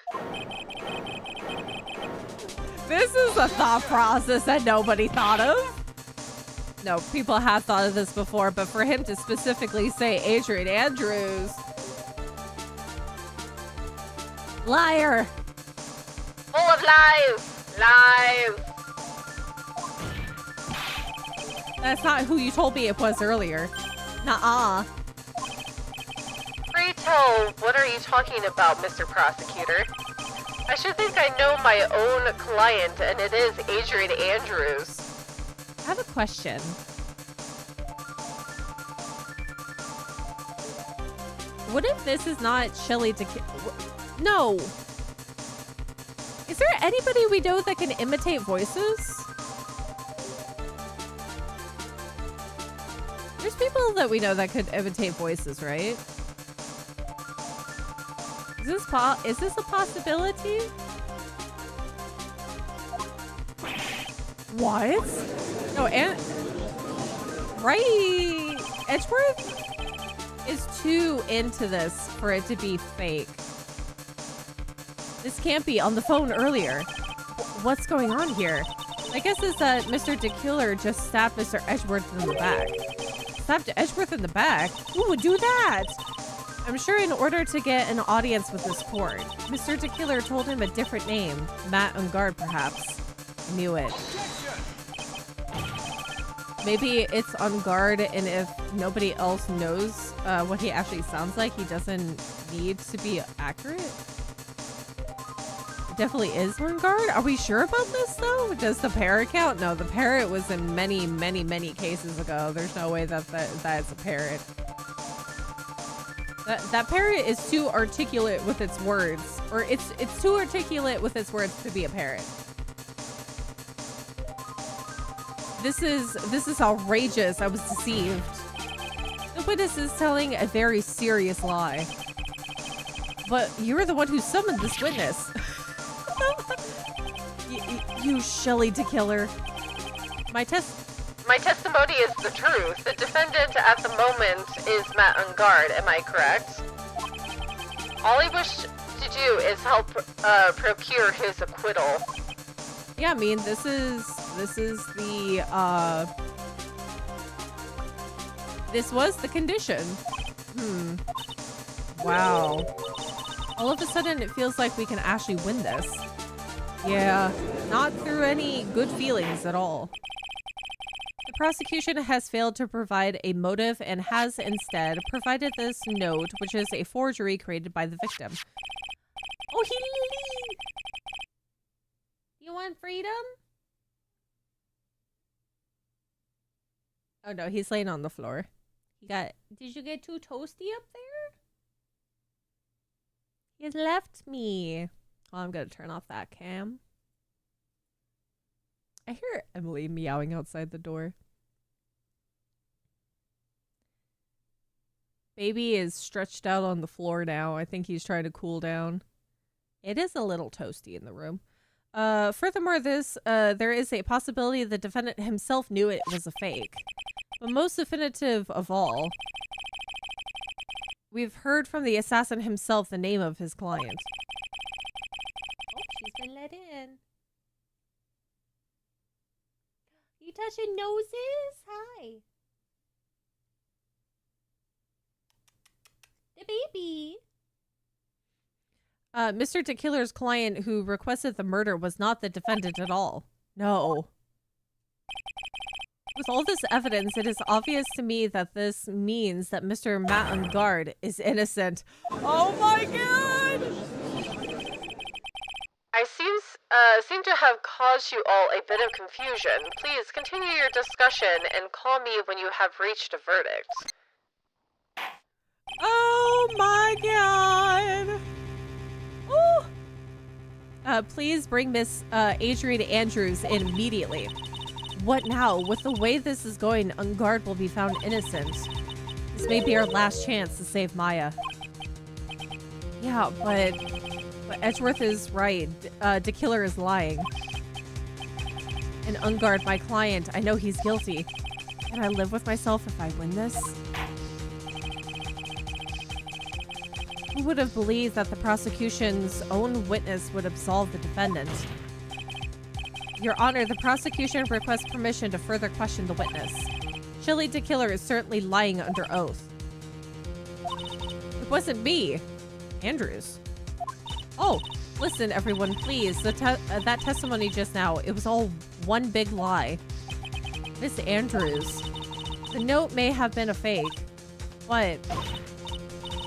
This is a thought process that nobody thought of. No, people have thought of this before, but for him to specifically say Adrian Andrews. Liar. Full of lies. Lies. That's not who you told me it was earlier. Nuh-uh. Pray tell, what are you talking about, Mr. Prosecutor? I should think I know my own client, and it is Adrian Andrews. I have a question. What if this is not Shelly No. Is there anybody we know that can imitate voices? There's people that we know that could imitate voices, right? Is this a possibility? What? No, and Wright Edgeworth is too into this for it to be fake. This can't be on the phone earlier. What's going on here? My guess is that Mr. DeKiller just stabbed Mr. Edgeworth in the back. Stabbed Edgeworth in the back? Who would do that? I'm sure in order to get an audience with this court, Mr. DeKiller told him a different name. Matt Ungard, perhaps. Knew it. Maybe it's Ungard, and if nobody else knows what he actually sounds like, he doesn't need to be accurate. It definitely is Ungard. Are we sure about this, though? Does the parrot count? No, the parrot was in many, many, many cases ago. There's no way that is a parrot. That parrot is too articulate with its words. Or it's too articulate with its words to be a parrot. This is outrageous. I was deceived. The witness is telling a very serious lie. But you're the one who summoned this witness. You Shelly DeKiller. My testimony is the truth. The defendant at the moment is Matt Ungard, am I correct? All I wish to do is help procure his acquittal. Yeah, I mean, this is the, this was the condition. Wow. All of a sudden, it feels like we can actually win this. Yeah, not through any good feelings at all. The prosecution has failed to provide a motive and has instead provided this note, which is a forgery created by the victim. Oh, you want freedom? Oh no, he's laying on the floor. Did you get too toasty up there? He's left me. Oh, I'm gonna turn off that cam. I hear Emily meowing outside the door. Baby is stretched out on the floor now. I think he's trying to cool down. It is a little toasty in the room. Furthermore, there is a possibility the defendant himself knew it was a fake. But most definitive of all, we've heard from the assassin himself the name of his client. Oh, she's been let in. You touching noses? Hi. The baby. Mr. DeKiller's client who requested the murder was not the defendant at all. No. With all this evidence, it is obvious to me that this means that Mr. Matt Ungard is innocent. Oh my god! I seem to have caused you all a bit of confusion. Please continue your discussion and call me when you have reached a verdict. Oh my god! Ooh. Please bring Miss Adrian Andrews in immediately. What now? With the way this is going, Ungard will be found innocent. This may be our last chance to save Maya. Yeah, but Edgeworth is right. DeKiller is lying. And Ungard, my client, I know he's guilty. Can I live with myself if I win this? Who would have believed that the prosecution's own witness would absolve the defendant? Your Honor, the prosecution requests permission to further question the witness. Shelley DeKiller is certainly lying under oath. It wasn't me. Andrews. Oh, listen, everyone, please. That testimony just now, it was all one big lie. Miss Andrews. The note may have been a fake. What?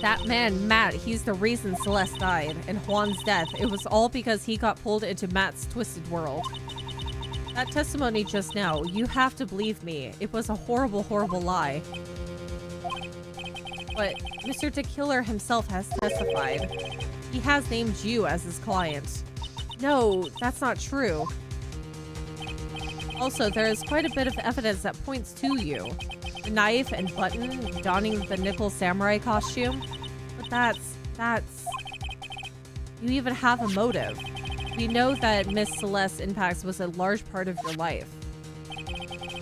That man, Matt, he's the reason Celeste died. And Juan's death, it was all because he got pulled into Matt's twisted world. That testimony just now, you have to believe me. It was a horrible, horrible lie. But Mr. DeKiller himself has testified. He has named you as his client. No, that's not true. Also, there is quite a bit of evidence that points to you. The knife and button, donning the nickel samurai costume. But that's... You even have a motive. You know that Miss Celeste's impact was a large part of your life.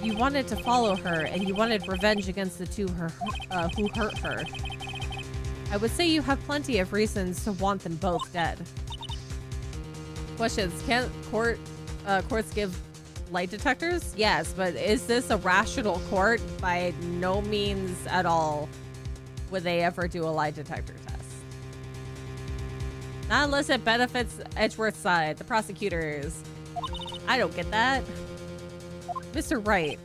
You wanted to follow her, and you wanted revenge against the two who hurt her. I would say you have plenty of reasons to want them both dead. Questions. Can't courts give light detectors? Yes, but is this a rational court? By no means at all would they ever do a lie detector test. Not unless it benefits Edgeworth's side, the prosecutors. I don't get that. Mr. Wright.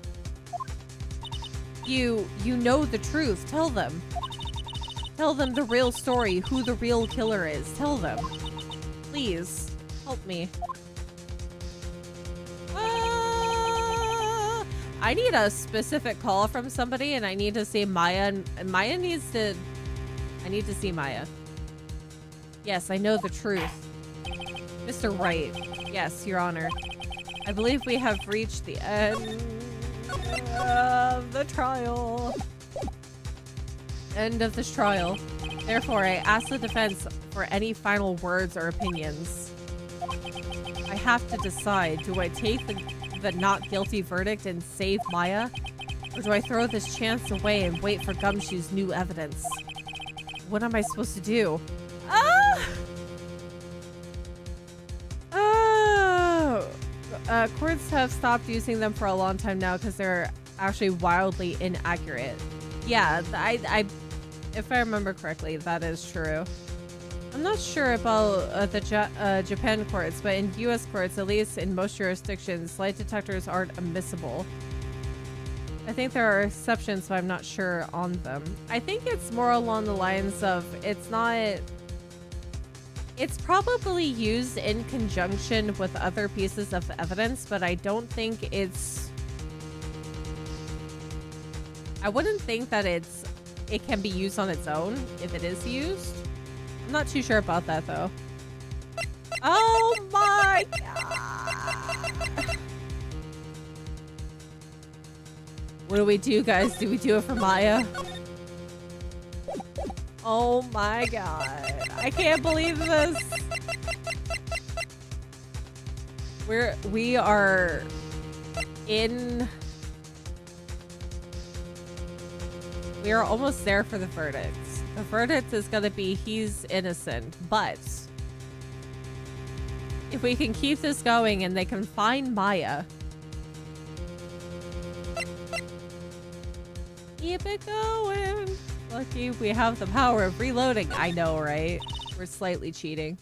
You know the truth. Tell them. Tell them the real story, who the real killer is. Tell them. Please, help me. I need a specific call from somebody, and I need to see Maya. And Maya needs to... I need to see Maya. Yes, I know the truth. Mr. Wright. Yes, Your Honor. I believe we have reached the end of the trial. End of this trial. Therefore, I ask the defense for any final words or opinions. I have to decide, do I take the not guilty verdict and save Maya? Or do I throw this chance away and wait for Gumshoe's new evidence? What am I supposed to do? Courts have stopped using them for a long time now because they're actually wildly inaccurate. Yeah, if I remember correctly, that is true. I'm not sure about the Japan courts, but in US courts, at least in most jurisdictions, lie detectors aren't admissible. I think there are exceptions, but I'm not sure on them. I think it's more along the lines of it's not... It's probably used in conjunction with other pieces of evidence, but I don't think it's... I wouldn't think that it can be used on its own if it is used. I'm not too sure about that, though. Oh my god! What do we do, guys? Do we do it for Maya? Oh my god. I can't believe this. We are almost there for the verdict. The verdict is gonna be he's innocent, but if we can keep this going and they can find Maya. Keep it going. Lucky we have the power of reloading. I know, right? We're slightly cheating.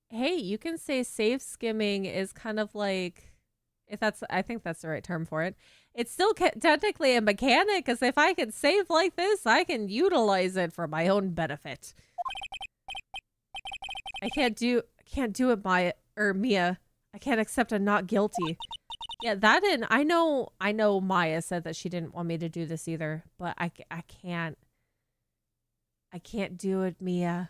Hey, you can say save skimming is kind of like, I think that's the right term for it. It's still technically a mechanic, because if I can save like this, I can utilize it for my own benefit. I can't do it, Mia. I can't accept I'm not guilty. Yeah, that and I know Maya said that she didn't want me to do this either, but I can't do it, Mia.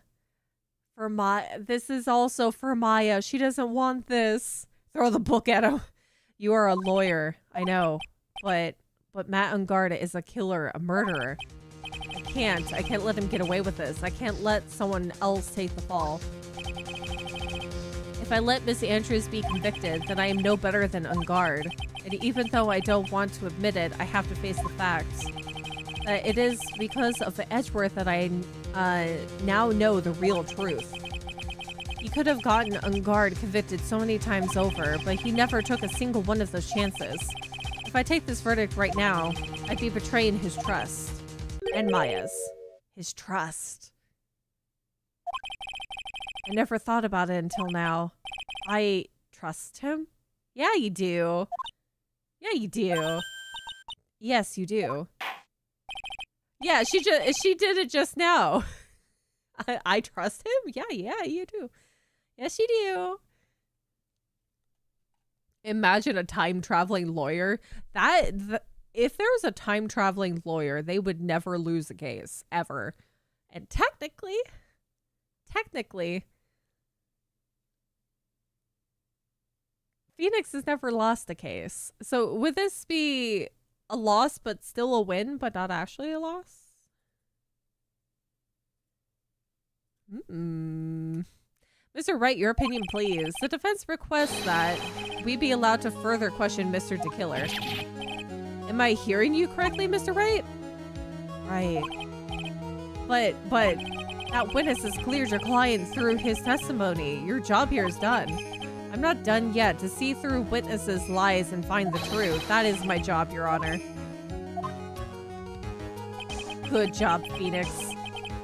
This is also for Maya. She doesn't want this. Throw the book at him. You are a lawyer, I know, but Matt Ungarda is a killer, a murderer. I can't let him get away with this. I can't let someone else take the fall. If I let Miss Andrews be convicted, then I am no better than Ungard. And even though I don't want to admit it, I have to face the facts. It is because of Edgeworth that I now know the real truth. He could have gotten on guard convicted so many times over, but he never took a single one of those chances. If I take this verdict right now, I'd be betraying his trust. And Maya's. His trust. I never thought about it until now. I trust him? Yeah, you do. Yeah, you do. Yes, you do. Yeah, she did it just now. I trust him? Yeah, you do. Yes, you do. Imagine a time-traveling lawyer. If there was a time-traveling lawyer, they would never lose a case, ever. And technically, Phoenix has never lost a case. So would this be a loss, but still a win, but not actually a loss? Mr. Wright, your opinion, please. The defense requests that we be allowed to further question Mr. DeKiller. Am I hearing you correctly, Mr. Wright? Right. But that witness has cleared your client through his testimony. Your job here is done. I'm not done yet. To see through witnesses' lies and find the truth. That is my job, Your Honor. Good job, Phoenix.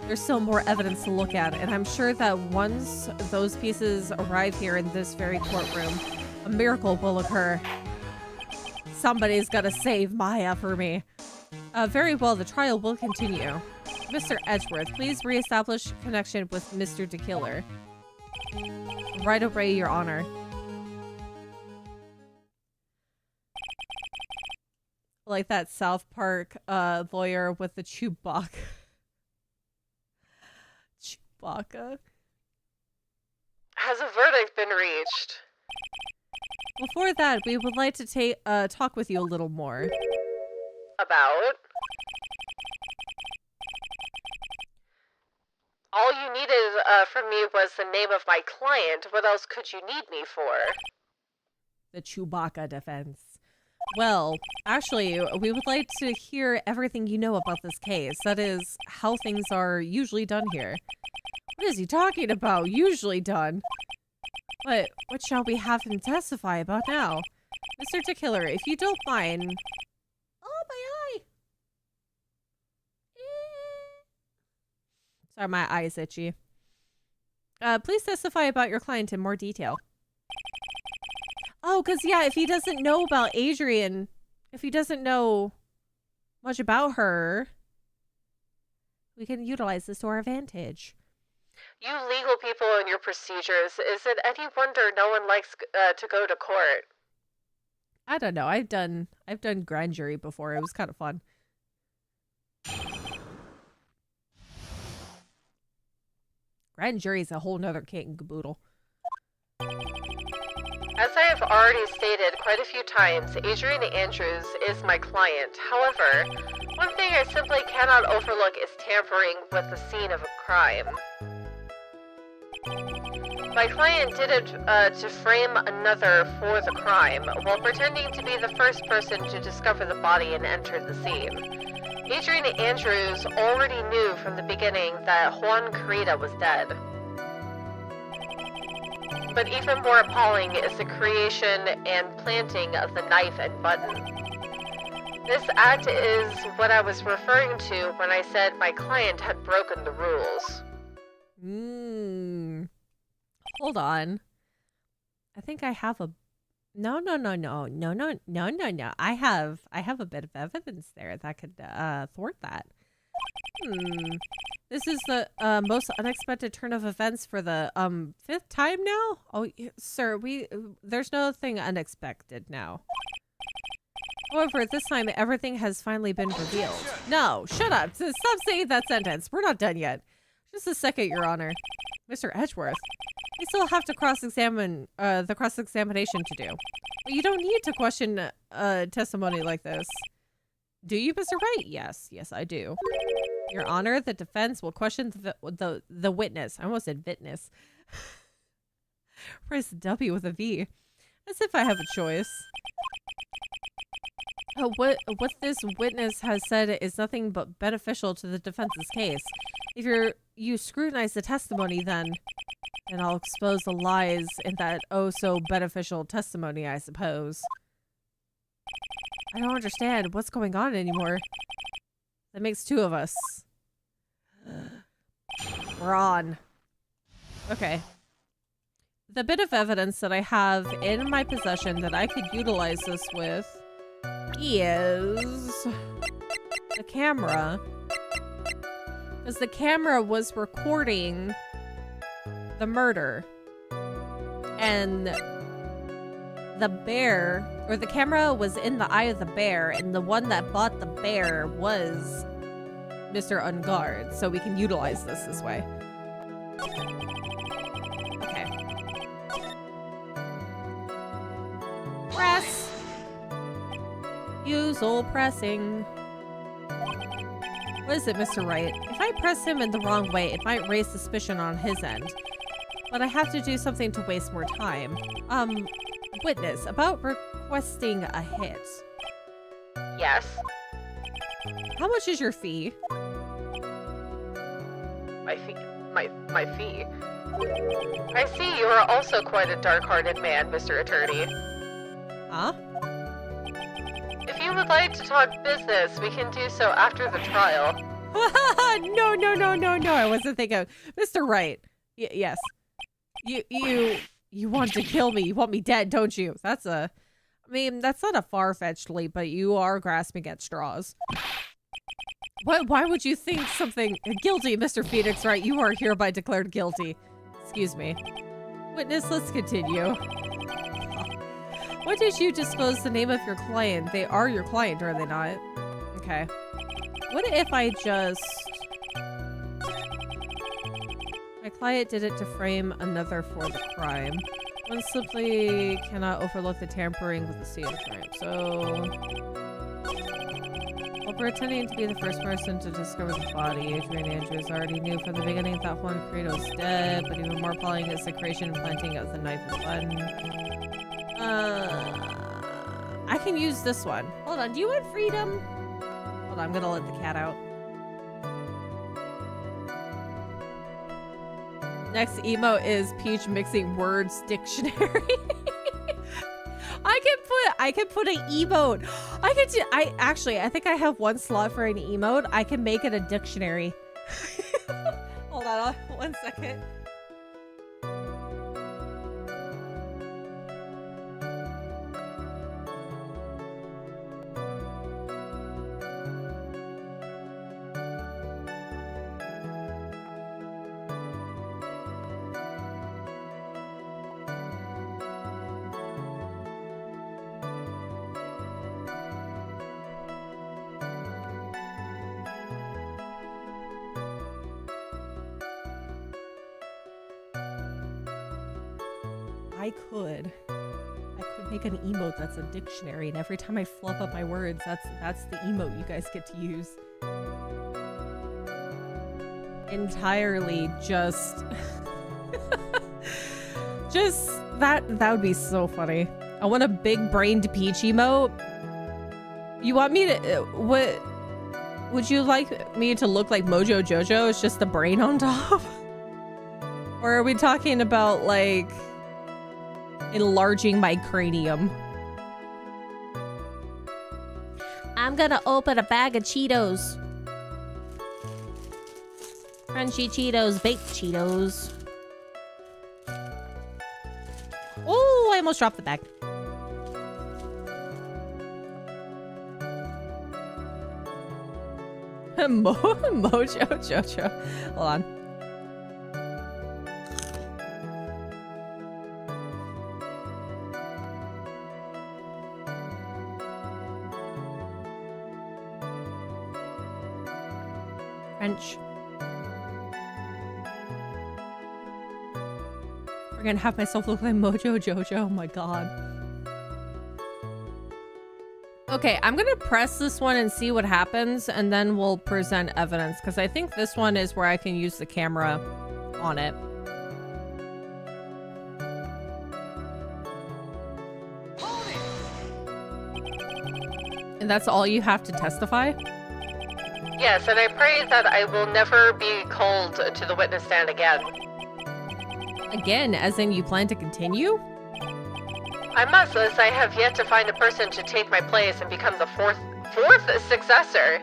There's still more evidence to look at, and I'm sure that once those pieces arrive here in this very courtroom, a miracle will occur. Somebody's gotta save Maya for me. Very well, the trial will continue. Mr. Edgeworth, please reestablish connection with Mr. DeKiller. Right away, Your Honor. Like that South Park lawyer with the Chewbacca. Chewbacca. Has a verdict been reached? Before that, we would like to talk with you a little more. About? All you needed from me was the name of my client. What else could you need me for? The Chewbacca defense. Well, actually, we would like to hear everything you know about this case. That is, how things are usually done here. What is he talking about? Usually done. But what shall we have him testify about now? Mr. DeKiller, if you don't mind... Oh, my eye! Sorry, my eye is itchy. Please testify about your client in more detail. Oh, because, yeah, if he doesn't know about Adrian, if he doesn't know much about her, we can utilize this to our advantage. You legal people and your procedures. Is it any wonder no one likes to go to court? I don't know. I've done grand jury before. It was kind of fun. Grand jury is a whole nother kit and caboodle. As I have already stated quite a few times, Adrian Andrews is my client. However, one thing I simply cannot overlook is tampering with the scene of a crime. My client did it to frame another for the crime, while pretending to be the first person to discover the body and enter the scene. Adrian Andrews already knew from the beginning that Juan Carita was dead. But even more appalling is the creation and planting of the knife and button. This act is what I was referring to when I said my client had broken the rules. Hold on. I think I have a... No. I have a bit of evidence there that could thwart that. This is the most unexpected turn of events for the 5th time now? Oh, sir, there's nothing unexpected now. However, this time everything has finally been revealed. No, shut up. Stop saying that sentence. We're not done yet. Just a second, Your Honor. Mr. Edgeworth, we still have to cross-examine the cross-examination to do. But you don't need to question testimony like this. Do you, Mr. Wright? Yes, I do. Your Honor, the defense will question the witness. I almost said witness. Press W with a V. As if I have a choice. What this witness has said is nothing but beneficial to the defense's case. If you scrutinize the testimony, then And I'll expose the lies in that oh-so-beneficial testimony, I suppose. I don't understand what's going on anymore. That makes two of us. We're on. Okay. The bit of evidence that I have in my possession that I could utilize this with is the camera. Because the camera was recording the murder. And the bear, or the camera was in the eye of the bear, and the one that bought the bear was Mr. Unguard. So we can utilize this way. Okay. Press! Use old pressing. What is it, Mr. Wright? If I press him in the wrong way, it might raise suspicion on his end. But I have to do something to waste more time. Witness, about requesting a hit. Yes. How much is your fee? My fee? My fee? I see you are also quite a dark-hearted man, Mr. Attorney. Huh? If you would like to talk business, we can do so after the trial. No, I wasn't thinking. Mr. Wright. Yes. You want to kill me. You want me dead, don't you? That's a... I mean, that's not a far-fetched leap, but you are grasping at straws. Why would you think something... Guilty, Mr. Phoenix Wright. You are hereby declared guilty. Excuse me. Witness, let's continue. Why did you disclose the name of your client? They are your client, are they not? Okay. What if I just... My client did it to frame another for the crime. One simply cannot overlook the tampering with the scene of crime. So... While pretending to be the first person to discover the body, Adrian Andrews already knew from the beginning that Juan Credo was dead, but even more appalling is the creation and planting of the knife and button. I can use this one. Hold on, do you want freedom? Hold on, I'm gonna let the cat out. Next emote is Peach mixing words dictionary. I can put an emote. I think I have one slot for an emote. I can make it a dictionary. Hold on, 1 second. I could make an emote that's a dictionary, and every time I fluff up my words, that's the emote you guys get to use. Entirely just that would be so funny. I want a big brained Peach emote. You want me to what would you like me to look like Mojo Jojo? It's just the brain on top? Or are we talking about like enlarging my cranium? I'm gonna open a bag of Cheetos. Crunchy Cheetos, baked Cheetos. Oh, I almost dropped the bag. Mojo Jojo. Hold on. French. We're gonna have myself look like Mojo Jojo. Oh my god. Okay, I'm gonna press this one and see what happens, and then we'll present evidence, because I think this one is where I can use the camera on it. And that's all you have to testify? Yes, and I pray that I will never be called to the witness stand again. Again, as in you plan to continue? I must, as I have yet to find a person to take my place and become the fourth successor.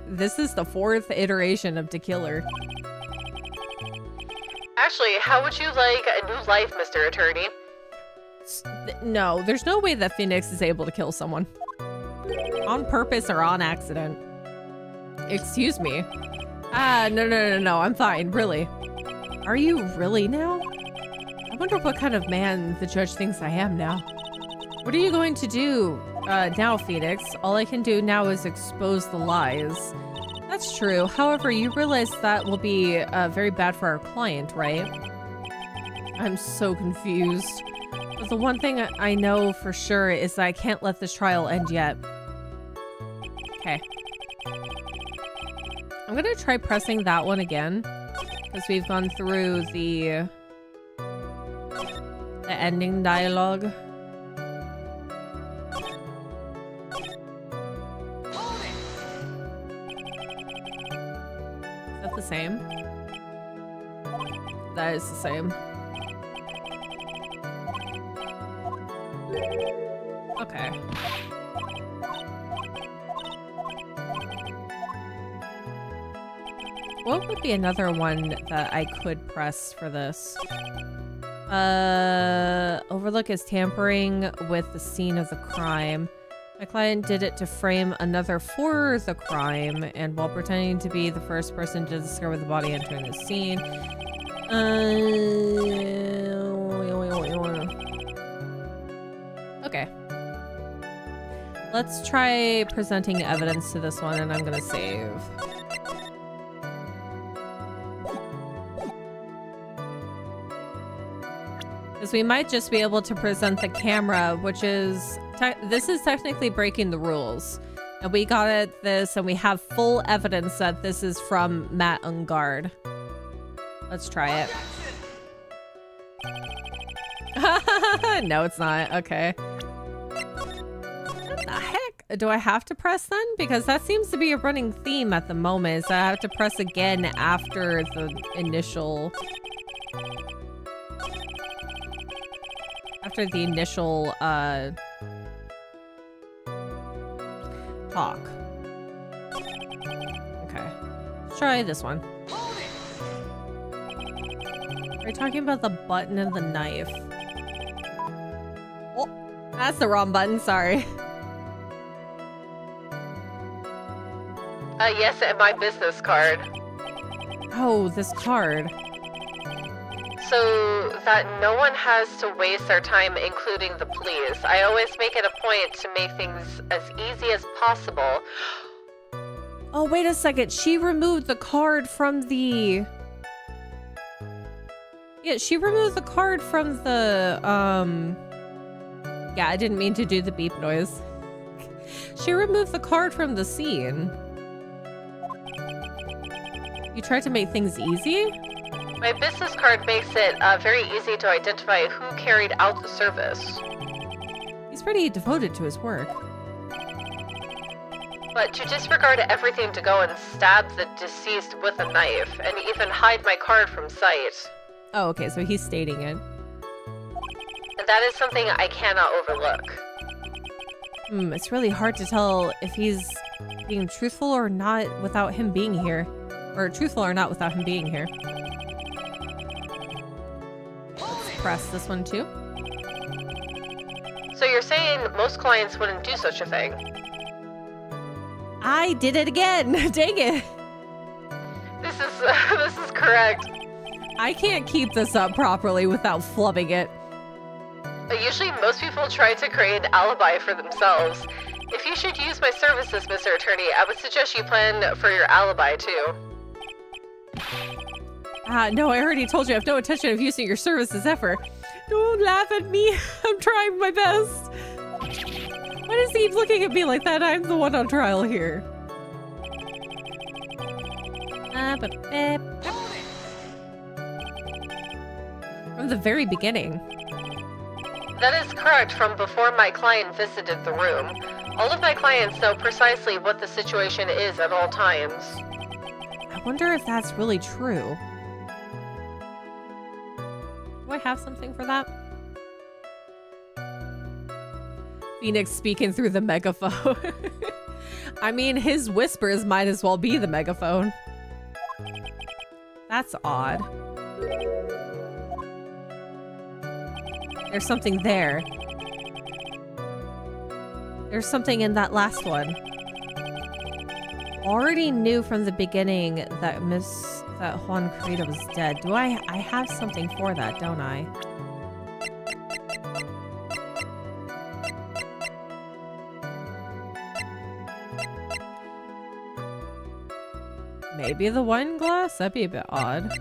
This is the 4th iteration of To Killer. Actually, how would you like a new life, Mr. Attorney? No, there's no way that Phoenix is able to kill someone. On purpose or on accident. Excuse me. No, I'm fine, really. Are you really now? I wonder what kind of man the judge thinks I am now. What are you going to do now, Phoenix? All I can do now is expose the lies. That's true. However, you realize that will be very bad for our client, right? I'm so confused. But the one thing I know for sure is that I can't let this trial end yet. Okay. I'm gonna try pressing that one again. Because we've gone through the ending dialogue. Is that the same? That is the same. Okay. What would be another one that I could press for this? Overlook is tampering with the scene of the crime. My client did it to frame another for the crime, and while pretending to be the first person to discover the body entering the scene. Okay. Let's try presenting evidence to this one, and I'm gonna save. Because we might just be able to present the camera, which is... this is technically breaking the rules. And we got at this, and we have full evidence that this is from Matt Ungard. Let's try it. No, it's not. Okay. What the heck? Do I have to press then? Because that seems to be a running theme at the moment. So I have to press again after the initial... After the initial, talk. Okay. Let's try this one. Are you talking about the button and the knife? Oh, that's the wrong button, sorry. Yes, and my business card. Oh, this card. So that no one has to waste their time, including the police. I always make it a point to make things as easy as possible. Oh, wait a second. She removed the card from the... Yeah, she removed the card from the, Yeah, I didn't mean to do the beep noise. She removed the card from the scene. You tried to make things easy? My business card makes it very easy to identify who carried out the service. He's pretty devoted to his work. But to disregard everything to go and stab the deceased with a knife, and even hide my card from sight. Oh, okay, so he's stating it. And that is something I cannot overlook. It's really hard to tell if he's being truthful or not without him being here. Or truthful or not without him being here. Let's press this one too. So you're saying most clients wouldn't do such a thing? I did it again! Dang it! This is correct. I can't keep this up properly without flubbing it. Usually most people try to create an alibi for themselves. If you should use my services, Mr. Attorney, I would suggest you plan for your alibi too. No, I already told you I have no intention of using your services ever. Don't laugh at me. I'm trying my best. Why does he keep looking at me like that? I'm the one on trial here. From the very beginning. That is correct from before my client visited the room. All of my clients know precisely what the situation is at all times. I wonder if that's really true. Do I have something for that? Phoenix speaking through the megaphone. I mean, his whispers might as well be the megaphone. That's odd. There's something there. There's something in that last one. Already knew from the beginning that Juan Carita was dead. Do I have something for that, don't I? Maybe the wine glass? That'd be a bit odd.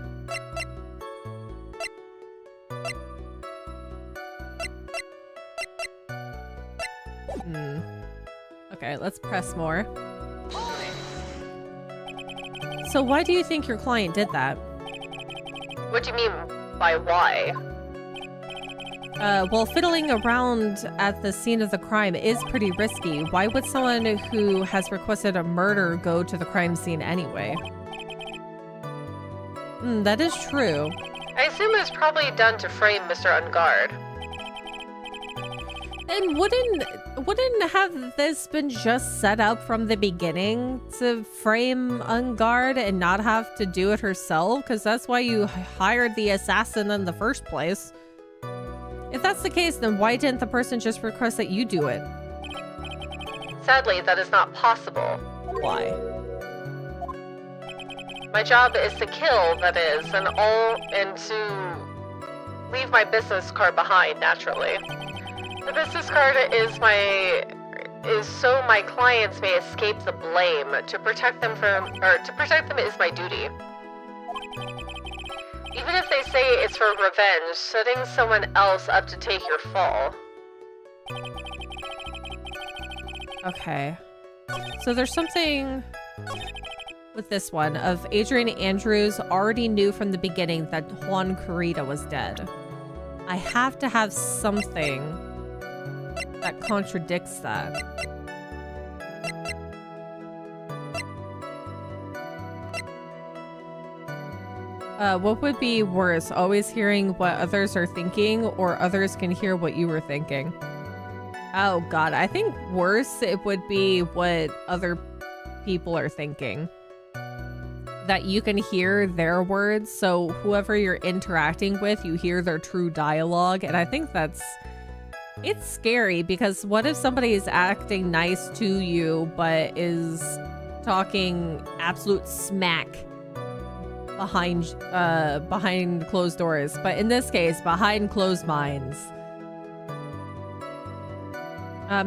Okay, let's press more. So why do you think your client did that? What do you mean by why? Well, fiddling around at the scene of the crime is pretty risky. Why would someone who has requested a murder go to the crime scene anyway? That is true. I assume it was probably done to frame Mr. Unguard. And wouldn't have this been just set up from the beginning to frame Unguard and not have to do it herself? Because that's why you hired the assassin in the first place. If that's the case, then why didn't the person just request that you do it? Sadly, that is not possible. Why? My job is to kill, that is, and to leave my business card behind, naturally. The business card is so my clients may escape the blame. To protect them is my duty. Even if they say it's for revenge, setting someone else up to take your fall. Okay. So there's something with this one of Adrian Andrews already knew from the beginning that Juan Carita was dead. I have to have something that contradicts that. What would be worse, always hearing what others are thinking, or others can hear what you were thinking? Oh god, I think worse it would be what other people are thinking. That you can hear their words, so whoever you're interacting with, you hear their true dialogue, and I think it's scary, because what if somebody is acting nice to you, but is talking absolute smack behind closed doors, but in this case, behind closed minds.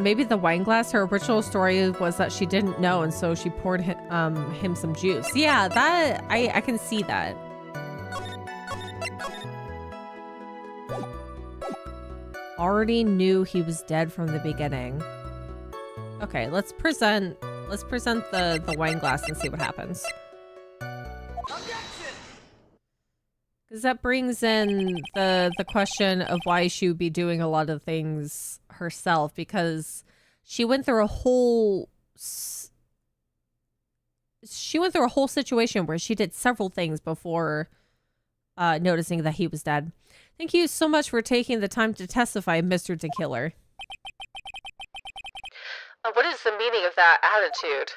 Maybe the wine glass, her original story was that she didn't know, and so she poured him some juice. Yeah, that, I can see that. Already knew he was dead from the beginning. Okay, let's present the wine glass and see what happens. Because that brings in the question of why she would be doing a lot of things herself, because she went through a whole situation where she did several things before noticing that he was dead. Thank you so much for taking the time to testify, Mr. DeKiller. What is the meaning of that attitude?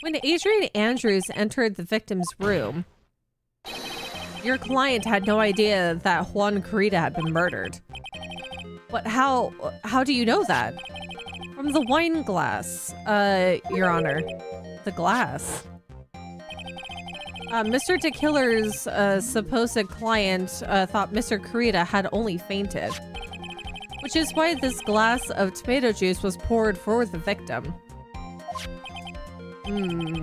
When Adrian Andrews entered the victim's room, your client had no idea that Juan Carita had been murdered. But how do you know that? From the wine glass, Your Honor. The glass. Mr. DeKiller's supposed client thought Mr. Carita had only fainted, which is why this glass of tomato juice was poured for the victim.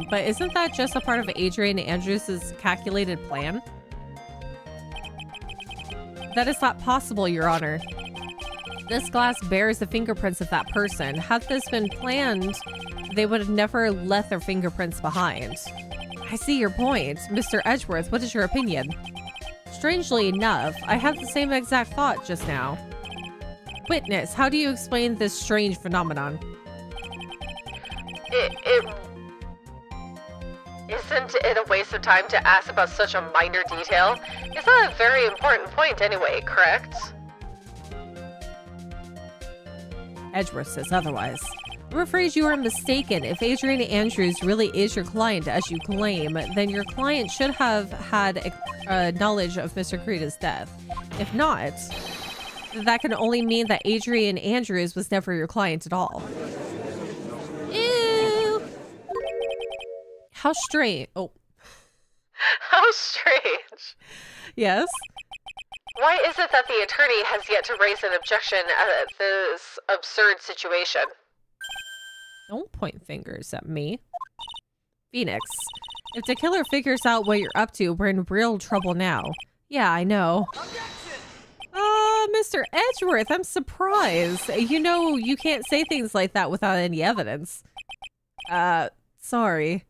But isn't that just a part of Adrian Andrews' calculated plan? That is not possible, Your Honor. This glass bears the fingerprints of that person. Had this been planned, they would have never left their fingerprints behind. I see your point. Mr. Edgeworth, what is your opinion? Strangely enough, I had the same exact thought just now. Witness, how do you explain this strange phenomenon? Isn't it a waste of time to ask about such a minor detail? It's not a very important point anyway, correct? Edgeworth says otherwise. I'm afraid you are mistaken. If Adrian Andrews really is your client, as you claim, then your client should have had knowledge of Mr. Creda's death. If not, that can only mean that Adrian Andrews was never your client at all. Ew! How strange. Oh. How strange. Yes? Why is it that the attorney has yet to raise an objection at this absurd situation? Don't point fingers at me. Phoenix, if the killer figures out what you're up to, we're in real trouble now. Yeah, I know. Mr. Edgeworth, I'm surprised. You know, you can't say things like that without any evidence. Sorry.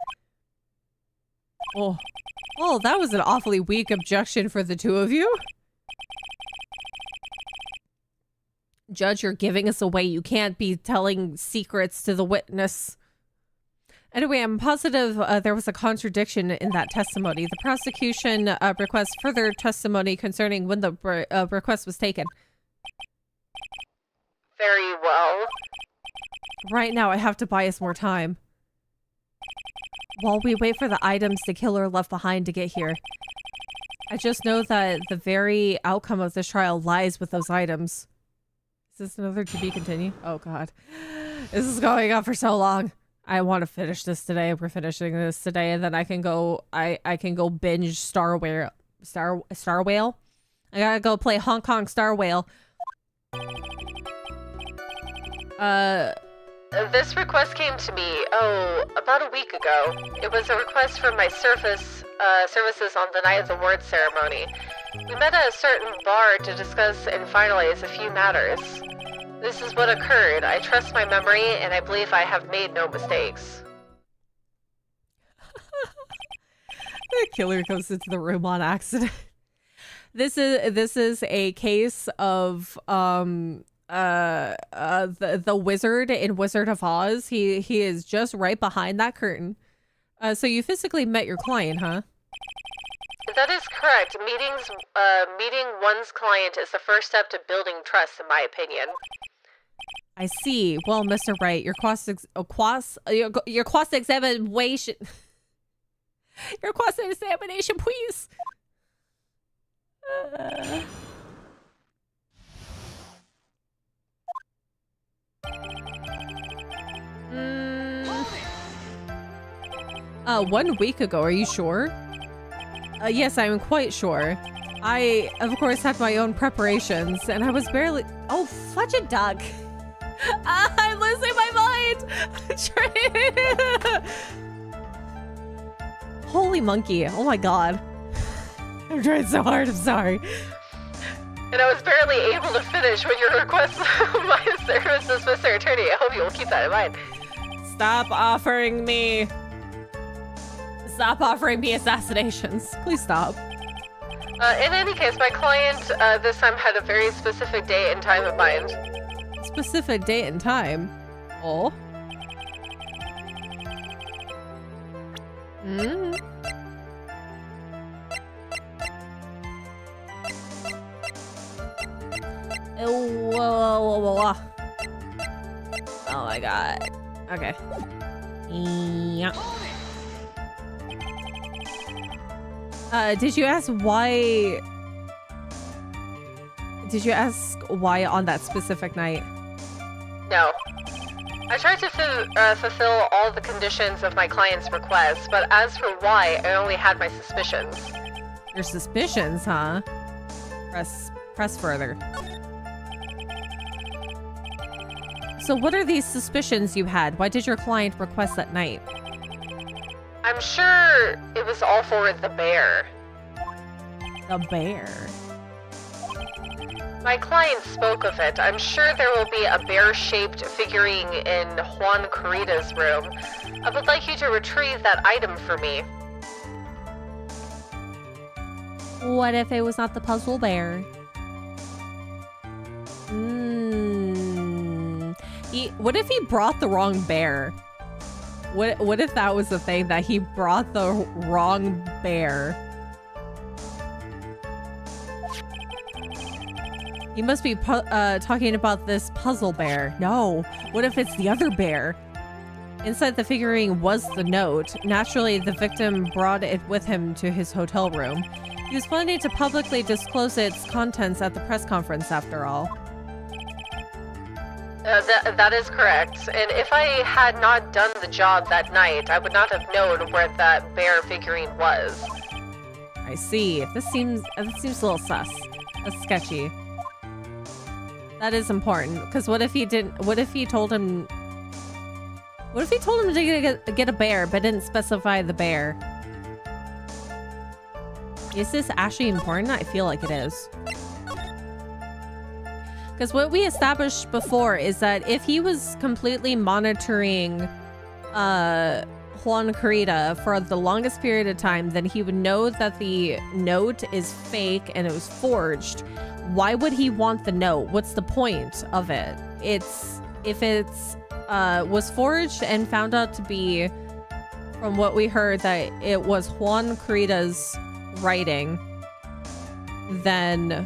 Oh, that was an awfully weak objection for the two of you. Judge, you're giving us away. You can't be telling secrets to the witness. Anyway, I'm positive there was a contradiction in that testimony. The prosecution requests further testimony concerning when the request was taken. Very well. Right now, I have to buy us more time. While we wait for the items the killer left behind to get here. I just know that the very outcome of this trial lies with those items. Is this another to be continued? Oh god. This is going on for so long. I want to finish this today. We're finishing this today and then I can go I can go binge Star Whale. I gotta go play Hong Kong Star Whale. This request came to me, about a week ago. It was a request for my services on the night of the award ceremony. We met at a certain bar to discuss and finalize a few matters. This is what occurred. I trust my memory, and I believe I have made no mistakes. The killer comes into the room on accident. This is a case of the wizard in Wizard of Oz. He is just right behind that curtain. So you physically met your client, huh? That is correct. Meeting one's client is the first step to building trust, in my opinion. I see. Well, Mr. Wright, your cross-examination, please. One week ago, are you sure? Yes, I'm quite sure. I, of course, had my own preparations, and I was barely— Oh, fudge a duck! I'm losing my mind! Holy monkey, oh my god. I'm trying so hard, I'm sorry. And I was barely able to finish when your request my services, Mr. Attorney. I hope you will keep that in mind. Stop offering me assassinations. Please stop. In any case, my client this time had a very specific date and time in mind. Specific date and time? Oh? Oh my god. Okay. Yeah. Did you ask why? Did you ask why on that specific night? No. I tried to fulfill all the conditions of my client's request, but as for why, I only had my suspicions. Your suspicions, huh? Press further. So what are these suspicions you had? Why did your client request that night? I'm sure it was all for the bear. The bear? My client spoke of it. I'm sure there will be a bear-shaped figurine in Juan Corrida's room. I would like you to retrieve that item for me. What if it was not the puzzle bear? What if he brought the wrong bear? What if that was the thing, that he brought the wrong bear? He must be talking about this puzzle bear. No, what if it's the other bear? Inside the figurine was the note. Naturally, the victim brought it with him to his hotel room. He was planning to publicly disclose its contents at the press conference, after all. That is correct. And if I had not done the job that night, I would not have known where that bear figurine was. I see. This seems a little sus. That's sketchy. That is important, because what if he told him to get a bear but didn't specify the bear? Is this actually important? I feel like it is. Because what we established before is that if he was completely monitoring Juan Carita for the longest period of time, then he would know that the note is fake and it was forged. Why would he want the note? What's the point of it? If it's was forged and found out to be, from what we heard, that it was Juan Carita's writing, then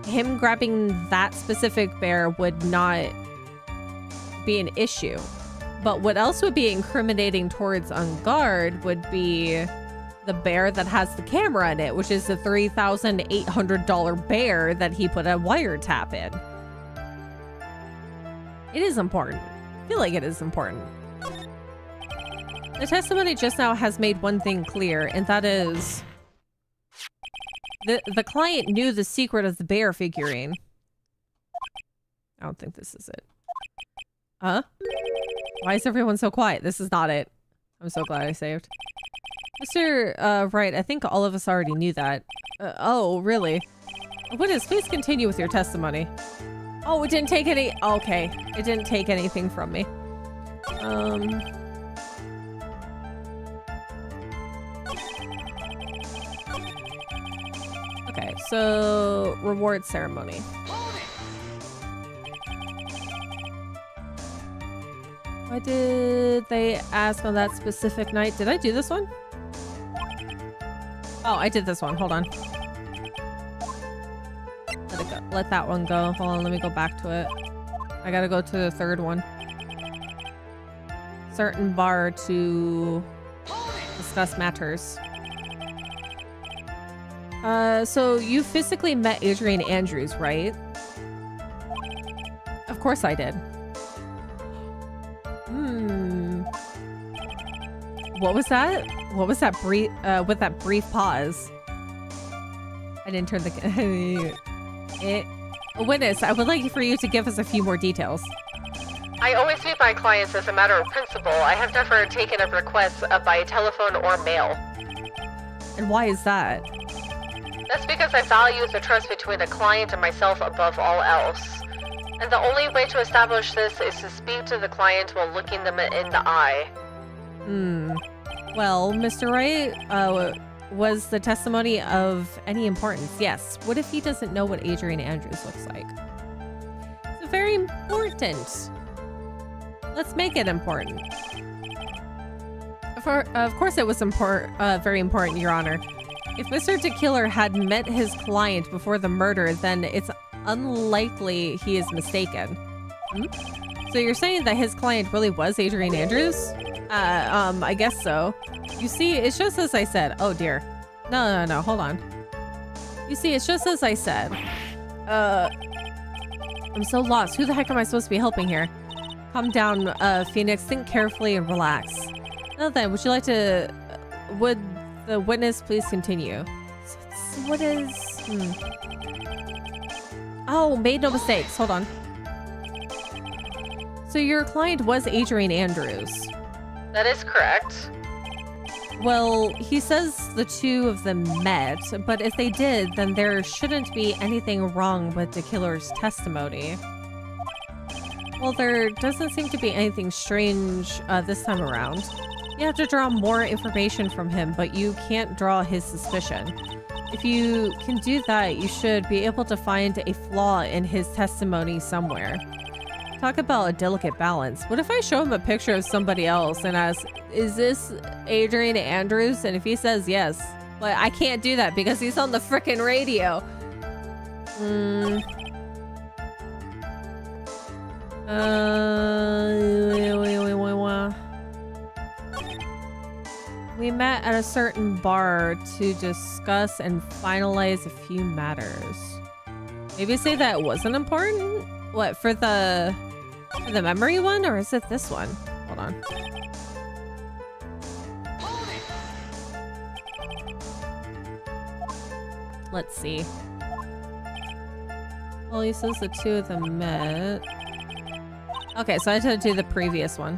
him grabbing that specific bear would not be an issue. But what else would be incriminating towards unGuard would be the bear that has the camera in it, which is the $3,800 bear that he put a wiretap in. It is important. I feel like it is important. The testimony just now has made one thing clear, and that is the client knew the secret of the bear figurine. I don't think this is it. Huh? Why is everyone so quiet? This is not it. I'm so glad I saved. Mr. Wright, I think all of us already knew that. Oh, really? Witness, please continue with your testimony. Oh, it didn't take any... Okay. It didn't take anything from me. Okay, so... Reward ceremony. Why did they ask on that specific night? Did I do this one? Oh, I did this one. Hold on. Let it go. Let that one go. Hold on, let me go back to it. I gotta go to the third one. Certain bar to discuss matters. So you physically met Adrian Andrews, right? Of course I did. What was that? What was that brief, with that brief pause? I didn't turn the... Witness, I would like for you to give us a few more details. I always meet my clients as a matter of principle. I have never taken up requests by telephone or mail. And why is that? That's because I value the trust between the client and myself above all else. And the only way to establish this is to speak to the client while looking them in the eye. Well, Mr. Wright, was the testimony of any importance? Yes. What if he doesn't know what Adrian Andrews looks like? It's very important. Let's make it important. Of course it was very important, Your Honor. If Mr. DeKiller had met his client before the murder, then it's unlikely he is mistaken. So you're saying that his client really was Adrian Andrews? I guess so. You see, it's just as I said. Oh dear. No, hold on. You see, it's just as I said. I'm so lost. Who the heck am I supposed to be helping here? Calm down, Phoenix. Think carefully and relax. Now then, would you like to... would the witness please continue? So what is... Oh, made no mistakes. Hold on. So your client was Adrian Andrews. That is correct. Well, he says the two of them met, but if they did, then there shouldn't be anything wrong with the killer's testimony. Well, there doesn't seem to be anything strange this time around. You have to draw more information from him, but you can't draw his suspicion. If you can do that, you should be able to find a flaw in his testimony somewhere. Talk about a delicate balance. What if I show him a picture of somebody else and ask, is this Adrian Andrews? And if he says yes, but I can't do that because he's on the frickin' radio. We met at a certain bar to discuss and finalize a few matters. Maybe say that it wasn't important? What, for the memory one, or is it this one? Hold on. Let's see. Well, he says the two of them met. Okay, so I had to do the previous one.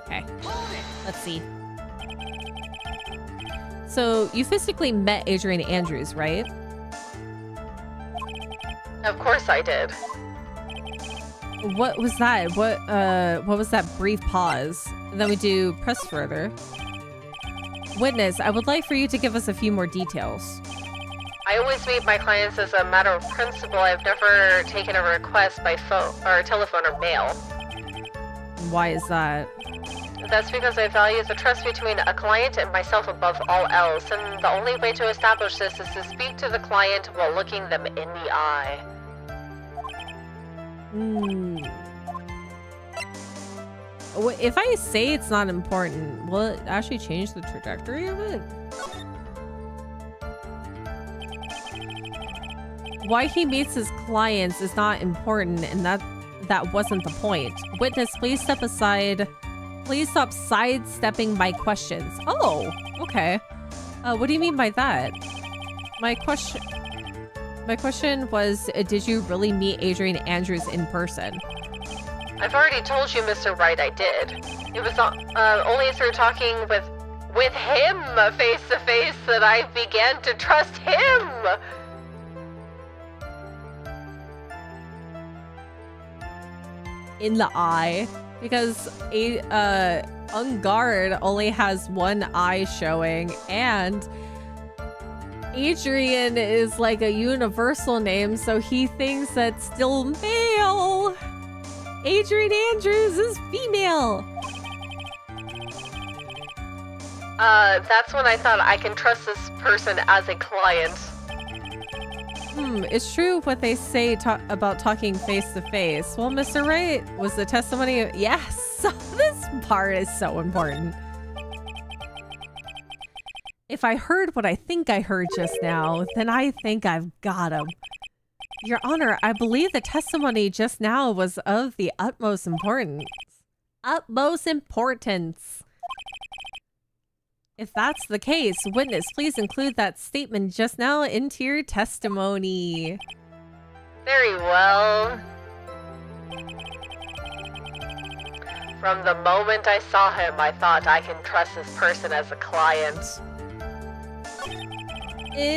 Okay, let's see. So you physically met Adrian Andrews, right? Of course I did. What was that? What was that brief pause? And then we do press further. Witness, I would like for you to give us a few more details. I always meet my clients as a matter of principle. I've never taken a request by phone or telephone or mail. Why is that? That's because I value the trust between a client and myself above all else, and the only way to establish this is to speak to the client while looking them in the eye. If I say it's not important, will it actually change the trajectory of it? Why he meets his clients is not important, and that wasn't the point. Witness, please step aside. Please stop sidestepping my questions. Oh, okay. What do you mean by that? My question was, did you really meet Adrian Andrews in person? I've already told you, Mr. Wright, I did. It was only through talking with him face to face that I began to trust him. In the eye, because unGuard only has one eye showing, and Adrian is like a universal name, so he thinks that's still male. Adrian Andrews is female. That's when I thought I can trust this person as a client. It's true what they say about talking face to face. Well, Mr. Wright, was the testimony... Yes! This part is so important. If I heard what I think I heard just now, then I think I've got him. Your Honor, I believe the testimony just now was of the utmost importance. Utmost importance. If that's the case, witness, please include that statement just now into your testimony. Very well. From the moment I saw him, I thought I can trust this person as a client. Ew.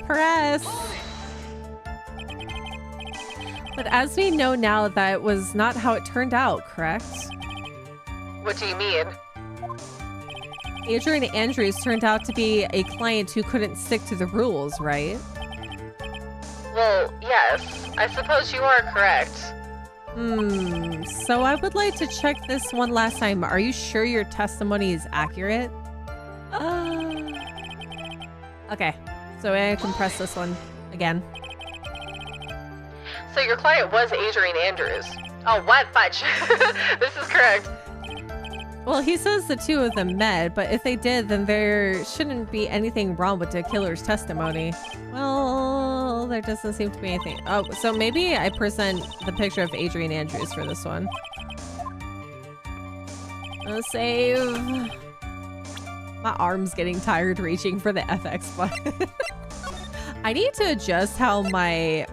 Press. But as we know now, that was not how it turned out, correct? What do you mean? Adrian Andrews turned out to be a client who couldn't stick to the rules, right? Well, yes. I suppose you are correct. So I would like to check this one last time. Are you sure your testimony is accurate? Okay, so I can press this one again. So your client was Adrian Andrews. Oh, what fudge? This is correct. Well, he says the two of them met, but if they did, then there shouldn't be anything wrong with the killer's testimony. Well, there doesn't seem to be anything. Oh, so maybe I present the picture of Adrian Andrews for this one. Save. My arm's getting tired reaching for the FX button. I need to adjust how my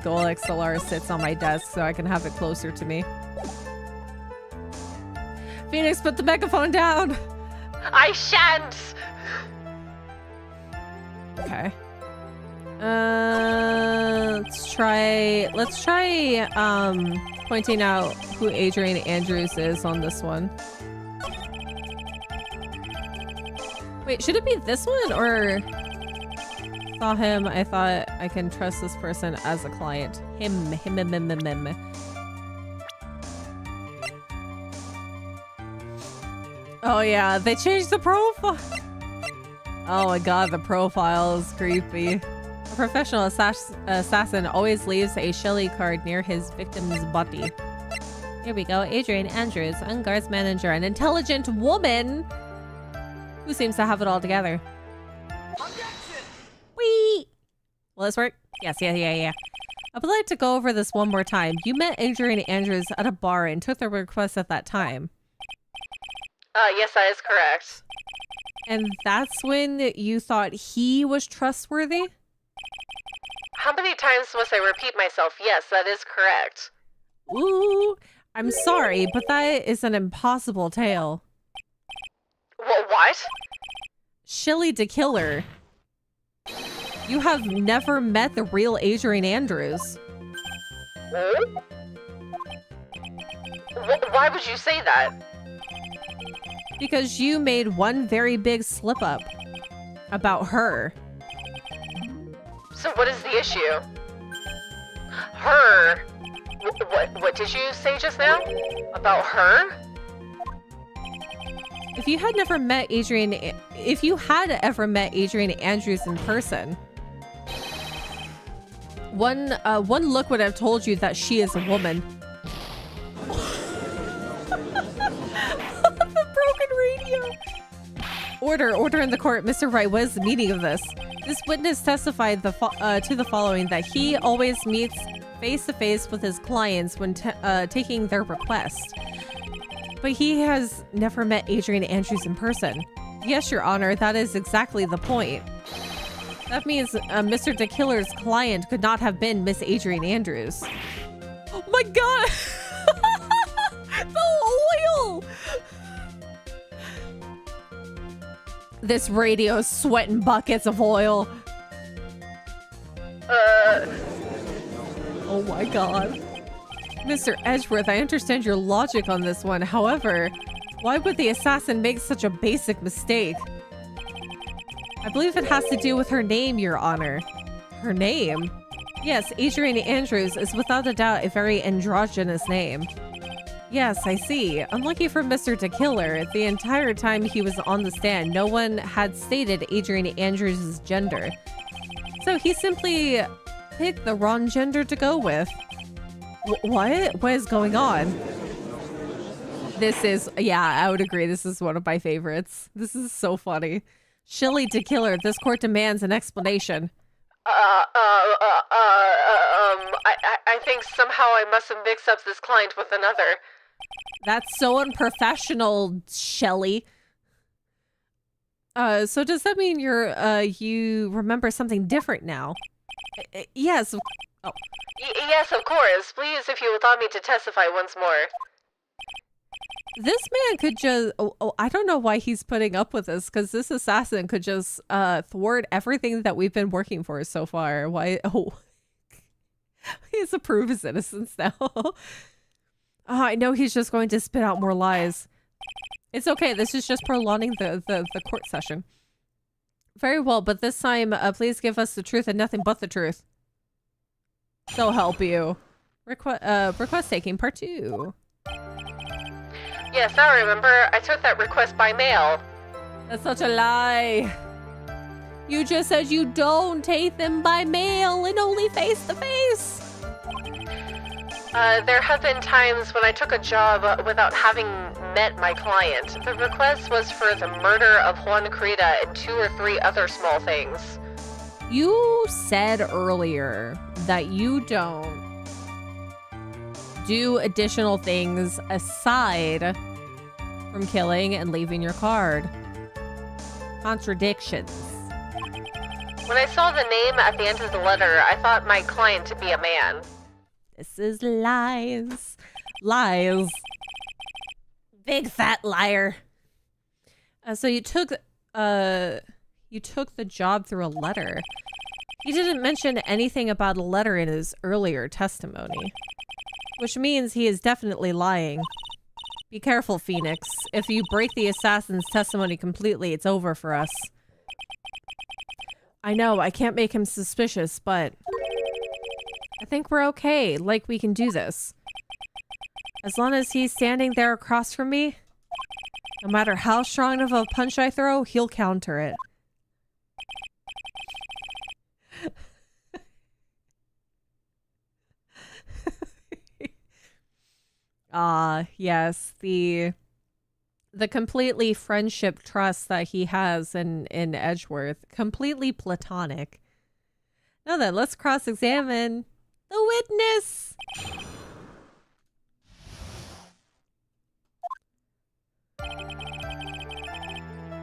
Goal XLR sits on my desk so I can have it closer to me. Phoenix, put the megaphone down! I shan't! Okay. Let's try pointing out who Adrian Andrews is on this one. Wait, should it be this one or... Saw him, I thought I can trust this person as a client. Him. Oh yeah, they changed the profile. Oh my god, the profile is creepy. A professional assassin always leaves a Shelly card near his victim's body. Here we go, Adrian Andrews, unguards manager, an intelligent woman who seems to have it all together. Whee! Will this work? Yes, yeah. I would like to go over this one more time. You met Adrian Andrews at a bar and took the request at that time. Yes, that is correct. And that's when you thought he was trustworthy? How many times must I repeat myself? Yes, that is correct. Ooh, I'm sorry, but that is an impossible tale. What? Shilly to killer. You have never met the real Adrian Andrews. Why would you say that? Because you made one very big slip up about her. So what is the issue? Her? What did you say just now? About her? If you had ever met Adrian Andrews in person, one look would have told you that she is a woman. The broken radio. Order in the court, Mr. Wright. What is the meaning of this? This witness testified to the following: that he always meets face to face with his clients when taking their request. But he has never met Adrian Andrews in person. Yes, Your Honor, that is exactly the point. That means Mr. DeKiller's client could not have been Miss Adrian Andrews. Oh my god! The oil! This radio is sweating buckets of oil. Oh my god. Mr. Edgeworth, I understand your logic on this one. However, why would the assassin make such a basic mistake? I believe it has to do with her name, Your Honor. Her name? Yes, Adrian Andrews is without a doubt a very androgynous name. Yes, I see. Unlucky for Mr. DeKiller, the entire time he was on the stand, no one had stated Adrian Andrews' gender. So he simply picked the wrong gender to go with. What? What is going on? This is, yeah, I would agree. This is one of my favorites. This is so funny. Shilly to killer, this court demands an explanation. I think somehow I must have mixed up this client with another. That's so unprofessional, Shelly. So does that mean you remember something different now? Yes. Oh. Yes, of course. Please, if you would allow me to testify once more. This man could just... I don't know why he's putting up with this, because this assassin could just thwart everything that we've been working for so far. Why? Oh. He has to prove his innocence now. I know he's just going to spit out more lies. It's okay. This is just prolonging the court session. Very well, but this time, please give us the truth and nothing but the truth. So help you. Request taking part 2. Yes, now I remember. I took that request by mail. That's such a lie. You just said you don't take them by mail and only face to face. There have been times when I took a job without having met my client. The request was for the murder of Juan Crida and 2 or 3 other small things. You said earlier that you don't do additional things aside from killing and leaving your card. Contradictions. When I saw the name at the end of the letter, I thought my client to be a man. This is lies. Lies. Big fat liar. So you took the job through a letter. He didn't mention anything about a letter in his earlier testimony, which means he is definitely lying. Be careful, Phoenix. If you break the assassin's testimony completely, it's over for us. I know, I can't make him suspicious, but I think we're okay. Like, we can do this. As long as he's standing there across from me, no matter how strong of a punch I throw, he'll counter it. Yes, the completely friendship trust that he has in Edgeworth, completely platonic. Now then, let's cross-examine the witness.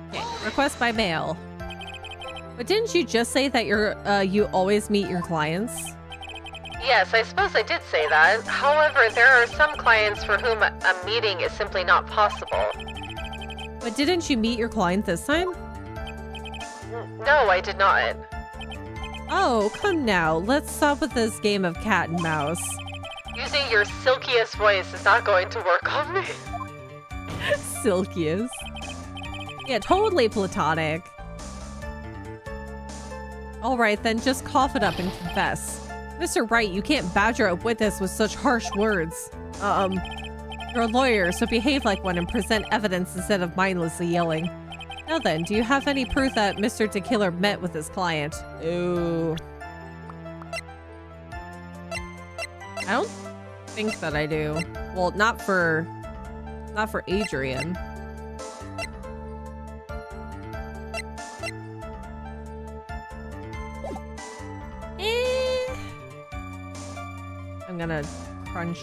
Okay, request by mail. But didn't you just say that you always meet your clients? Yes, I suppose I did say that. However, there are some clients for whom a meeting is simply not possible. But didn't you meet your client this time? No, I did not. Oh, come now. Let's stop with this game of cat and mouse. Using your silkiest voice is not going to work on me. Silkiest. Yeah, totally platonic. Alright then, just cough it up and confess. Mr. Wright, you can't badger a witness with such harsh words. You're a lawyer, so behave like one and present evidence instead of mindlessly yelling. Now then, do you have any proof that Mr. DeKiller met with his client? Ooh. I don't think that I do. Well, not for Adrian. I'm gonna crunch.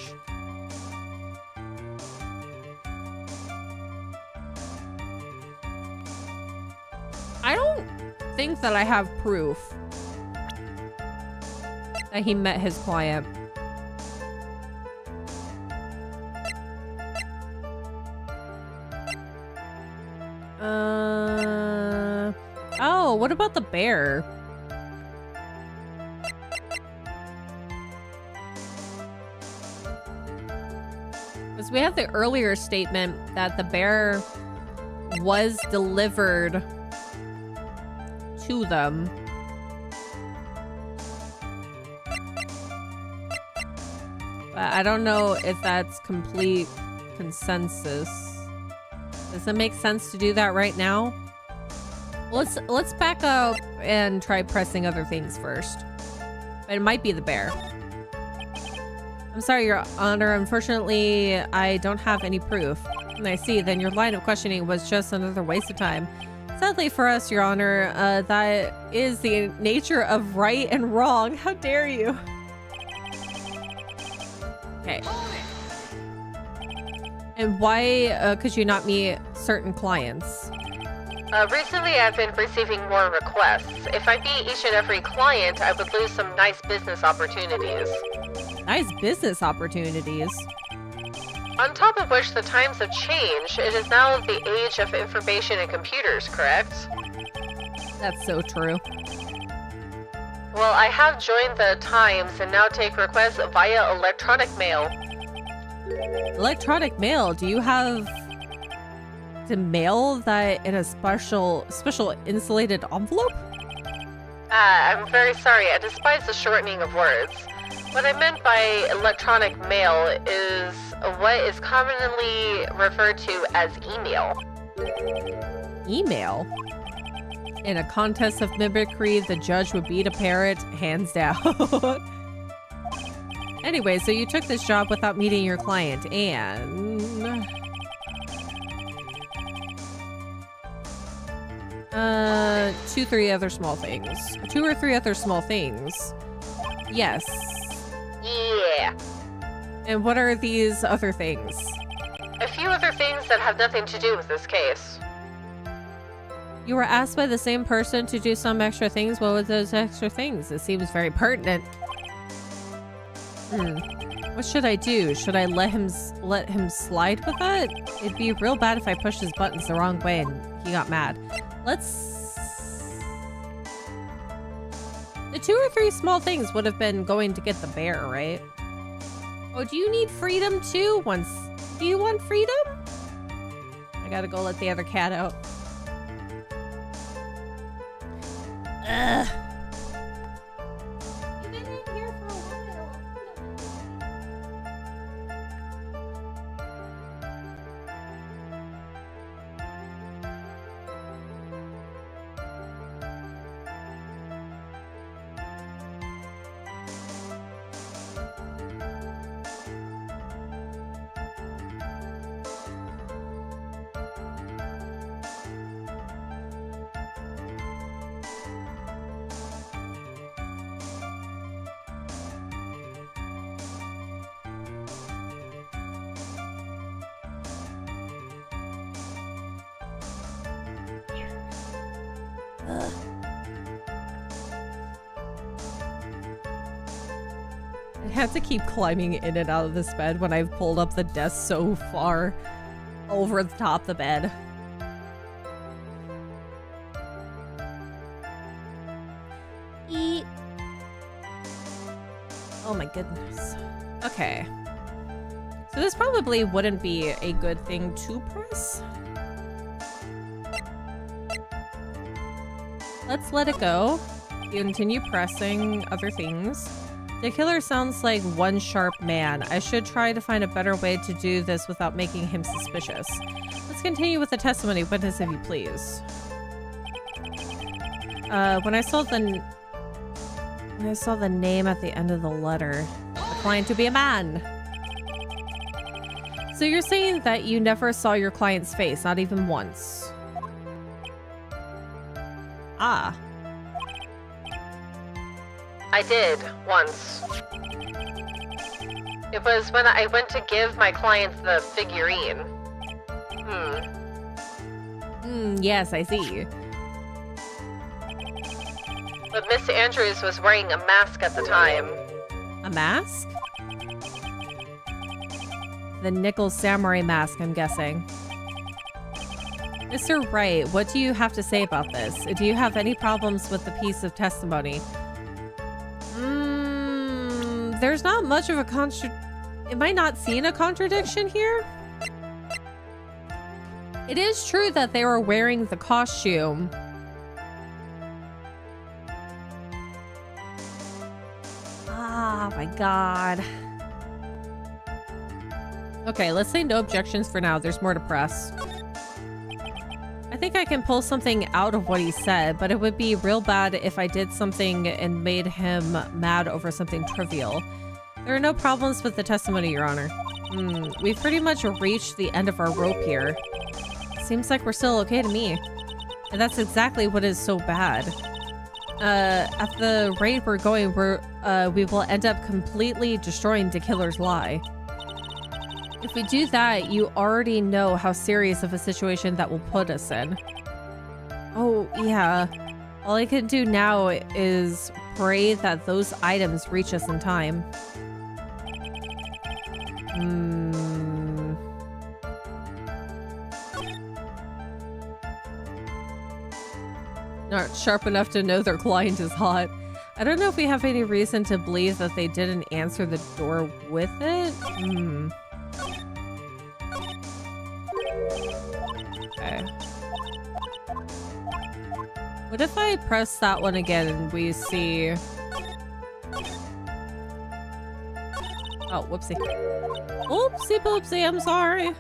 I don't think that I have proof that he met his client. Oh, what about the bear? Because we have the earlier statement that the bear was delivered to them. But I don't know if that's complete consensus. Does it make sense to do that right now? Let's back up and try pressing other things first. But it might be the bear. I'm sorry, Your Honor. Unfortunately, I don't have any proof. And I see, then your line of questioning was just another waste of time. Sadly for us, Your Honor, that is the nature of right and wrong. How dare you? Okay. And why could you not meet certain clients? Recently I've been receiving more requests. If I beat each and every client, I would lose some nice business opportunities. Nice business opportunities? On top of which, the times have changed. It is now the age of information and computers, correct? That's so true. Well, I have joined the Times and now take requests via electronic mail. Electronic mail? Do you have to mail that in a special insulated envelope? I'm very sorry. I despise the shortening of words. What I meant by electronic mail is what is commonly referred to as email. Email? In a contest of mimicry, the judge would beat a parrot, hands down. Anyway, so you took this job without meeting your client, and... 2 or 3 other small things. 2 or 3 other small things. Yes. Yeah. And what are these other things? A few other things that have nothing to do with this case. You were asked by the same person to do some extra things. What were those extra things? It seems very pertinent. What should I do? Should I let him slide with that? It'd be real bad if I pushed his buttons the wrong way and he got mad. Let's... The 2 or 3 small things would have been going to get the bear, right? Oh, do you need freedom too? Do you want freedom? I gotta go let the other cat out. Ugh. You've been in here for a while. I had to keep climbing in and out of this bed when I've pulled up the desk so far over the top of the bed. Eat. Oh my goodness. Okay. So this probably wouldn't be a good thing to press. Let's let it go. Continue pressing other things. The killer sounds like one sharp man. I should try to find a better way to do this without making him suspicious. Let's continue with the testimony. Witness, if you please. When I saw the name at the end of the letter, the client to be a man. So you're saying that you never saw your client's face, not even once. Ah. I did, once. It was when I went to give my client the figurine. Yes, I see. But Miss Andrews was wearing a mask at the time. A mask? The nickel samurai mask, I'm guessing. Mr. Wright, what do you have to say about this? Do you have any problems with the piece of testimony? There's not much of a Am I not seeing a contradiction here? It is true that they were wearing the costume. Oh my god. Okay, let's say no objections for now. There's more to press. I think I can pull something out of what he said, but it would be real bad if I did something and made him mad over something trivial. There are no problems with the testimony, Your Honor. We've pretty much reached the end of our rope here. Seems like we're still okay to me. And that's exactly what is so bad. At the rate we're going, we will end up completely destroying the killer's lie. If we do that, you already know how serious of a situation that will put us in. Oh, yeah. All I can do now is pray that those items reach us in time. Not sharp enough to know their client is hot. I don't know if we have any reason to believe that they didn't answer the door with it. Okay. What if I press that one again and we see... Oh, whoopsie. Oopsie poopsie, I'm sorry.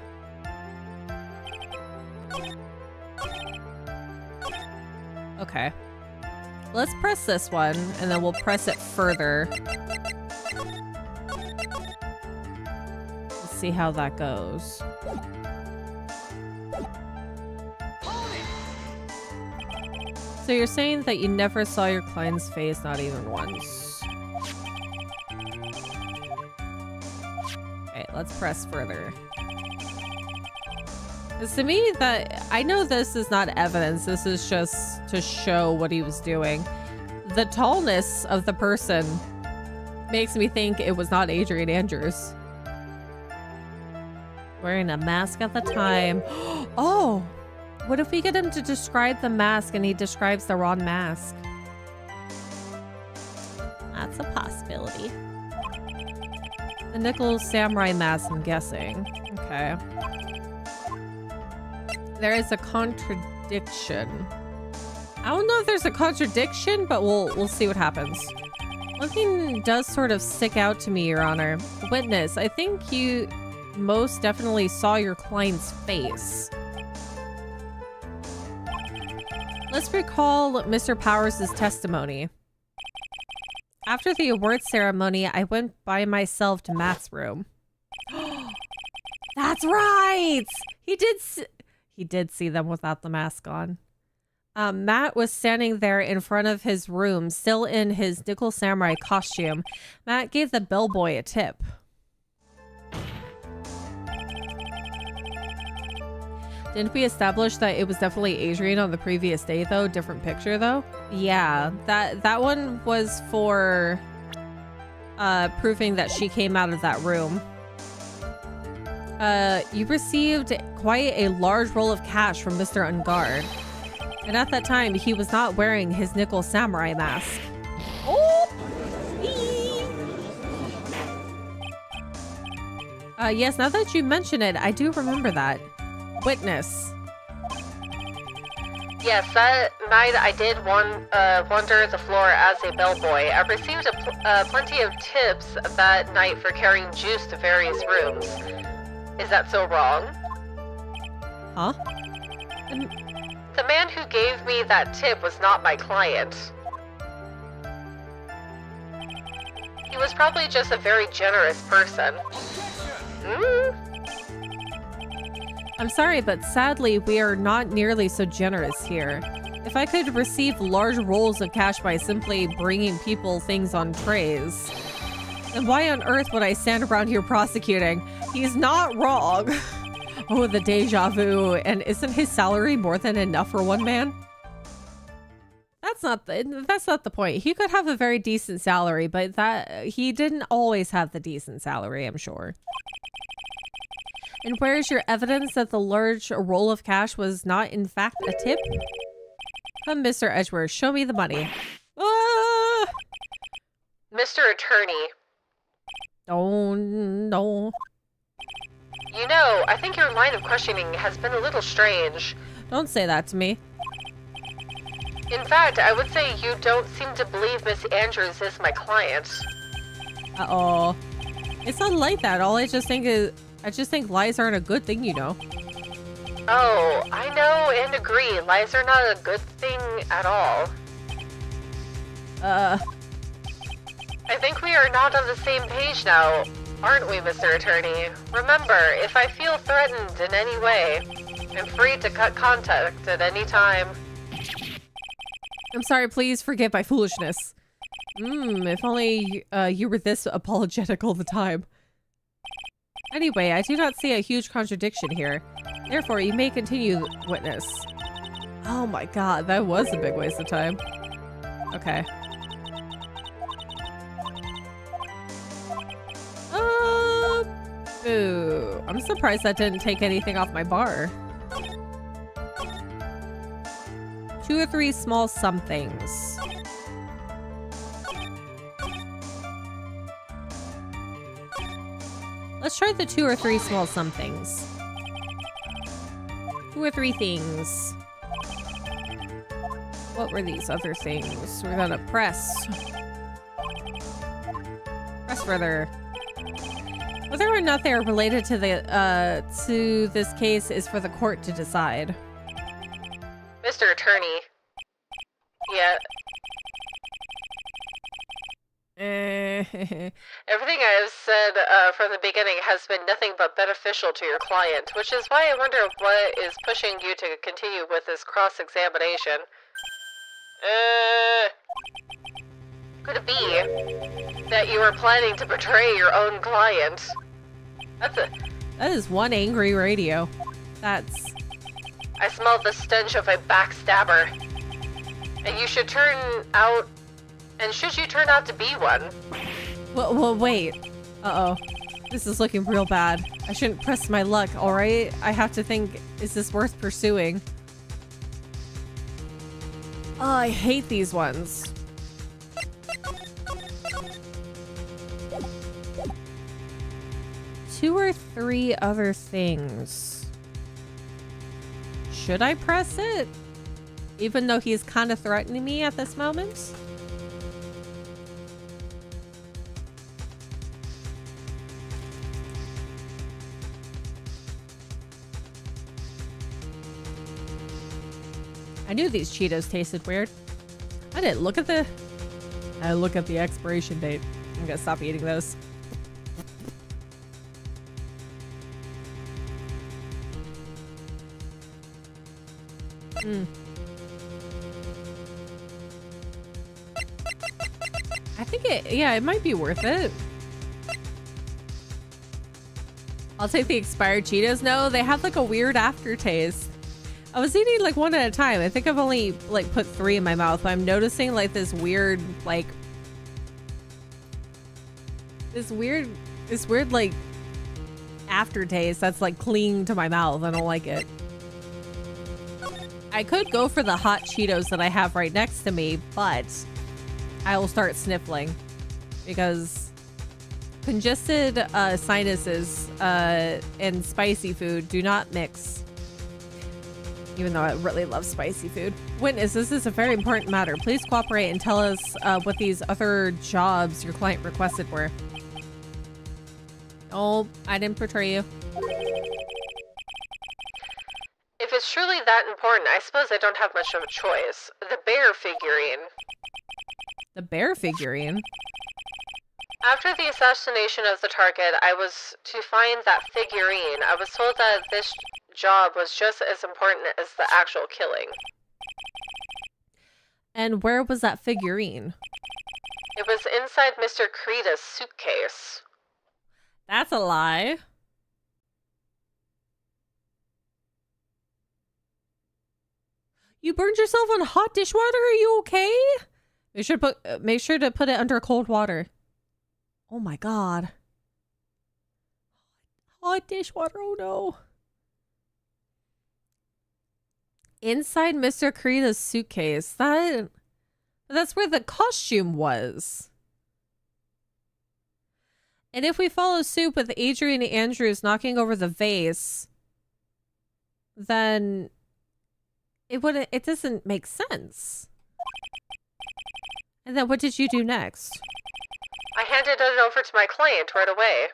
Okay. Let's press this one, and then we'll press it further. Let's see how that goes. So you're saying that you never saw your client's face, not even once. Okay, let's press further. Because to me, I know this is not evidence. This is just to show what he was doing. The tallness of the person makes me think it was not Adrian Andrews. Wearing a mask at the time. Oh! What if we get him to describe the mask and he describes the wrong mask? That's a possibility. The nickel samurai mask, I'm guessing. Okay. There is a contradiction. I don't know if there's a contradiction, but we'll see what happens. One thing does sort of stick out to me, Your Honor. Witness, I think you most definitely saw your client's face. Let's recall Mr. Powers' testimony. After the award ceremony, I went by myself to Matt's room. That's right! He did see them without the mask on. Matt was standing there in front of his room, still in his nickel samurai costume. Matt gave the bellboy a tip. Didn't we establish that it was definitely Adrian on the previous day, though? Different picture, though? Yeah, that one was for proving that she came out of that room. You received quite a large roll of cash from Mr. Ungard. And at that time, he was not wearing his nickel samurai mask. Oh! Yes, now that you mention it, I do remember that. Witness. Yes, that night I did wander the floor as a bellboy. I received plenty of tips that night for carrying juice to various rooms. Is that so wrong? Huh? The man who gave me that tip was not my client. He was probably just a very generous person. I'm sorry, but sadly, we are not nearly so generous here. If I could receive large rolls of cash by simply bringing people things on trays, then why on earth would I stand around here prosecuting? He's not wrong. Oh, the deja vu. And isn't his salary more than enough for one man? That's not the point. He could have a very decent salary, but he didn't always have the decent salary, I'm sure. And where is your evidence that the large roll of cash was not in fact a tip? Come, Mr. Edgeworth, show me the money. Ah! Mr. Attorney. Oh, no. You know, I think your line of questioning has been a little strange. Don't say that to me. In fact, I would say you don't seem to believe Miss Andrews is my client. Uh-oh. It's not like that. All I just think lies aren't a good thing, you know. Oh, I know and agree. Lies are not a good thing at all. I think we are not on the same page now, aren't we, Mr. Attorney? Remember, if I feel threatened in any way, I'm free to cut contact at any time. I'm sorry, please forgive my foolishness. If only you were this apologetic all the time. Anyway, I do not see a huge contradiction here. Therefore, you may continue, witness. Oh my god, that was a big waste of time. Okay. Boo. I'm surprised that didn't take anything off my bar. 2 or 3 small somethings. Let's try the 2 or 3 small somethings. 2 or 3 things. What were these other things? We're gonna press. Press further. Whether or not they are related to the to this case is for the court to decide. Mr. Attorney. Yeah. Everything I have said from the beginning has been nothing but beneficial to your client, which is why I wonder what is pushing you to continue with this cross-examination. Could it be that you are planning to betray your own client? That is one angry radio. I smell the stench of a backstabber. And you should turn out... And should you turn out to be one? Well, wait. Uh-oh. This is looking real bad. I shouldn't press my luck, alright? I have to think, is this worth pursuing? Oh, I hate these ones. Two or three other things. should I press it? Even though he's kind of threatening me at this moment? I knew these Cheetos tasted weird. I didn't look at the... I look at the expiration date. I'm gonna stop eating those. I think it might be worth it. I'll take the expired Cheetos. No, they have like a weird aftertaste. I was eating like one at a time. I think I've only like put 3 in my mouth, but I'm noticing like this weird like aftertaste that's like clinging to my mouth. I don't like it. I could go for the hot Cheetos that I have right next to me, but I will start sniffling because congested sinuses and spicy food do not mix. Even though I really love spicy food. Witness, this is a very important matter. Please cooperate and tell us what these other jobs your client requested were. Oh, I didn't betray you. If it's truly that important, I suppose I don't have much of a choice. The bear figurine. The bear figurine? After the assassination of the target, I was to find that figurine. I was told that this job was just as important as the actual killing. And where was that figurine? It was inside Mr. Kreda's suitcase. That's a lie. You burned yourself on hot dishwater? Are you okay? Make sure to put it under cold water. Oh my god. Hot dishwater, oh no. Inside Mr. Kreda's suitcase. That's where the costume was. And if we follow suit with Adrian Andrews knocking over the vase, then it doesn't make sense. And then what did you do next? I handed it over to my client right away.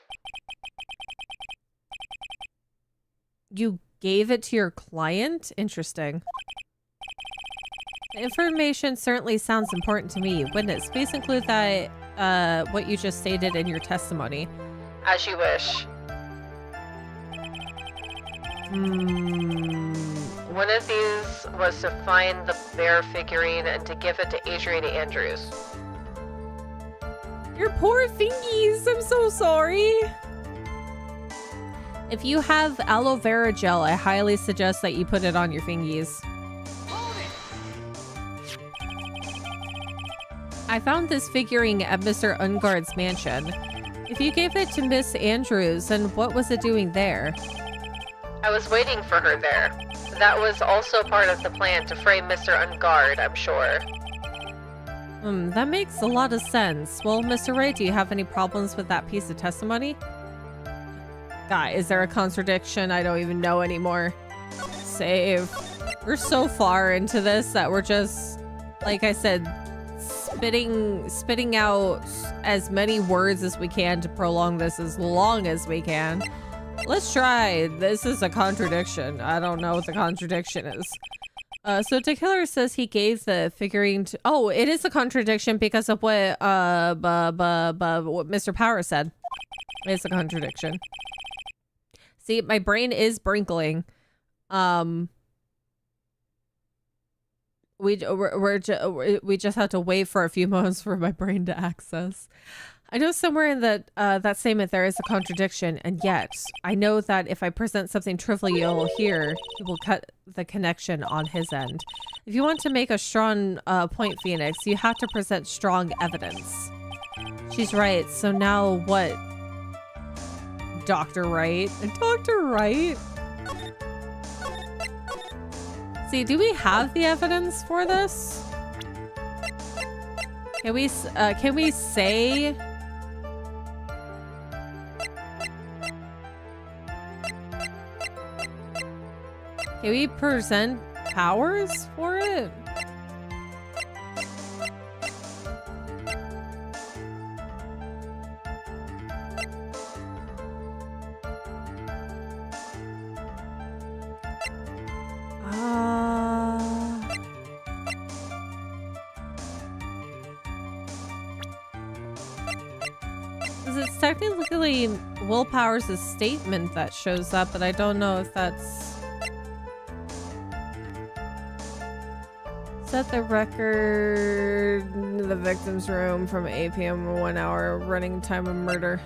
You gave it to your client? Interesting. The information certainly sounds important to me. Witness, please include that what you just stated in your testimony. As you wish. One of these was to find the bear figurine and to give it to Adrian Andrews. Your poor fingies! I'm so sorry! If you have aloe vera gel, I highly suggest that you put it on your fingies. I found this figurine at Mr. Ungard's mansion. If you gave it to Miss Andrews, then what was it doing there? I was waiting for her there. That was also part of the plan to frame Mr. Ungard, I'm sure. That makes a lot of sense. Well, Mr. Wright, do you have any problems with that piece of testimony? God, is there a contradiction? I don't even know anymore. Save. We're so far into this that we're just, like I said, spitting out as many words as we can to prolong this as long as we can. Let's try. This is a contradiction. I don't know what the contradiction is. So Tequila says he gave the figurine to... Oh, it is a contradiction because of what what Mr. Power said. It's a contradiction. See, my brain is brinkling. We just have to wait for a few moments for my brain to access. I know somewhere in that statement there is a contradiction, and yet I know that if I present something trivial here, he will cut the connection on his end. If you want to make a strong point, Phoenix, you have to present strong evidence. She's right. So now what? Dr. Wright? Dr. Wright? See, do we have the evidence for this? Can we say... Can we present powers for it? It's technically willpower's a statement that shows up, but I don't know if that's... Set the record in the victim's room from 8 p.m. to 1 hour running time of murder.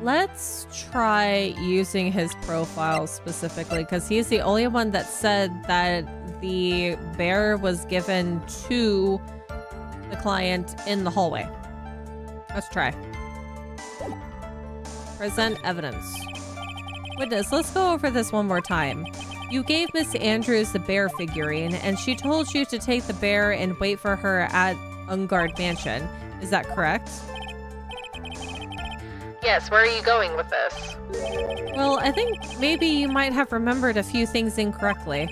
Let's try using his profile specifically, because he's the only one that said that the bear was given to the client in the hallway. Let's try. Present evidence. Witness, let's go over this one more time. You gave Miss Andrews the bear figurine, and she told you to take the bear and wait for her at unguard mansion. Is that correct? Yes, where are you going with this? Well, I think maybe you might have remembered a few things incorrectly.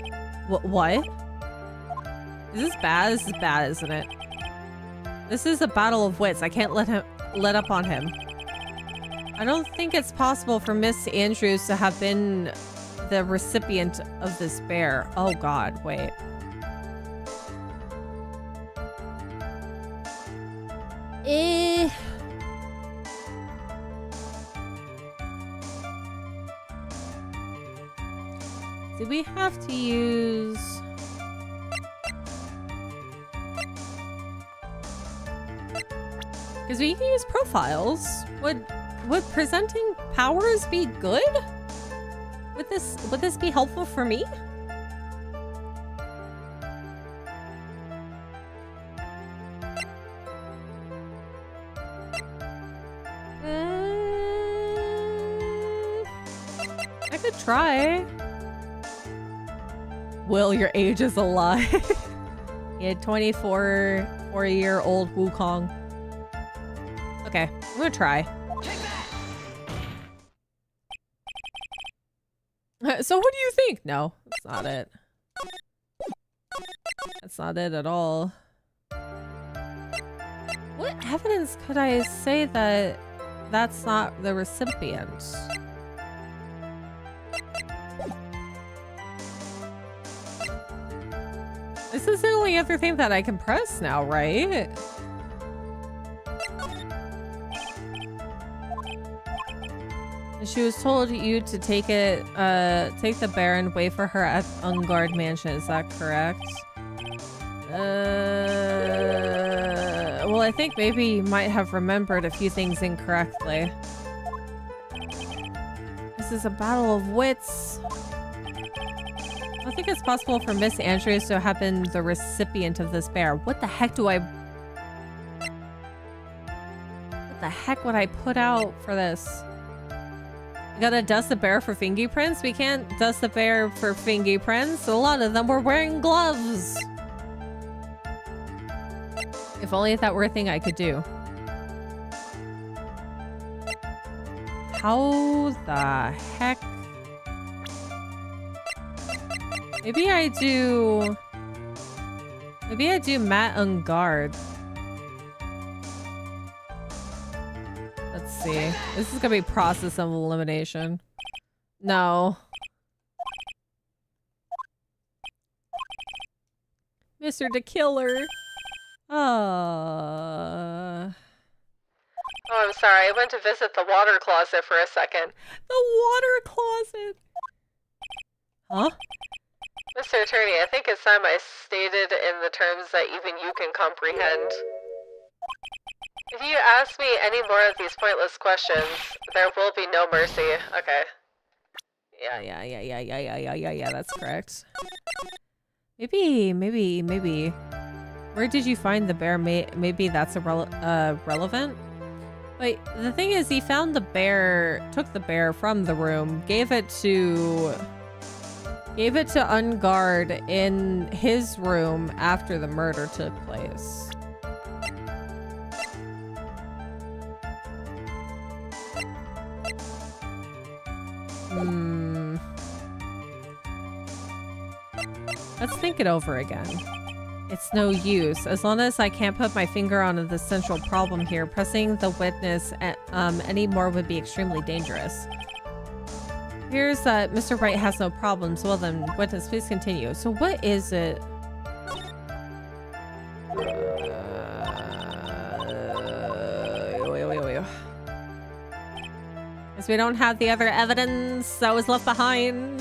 What? Is this bad? This is bad, isn't it? This is a battle of wits. I can't let up on him. I don't think it's possible for Miss Andrews to have been the recipient of this bear. Oh god, wait. Do we have to use... Because we can use profiles. Would presenting powers be good? Would this be helpful for me? I could try. Will, your age is a lie. Yeah, 24-year-old Wukong. Okay, I'm gonna try. So what do you think? No, that's not it. That's not it at all. What evidence could I say that that's not the recipient? This is the only other thing that I can press now, right? She was told you to take it, take the bear and wait for her at unguard mansion. Is that correct? Well, I think maybe you might have remembered a few things incorrectly. This is a battle of wits. I don't think it's possible for Miss Andrews to have been the recipient of this bear. What the heck do I... What the heck would I put out for this? You gotta dust the bear for fingerprints? We can't dust the bear for fingerprints. A lot of them were wearing gloves. If only that were a thing I could do. How the heck? Maybe I do Matt on guard. Let's see. This is gonna be process of elimination. No. Mr. the Killer. Oh, I'm sorry. I went to visit the water closet for a second. The water closet. Huh? Mr. Attorney, I think it's time I stated in the terms that even you can comprehend. If you ask me any more of these pointless questions, there will be no mercy. Okay. Yeah, that's correct. Maybe. Where did you find the bear? Maybe that's relevant? But the thing is, he found the bear, took the bear from the room, gave it to unguard in his room after the murder took place. Let's think it over again. It's no use. As long as I can't put my finger on the central problem here, pressing the witness anymore would be extremely dangerous. Here's that Mr. Wright has no problems. Well then, witness, please continue. So what is it? Because we don't have the other evidence that was left behind.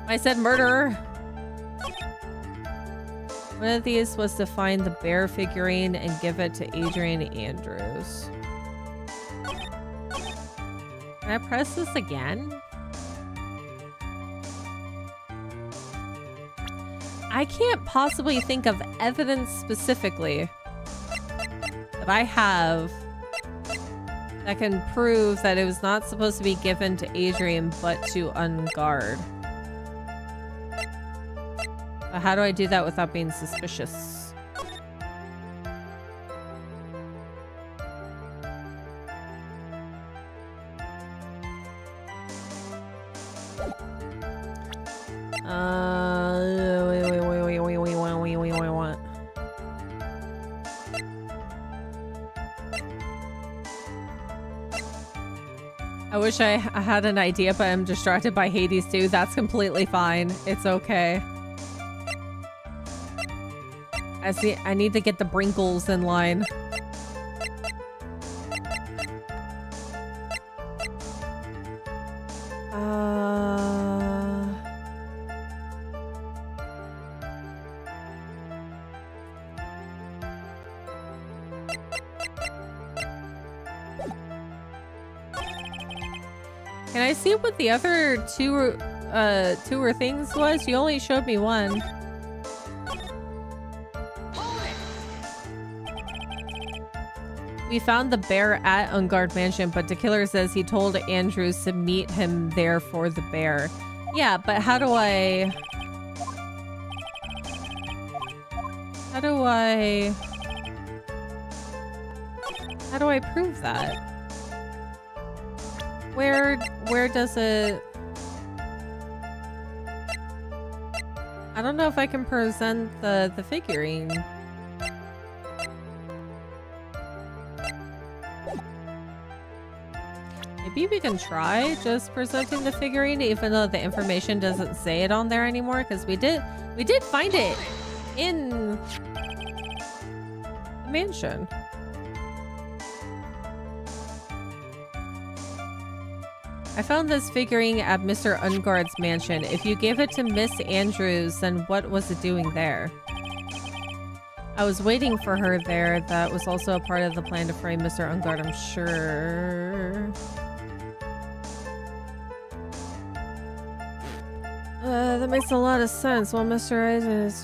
I said murder. One of these was to find the bear figurine and give it to Adrian Andrews. Can I press this again? I can't possibly think of evidence specifically that I have that can prove that it was not supposed to be given to Adrian but to unguard. But how do I do that without being suspicious? Wait. I wish I had an idea, but I'm distracted by Hades too. That's completely fine. It's okay. I need to get the Brinkles in line. Can I see what the other two things was? You only showed me one. We found the bear at Unguard Mansion, but the killer says he told Andrews to meet him there for the bear. Yeah, but how do I prove that? Where does it... I don't know if I can present the figurine. Maybe we can try just presenting the figurine, even though the information doesn't say it on there anymore, because we did find it in the mansion. I found this figurine at Mr. Unguard's mansion. If you gave it to Miss Andrews, then what was it doing there? I was waiting for her there. That was also a part of the plan to frame Mr. Unguard, I'm sure. That makes a lot of sense. Well, Mr. Eisen's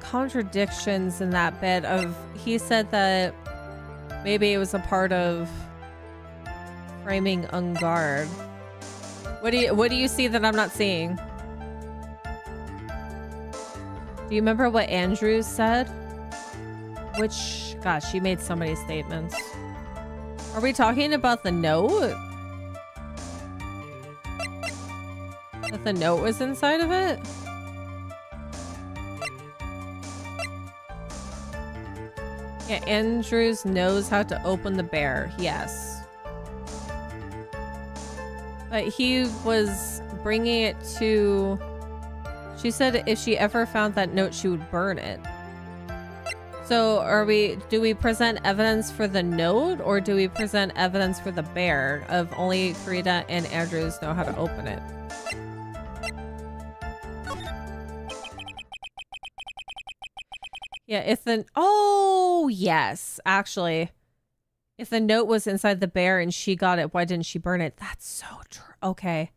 contradictions in that bit of... He said that maybe it was a part of framing Unguard. What do you see that I'm not seeing? Do you remember what Andrews said? Which, gosh, she made so many statements. Are we talking about the note? That the note was inside of it? Yeah, Andrews knows how to open the bear. Yes. But he was bringing it to... She said if she ever found that note, she would burn it. So do we present evidence for the note, or do we present evidence for the bear of only Karita and Andrews know how to open it? Yeah, oh, yes, actually. If the note was inside the bear and she got it, why didn't she burn it? That's so true. Okay.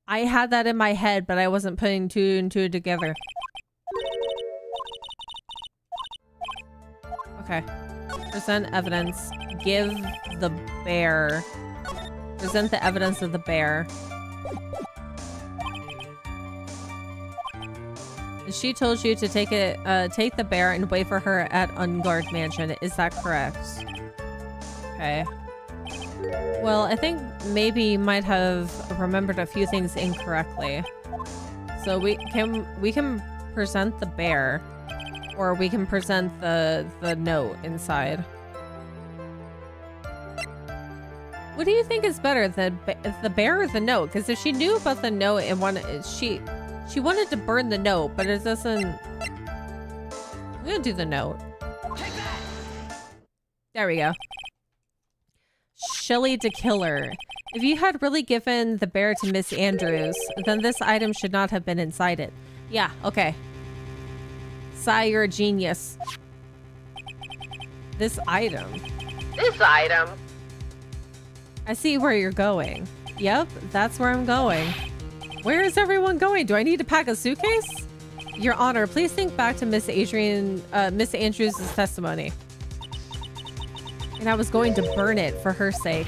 I had that in my head, but I wasn't putting two and two together. Okay. Present evidence. Give the bear. Present the evidence of the bear. She told you to take the bear and wait for her at Unguard Mansion. Is that correct? Okay. Well, I think maybe you might have remembered a few things incorrectly. So we can present the bear, or we can present the note inside. What do you think is better, the bear or the note? Because if she knew about the note and she wanted to burn the note, but it doesn't. I'm gonna do the note. There we go. Shelly to Killer. If you had really given the bear to Miss Andrews, then this item should not have been inside it. Yeah, okay. Sigh, you're a genius. This item. This item? I see where you're going. Yep, that's where I'm going. Where is everyone going? Do I need to pack a suitcase? Your Honor, please think back to Miss Andrews' testimony. And I was going to burn it for her sake.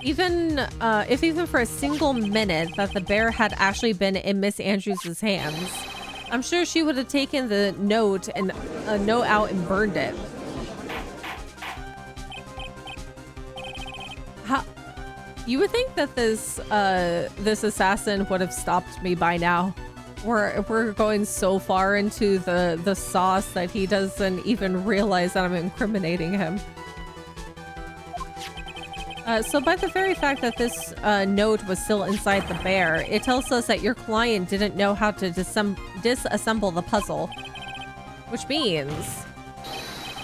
Even if even for a single minute that the bear had actually been in Miss Andrews' hands, I'm sure she would have taken the note and note out and burned it. How? You would think that this assassin would have stopped me by now. We're going so far into the sauce that he doesn't even realize that I'm incriminating him. So by the very fact that this note was still inside the bear, it tells us that your client didn't know how to disassemble the puzzle. Which means...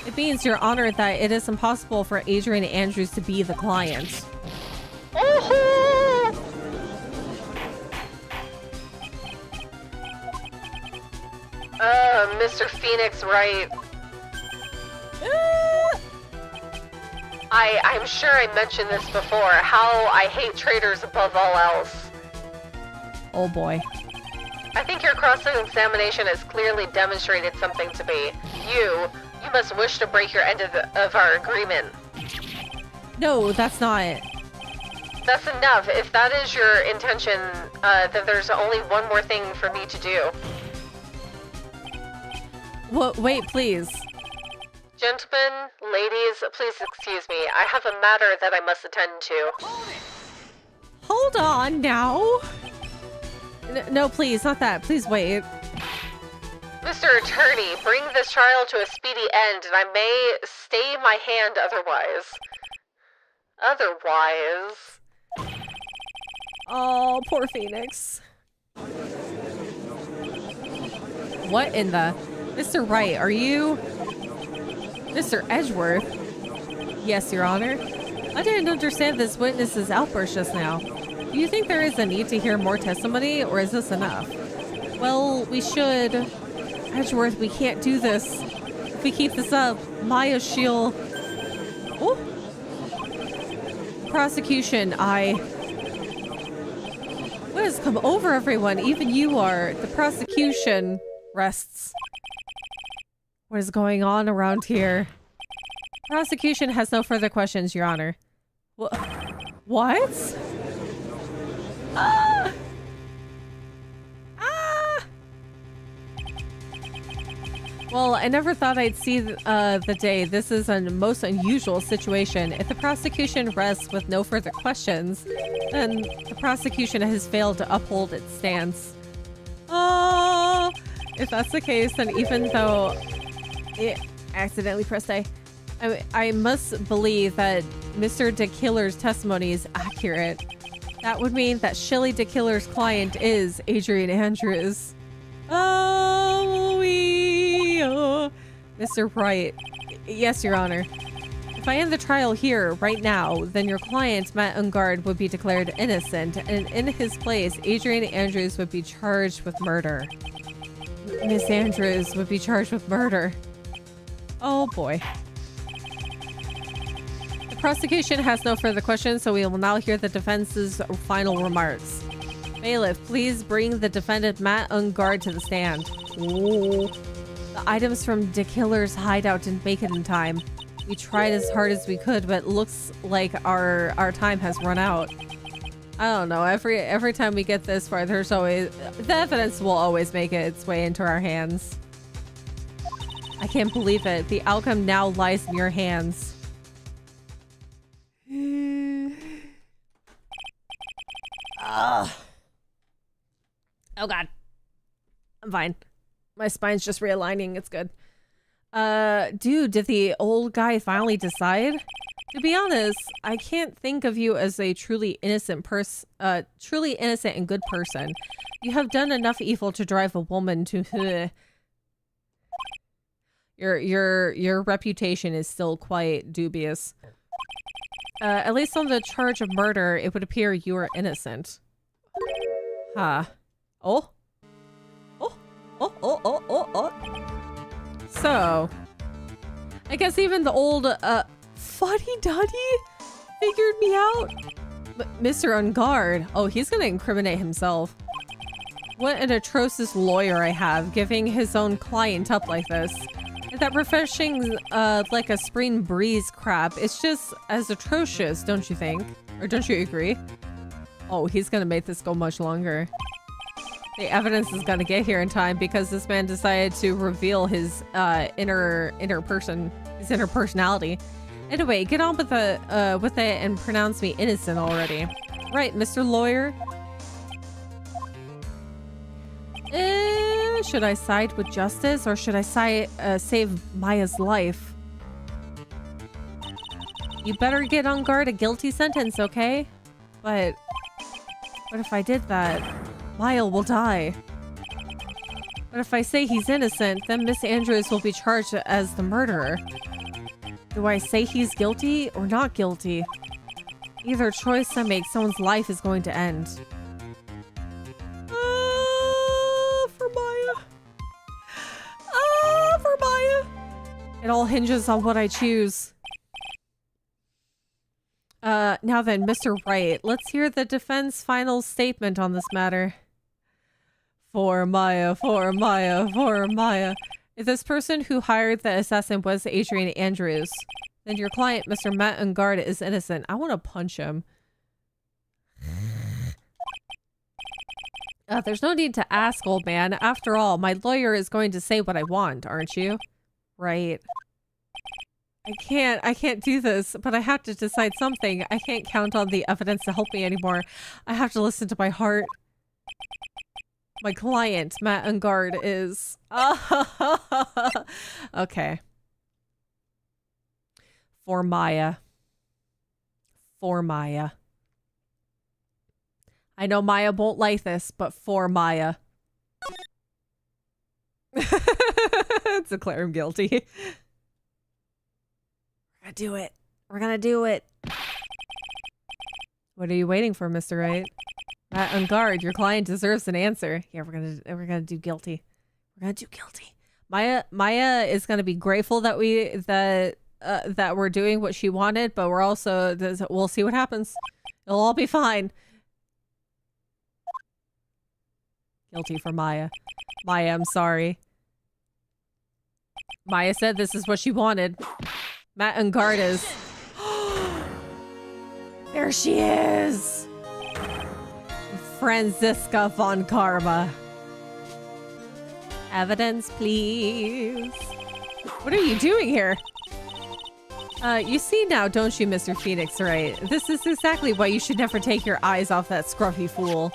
It means, Your Honor, that it is impossible for Adrian Andrews to be the client. Mr. Phoenix Wright. I'm sure I mentioned this before, how I hate traitors above all else. Oh boy. I think your cross-examination has clearly demonstrated something to me. You must wish to break your end of our agreement. No, that's not it. That's enough. If that is your intention, then there's only one more thing for me to do. Wait, please. Gentlemen, ladies, please excuse me. I have a matter that I must attend to. Hold on now. No, please, not that. Please wait. Mr. Attorney, bring this trial to a speedy end, and I may stay my hand otherwise. Oh, poor Phoenix. What in the... Mr. Wright, are you... Mr. Edgeworth? Yes, Your Honor. I didn't understand this witness's outburst just now. Do you think there is a need to hear more testimony, or is this enough? Well, we should... Edgeworth, we can't do this. If we keep this up, Maya, she'll... Oh! Prosecution, What has come over everyone? Even you are. The prosecution rests. What is going on around here? Prosecution has no further questions, Your Honor. What? Ah! Ah! Well, I never thought I'd see the day. This is a most unusual situation. If the prosecution rests with no further questions, then the prosecution has failed to uphold its stance. Oh! If that's the case, then even though it accidentally pressed A, I must believe that Mr. DeKiller's testimony is accurate. That would mean that Shelly DeKiller's client is Adrian Andrews. Oh, Mr. Wright. Yes, Your Honor. If I end the trial here, right now, then your client, Matt Ungard, would be declared innocent, and in his place, Adrian Andrews would be charged with murder. Miss Andrews would be charged with murder. Oh boy. The prosecution has no further questions, so we will now hear the defense's final remarks. Bailiff, please bring the defendant Matt Ungard to the stand. Ooh. The items from DeKiller's hideout didn't make it in time. We tried as hard as we could, but it looks like our time has run out. I don't know, every time we get this far, there's always... The evidence will always make its way into our hands. I can't believe it. The outcome now lies in your hands. I'm fine. My spine's just realigning. It's good. Dude, did the old guy finally decide? To be honest, I can't think of you as a truly innocent and good person. You have done enough evil to drive a woman to your reputation is still quite dubious. At least on the charge of murder, it would appear you are innocent. Huh. Oh. Oh. So, I guess even the old, fuddy-duddy figured me out. Mr. Unguard. Oh, he's gonna incriminate himself. What an atrocious lawyer I have, giving his own client up like this. And that refreshing, like a spring breeze crap, it's just as atrocious, don't you think? Or don't you agree? Oh, he's gonna make this go much longer. The evidence is gonna get here in time because this man decided to reveal his inner personality. Anyway, get on with it and pronounce me innocent already. Right, Mr. Lawyer? Should I side with justice or should I save Maya's life? You better get on guard a guilty sentence, okay? But if I did that, Maya will die. But if I say he's innocent, then Miss Andrews will be charged as the murderer. Do I say he's guilty or not guilty? Either choice I make, someone's life is going to end. For Maya. For Maya. It all hinges on what I choose. Now then, Mr. Wright, let's hear the defense final statement on this matter. For Maya. If this person who hired the assassin was Adrian Andrews, then your client, Mr. Matt Ungard, is innocent. I want to punch him. There's no need to ask, old man. After all, my lawyer is going to say what I want, aren't you? Right. I can't do this, but I have to decide something. I can't count on the evidence to help me anymore. I have to listen to my heart. My client, Matt Ungard, is... Okay. For Maya. I know Maya won't like this, but for Maya. Declare him guilty. We're gonna do it. What are you waiting for, Mr. Wright? Matt Ungard, your client deserves an answer. Yeah, we're gonna do guilty. Maya is gonna be grateful that that we're doing what she wanted, but we'll see what happens. It'll all be fine. Guilty for Maya. Maya, I'm sorry. Maya said this is what she wanted. Matt Ungard is... There she is! Franziska von Karma. Evidence, please. What are you doing here? You see now, don't you, Mr. Phoenix, right? This is exactly why you should never take your eyes off that scruffy fool.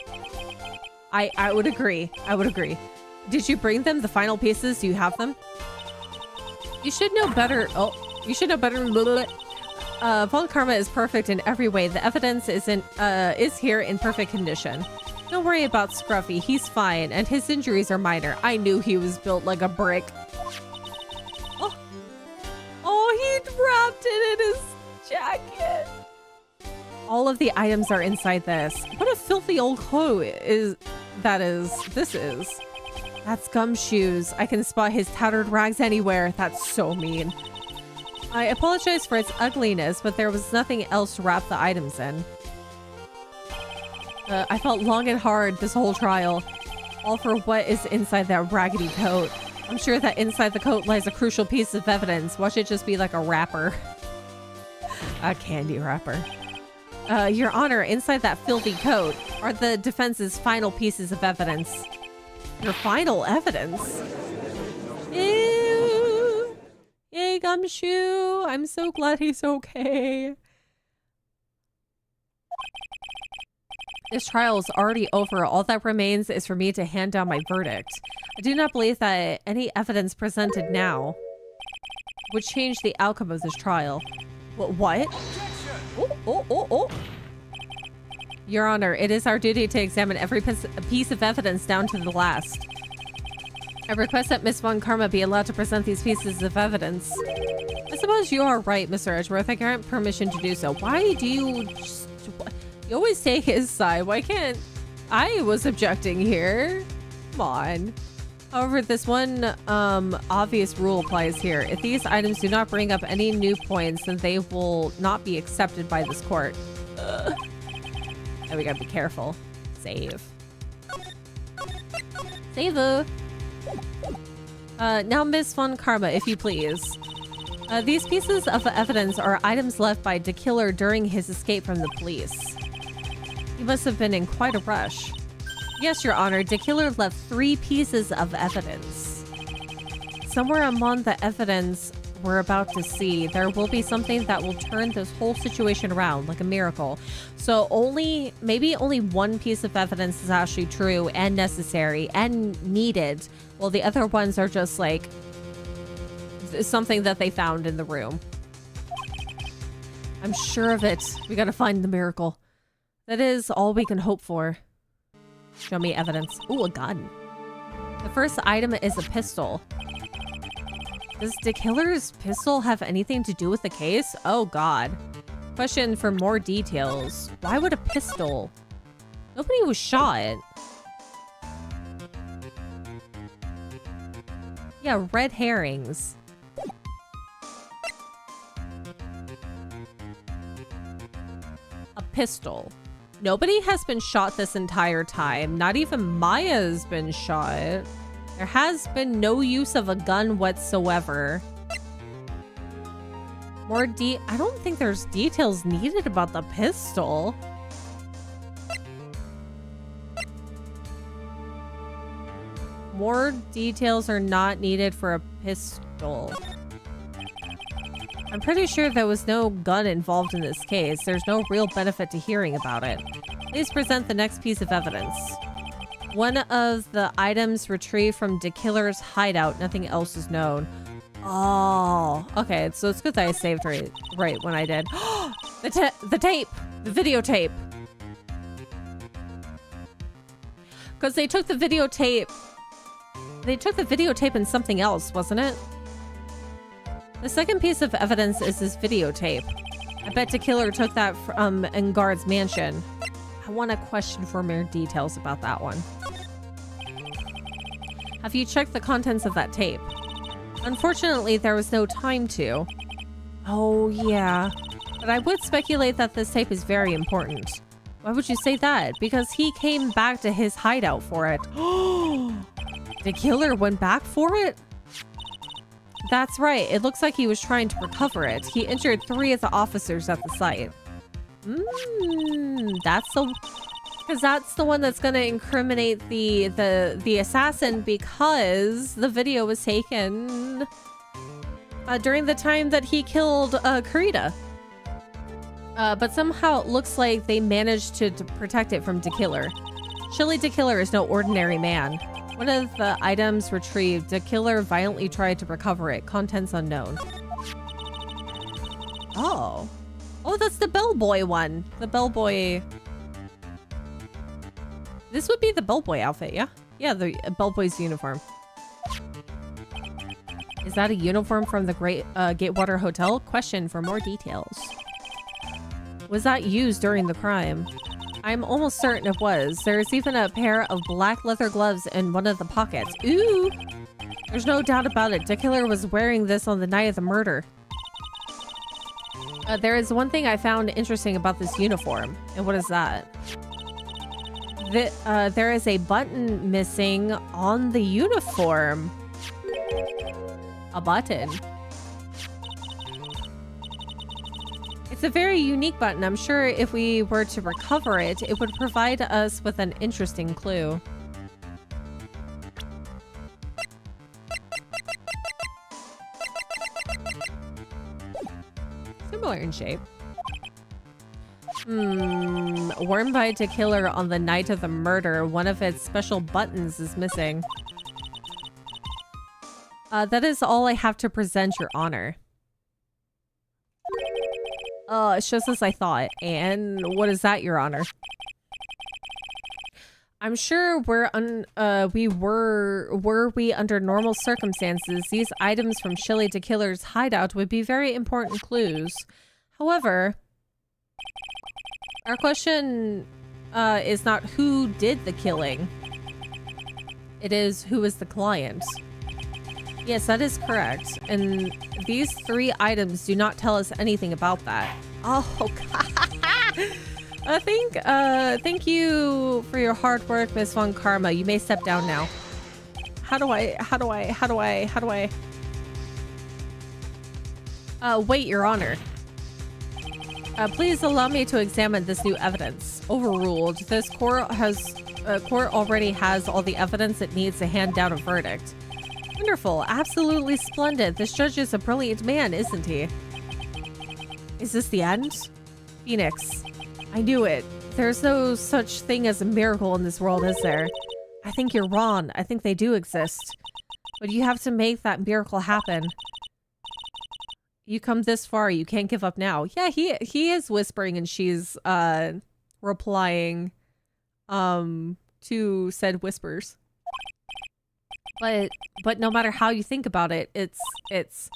I would agree. Did you bring them the final pieces? Do you have them? You should know better. Oh, you should know better. Von Karma is perfect in every way. The evidence is here in perfect condition. Don't worry about Scruffy. He's fine, and his injuries are minor. I knew he was built like a brick. Oh, he wrapped it in his jacket. All of the items are inside this. What a filthy old coat this is. That's Gumshoes. I can spot his tattered rags anywhere. That's so mean. I apologize for its ugliness, but there was nothing else to wrap the items in. I felt long and hard this whole trial. All for what is inside that raggedy coat. I'm sure that inside the coat lies a crucial piece of evidence. Watch it just be like a wrapper. A candy wrapper. Your Honor, inside that filthy coat are the defense's final pieces of evidence. Your final evidence? Ew. Yay, Gumshoe. I'm so glad he's okay. This trial is already over. All that remains is for me to hand down my verdict. I do not believe that any evidence presented now would change the outcome of this trial. What? Oh. Your Honor, it is our duty to examine every piece of evidence down to the last. I request that Miss Von Karma be allowed to present these pieces of evidence. I suppose you are right, Mr. Edgeworth. I grant permission to do so. Why do you just... You always take his side. Why can't... I was objecting here. Come on. However, this one obvious rule applies here. If these items do not bring up any new points, then they will not be accepted by this court. Now we gotta be careful. Save. Save. Now, Miss Von Karma, if you please. These pieces of evidence are items left by the killer during his escape from the police. He must have been in quite a rush. Yes, Your Honor, the killer left 3 pieces of evidence. Somewhere among the evidence we're about to see, there will be something that will turn this whole situation around, like a miracle. So maybe only one piece of evidence is actually true and necessary and needed, while the other ones are just like something that they found in the room. I'm sure of it. We gotta find the miracle. That is all we can hope for. Show me evidence. Ooh, a gun. The first item is a pistol. Does the killer's pistol have anything to do with the case? Oh god. Question for more details. Why would a pistol? Nobody was shot. Yeah, red herrings. A pistol. Nobody has been shot this entire time. Not even Maya's been shot. There has been no use of a gun whatsoever. I don't think there's details needed about the pistol. More details are not needed for a pistol. I'm pretty sure there was no gun involved in this case. There's no real benefit to hearing about it. Please present the next piece of evidence. One of the items retrieved from the killer's hideout. Nothing else is known. Oh, okay. So it's good that I saved right when I did. The tape! The videotape! Because they took the videotape... They took the videotape and something else, wasn't it? The second piece of evidence is this videotape. I bet the killer took that from Engard's mansion. I want a question for more details about that one. Have you checked the contents of that tape? Unfortunately, there was no time to. Oh, yeah. But I would speculate that this tape is very important. Why would you say that? Because he came back to his hideout for it. The killer went back for it? That's right. It looks like he was trying to recover it. He injured 3 of the officers at the site. That's the one that's gonna incriminate the assassin, because the video was taken during the time that he killed Kurita. But somehow it looks like they managed to protect it from the killer. Chili the killer is no ordinary man. One of the items retrieved, the killer violently tried to recover it. Contents unknown. Oh, that's the bellboy one. The bellboy. This would be the bellboy outfit, yeah? Yeah, the bellboy's uniform. Is that a uniform from the Great Gatewater Hotel? Question for more details. Was that used during the crime? I'm almost certain it was. There's even a pair of black leather gloves in one of the pockets. Ooh! There's no doubt about it. The killer was wearing this on the night of the murder. There is one thing I found interesting about this uniform. And what is that? There is a button missing on the uniform. A button. It's a very unique button. I'm sure if we were to recover it, it would provide us with an interesting clue. Similar in shape. Worn by the killer on the night of the murder. One of its special buttons is missing. That is all I have to present, Your Honor. It's just as I thought. And what is that, Your Honor? I'm sure were we under normal circumstances, these items from Shelley the Killer's hideout would be very important clues. However, our question is not who did the killing. It is who is the client. Yes, that is correct. And these 3 items do not tell us anything about that. Oh, God. Thank you for your hard work, Miss Von Karma. You may step down now. How do I? Wait, Your Honor. Please allow me to examine this new evidence. Overruled. This court already has all the evidence it needs to hand down a verdict. Wonderful. Absolutely splendid. This judge is a brilliant man, isn't he? Is this the end? Phoenix. I knew it. There's no such thing as a miracle in this world, is there? I think you're wrong. I think they do exist. But you have to make that miracle happen. You come this far, you can't give up now. Yeah, he is whispering and she's replying to said whispers. But no matter how you think about it, it's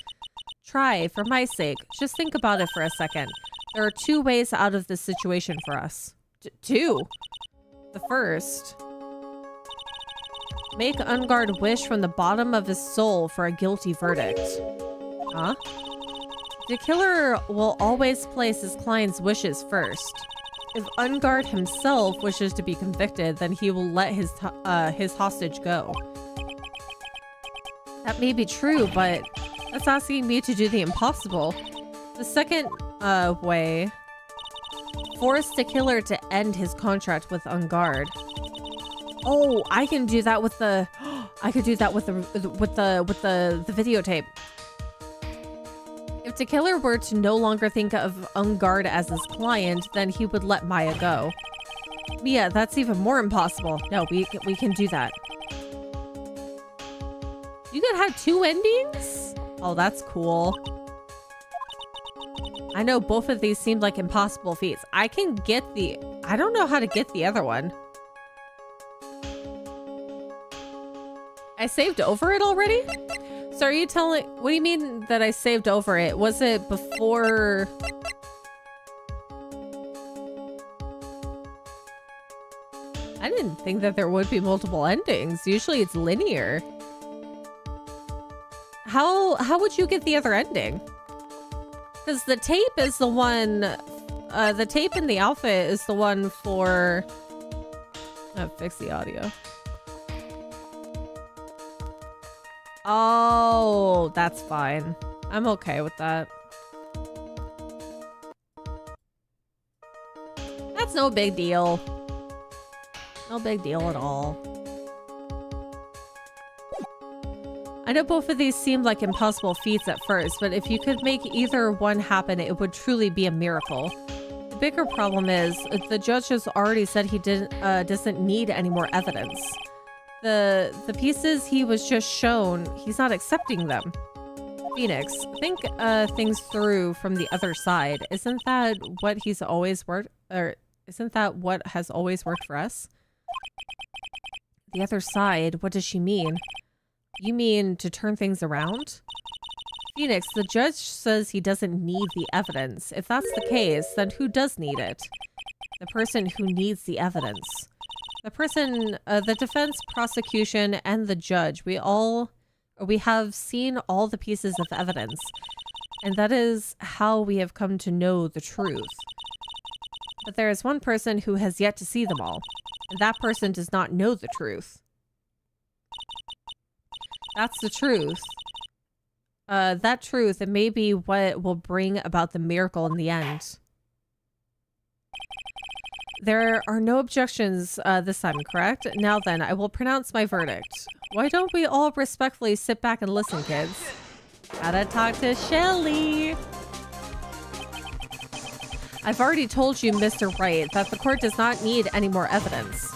try for my sake. Just think about it for a second. There are 2 ways out of this situation for us. 2? The first. Make unguard wish from the bottom of his soul for a guilty verdict. Huh? The killer will always place his client's wishes first. If unguard himself wishes to be convicted, then he will let his hostage go. That may be true, but that's asking me to do the impossible. The second way, force the killer to end his contract with unguard. Oh, I can do that with the I could do that with the videotape. If the killer were to no longer think of unguard as his client, then he would let Maya go. Mia, that's even more impossible. No, we can do that. You could have 2 endings? Oh, that's cool. I know both of these seem like impossible feats. I can get the... I don't know how to get the other one. I saved over it already? So are you telling... What do you mean that I saved over it? Was it before... I didn't think that there would be multiple endings. Usually it's linear. How would you get the other ending? Because the tape is the one... the tape in the outfit is the one for... fix the audio. Oh, that's fine. I'm okay with that. That's no big deal. No big deal at all. I know both of these seem like impossible feats at first, but if you could make either one happen, it would truly be a miracle. The bigger problem is, the judge has already said he doesn't need any more evidence. The pieces he was just shown, he's not accepting them. Phoenix, think things through from the other side. Isn't that what he's always worked, or isn't that what has always worked for us? The other side, what does she mean? You mean to turn things around? Phoenix, the judge says he doesn't need the evidence. If that's the case, then who does need it? The person who needs the evidence. The person, the defense, prosecution, and the judge, we have seen all the pieces of evidence. And that is how we have come to know the truth. But there is one person who has yet to see them all. And that person does not know the truth. That's the truth. That truth, it may be what will bring about the miracle in the end. There are no objections this time, correct? Now then, I will pronounce my verdict. Why don't we all respectfully sit back and listen, kids? Gotta talk to Shelley. I've already told you, Mr. Wright, that the court does not need any more evidence.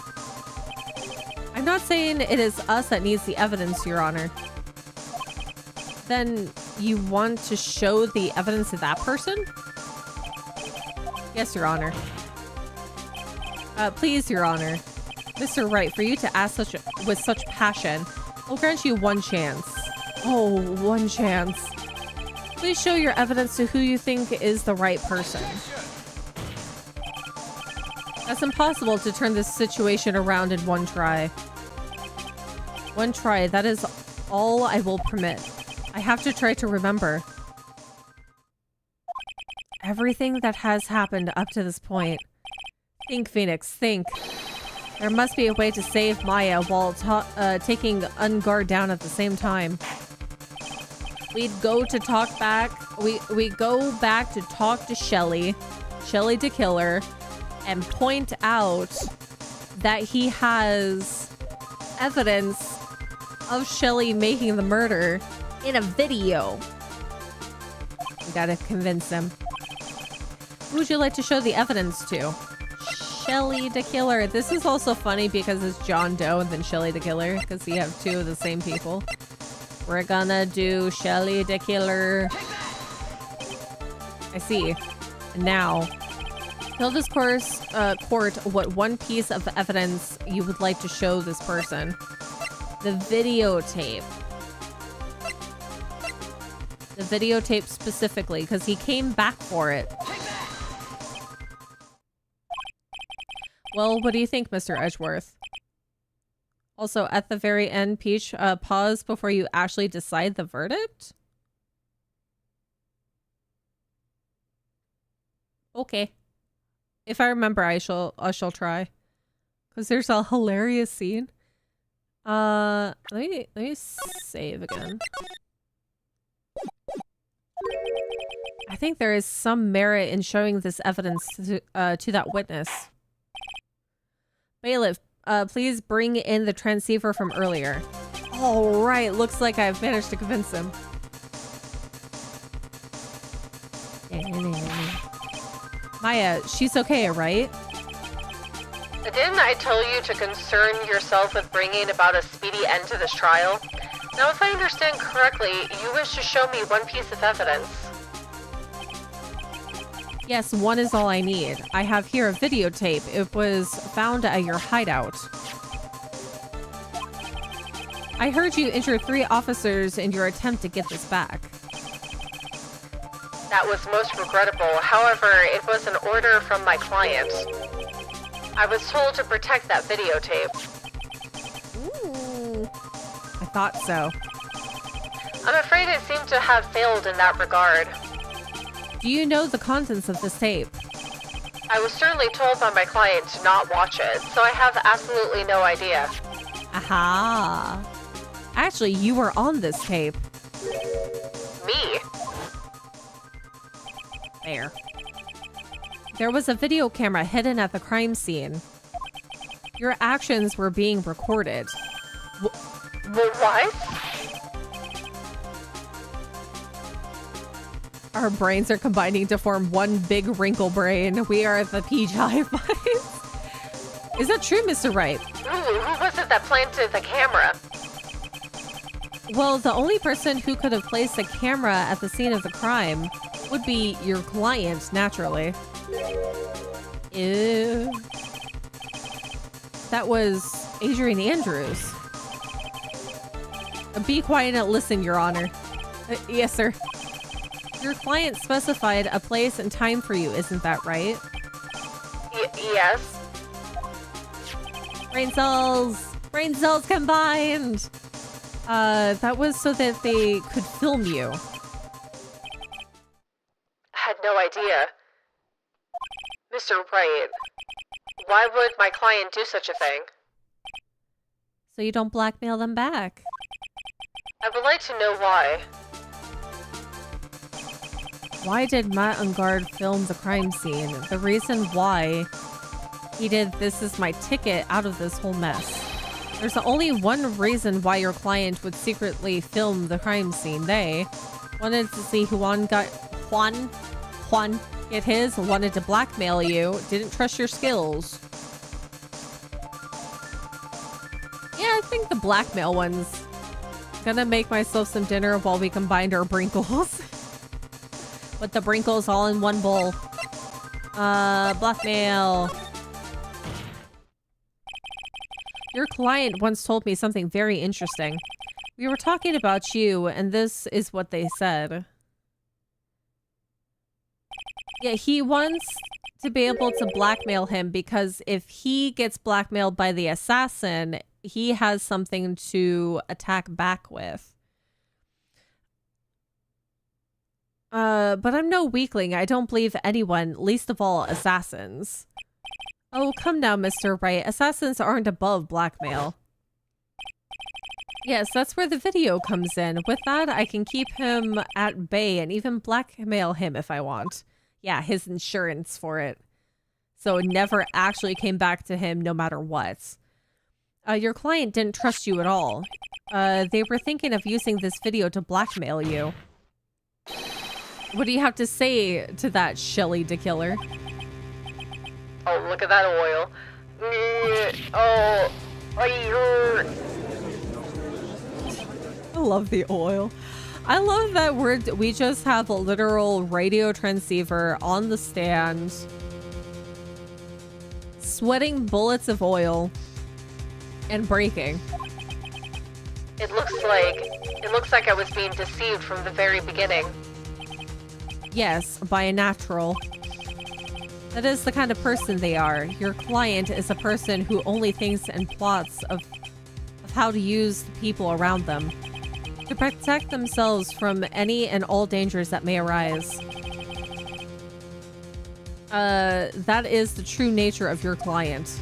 I'm not saying it is us that needs the evidence, Your Honor. Then you want to show the evidence of that person? Yes, Your Honor. Please, Your Honor. Mr. Wright, for you to ask with such passion, I'll grant you one chance. Oh, one chance. Please show your evidence to who you think is the right person. That's impossible to turn this situation around in one try. One try, that is all I will permit. I have to try to remember everything that has happened up to this point. Think, Phoenix, think. There must be a way to save Maya while taking unGuard down at the same time. We'd go to talk back. We go back to talk to Shelly the killer, and point out that he has evidence of Shelly making the murder in a video. We gotta convince him. Who would you like to show the evidence to? Shelly the killer. This is also funny because it's John Doe and then Shelly the killer, because you have two of the same people. We're gonna do Shelly the killer. I see. Now, tell this court what one piece of evidence you would like to show this person. The videotape. The videotape specifically, because he came back for it. Well, what do you think, Mr. Edgeworth? Also, at the very end, Peach, pause before you actually decide the verdict? Okay. If I remember, I shall try. Because there's a hilarious scene. Let me save again. I think there is some merit in showing this evidence to that witness. Bailiff, please bring in the transceiver from earlier. All right, looks like I've managed to convince him. Maya, she's okay, right? Didn't I tell you to concern yourself with bringing about a speedy end to this trial? Now, if I understand correctly, you wish to show me one piece of evidence. Yes, one is all I need. I have here a videotape. It was found at your hideout. I heard you injured 3 officers in your attempt to get this back. That was most regrettable. However, it was an order from my client. I was told to protect that videotape. Ooh. I thought so. I'm afraid it seemed to have failed in that regard. Do you know the contents of this tape? I was certainly told by my client to not watch it, so I have absolutely no idea. Aha. Actually, you were on this tape. Me? There. There was a video camera hidden at the crime scene. Your actions were being recorded. What? Our brains are combining to form one big wrinkle brain. We are the Peachyforest. Is that true, Mr. Wright? Ooh, who was it that planted the camera? Well, the only person who could have placed the camera at the scene of the crime would be your client, naturally. Ew. That was Adrian Andrews. Be quiet and listen, Your Honor. Yes, sir. Your client specified a place and time for you, isn't that right? Yes. Brain cells combined! That was so that they could film you. Had no idea. Mr. Wright, why would my client do such a thing? So you don't blackmail them back. I would like to know why. Why did Matt unGuard film the crime scene? The reason why he did this is my ticket out of this whole mess. There's only one reason why your client would secretly film the crime scene. They wanted to see Juan Get his, wanted to blackmail you, didn't trust your skills. Yeah, I think the blackmail one's gonna make myself some dinner while we combined our brinkles. Put the brinkles all in one bowl. Blackmail. Your client once told me something very interesting. We were talking about you, and this is what they said. Yeah, he wants to be able to blackmail him because if he gets blackmailed by the assassin, he has something to attack back with. But I'm no weakling. I don't believe anyone, least of all assassins. Oh, come now, Mr. Wright. Assassins aren't above blackmail. Yes, that's where the video comes in. With that, I can keep him at bay and even blackmail him if I want. Yeah, his insurance for it. So it never actually came back to him no matter what. Your client didn't trust you at all. They were thinking of using this video to blackmail you. What do you have to say to that, Shelly the Killer? Oh, look at that oil. Oh, I love the oil. I love that we just have a literal radio transceiver on the stand, sweating bullets of oil and breaking. It looks like I was being deceived from the very beginning. Yes, by a natural. That is the kind of person they are. Your client is a person who only thinks and plots of how to use the people around them to protect themselves from any and all dangers that may arise. That is the true nature of your client.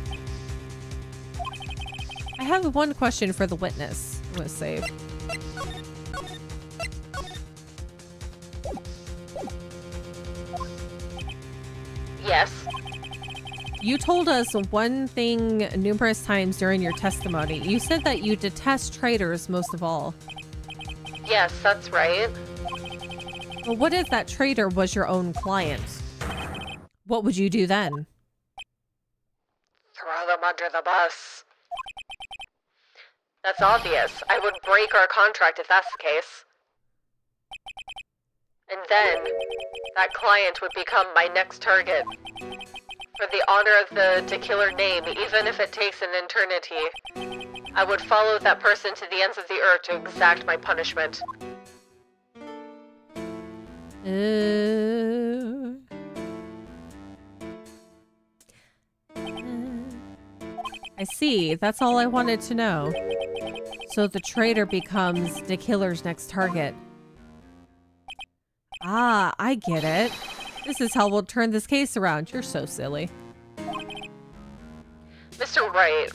I have one question for the witness. I'm gonna save. Yes. You told us one thing numerous times during your testimony. You said that you detest traitors most of all. Yes, that's right. Well, what if that traitor was your own client? What would you do then? Throw them under the bus. That's obvious. I would break our contract if that's the case. And then, that client would become my next target. For the honor of the killer name, even if it takes an eternity, I would follow that person to the ends of the earth to exact my punishment. I see. That's all I wanted to know. So the traitor becomes the killer's next target. Ah, I get it. This is how we'll turn this case around. You're so silly. Mr. Wright.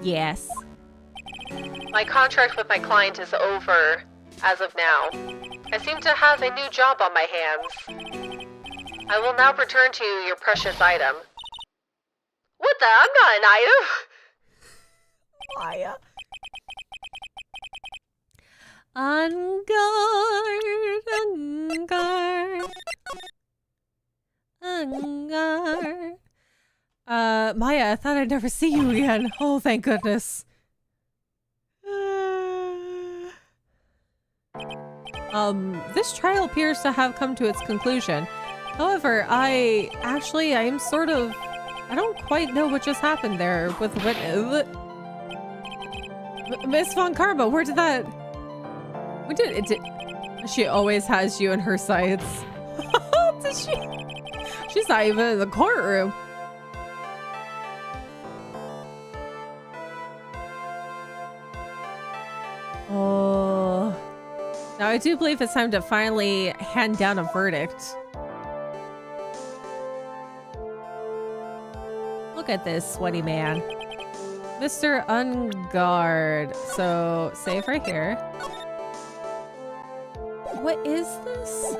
Yes. My contract with my client is over, as of now. I seem to have a new job on my hands. I will now return to you your precious item. What the? I'm not an item! Maya. On guard, on guard, on guard. Maya, I thought I'd never see you again. Oh, thank goodness. This trial appears to have come to its conclusion. However, I am sort of... I don't quite know what just happened there with the witness. Miss Von Karma, where did that... We did it. She always has you in her sights. Does she? She's not even in the courtroom. Oh. Now I do believe it's time to finally hand down a verdict. Look at this sweaty man. Mr. Unguard. So, save right here. What is this?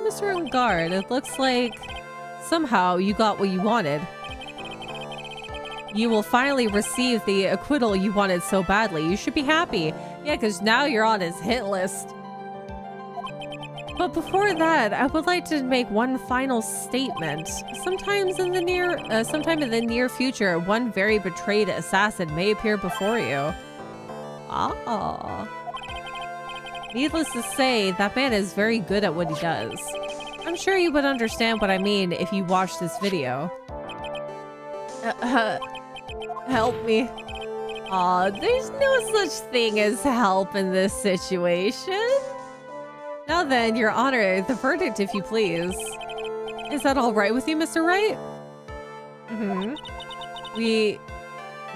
Mr. Unguard, it looks like somehow you got what you wanted. You will finally receive the acquittal you wanted so badly. You should be happy. Yeah, because now you're on his hit list. But before that, I would like to make one final statement. Sometime in the near future, one very betrayed assassin may appear before you. Ah. Needless to say, that man is very good at what he does. I'm sure you would understand what I mean if you watched this video. Help me. Aw, there's no such thing as help in this situation. Now then, Your Honor, the verdict, if you please. Is that all right with you, Mr. Wright? Mm-hmm.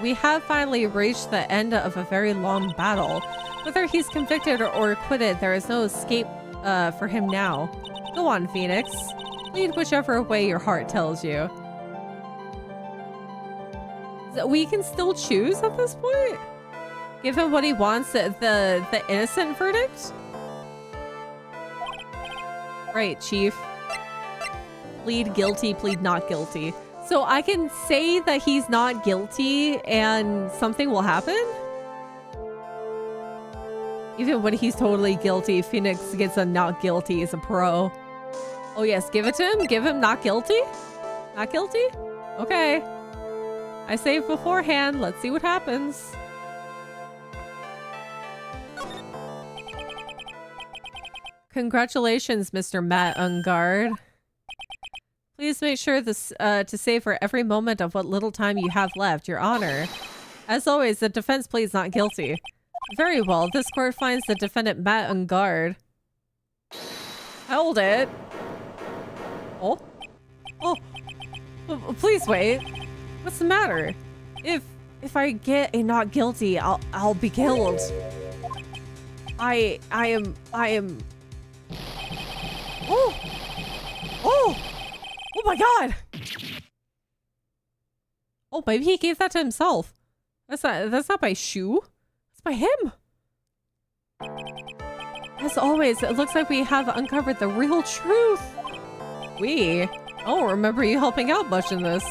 We have finally reached the end of a very long battle. Whether he's convicted or acquitted, there is no escape for him now. Go on, Phoenix. Lead whichever way your heart tells you. We can still choose at this point? Give him what he wants, the innocent verdict? Right, Chief. Plead guilty, plead not guilty. So I can say that he's not guilty and something will happen? Even when he's totally guilty, Phoenix gets a not guilty. He's a pro. Oh yes, give it to him. Give him not guilty? Not guilty? Okay. I saved beforehand. Let's see what happens. Congratulations, Mr. Matt Ungard. Please make sure to savor every moment of what little time you have left, Your Honor. As always, the defense pleads not guilty. Very well, this court finds the defendant Matt Ungard. Hold it. Oh? Oh. Please wait. What's the matter? If I get a not guilty, I'll be killed. I am. Oh! Oh! Oh my god! Oh, maybe he gave that to himself. That's not by shoe. It's by him. As always, it looks like we have uncovered the real truth. I don't remember you helping out much in this.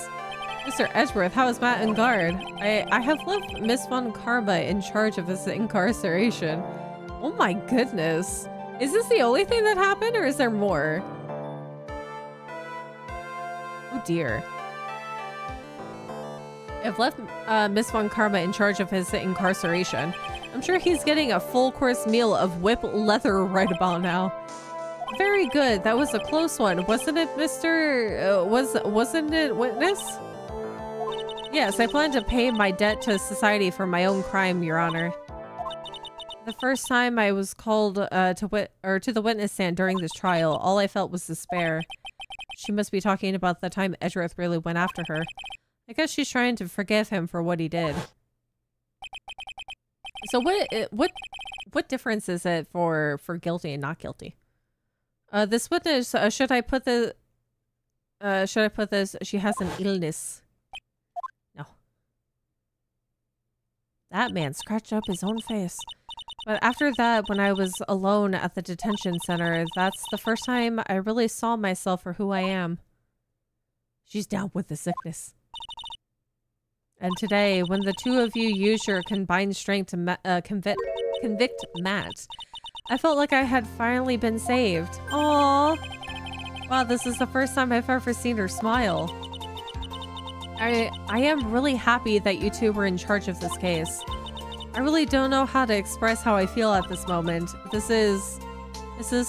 Mr. Edgeworth, how is Matt in guard? I have left Miss Von Karma in charge of his incarceration. Oh my goodness. Is this the only thing that happened, or is there more? Oh dear. I've left Miss Von Karma in charge of his incarceration. I'm sure he's getting a full course meal of whip leather right about now. Very good. That was a close one, wasn't it, Mr. Wasn't it, Witness? Yes, I plan to pay my debt to society for my own crime, Your Honor. The first time I was called to the witness stand during this trial, all I felt was despair. She must be talking about the time Edgeworth really went after her. I guess she's trying to forgive him for what he did. So what difference is it for guilty and not guilty? This witness, should I put this, she has an illness. No. That man scratched up his own face. But after that, when I was alone at the detention center, that's the first time I really saw myself for who I am. She's down with the sickness. And today, when the two of you used your combined strength to convict Matt, I felt like I had finally been saved. Aww. Wow, this is the first time I've ever seen her smile. I am really happy that you two were in charge of this case. I really don't know how to express how I feel at this moment. This is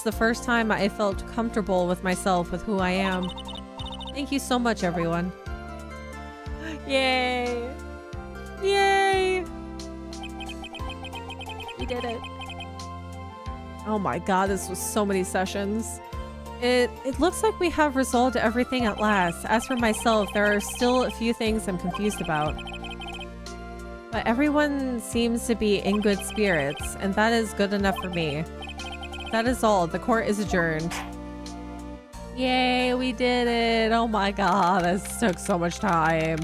the first time I felt comfortable with myself, with who I am. Thank you so much, everyone. Yay! Yay! We did it. Oh my god, this was so many sessions. It looks like we have resolved everything at last. As for myself, there are still a few things I'm confused about. But everyone seems to be in good spirits, and that is good enough for me. That is all. The court is adjourned. Yay, we did it! Oh my god, this took so much time.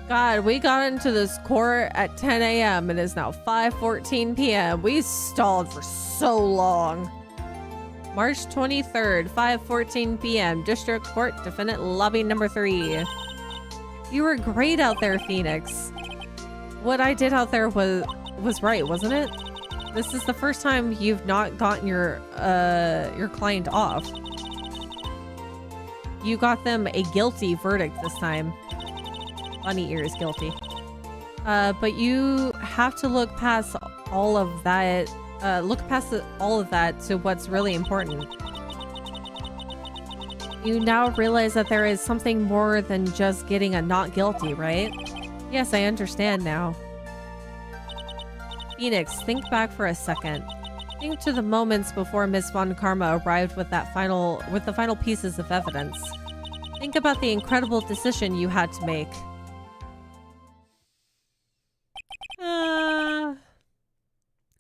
God, we got into this court at 10 a.m. and it's now 5:14 p.m. We stalled for so long. March 23rd, 5:14 p.m. District Court, Defendant Lobby number 3. You were great out there, Phoenix. What I did out there was right, wasn't it? This is the first time you've not gotten your client off. You got them a guilty verdict this time. Bunny ear is guilty. But you have to look past all of that. All of that to what's really important. You now realize that there is something more than just getting a not guilty, right? Yes, I understand now. Phoenix, think back for a second. Think to the moments before Miss Von Karma arrived with the final pieces of evidence. Think about the incredible decision you had to make.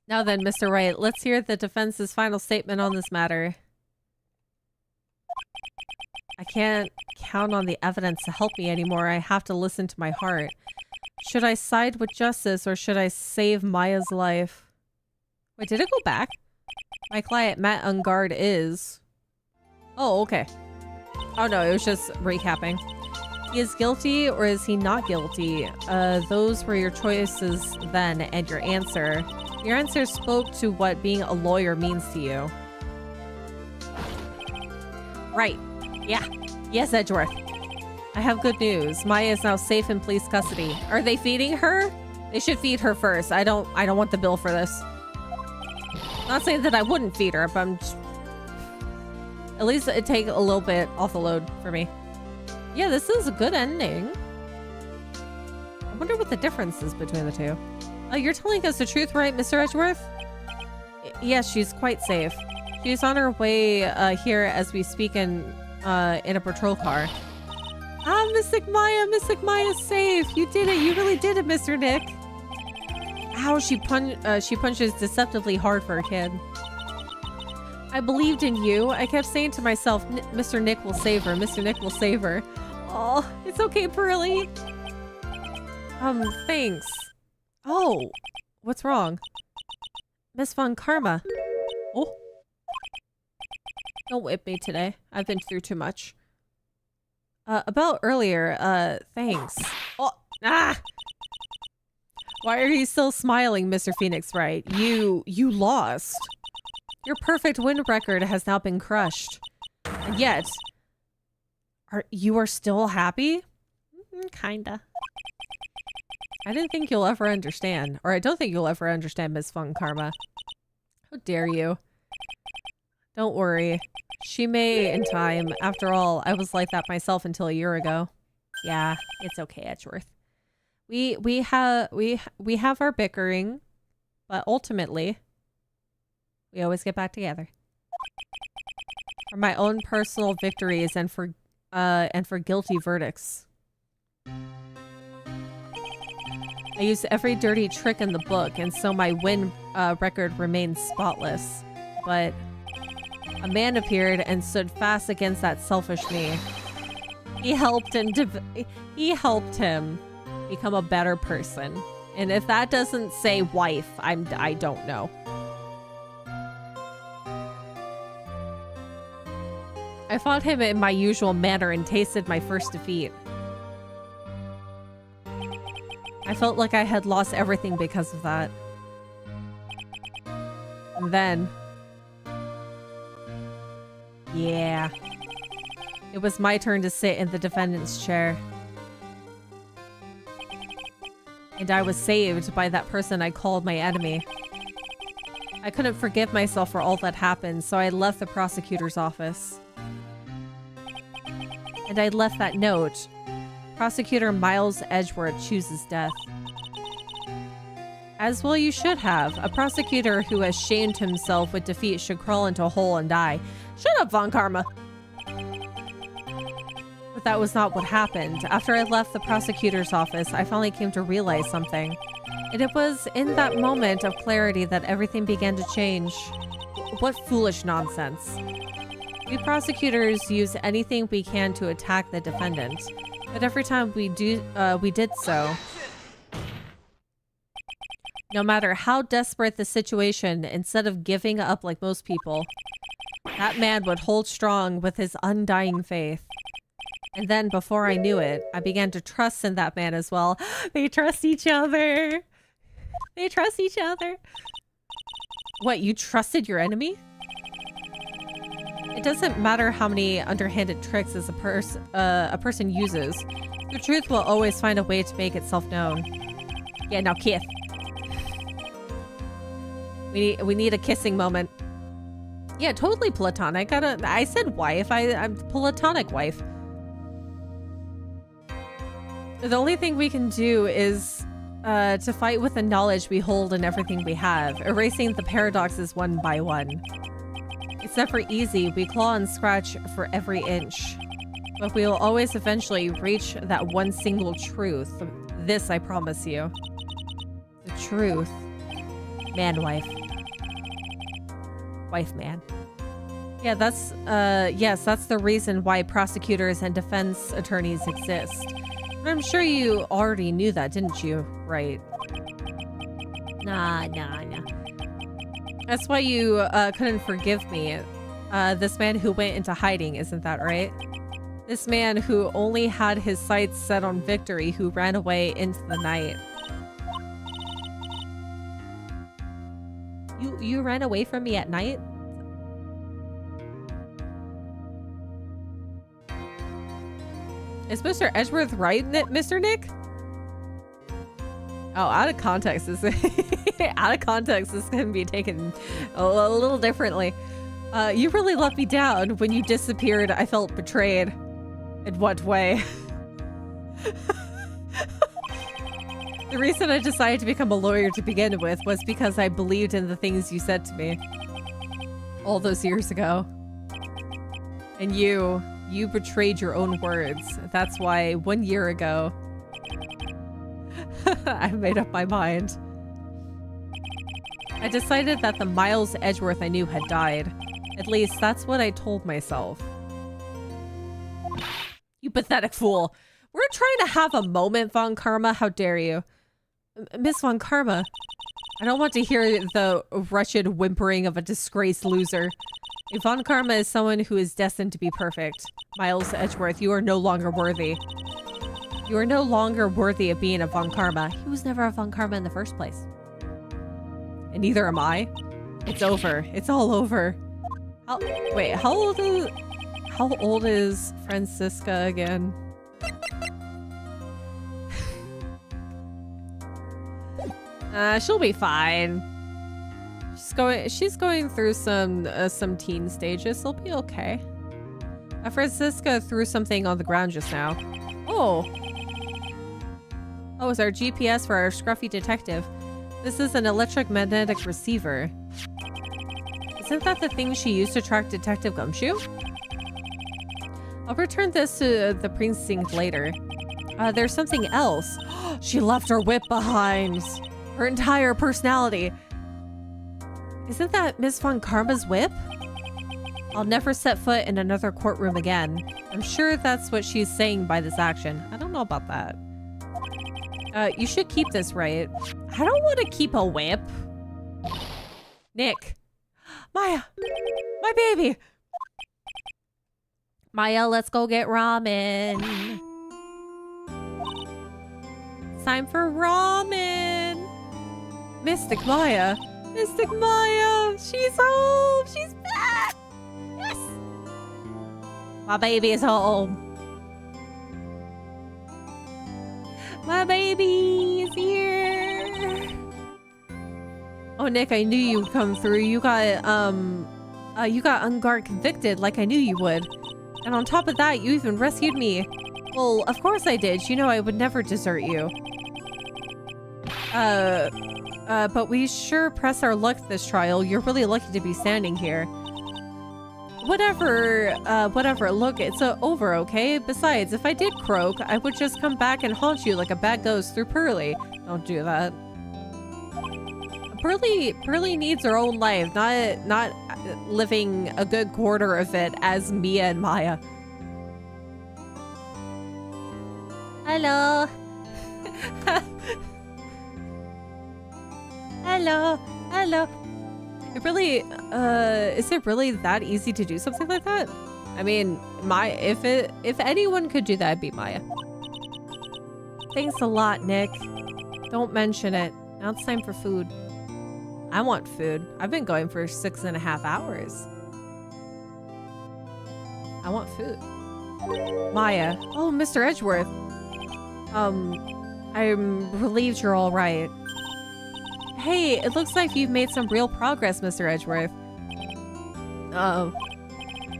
Now then, Mr. Wright, let's hear the defense's final statement on this matter. I can't count on the evidence to help me anymore. I have to listen to my heart. Should I side with justice or should I save Maya's life? Wait, did it go back? My client, Matt Ungard, is... Oh, okay. Oh no, it was just recapping. He is guilty or is he not guilty? Those were your choices then and your answer. Your answer spoke to what being a lawyer means to you. Right. Yeah. Yes, Edgeworth. I have good news. Maya is now safe in police custody. Are they feeding her? They should feed her first. I don't want the bill for this. Not saying that I wouldn't feed her, but I'm just... At least it'd take a little bit off the load for me. Yeah, this is a good ending. I wonder what the difference is between the two. You're telling us the truth, right, Mr. Edgeworth? Yes, she's quite safe. She's on her way here as we speak in a patrol car. Ah, Mystic Maya's safe. You did it. You really did it, Mr. Nick. Ow, she punches deceptively hard for a kid. I believed in you. I kept saying to myself, Mr. Nick will save her. Mr. Nick will save her. Oh, it's okay, Pearly. Thanks. Oh, what's wrong? Miss Von Karma. Oh. Don't whip me today. I've been through too much. About earlier, thanks. Oh, ah! Why are you still smiling, Mr. Phoenix Wright? You lost. Your perfect win record has now been crushed. And yet, you are still happy? Kinda. I didn't think you'll ever understand. Or I don't think you'll ever understand, Miss Von Karma. How dare you? Don't worry. She may in time. After all, I was like that myself until a year ago. Yeah, it's okay, Edgeworth. We have our bickering, but ultimately, we always get back together. For my own personal victories and for guilty verdicts. I used every dirty trick in the book, and so my win record remains spotless. But a man appeared and stood fast against that selfish me. He helped him become a better person. And if that doesn't say wife, I don't know. I fought him in my usual manner and tasted my first defeat. I felt like I had lost everything because of that. And then... yeah. It was my turn to sit in the defendant's chair. And I was saved by that person I called my enemy. I couldn't forgive myself for all that happened, so I left the prosecutor's office. And I left that note. Prosecutor Miles Edgeworth chooses death. As well you should have. A prosecutor who has shamed himself with defeat should crawl into a hole and die. Shut up, Von Karma! But that was not what happened. After I left the prosecutor's office, I finally came to realize something. And it was in that moment of clarity that everything began to change. What foolish nonsense. We prosecutors use anything we can to attack the defendant. But every time we did so, no matter how desperate the situation, instead of giving up like most people, that man would hold strong with his undying faith. And then, before I knew it, I began to trust in that man as well. They trust each other. They trust each other. What, you trusted your enemy? It doesn't matter how many underhanded tricks a person uses. The truth will always find a way to make itself known. Yeah, now kiss. We need a kissing moment. Yeah, totally platonic. I said wife. I'm platonic wife. The only thing we can do is to fight with the knowledge we hold in everything we have, erasing the paradoxes one by one. It's never easy. We claw and scratch for every inch. But we will always eventually reach that one single truth. This I promise you. The truth. Man-wife. Wife-man. Yeah, that's, yes, that's the reason why prosecutors and defense attorneys exist. But I'm sure you already knew that, didn't you? Right. Nah. That's why you, couldn't forgive me. This man who went into hiding, isn't that right? This man who only had his sights set on victory, who ran away into the night. You ran away from me at night? Is Mr. Edgeworth right, Mr. Nick? Oh, out of context, this out of context, this can be taken a little differently. You really let me down when you disappeared. I felt betrayed. In what way? The reason I decided to become a lawyer to begin with was because I believed in the things you said to me all those years ago. And you betrayed your own words. That's why 1 year ago, I made up my mind. I decided that the Miles Edgeworth I knew had died. At least that's what I told myself. You pathetic fool. We're trying to have a moment, Von Karma. How dare you? Miss Von Karma, I don't want to hear the wretched whimpering of a disgraced loser. If Von Karma is someone who is destined to be perfect, Miles Edgeworth, you are no longer worthy. You are no longer worthy of being a Von Karma. He was never a Von Karma in the first place. And neither am I. It's over. It's all over. Wait, how old is Francisca again? She'll be fine. She's going through some teen stages. She'll be okay. Francisca threw something on the ground just now. Oh, it's our GPS for our scruffy detective. This is an electromagnetic receiver. Isn't that the thing she used to track Detective Gumshoe? I'll return this to the precinct later. There's something else. She left her whip behind. Her entire personality. Isn't that Miss Von Karma's whip? I'll never set foot in another courtroom again. I'm sure that's what she's saying by this action. I don't know about that. You should keep this, right? I don't want to keep a whip. Nick. Maya. My baby. Maya, let's go get ramen. It's time for ramen. Mystic Maya. Mystic Maya. She's home. She's back. Yes. My baby is home. My baby is here. Oh, Nick, I knew you'd come through. You got unguard convicted like I knew you would. And on top of that, you even rescued me. Well, of course I did. You know I would never desert you. But we sure press our luck this trial. You're really lucky to be standing here. Whatever, look, it's over, okay? Besides, if I did croak, I would just come back and haunt you like a bad ghost through Pearly. Don't do that. Pearly needs her own life, not living a good quarter of it as Mia and Maya. Hello. Hello. It really, is it really that easy to do something like that? I mean, if anyone could do that, it'd be Maya. Thanks a lot, Nick. Don't mention it. Now it's time for food. I want food. I've been going for 6.5 hours. I want food. Maya. Oh, Mr. Edgeworth. I'm relieved you're all right. Hey, it looks like you've made some real progress, Mr. Edgeworth.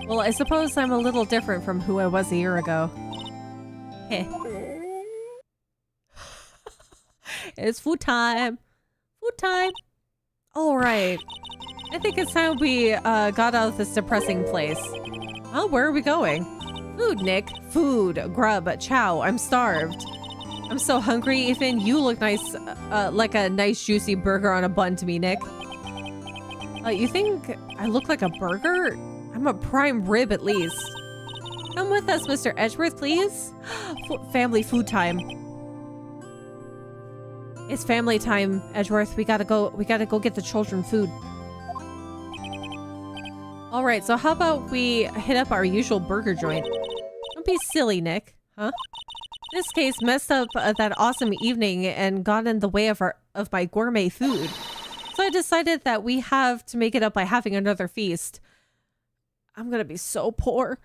Well, I suppose I'm a little different from who I was a year ago. Heh. It's food time. Food time. All right. I think it's time we got out of this depressing place. Oh, where are we going? Food, Nick. Food. Grub. Chow. I'm starved. I'm so hungry. Even you look nice, like a nice juicy burger on a bun to me, Nick. You think I look like a burger? I'm a prime rib at least. Come with us, Mr. Edgeworth, please. Family food time. It's family time, Edgeworth. We gotta go get the children food. All right, so how about we hit up our usual burger joint? Don't be silly, Nick. Huh? This case messed up that awesome evening and got in the way of my gourmet food. So I decided that we have to make it up by having another feast. I'm gonna be so poor.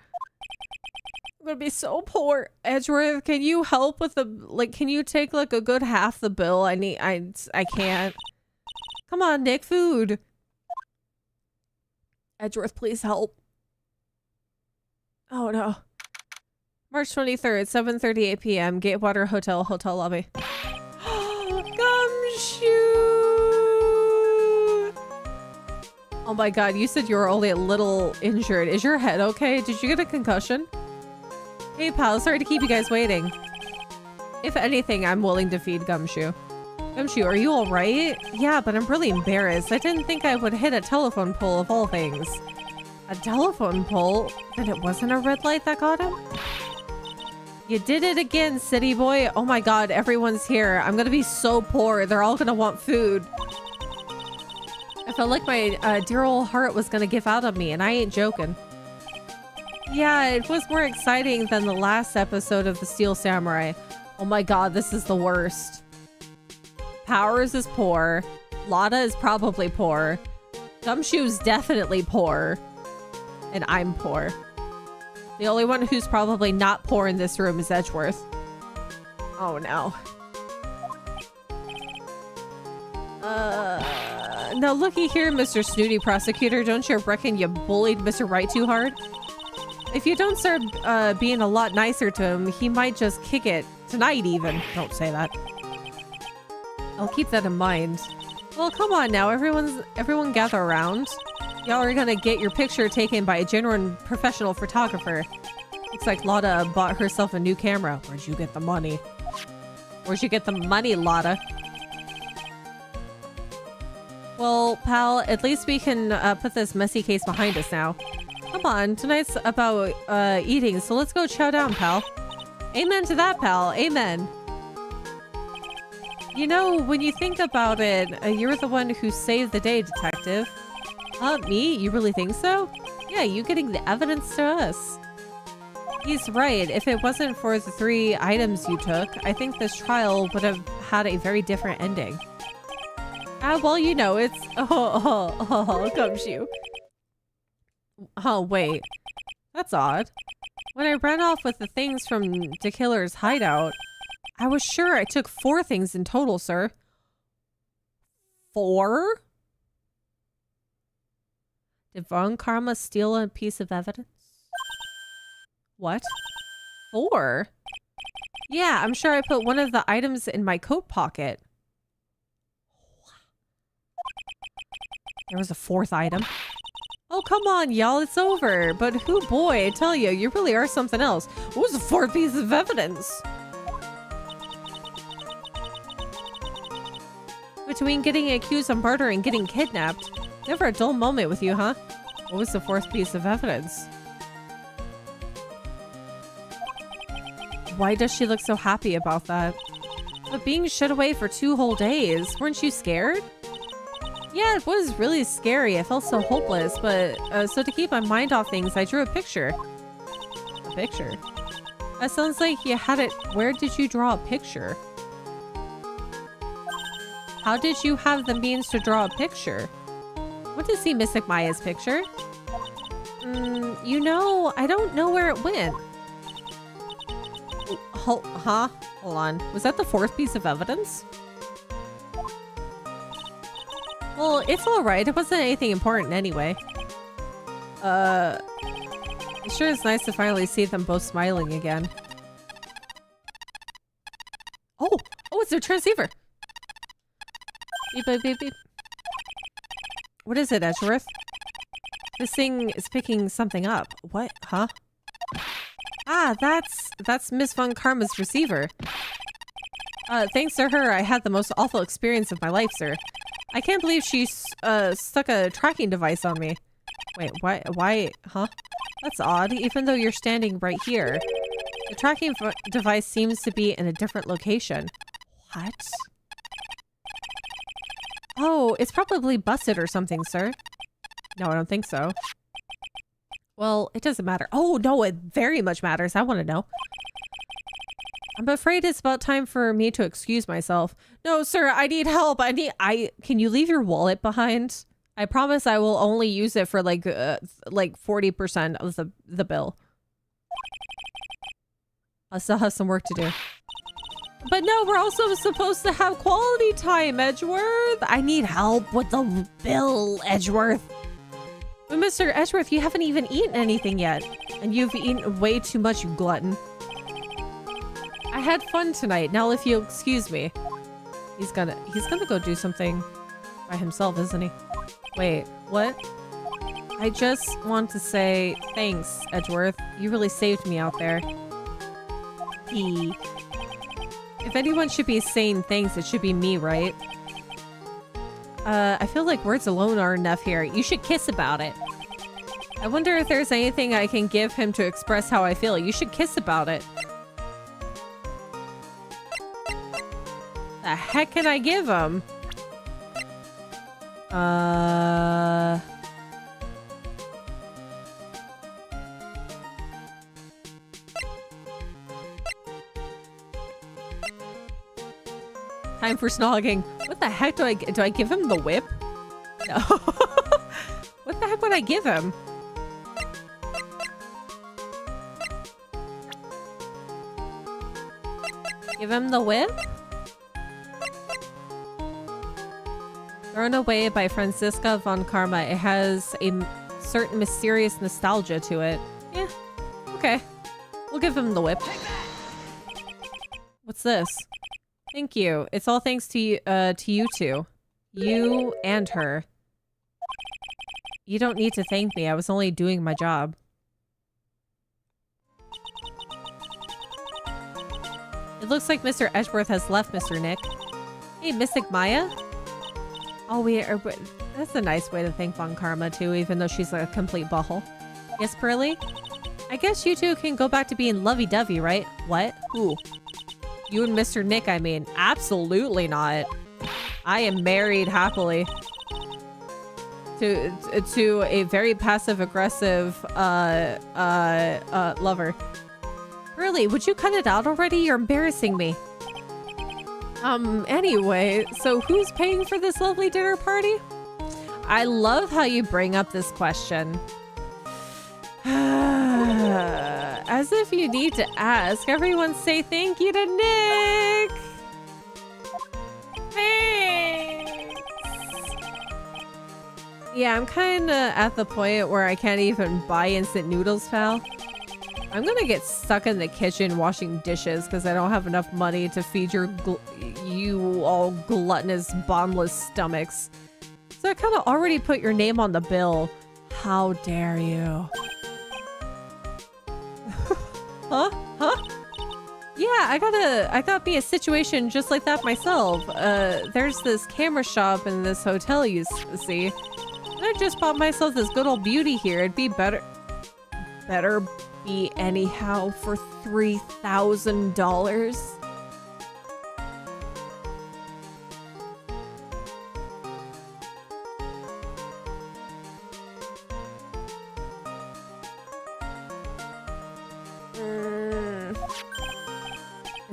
I'm gonna be so poor. Edgeworth, can you help with the, like, can you take like a good half the bill? I can't. Come on, Nick, food. Edgeworth, please help. Oh no. March 23rd, 7:38 p.m. Gatewater Hotel, hotel lobby. Gumshoe! Oh my god, you said you were only a little injured. Is your head okay? Did you get a concussion? Hey pal, sorry to keep you guys waiting. If anything, I'm willing to feed Gumshoe. Gumshoe, are you alright? Yeah, but I'm really embarrassed. I didn't think I would hit a telephone pole of all things. A telephone pole? Then it wasn't a red light that got him? You did it again, city boy. Oh my god, everyone's here. I'm gonna be so poor. They're all gonna want food. I felt like my dear old heart was gonna give out on me, and I ain't joking. Yeah, it was more exciting than the last episode of the Steel Samurai. Oh my god, this is the worst. Powers is poor. Lotta is probably poor. Gumshoe's definitely poor. And I'm poor. The only one who's probably not poor in this room is Edgeworth. Oh no. Now looky here, Mr. Snooty Prosecutor. Don't you reckon you bullied Mr. Wright too hard? If you don't start being a lot nicer to him, he might just kick it. Tonight even. Don't say that. I'll keep that in mind. Well, come on now. Everyone gather around. Y'all are gonna get your picture taken by a genuine professional photographer. Looks like Lotta bought herself a new camera. Where'd you get the money? Where'd you get the money, Lotta? Well, pal, at least we can put this messy case behind us now. Come on, tonight's about eating, so let's go chow down, pal. Amen to that, pal. Amen. You know, when you think about it, you're the one who saved the day, detective. Me? You really think so? Yeah, you getting the evidence to us. He's right. If it wasn't for the 3 items you took, I think this trial would have had a very different ending. Well, you know, it's... Gumshoe. Oh, wait. That's odd. When I ran off with the things from the killer's hideout, I was sure I took 4 things in total, sir. 4? Did Von Karma steal a piece of evidence? What? 4? Yeah, I'm sure I put one of the items in my coat pocket. There was a 4th item. Oh, come on, y'all. It's over. But who, boy, I tell you, you really are something else. What was the 4th piece of evidence? Between getting accused of murder and getting kidnapped. Never a dull moment with you, huh? What was the 4th piece of evidence? Why does she look so happy about that? But being shut away for 2 whole days, weren't you scared? Yeah, it was really scary. I felt so hopeless, but so to keep my mind off things, I drew a picture. A picture? That sounds like you had it. Where did you draw a picture? How did you have the means to draw a picture? Want to see Mystic Maya's picture? You know, I don't know where it went. Hold on. Was that the fourth piece of evidence? Well, it's alright. It wasn't anything important anyway. It sure is nice to finally see them both smiling again. Oh, it's their transceiver. Beep, beep, beep, beep. What is it, Edgeworth? This thing is picking something up. What? Huh? Ah, that's Miss Von Karma's receiver. Thanks to her, I had the most awful experience of my life, sir. I can't believe she stuck a tracking device on me. Wait, why, huh? That's odd, even though you're standing right here. The tracking device seems to be in a different location. What? Oh, it's probably busted or something, sir. No, I don't think so. Well, it doesn't matter. Oh, no, it very much matters. I want to know. I'm afraid it's about time for me to excuse myself. No, sir, I need help. Can you leave your wallet behind? I promise I will only use it for like 40% of the bill. I still have some work to do. But no, we're also supposed to have quality time, Edgeworth. I need help with the bill, Edgeworth. But Mr. Edgeworth, you haven't even eaten anything yet. And you've eaten way too much, you glutton. I had fun tonight. Now if you'll excuse me. He's gonna go do something by himself, isn't he? Wait, what? I just want to say thanks, Edgeworth. You really saved me out there. If anyone should be saying thanks, it should be me, right? I feel like words alone aren't enough here. You should kiss about it. I wonder if there's anything I can give him to express how I feel. You should kiss about it. The heck can I give him? Time for snogging. What the heck do I give him the whip? No. What the heck would I give him? Give him the whip? Thrown Away by Franziska von Karma. It has a certain mysterious nostalgia to it. Yeah. Okay. We'll give him the whip. What's this? Thank you. It's all thanks to you two. You and her. You don't need to thank me. I was only doing my job. It looks like Mr. Edgeworth has left, Mr. Nick. Hey, Mystic Maya? Oh, that's a nice way to thank Von Karma, too, even though she's a complete butthole. Yes, Pearly? I guess you two can go back to being lovey-dovey, right? What? Who? You and Mr. Nick, I mean. Absolutely not. I am married happily to a very passive-aggressive lover. Pearly, would you cut it out already? You're embarrassing me. Anyway, so who's paying for this lovely dinner party? I love how you bring up this question. As if you need to ask. Everyone say thank you to Nick! Thanks! Yeah, I'm kinda at the point where I can't even buy instant noodles, pal. I'm gonna get stuck in the kitchen washing dishes because I don't have enough money to feed you all gluttonous, bottomless stomachs. So I kind of already put your name on the bill. How dare you? Huh? Yeah, I got me a situation just like that myself. There's this camera shop in this hotel, you see. And I just bought myself this good old beauty here. It'd be better be anyhow for $3,000.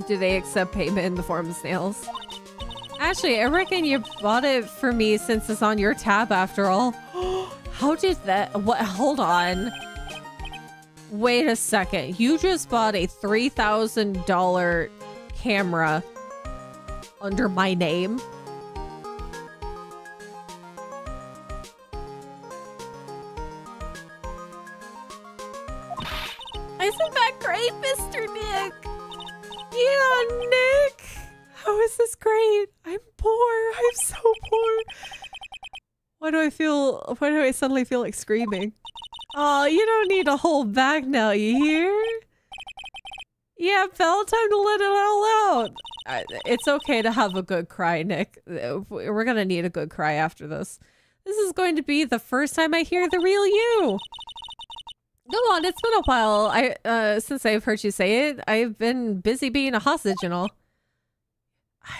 Do they accept payment in the form of snails? Actually, I reckon you bought it for me since it's on your tab after all. How did that? What? Hold on. Wait a second. You just bought a $3,000 camera under my name? Isn't that great, Mr. Nick? Yeah, Nick. How is this great? I'm poor. I'm so poor. Why do I suddenly feel like screaming? Oh, you don't need to hold back now, you hear? Yeah, pal, time to let it all out. It's okay to have a good cry, Nick. We're gonna need a good cry after this. This is going to be the first time I hear the real you. Go on, it's been a while. Since I've heard you say it, I've been busy being a hostage and all.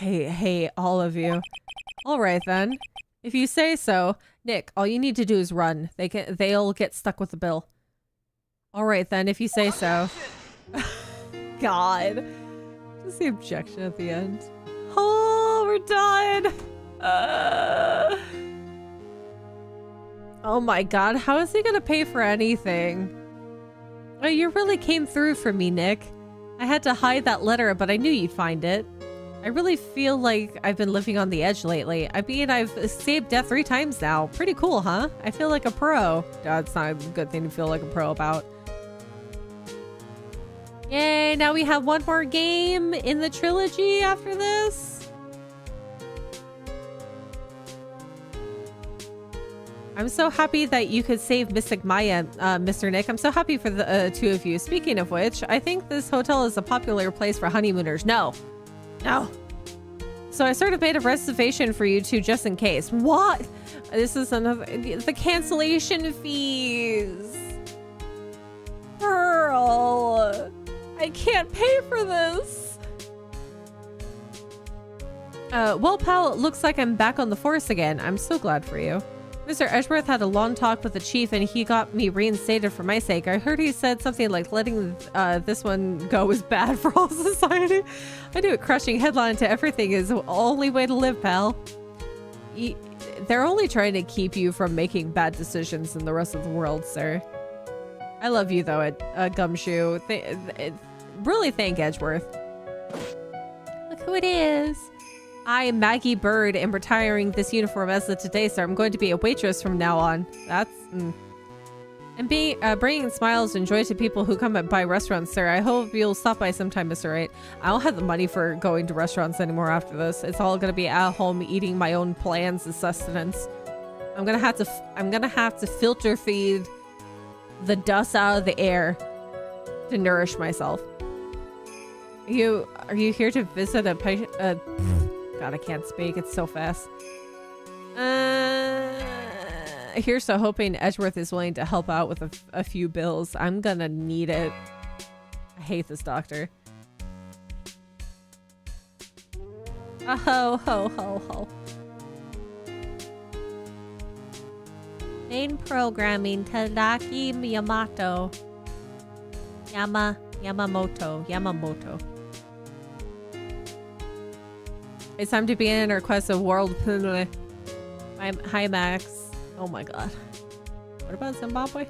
I hate all of you. All right then. If you say so, Nick, all you need to do is run. They'll get stuck with the bill. All right then, if you say so. God. Just the objection at the end. Oh, we're done. Oh my God, how is he gonna pay for anything? Oh, you really came through for me, Nick. I had to hide that letter, but I knew you'd find it. I really feel like I've been living on the edge lately. I mean, I've escaped death 3 times now. Pretty cool, huh? I feel like a pro. That's not a good thing to feel like a pro about. Yay, now we have one more game in the trilogy after this. I'm so happy that you could save Mystic Maya, Mr. Nick. I'm so happy for the 2 of you. Speaking of which, I think this hotel is a popular place for honeymooners. No. No. So I sort of made a reservation for you two just in case. What? This is another... The cancellation fees. Pearl. I can't pay for this. Well, pal, it looks like I'm back on the force again. I'm so glad for you. Mr. Edgeworth had a long talk with the chief and he got me reinstated for my sake. I heard he said something like letting this one go is bad for all society. I knew it. Crushing headline to everything is the only way to live, pal. They're only trying to keep you from making bad decisions in the rest of the world, sir. I love you, though, Gumshoe. Really thank Edgeworth. Look who it is. I, Maggie Bird, am retiring this uniform as of today, sir. I'm going to be a waitress from now on. That's... And bringing smiles and joy to people who come by restaurants, sir. I hope you'll stop by sometime, Mr. Wright. I don't have the money for going to restaurants anymore after this. It's all gonna be at home eating my own plans as sustenance. I'm gonna have to filter feed the dust out of the air to nourish myself. Are you here to visit a patient? God, I can't speak. It's so fast. Here's so hoping Edgeworth is willing to help out with a few bills. I'm gonna need it. I hate this doctor. Ho, ho, ho, ho. Main programming, Tadaki Yamamoto. Yamamoto. It's time to begin our quest of world. Hi, Max. Oh my God. What about Zimbabwe?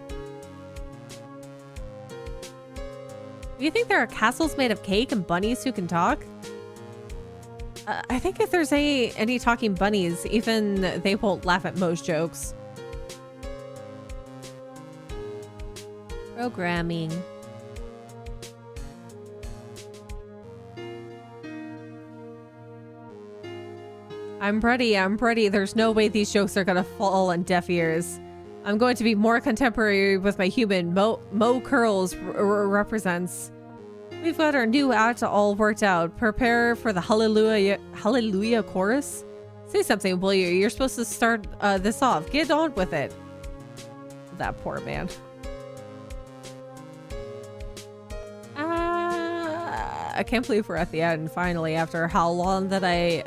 Do you think there are castles made of cake and bunnies who can talk? I think if there's any talking bunnies, even they won't laugh at most jokes. Programming. I'm ready. There's no way these jokes are gonna fall on deaf ears. I'm going to be more contemporary with my human. Mo Curls represents. We've got our new act all worked out. Prepare for the Hallelujah chorus. Say something, will you? You're supposed to start this off. Get on with it. That poor man. I can't believe we're at the end finally after how long that I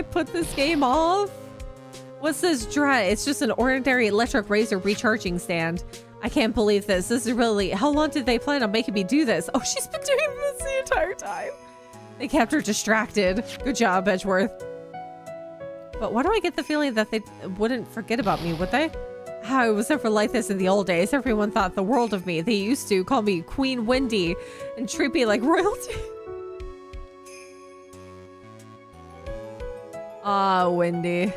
put this game off. What's this dread? It's just an ordinary electric razor recharging stand. I can't believe this. This is really... How long did they plan on making me do this? Oh, she's been doing this the entire time. They kept her distracted. Good job, Edgeworth. But why do I get the feeling that they wouldn't forget about me, would they? How it was never like this in the old days. Everyone thought the world of me. They used to call me Queen Wendy and treat me like royalty. Ah, Wendy.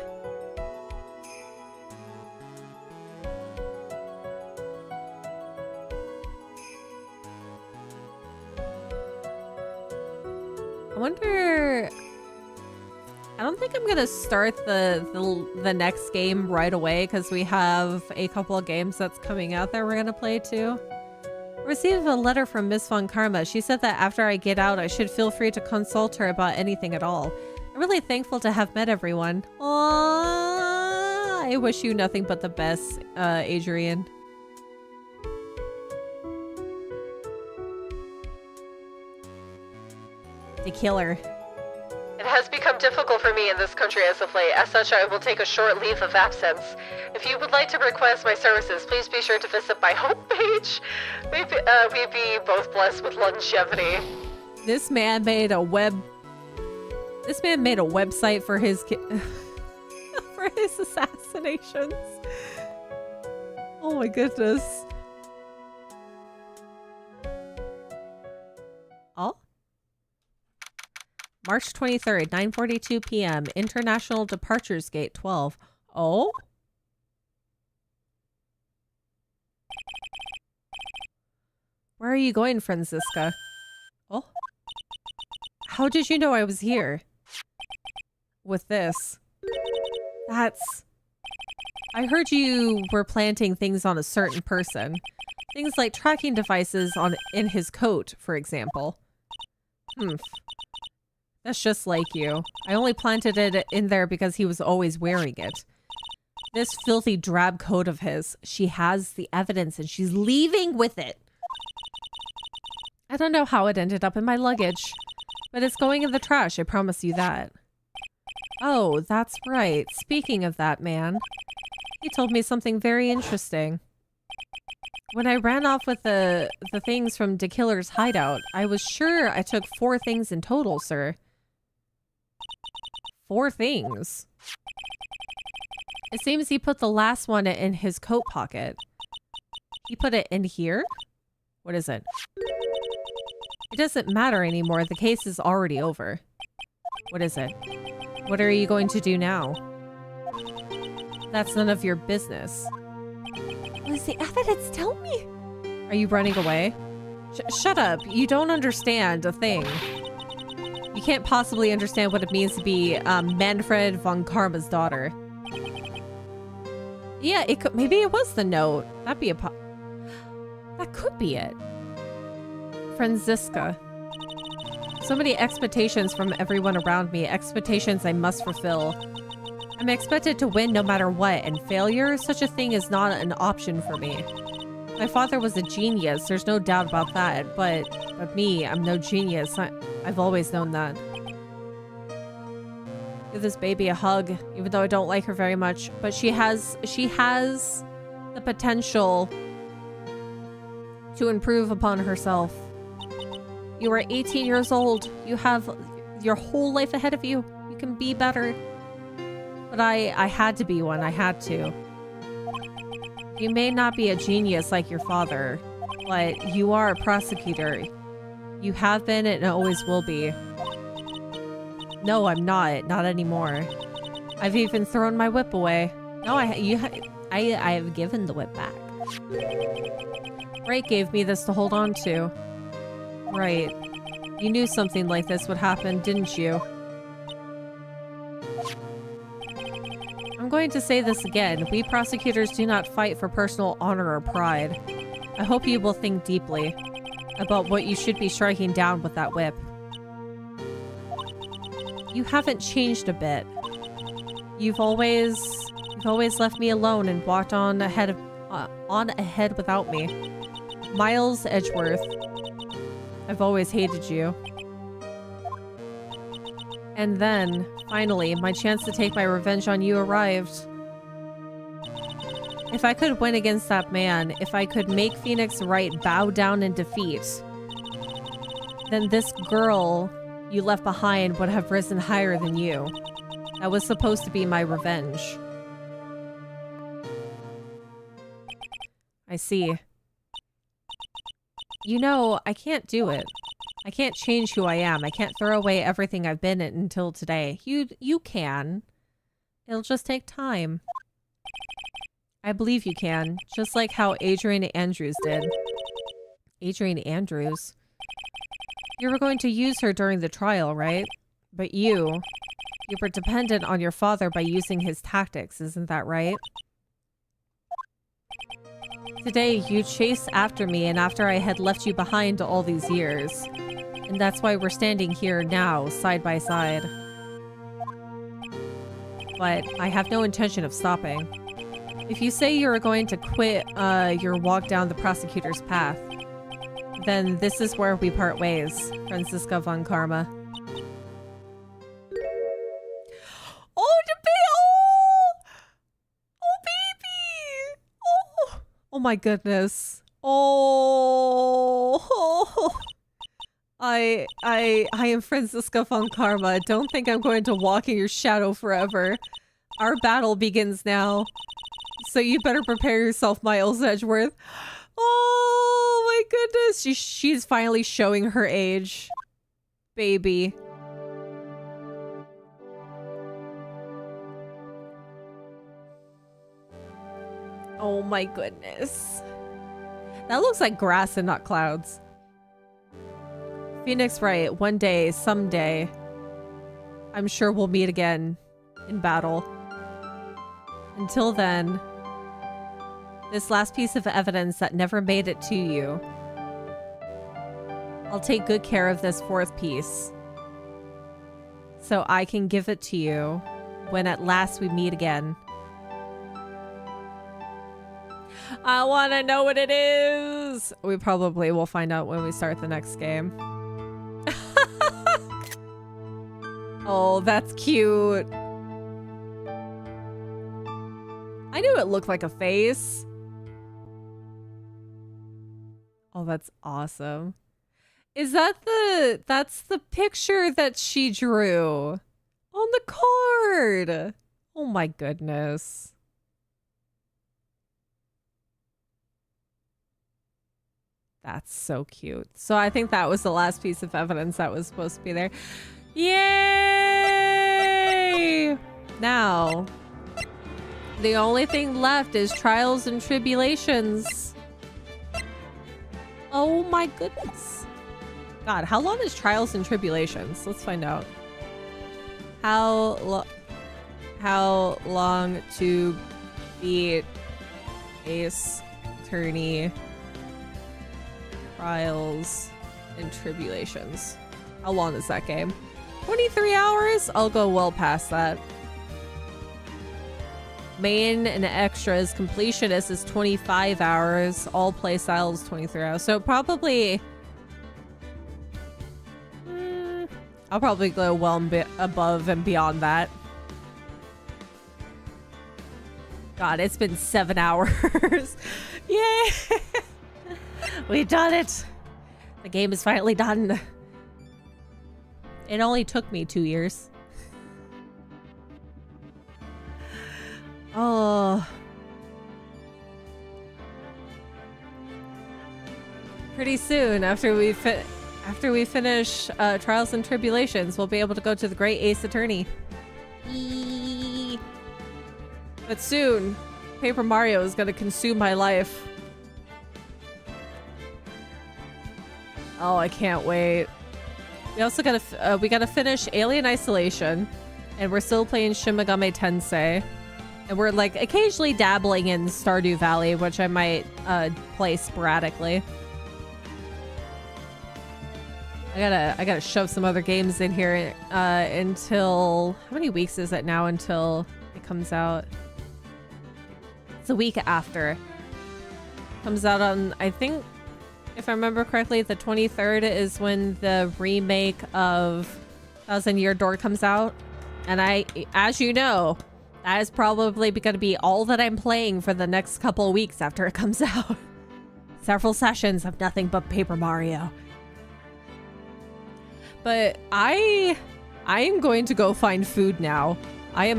I wonder... I don't think I'm gonna start the next game right away because we have a couple of games that's coming out that we're gonna play too. I received a letter from Miss Von Karma. She said that after I get out, I should feel free to consult her about anything at all. I'm really thankful to have met everyone. Aww, I wish you nothing but the best, Adrian. The killer. It has become difficult for me in this country as of late. As such, I will take a short leave of absence. If you would like to request my services, please be sure to visit my homepage. We'd be both blessed with longevity. This man made a website for his for his assassinations. Oh my goodness. Oh. March 23rd, 9:42 p.m. International Departures Gate 12. Oh? Where are you going, Franziska? Oh? How did you know I was here? With this. That's... I heard you were planting things on a certain person. Things like tracking devices in his coat, for example. That's just like you. I only planted it in there because he was always wearing it. This filthy drab coat of his. She has the evidence and she's leaving with it. I don't know how it ended up in my luggage, but it's going in the trash, I promise you that. Oh, that's right. Speaking of that man, he told me something very interesting. When I ran off with the things from the killer's hideout, I was sure I took 4 things in total, sir. 4 things. It seems he put the last one in his coat pocket. He put it in here? What is it? It doesn't matter anymore. The case is already over. What is it? What are you going to do now? That's none of your business. What is the evidence? Tell me! Are you running away? Shut up. You don't understand a thing. You can't possibly understand what it means to be Manfred von Karma's daughter. Yeah, it could. Maybe it was the note. That'd be that could be it. Franziska. So many expectations from everyone around me. Expectations I must fulfill. I'm expected to win no matter what, and failure, such a thing is not an option for me. My father was a genius, there's no doubt about that, but me, I'm no genius. I've always known that. Give this baby a hug, even though I don't like her very much, but she has the potential to improve upon herself. You are 18 years old. You have your whole life ahead of you. You can be better. But I had to be one. I had to. You may not be a genius like your father, but you are a prosecutor. You have been and always will be. No, I'm not. Not anymore. I've even thrown my whip away. No, I have given the whip back. Wright gave me this to hold on to. Right. You knew something like this would happen, didn't you? I'm going to say this again. We prosecutors do not fight for personal honor or pride. I hope you will think deeply about what you should be striking down with that whip. You haven't changed a bit. You've always left me alone and walked on ahead without me. Miles Edgeworth. I've always hated you. And then, finally, my chance to take my revenge on you arrived. If I could win against that man, if I could make Phoenix Wright bow down in defeat, then this girl you left behind would have risen higher than you. That was supposed to be my revenge. I see. You know, I can't do it. I can't change who I am. I can't throw away everything I've been until today. You can. It'll just take time. I believe you can, just like how Adrian Andrews did. Adrian Andrews? You were going to use her during the trial, right? But you were dependent on your father by using his tactics, isn't that right? Today, you chased after me and after I had left you behind all these years. And that's why we're standing here now, side by side. But I have no intention of stopping. If you say you're going to quit your walk down the prosecutor's path, then this is where we part ways, Franziska von Karma. Oh, the oh, baby! Oh my goodness! Oh, I am Franziska von Karma. Don't think I'm going to walk in your shadow forever. Our battle begins now, so you better prepare yourself, Miles Edgeworth. Oh my goodness, she's finally showing her age. Baby. Oh my goodness. That looks like grass and not clouds. Phoenix Wright, one day, someday, I'm sure we'll meet again in battle. Until then, this last piece of evidence that never made it to you, I'll take good care of this fourth piece, so I can give it to you when at last we meet again. I want to know what it is! We probably will find out when we start the next game. Oh, that's cute. I knew it looked like a face. Oh, that's awesome. Is that that's the picture that she drew on the card? Oh my goodness. That's so cute. So I think that was the last piece of evidence that was supposed to be there. Yay! Now, the only thing left is trials and tribulations. Oh my goodness. God, how long is trials and tribulations? Let's find out. How long to beat Ace Attorney Trials and Tribulations? How long is that game? 23 hours? I'll go well past that. Main and extras completionist is 25 hours. All playstyles 23 hours. So probably I'll probably go well above and beyond that. God, it's been 7 hours. Yay! We've done it. The game is finally done. It only took me 2 years. Oh. Pretty soon, after we finish Trials and Tribulations, we'll be able to go to the Great Ace Attorney. Eee. But soon, Paper Mario is going to consume my life. Oh, I can't wait. We also gotta finish Alien Isolation, and we're still playing Shin Megami Tensei, and we're like occasionally dabbling in Stardew Valley, which I might play sporadically. I gotta shove some other games in here until, how many weeks is it now until it comes out? It's a week after. Comes out on, I think, if I remember correctly, the 23rd is when the remake of Thousand Year Door comes out. And as you know, that is probably going to be all that I'm playing for the next couple of weeks after it comes out. Several sessions of nothing but Paper Mario. But I am going to go find food now. I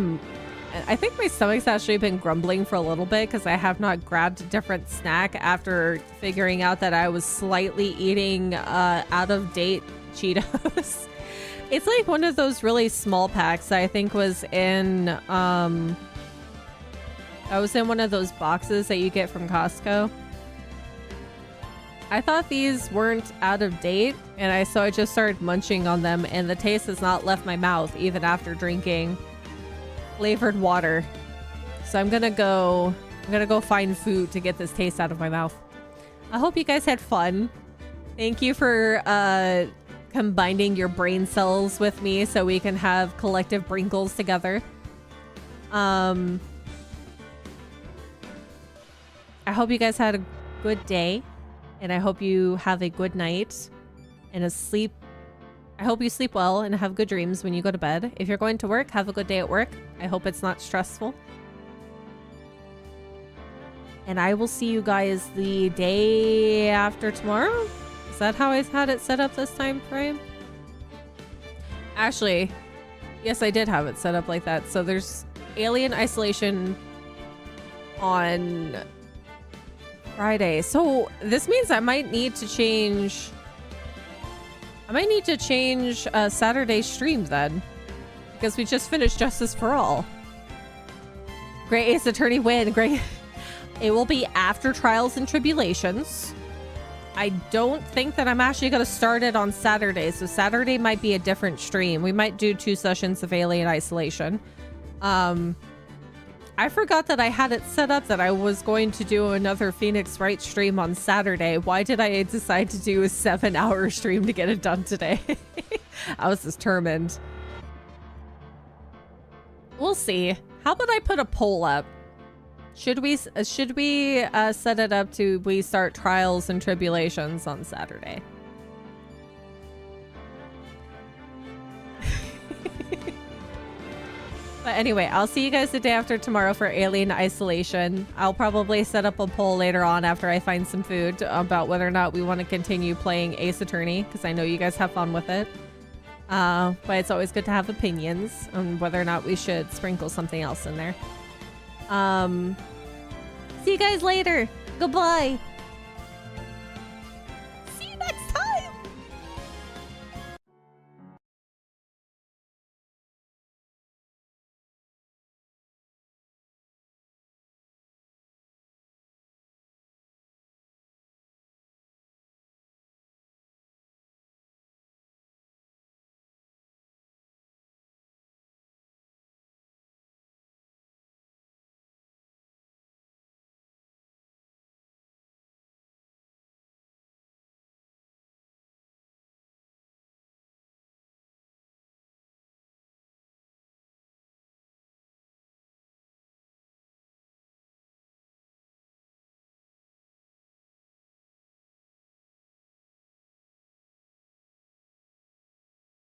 think my stomach's actually been grumbling for a little bit because I have not grabbed a different snack after figuring out that I was slightly eating out of date Cheetos. It's like one of those really small packs that I think was in one of those boxes that you get from Costco. I thought these weren't out of date, and so I just started munching on them, and the taste has not left my mouth even after drinking flavored water. So I'm gonna go find food to get this taste out of my mouth. I hope you guys had fun. Thank you for combining your brain cells with me so we can have collective Brinkles together. I hope you guys had a good day, and I hope you have a good night and I hope you sleep well and have good dreams when you go to bed. If you're going to work, have a good day at work. I hope it's not stressful. And I will see you guys the day after tomorrow. Is that how I had it set up this time frame? Actually, yes, I did have it set up like that. So there's Alien Isolation on Friday. So this means I might need to change Saturday's stream then, because we just finished Justice for All. Great Ace Attorney win. Great. It will be after Trials and Tribulations. I don't think that I'm actually going to start it on Saturday, so Saturday might be a different stream. We might do 2 sessions of Alien Isolation. I forgot that I had it set up that I was going to do another Phoenix Wright stream on Saturday. Why did I decide to do a 7-hour stream to get it done today? I was determined. We'll see. How about I put a poll up? Should we set it up to we start Trials and Tribulations on Saturday? But anyway, I'll see you guys the day after tomorrow for Alien Isolation. I'll probably set up a poll later on after I find some food about whether or not we want to continue playing Ace Attorney, because I know you guys have fun with it. But it's always good to have opinions on whether or not we should sprinkle something else in there. See you guys later. Goodbye.